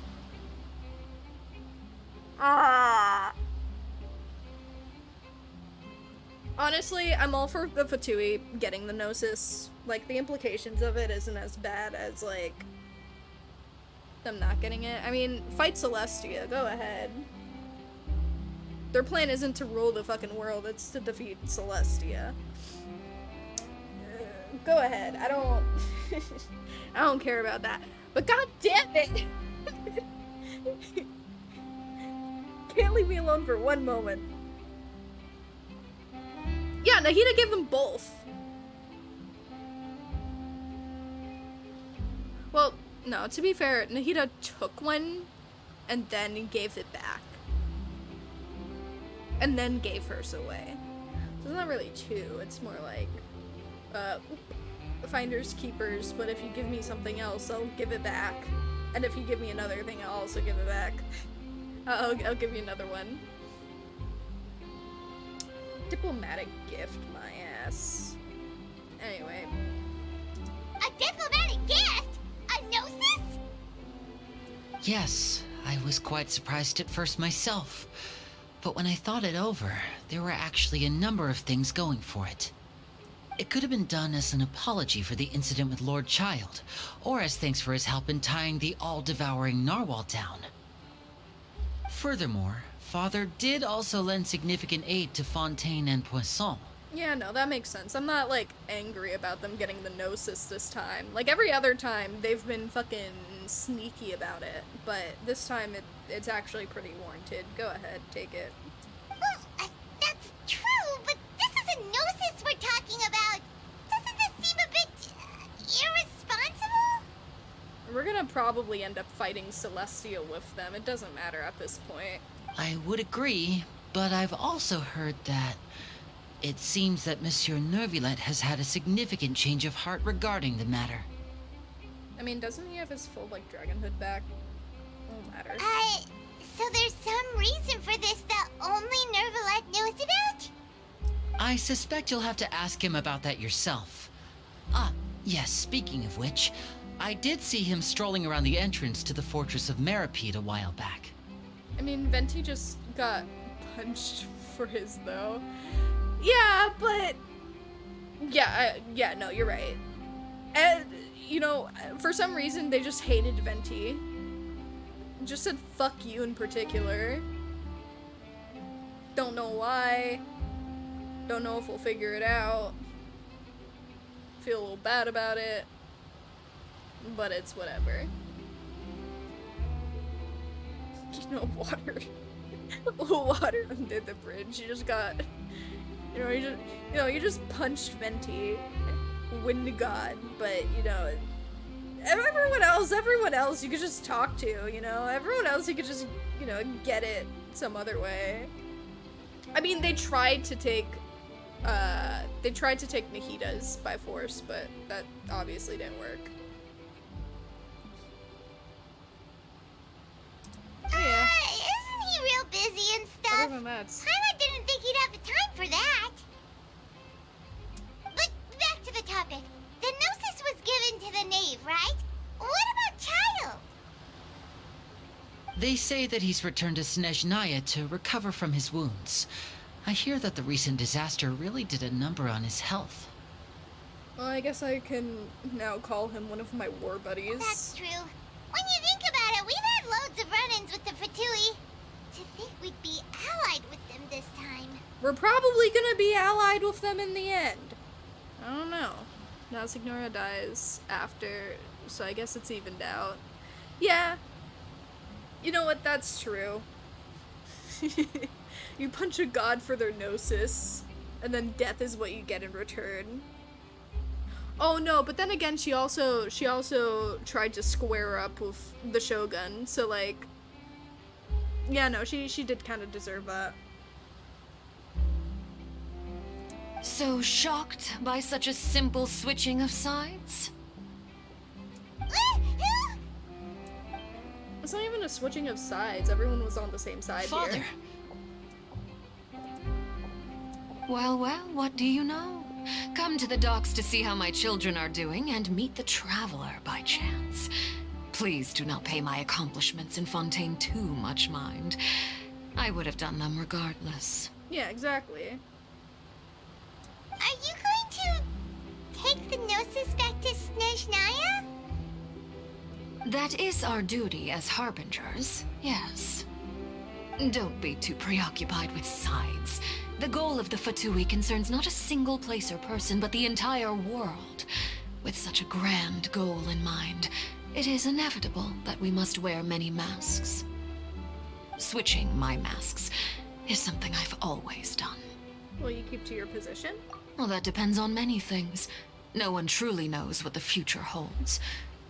Honestly, I'm all for the Fatui getting the gnosis. Like, the implications of it isn't as bad as, like, them not getting it. I mean, fight Celestia, go ahead. Their plan isn't to rule the fucking world, it's to defeat Celestia. Go ahead, I don't... I don't care about that. But god damn it! Can't leave me alone for one moment. Yeah, Nahida gave them both. Well, no, to be fair, Nahida took one and then gave it back. And then gave hers away. So it's not really two, it's more like, finders keepers, but if you give me something else, I'll give it back. And if you give me another thing, I'll also give it back. I'll give you another one. Diplomatic gift, my ass. Anyway. A diplomatic gift? A gnosis? Yes, I was quite surprised at first myself. But when I thought it over, there were actually a number of things going for it. It could have been done as an apology for the incident with Lord Child, or as thanks for his help in tying the all-devouring narwhal down. Furthermore, Father did also lend significant aid to Fontaine and Poisson. Yeah, no, that makes sense. I'm not, like, angry about them getting the gnosis this time. Like, every other time, they've been fucking sneaky about it. But this time, it's actually pretty warranted. Go ahead, take it. Well, that's true, but this is a gnosis we're talking about. Doesn't this seem a bit irresponsible? We're gonna probably end up fighting Celestial with them. It doesn't matter at this point. I would agree, but I've also heard that it seems that Monsieur Nervulet has had a significant change of heart regarding the matter. I mean, doesn't he have his full, like, dragonhood back? Won't matter. So there's some reason for this that only Nervulet knows about? I suspect you'll have to ask him about that yourself. Ah, yes, speaking of which, I did see him strolling around the entrance to the Fortress of Meripede a while back. I mean, Venti just got punched for his, though. Yeah, but... Yeah, no, you're right. And, you know, for some reason, they just hated Venti. Just said fuck you in particular. Don't know why. Don't know if we'll figure it out. Feel a little bad about it. But it's whatever. You know, water under the bridge. You just got, you just punched Venti, wind god, but you know, everyone else you could just talk to, you know, everyone else you could just, you know, get it some other way. I mean, they tried to take Nahida's by force, but that obviously didn't work. Yeah. Isn't he real busy and stuff? Other than that, Paimon didn't think he'd have the time for that. But back to the topic. The gnosis was given to the knave, right? What about Child? They say that he's returned to Snezhnaya to recover from his wounds. I hear that the recent disaster really did a number on his health. Well, I guess I can now call him one of my war buddies. That's true. When you think about it, we've had loads of run-ins with the Fatui. To think we'd be allied with them this time. We're probably gonna be allied with them in the end. I don't know. Now Signora dies after, so I guess it's evened out. Yeah. You know what? That's true. You punch a god for their gnosis, and then death is what you get in return. Oh no, but then again, she also tried to square up with the Shogun, so like, yeah, no, she did kind of deserve that. So shocked by such a simple switching of sides? It's not even a switching of sides. Everyone was on the same side Father. here. Well, what do you know? Come to the docks to see how my children are doing and meet the traveler by chance. Please do not pay my accomplishments in Fontaine too much mind. I would have done them regardless. Yeah, exactly. Are you going to take the gnosis back to Snezhnaya? That is our duty as harbingers, yes. Don't be too preoccupied with sides. The goal of the Fatui concerns not a single place or person, but the entire world. With such a grand goal in mind, it is inevitable that we must wear many masks. Switching my masks is something I've always done. Will you keep to your position? Well, that depends on many things. No one truly knows what the future holds.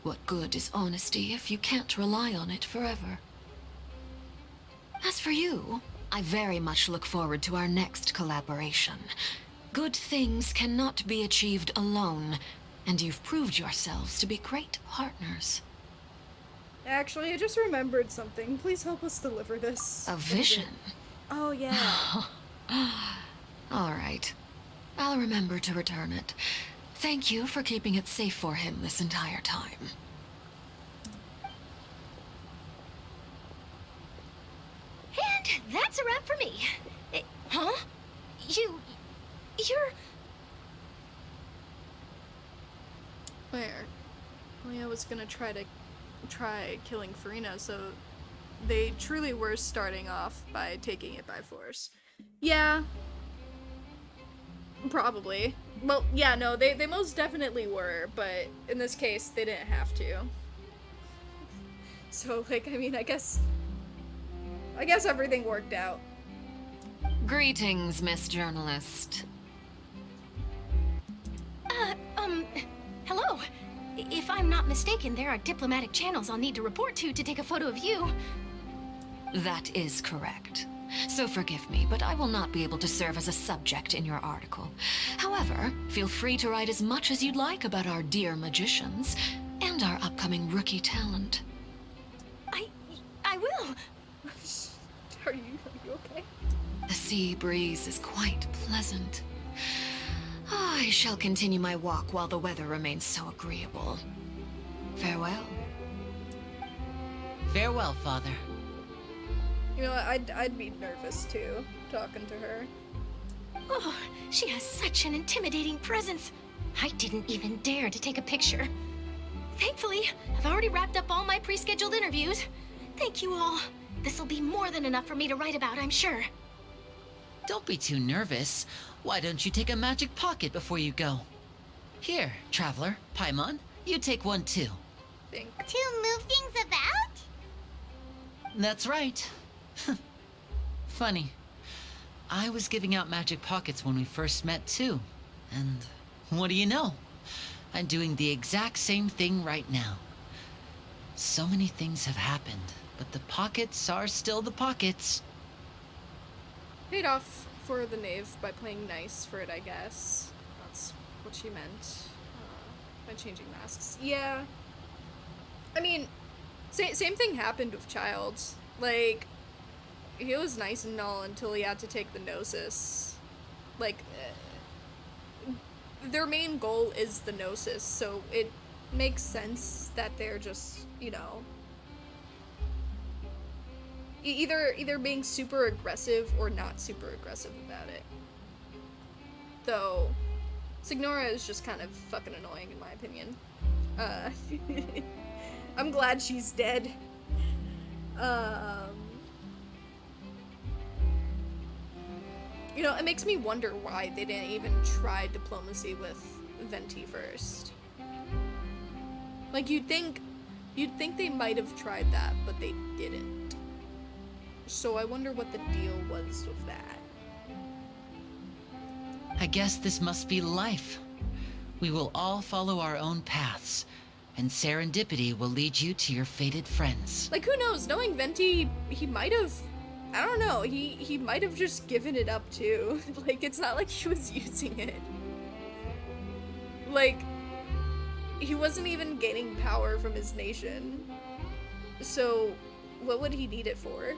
What good is honesty if you can't rely on it forever? As for you, I very much look forward to our next collaboration. Good things cannot be achieved alone, and you've proved yourselves to be great partners. Actually, I just remembered something. Please help us deliver this. A vision? Oh, yeah. All right. I'll remember to return it. Thank you for keeping it safe for him this entire time. And that's a wrap for me. Huh? You're... Where? Leah was gonna try killing Finina, so they truly were starting off by taking it by force. Yeah. Probably. Well, yeah, no, they most definitely were, but in this case, they didn't have to. So, like, I mean, I guess everything worked out. Greetings, Miss Journalist. Hello. If I'm not mistaken, there are diplomatic channels I'll need to report to take a photo of you. That is correct. So forgive me, but I will not be able to serve as a subject in your article. However, feel free to write as much as you'd like about our dear magicians and our upcoming rookie talent. I will. Are you okay? The sea breeze is quite pleasant. I shall continue my walk while the weather remains so agreeable. Farewell. Farewell, Father. You know, I'd be nervous too, talking to her. Oh, she has such an intimidating presence. I didn't even dare to take a picture. Thankfully, I've already wrapped up all my pre-scheduled interviews. Thank you all. This'll be more than enough for me to write about, I'm sure. Don't be too nervous. Why don't you take a magic pocket before you go? Here, Traveler, Paimon, you take one too. To move things about? That's right. Funny. I was giving out magic pockets when we first met too. And what do you know? I'm doing the exact same thing right now. So many things have happened, but the pockets are still the pockets. Paid off for the knave by playing nice for it, I guess. That's what she meant. By changing masks. Yeah. I mean, same thing happened with Childs. Like, he was nice and all until he had to take the Gnosis. Like, their main goal is the Gnosis, so it makes sense that they're just, you know, either being super aggressive or not super aggressive about it. Though, Signora is just kind of fucking annoying in my opinion. I'm glad she's dead. You know, it makes me wonder why they didn't even try diplomacy with Venti first. Like, you'd think they might have tried that, but they didn't. So I wonder what the deal was with that. I guess this must be life. We will all follow our own paths, and serendipity will lead you to your fated friends. Like, who knows? Knowing Venti, he might have... I don't know, he might have just given it up too. Like, it's not like he was using it. Like, he wasn't even gaining power from his nation. So, what would he need it for?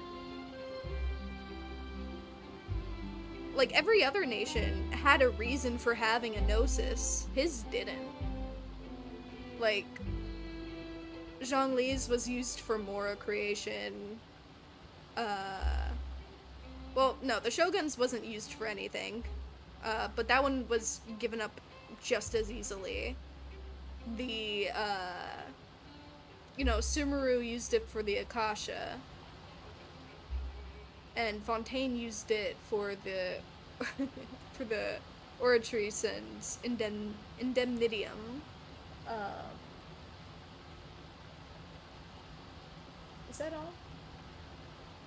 Like, every other nation had a reason for having a Gnosis. His didn't. Like, Zhongli's was used for Mora creation. Well, no, the Shogun's wasn't used for anything. But that one was given up just as easily. The, you know, Sumeru used it for the Akasha. And Fontaine used it for the, for the Oratrice and Indemnitium. Is that all?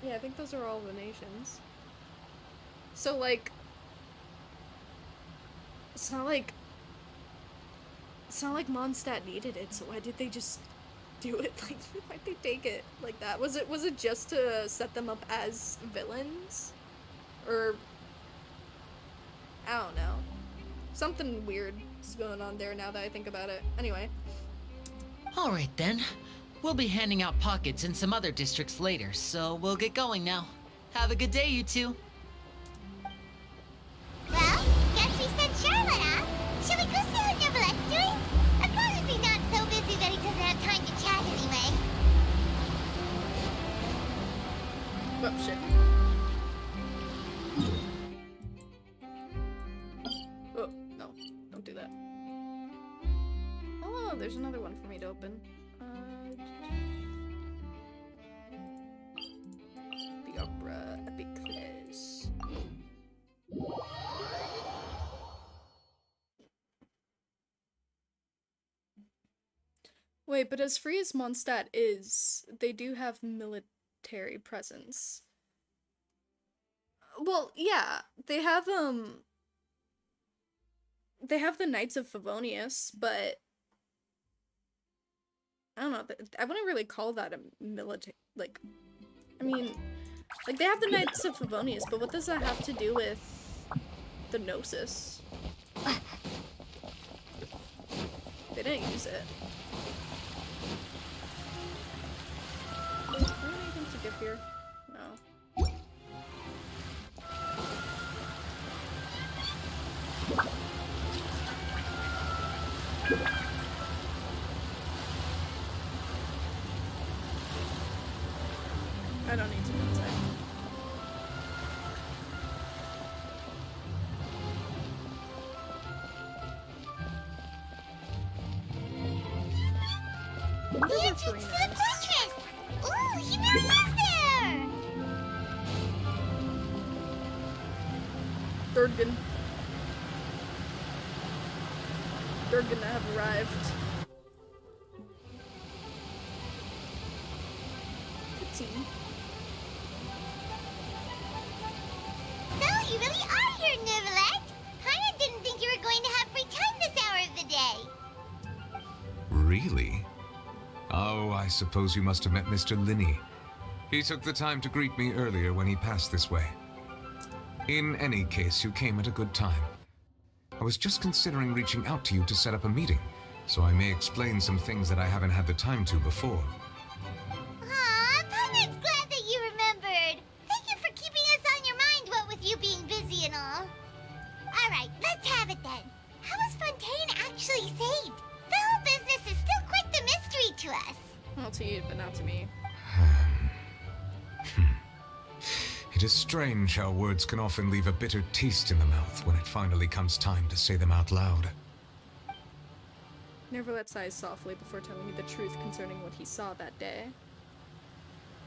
Yeah, I think those are all the nations. So, like, it's not like Mondstadt needed it, so why did they just do it? Like, why'd they take it like that? Was it just to set them up as villains? Or, I don't know. Something weird is going on there now that I think about it. Anyway. Alright then. We'll be handing out pockets in some other districts later, so we'll get going now. Have a good day, you two. Well, guess we sent Charlotte off. Shall we go see how Neverlette's doing? As long as he's not so busy that he doesn't have time to chat anyway. Oh, shit. Oh, no. Don't do that. Oh, there's Wait, but as free as Mondstadt is, they do have military presence. Well, yeah, they have the Knights of Favonius, but I don't know, I wouldn't really call that a military, like, I mean, like, they have the Knights of Favonius, but what does that have to do with the Gnosis? They didn't use it. Is there anything to give here? No. I don't need to go inside. The entrance to the fortress! Ooh, he really is there! Durgan have arrived. So, you really are here, Neuvillette! Haya didn't think you were going to have free time this hour of the day. Really? Oh, I suppose you must have met Mr. Linney. He took the time to greet me earlier when he passed this way. In any case, you came at a good time. I was just considering reaching out to you to set up a meeting, so I may explain some things that I haven't had the time to before. Aw, Paimon's glad that you remembered. Thank you for keeping us on your mind, what with you being busy and all. Alright, let's have it then. How was Fontaine actually saved? The whole business is still quite the mystery to us. Well, to you, but not to me. It is strange how words can often leave a bitter taste in the mouth when it finally comes time to say them out loud. Neuvillette sighs softly before telling me the truth concerning what he saw that day.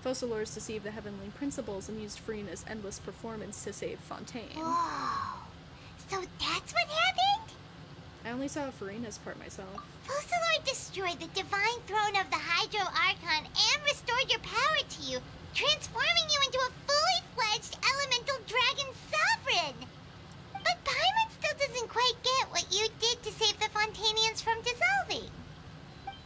Focalors deceived the heavenly principles and used Finina's endless performance to save Fontaine. Whoa. So that's what happened? I only saw Finina's part myself. Focalor destroyed the divine throne of the Hydro Archon and restored your power to you, transforming you into a fully fledged elemental dragon sovereign. But Paimon still doesn't quite get what you did to save the Fontanians from dissolving.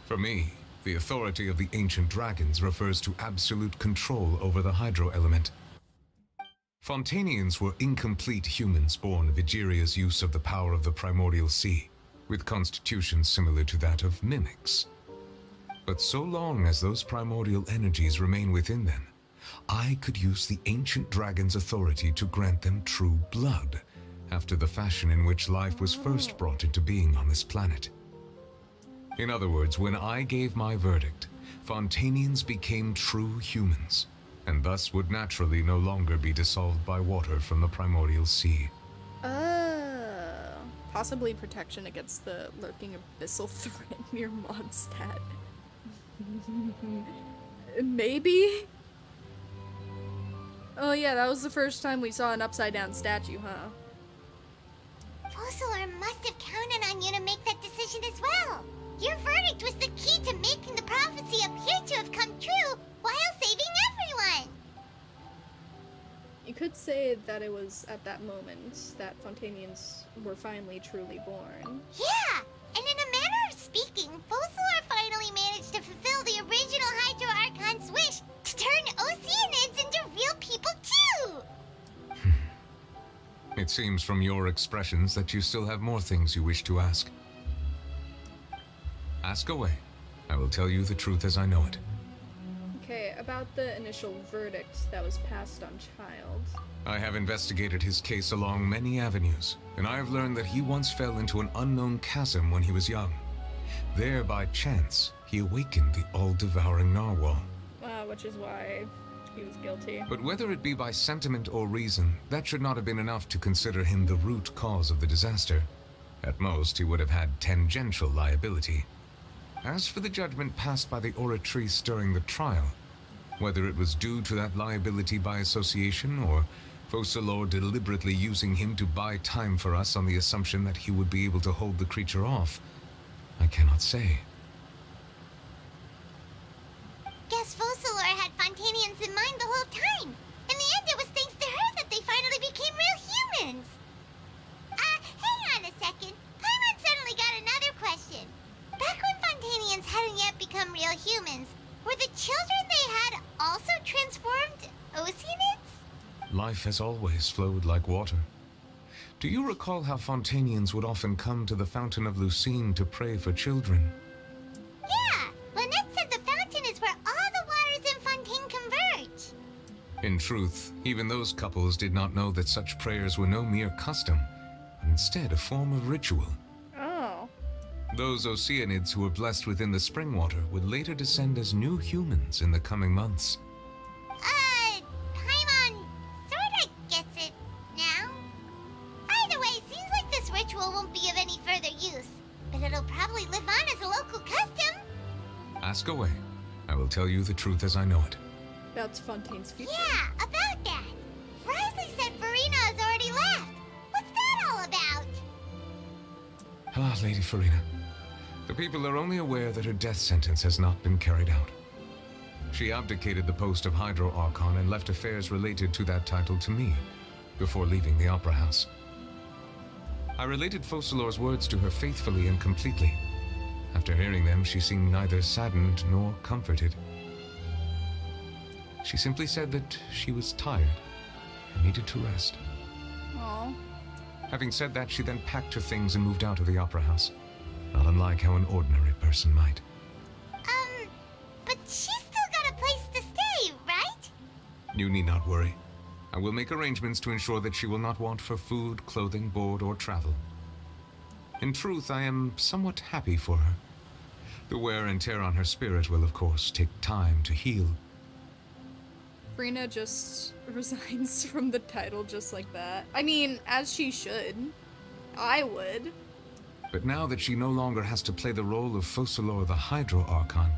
For me, the authority of the ancient dragons refers to absolute control over the hydro element. Fontanians were incomplete humans born of Egeria's use of the power of the primordial sea, with constitutions similar to that of mimics. But so long as those primordial energies remain within them, I could use the ancient dragon's authority to grant them true blood, after the fashion in which life was first brought into being on this planet. In other words, when I gave my verdict, Fontanians became true humans, and thus would naturally no longer be dissolved by water from the primordial sea. Possibly protection against the lurking abyssal threat near Mondstadt. Maybe? Oh yeah, that was the first time we saw an upside-down statue, huh? Focalor must have counted on you to make that decision as well. Your verdict was the key to making the prophecy appear to have come true while saving everyone. You could say that it was at that moment that Fontanians were finally truly born. Yeah, and in a manner of speaking, Focalor finally managed to fulfill the original Hydro Archon's wish to turn Oceanids into real people too! It seems from your expressions that you still have more things you wish to ask. Ask away. I will tell you the truth as I know it. Okay, about the initial verdict that was passed on Child. I have investigated his case along many avenues, and I have learned that he once fell into an unknown chasm when he was young. There, by chance, he awakened the all-devouring narwhal. Which is why he was guilty. But whether it be by sentiment or reason, that should not have been enough to consider him the root cause of the disaster. At most, he would have had tangential liability. As for the judgment passed by the oratrice during the trial, whether it was due to that liability by association or Focalor deliberately using him to buy time for us on the assumption that he would be able to hold the creature off, I cannot say. Fontanians in mind the whole time. In the end, it was thanks to her that they finally became real humans. Hang on a second. Paimon suddenly got another question. Back when Fontanians hadn't yet become real humans, were the children they had also transformed Oceanids? Life has always flowed like water. Do you recall how Fontanians would often come to the Fountain of Lucine to pray for children? Yeah, Lynette said the fountain is where all the waters in Fontaine converge. In truth, even those couples did not know that such prayers were no mere custom, but instead a form of ritual. Oh. Those Oceanids who were blessed within the spring water would later descend as new humans in the coming months. Paimon sorta gets it now. Either way, seems like this ritual won't be of any further use, but it'll probably live on as a local custom. Ask away. I will tell you the truth as I know it. That's Fontaine's future. Yeah, about that. Risley said Finina has already left. What's that all about? Ah, Lady Finina. The people are only aware that her death sentence has not been carried out. She abdicated the post of Hydro Archon and left affairs related to that title to me, before leaving the Opera House. I related Focalor's words to her faithfully and completely. After hearing them, she seemed neither saddened nor comforted. She simply said that she was tired and needed to rest. Aww. Having said that, she then packed her things and moved out of the Opera House, not unlike how an ordinary person might. But she's still got a place to stay, right? You need not worry. I will make arrangements to ensure that she will not want for food, clothing, board, or travel. In truth, I am somewhat happy for her. The wear and tear on her spirit will, of course, take time to heal. Finina just resigns from the title just like that. I mean, as she should. I would. But now that she no longer has to play the role of Focalor the Hydro Archon,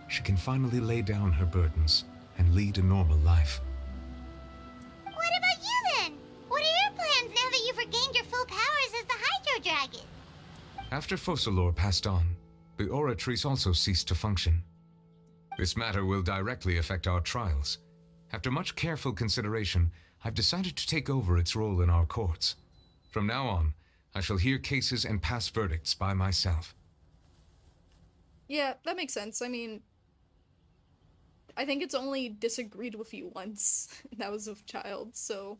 she can finally lay down her burdens and lead a normal life. What about you then? What are your plans now that you've regained your full powers as the Hydro Dragon? After Focalor passed on, the Oratrice also ceased to function. This matter will directly affect our trials. After much careful consideration, I've decided to take over its role in our courts. From now on, I shall hear cases and pass verdicts by myself. Yeah, that makes sense. I mean, I think it's only disagreed with you once. That was a child, so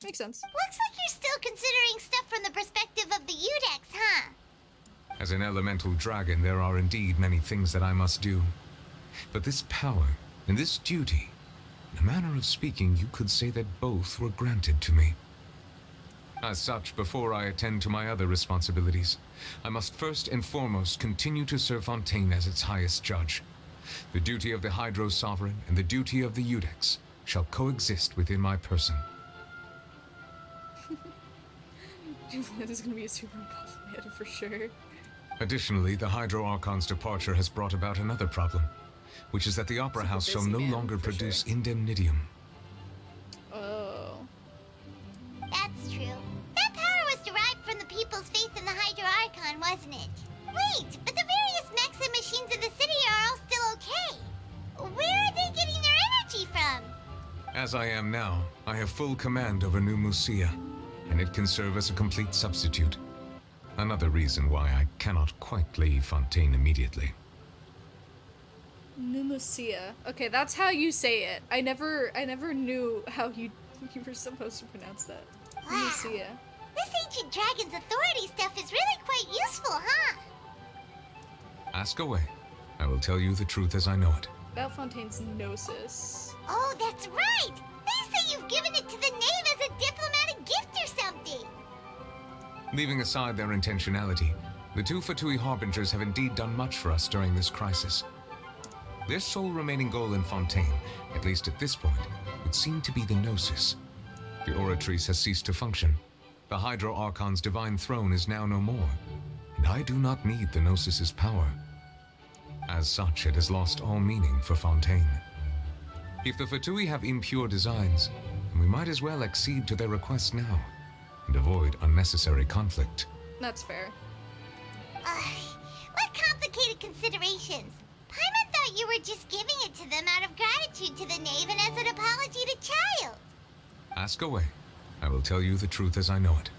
makes sense. Looks like you're still considering stuff from the perspective of the Udex, huh? As an elemental dragon, there are indeed many things that I must do. But this power and this duty, in a manner of speaking, you could say that both were granted to me. As such, before I attend to my other responsibilities, I must first and foremost continue to serve Fontaine as its highest judge. The duty of the Hydro Sovereign and the duty of the Udex shall coexist within my person. That is gonna be a super buff meta for sure. Additionally, the Hydro Archon's departure has brought about another problem, which is that the Opera House shall no longer produce indemnitium. Oh. That's true. That power was derived from the people's faith in the Hydro Archon, wasn't it? Wait, but the various mechs and machines of the city are all still okay. Where are they getting their energy from? As I am now, I have full command over New Musia, and it can serve as a complete substitute. Another reason why I cannot quite leave Fontaine immediately. Numusia. Okay, that's how you say it. I never knew how you were supposed to pronounce that. Wow. Numusia. This ancient dragon's authority stuff is really quite useful, huh? Ask away. I will tell you the truth as I know it. About Fontaine's Gnosis. Oh, that's right! They say you've given it to the knave as a diplomatic gift or something! Leaving aside their intentionality, the two Fatui Harbingers have indeed done much for us during this crisis. Their sole remaining goal in Fontaine, at least at this point, would seem to be the Gnosis. The Oratrice has ceased to function. The Hydro Archon's divine throne is now no more, and I do not need the Gnosis's power. As such, it has lost all meaning for Fontaine. If the Fatui have impure designs, then we might as well accede to their request now, and avoid unnecessary conflict. That's fair. What complicated considerations. Paimon thought you were just giving it to them out of gratitude to the knave and as an apology to Child. Ask away. I will tell you the truth as I know it.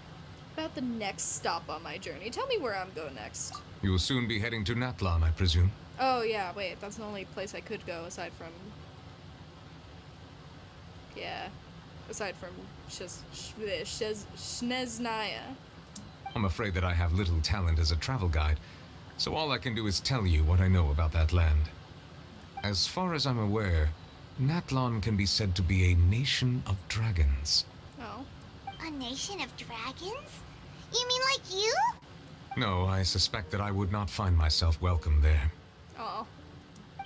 About the next stop on my journey. Tell me where I'm going next. You will soon be heading to Natlan, I presume. Oh yeah, wait, that's the only place I could go aside from... Yeah. Aside from Shneznaya. I'm afraid that I have little talent as a travel guide, so all I can do is tell you what I know about that land. As far as I'm aware, Natlan can be said to be a nation of dragons. Oh. A nation of dragons? You mean like you? No, I suspect that I would not find myself welcome there. Oh.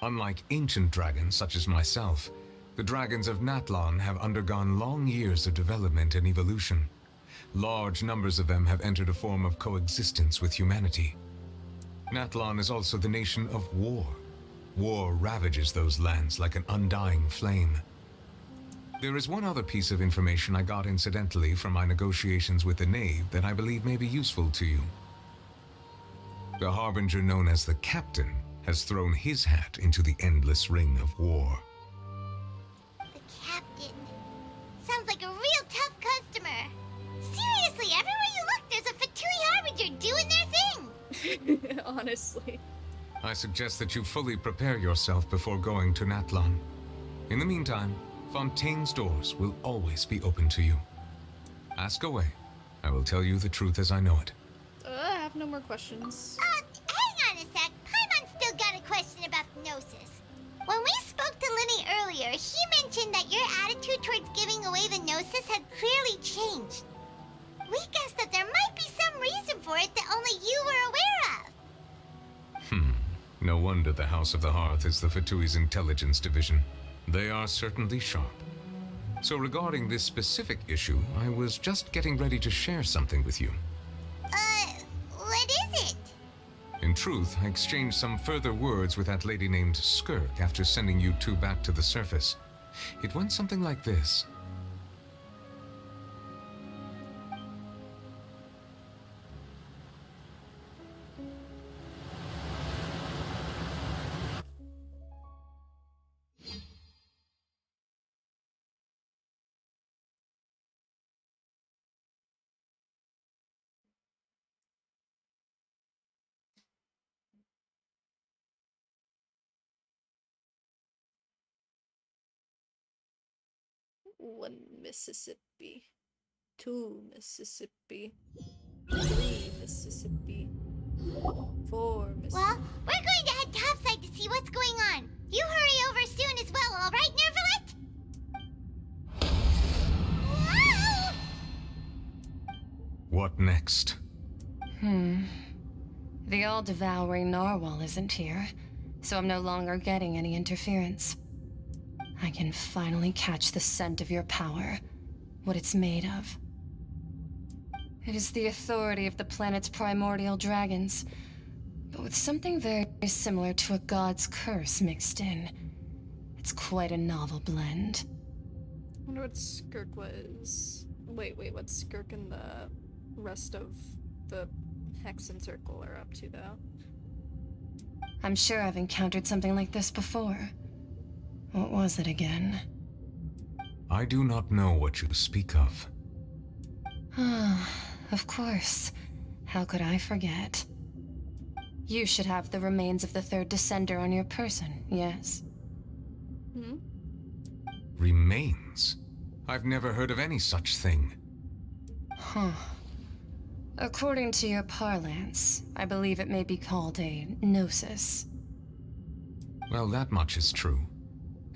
Unlike ancient dragons such as myself, the dragons of Natlan have undergone long years of development and evolution. Large numbers of them have entered a form of coexistence with humanity. Natlan is also the nation of war. War ravages those lands like an undying flame. There is one other piece of information I got incidentally from my negotiations with the knave that I believe may be useful to you. The harbinger known as the Captain has thrown his hat into the endless ring of war. The Captain. Sounds like a real tough customer. Seriously, everywhere you look, there's a Fatui harbinger doing their thing. Honestly. I suggest that you fully prepare yourself before going to Natlan. In the meantime, Fontaine's doors will always be open to you. Ask away. I will tell you the truth as I know it. I have no more questions. Hang on a sec. Paimon's still got a question about Gnosis. When we spoke to Linny earlier, he mentioned that your attitude towards giving away the Gnosis had clearly changed. We guessed that there might be some reason for it that only you were aware of. No wonder the House of the Hearth is the Fatui's intelligence division. They are certainly sharp. So regarding this specific issue, I was just getting ready to share something with you. What is it? In truth, I exchanged some further words with that lady named Skirk after sending you two back to the surface. It went something like this. One Mississippi. 2 Mississippi. 3 Mississippi. 4 Mississippi. Well, we're going to head topside to see what's going on. You hurry over soon as well, all right, Nervalet? Whoa! What next? The all-devouring narwhal isn't here, so I'm no longer getting any interference. I can finally catch the scent of your power, what it's made of. It is the authority of the planet's primordial dragons, but with something very similar to a god's curse mixed in. It's quite a novel blend. I wonder what Skirk was. Wait, what's Skirk and the rest of the Hexen Circle are up to, though? I'm sure I've encountered something like this before. What was it again? I do not know what you speak of. Of course. How could I forget? You should have the remains of the third Descender on your person, yes? Remains? I've never heard of any such thing. According to your parlance, I believe it may be called a gnosis. Well, that much is true.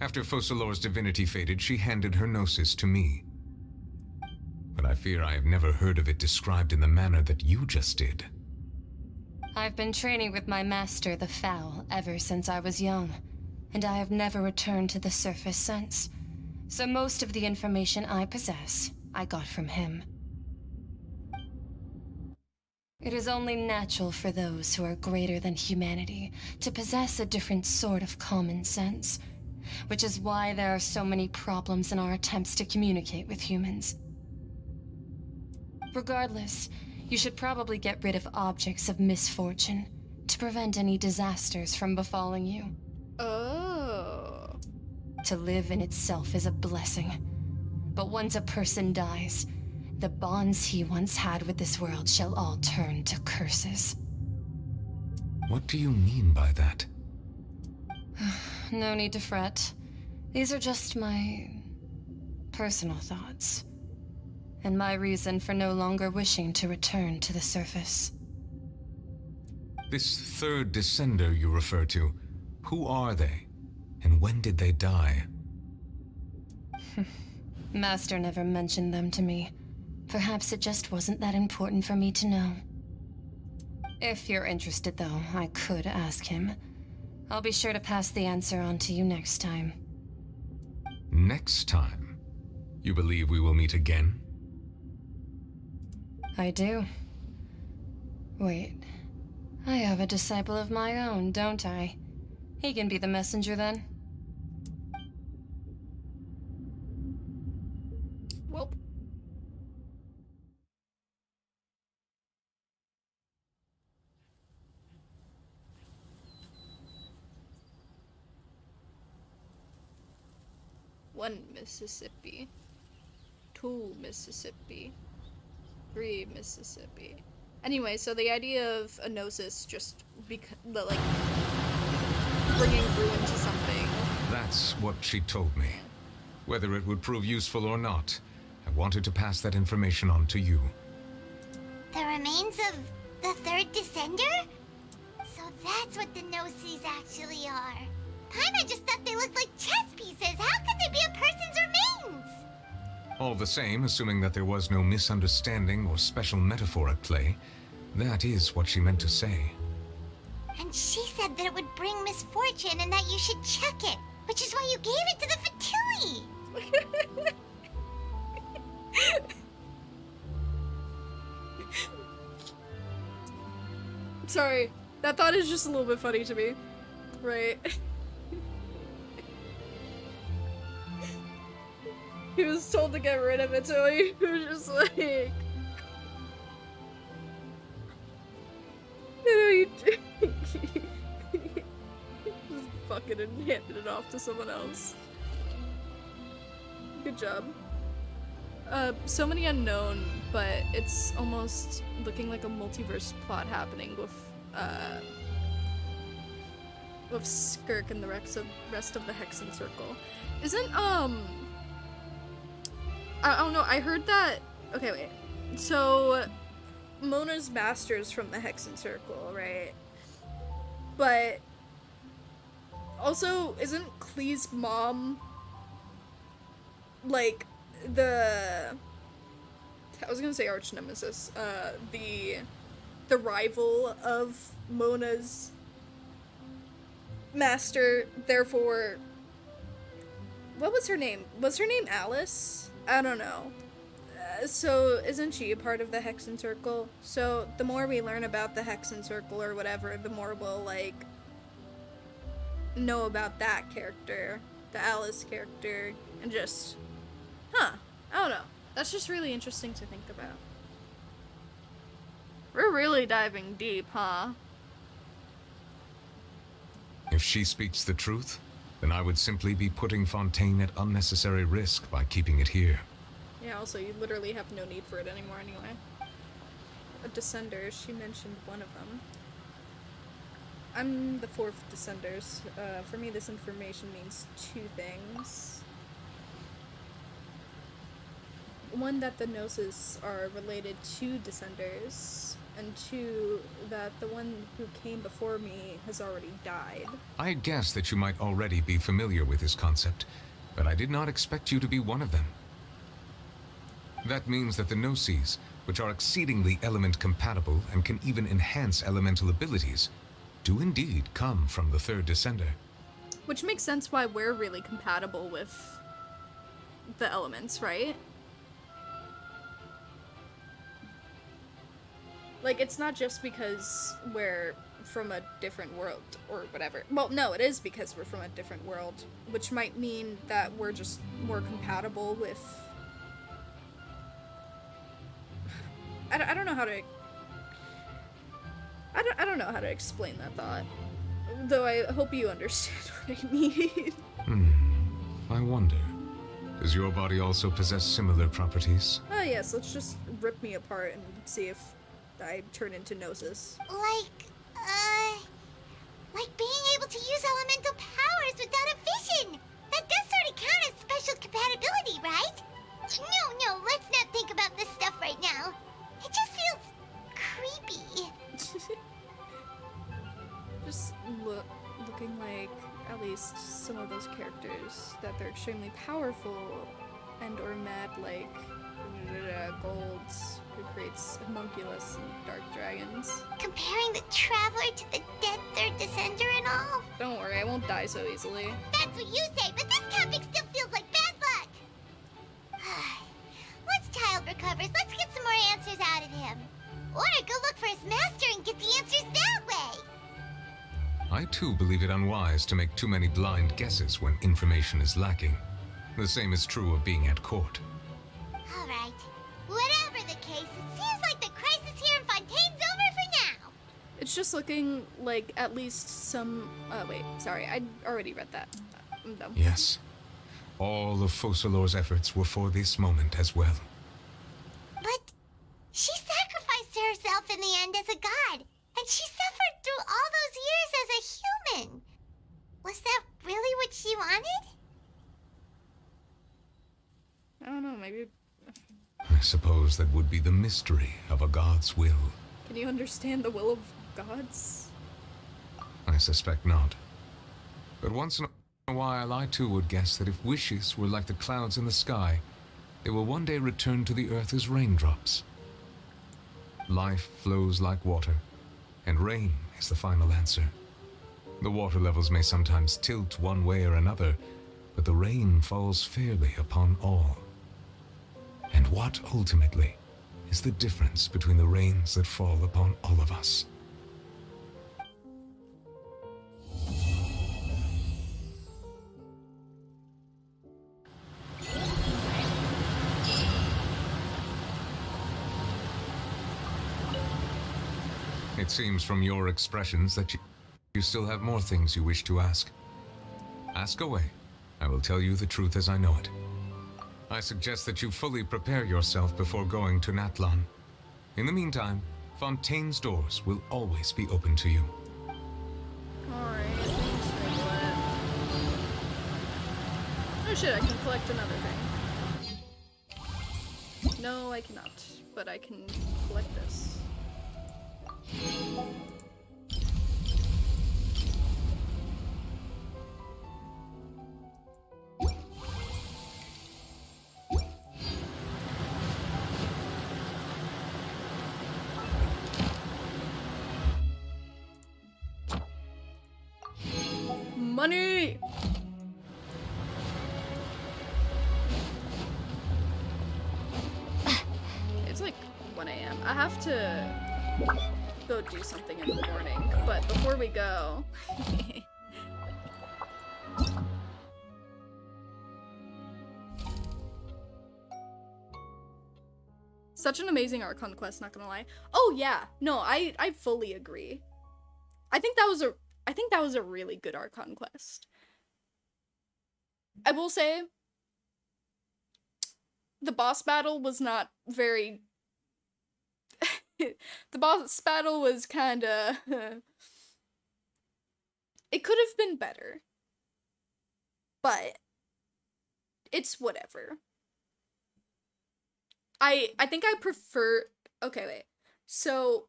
After Focalor's divinity faded, she handed her gnosis to me. But I fear I have never heard of it described in the manner that you just did. I've been training with my master, the Foul, ever since I was young, and I have never returned to the surface since. So most of the information I possess, I got from him. It is only natural for those who are greater than humanity to possess a different sort of common sense, which is why there are so many problems in our attempts to communicate with humans. Regardless, you should probably get rid of objects of misfortune to prevent any disasters from befalling you. Oh. To live in itself is a blessing. But once a person dies, the bonds he once had with this world shall all turn to curses. What do you mean by that? No need to fret. These are just my personal thoughts, and my reason for no longer wishing to return to the surface. This third descender you refer to, who are they? And when did they die? Master never mentioned them to me. Perhaps it just wasn't that important for me to know. If you're interested, though, I could ask him. I'll be sure to pass the answer on to you next time. Next time? You believe we will meet again? I do. Wait. I have a disciple of my own, don't I? He can be the messenger then. Well. One Mississippi. 2 Mississippi. 3 Mississippi. Anyway, so the idea of a gnosis just like bringing ruin to something. That's what she told me. Whether it would prove useful or not, I wanted to pass that information on to you. The remains of the third descender? So that's what the Gnosis actually are. Paimon just thought they looked like chess pieces. How could they be a person's remains? All the same, assuming that there was no misunderstanding or special metaphor at play, that is what she meant to say. And she said that it would bring misfortune and that you should check it, which is why you gave it to the Fatui. Sorry, that thought is just a little bit funny to me. Right. He was told to get rid of it, so he was just like... You know, just fucking and handed it off to someone else. Good job. So many unknown, but it's almost looking like a multiverse plot happening with Skirk and the rest of the Hexen Circle. Isn't, I don't know, I heard that... Okay, wait. So, Mona's master's from the Hexen Circle, right? But... Also, isn't Klee's mom... like, the... I was gonna say arch nemesis. The rival of Mona's master, therefore... What was her name? Was her name Alice? I don't know. So, isn't she a part of the Hexen Circle? So, the more we learn about the Hexen Circle or whatever, the more we'll, like, know about that character, the Alice character, and just, I don't know. That's just really interesting to think about. We're really diving deep, huh? If she speaks the truth, then I would simply be putting Fontaine at unnecessary risk by keeping it here. Yeah, also, you literally have no need for it anymore anyway. A Descender, she mentioned one of them. I'm the 4th Descenders. For me, this information means 2 things. One, that the Gnosis are related to Descenders, and 2, that the one who came before me has already died. I guess that you might already be familiar with this concept, but I did not expect you to be one of them. That means that the Gnosis, which are exceedingly element compatible and can even enhance elemental abilities, do indeed come from the 3rd Descender. Which makes sense why we're really compatible with the elements, right? Like, it's not just because we're from a different world or whatever. Well, no, it is because we're from a different world, which might mean that we're just more compatible with... I don't know how to... I don't know how to explain that thought. Though I hope you understand what I mean. I wonder, does your body also possess similar properties? Ah, yes, let's just rip me apart and see if I turn into Gnosis. Like being able to use elemental powers without a vision. That does sort of count as special compatibility, right? No, let's not think about this stuff right now. It just feels creepy. Just looking like at least some of those characters, that they're extremely powerful and or mad like Golds, who creates homunculus and dark dragons. Comparing the Traveler to the dead third descender and all? Don't worry, I won't die so easily. That's what you say, but this topic still feels like bad luck. Once Child recovers, let's get some more answers out of him. Or go look for his master and get the answers that way. I too believe it unwise to make too many blind guesses when information is lacking. The same is true of being at court. Alright. Whatever the case, it seems like the crisis here in Fontaine's over for now. It's just looking like at least some... wait, sorry, I already read that. I'm dumb. Yes. All of Focalor's efforts were for this moment as well. But she sacrificed herself in the end as a god, and she suffered through all those years as a human. Was that really what she wanted? I don't know, maybe... I suppose that would be the mystery of a god's will. Can you understand the will of gods? I suspect not. But once in a while, I too would guess that if wishes were like the clouds in the sky, they will one day return to the earth as raindrops. Life flows like water, and rain is the final answer. The water levels may sometimes tilt one way or another, but the rain falls fairly upon all. And what, ultimately, is the difference between the rains that fall upon all of us? It seems from your expressions that you still have more things you wish to ask. Ask away. I will tell you the truth as I know it. I suggest that you fully prepare yourself before going to Natlan. In the meantime, Fontaine's doors will always be open to you. Alright, oh shit, I can collect another thing. No, I cannot, but I can collect this. Money! It's like 1 a.m. I have to go do something in the morning, but before we go... Such an amazing Archon quest, not gonna lie. Oh yeah, no, I fully agree. I think that was a really good Archon quest. I will say, the boss battle was not very... The boss battle was kinda... It could have been better. But, it's whatever. I think I prefer... Okay, wait. So,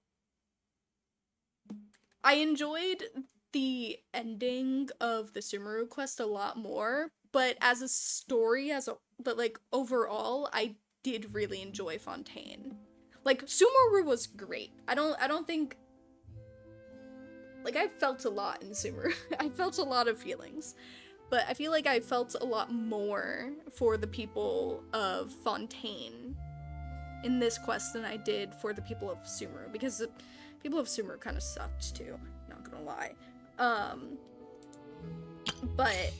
I enjoyed the ending of the Sumeru quest a lot more, but as a story, but like overall, I did really enjoy Fontaine. Like, Sumeru was great. I don't think, like, I felt a lot in Sumeru. I felt a lot of feelings, but I feel like I felt a lot more for the people of Fontaine in this quest than I did for the people of Sumeru, because the people of Sumeru kind of sucked too, not gonna lie. But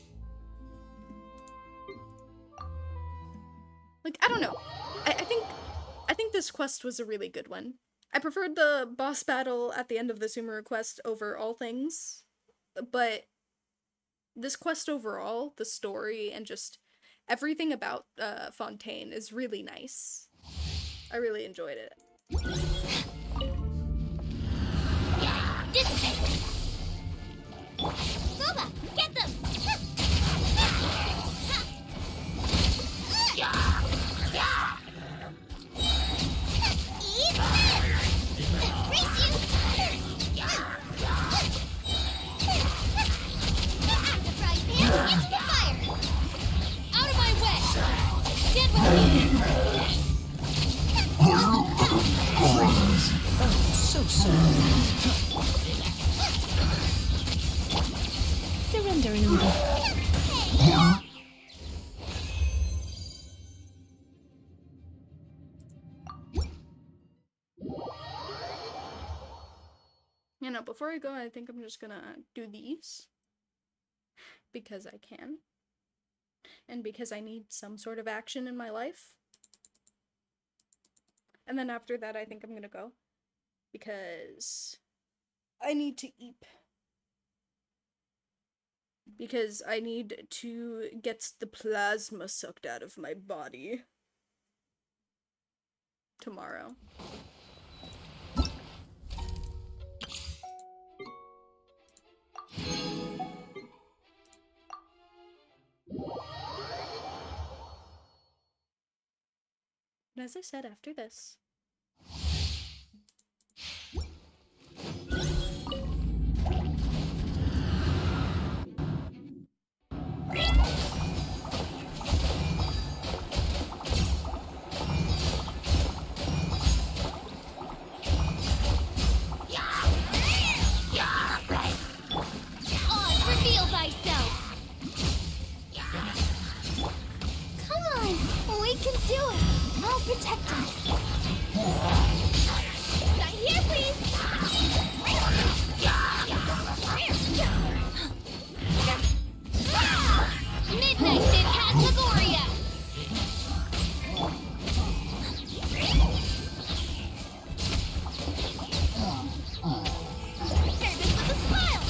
like, I don't know. I think this quest was a really good one. I preferred the boss battle at the end of the Sumeru quest over all things, but this quest overall, the story, and just everything about Fontaine is really nice. I really enjoyed it. Dissipate! Boba, get them! Eat this! Race you! The frying pan into the fire! Out of my way! Get with me! Oh, so sorry. Surrender in order. You know, before I go, I think I'm just gonna do these. Because I can. And because I need some sort of action in my life. And then after that, I think I'm gonna go. Because I need to eat. Because I need to get the plasma sucked out of my body. Tomorrow. And as I said, after this. Reveal thyself! Come on! We can do it! I'll protect us! Right here, please! Midnight Phantasmagoria! Service with a smile!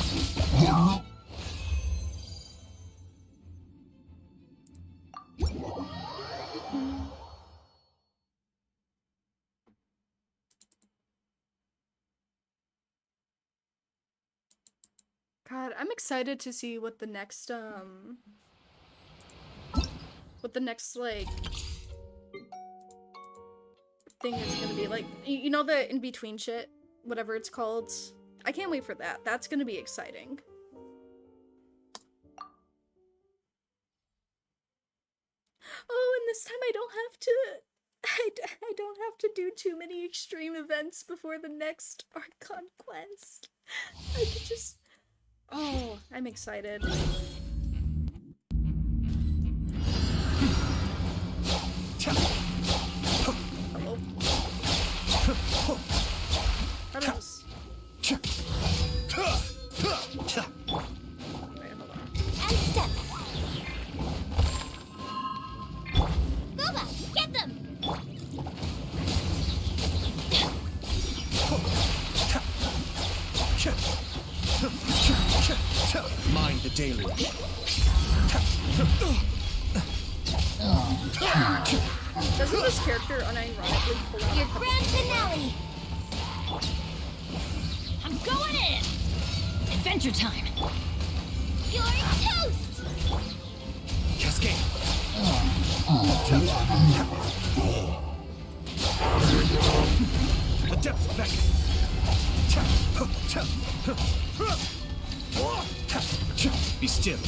God, I'm excited to see what the next, like, thing is gonna be. Like, you know the in-between shit? Whatever it's called. I can't wait for that. That's gonna be exciting. Oh, and this time I don't have to... I don't have to do too many extreme events before the next Archon quest. I could just... Oh, I'm excited. Hello. Kiddos. Wait, hold on. And step. Boba, get them! Mind the deluge. Doesn't this character unironically pull out Your grand finale! I'm going in! Adventure time! You're toast! Cascade. The depths back. Be still.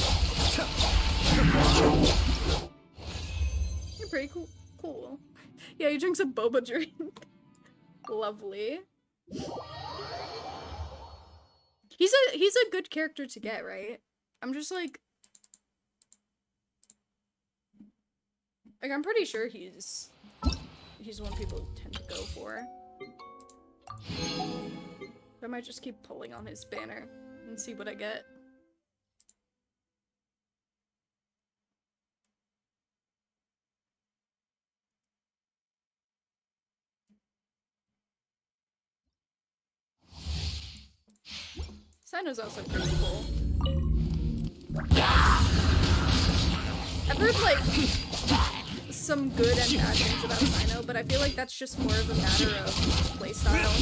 You're pretty cool. Yeah, he drinks a boba drink. Lovely. He's a good character to get, right? I'm just like I'm pretty sure he's one people tend to go for. I might just keep pulling on his banner and see what I get. Sino's also pretty cool. I've heard, like, some good and bad things about Sino, but I feel like that's just more of a matter of playstyle.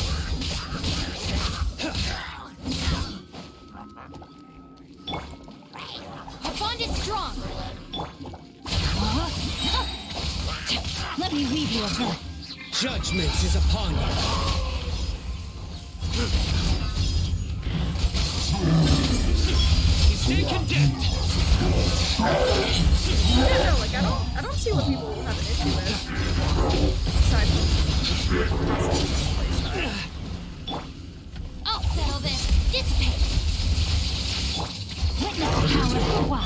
Our bond is strong. Let me weave you a bit. Judgment is upon you. Stay condemned. Yeah, no, like I don't see what people have an issue with. Aside from possible playstyle. I'll settle this. Dissipate. Witness the power of Hua.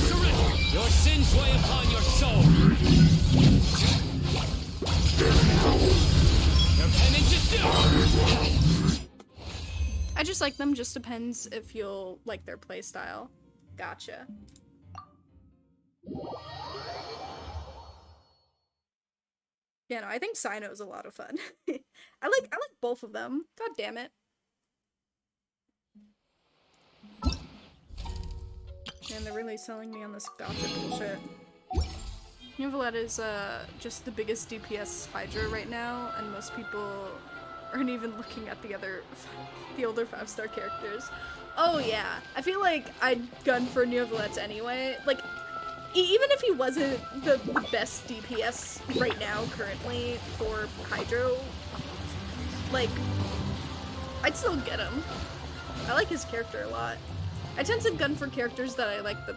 Surrender. Your sins weigh upon your soul. Your penance is due. I just like them, just depends if you'll like their playstyle. Gotcha. Yeah, no, I think Sino's a lot of fun. I like both of them. God damn it. Man, they're really selling me on this Gacha bullshit. Neuvillette is just the biggest DPS Hydra right now, and most people aren't even looking at the older 5-star characters. Oh yeah, I feel like I'd gun for Neuvillette anyway. Like, even if he wasn't the best DPS right now, currently, for Hydro, like, I'd still get him. I like his character a lot. I tend to gun for characters that I like the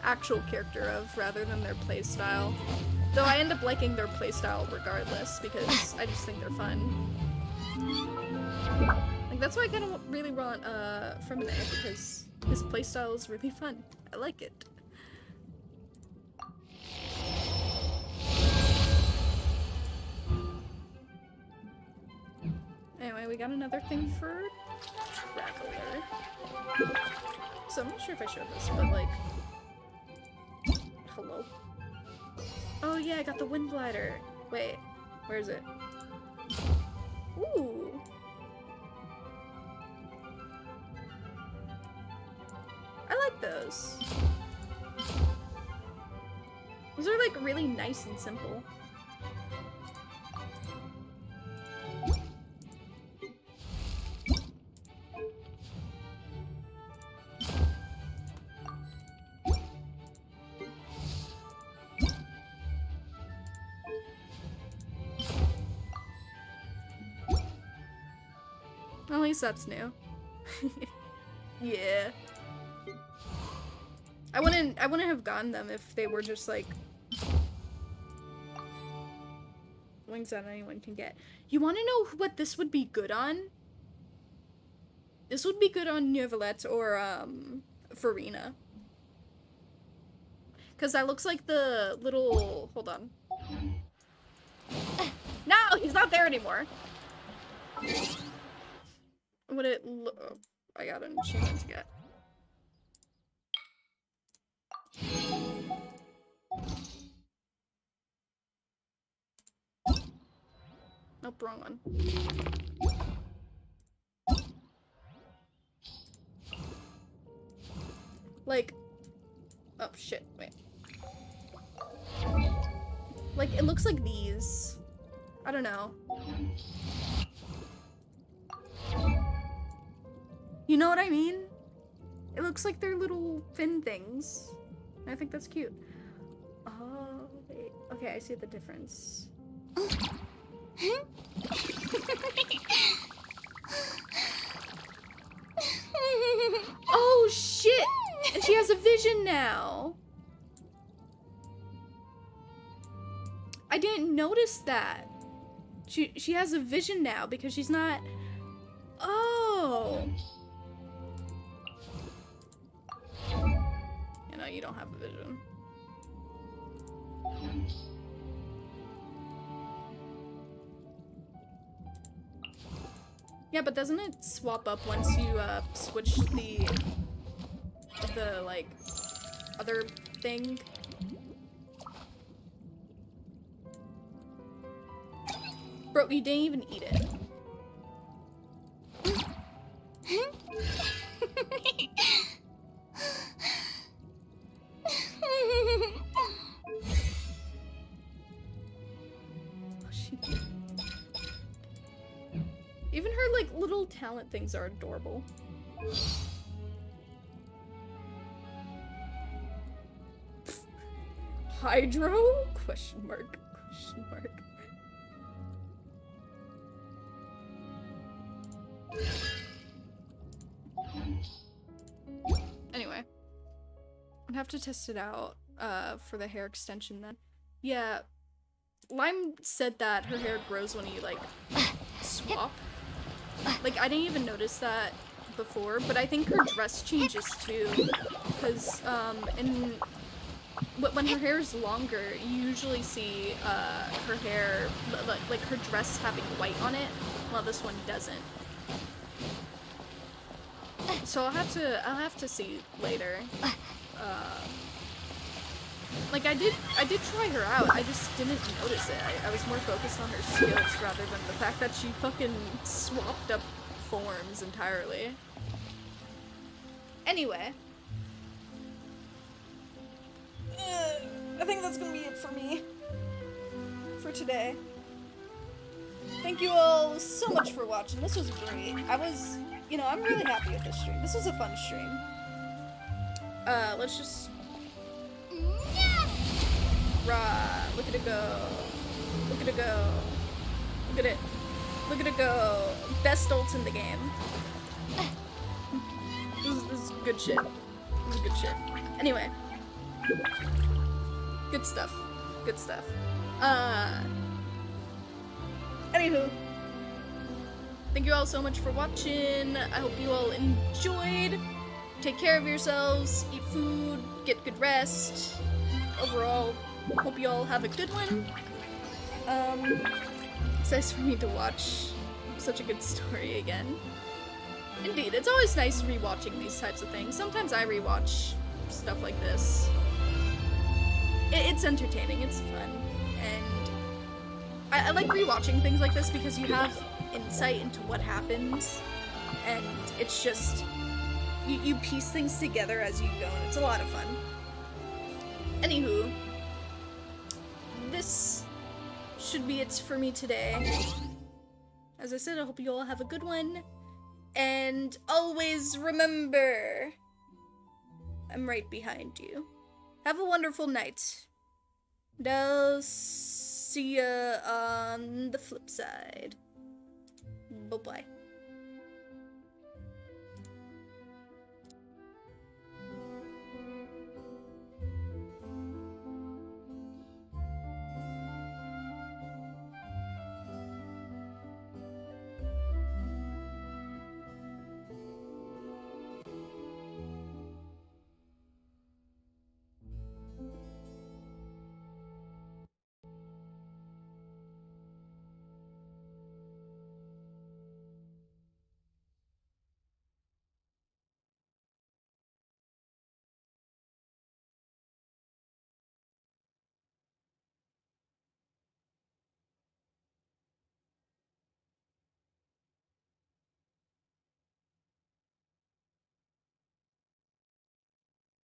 actual character of, rather than their playstyle. Though I end up liking their playstyle regardless, because I just think they're fun. Like, that's why I kind of really want Finina, because his playstyle is really fun. I like it. Anyway, we got another thing for Traveler. So I'm not sure if I showed this, but like... Hello? Oh yeah, I got the Wind Glider. Wait, where is it? Ooh! I like those. Those are like really nice and simple. At least that's new. Yeah. I wouldn't have gotten them if they were just like wings that anyone can get. You want to know what this would be good on? This would be good on Neuvillette or Finina. Cause that looks like the little, hold on. No, he's not there anymore. Would it look? I got an achievement to get. Nope, wrong one. Like, oh shit, wait. Like, it looks like these. I don't know. You know what I mean? It looks like they're little fin things. I think that's cute. Oh, wait. Okay, I see the difference. Oh, shit! And she has a vision now! I didn't notice that. She has a vision now because she's not... Oh! You know, you don't have a vision. Yeah, but doesn't it swap up once you switch the like other thing? Bro, you didn't even eat it. Even her, like, little talent things are adorable. Hydro? Question mark. Question mark. Anyway. I'd have to test it out, for the hair extension then. Yeah. Lime said that her hair grows when you, like, swap. Like, I didn't even notice that before, but I think her dress changes too. Because, when her hair is longer, you usually see, her hair, like her dress having white on it, while this one doesn't. So I'll have to see later. Like I did try her out, I just didn't notice it. I was more focused on her skills rather than the fact that she fucking swapped up forms entirely. Anyway. I think that's gonna be it for me. For today. Thank you all so much for watching. This was great. I'm really happy with this stream. This was a fun stream. Let's just... Rah, look at it go. Look at it go. Look at it. Look at it go. Best ults in the game. This is good shit. This is good shit. Anyway. Good stuff. Good stuff. Anywho. Thank you all so much for watching. I hope you all enjoyed. Take care of yourselves. Eat food. Get good rest. Overall, hope you all have a good one. It's nice for me to watch such a good story again. Indeed, it's always nice rewatching these types of things. Sometimes I rewatch stuff like this. It's entertaining, it's fun, and I like rewatching things like this because you have insight into what happens, and it's just, you piece things together as you go, and it's a lot of fun. Anywho, this should be it for me today. As I said, I hope you all have a good one, and always remember, I'm right behind you. Have a wonderful night. And I'll see ya on the flip side. Bye-bye.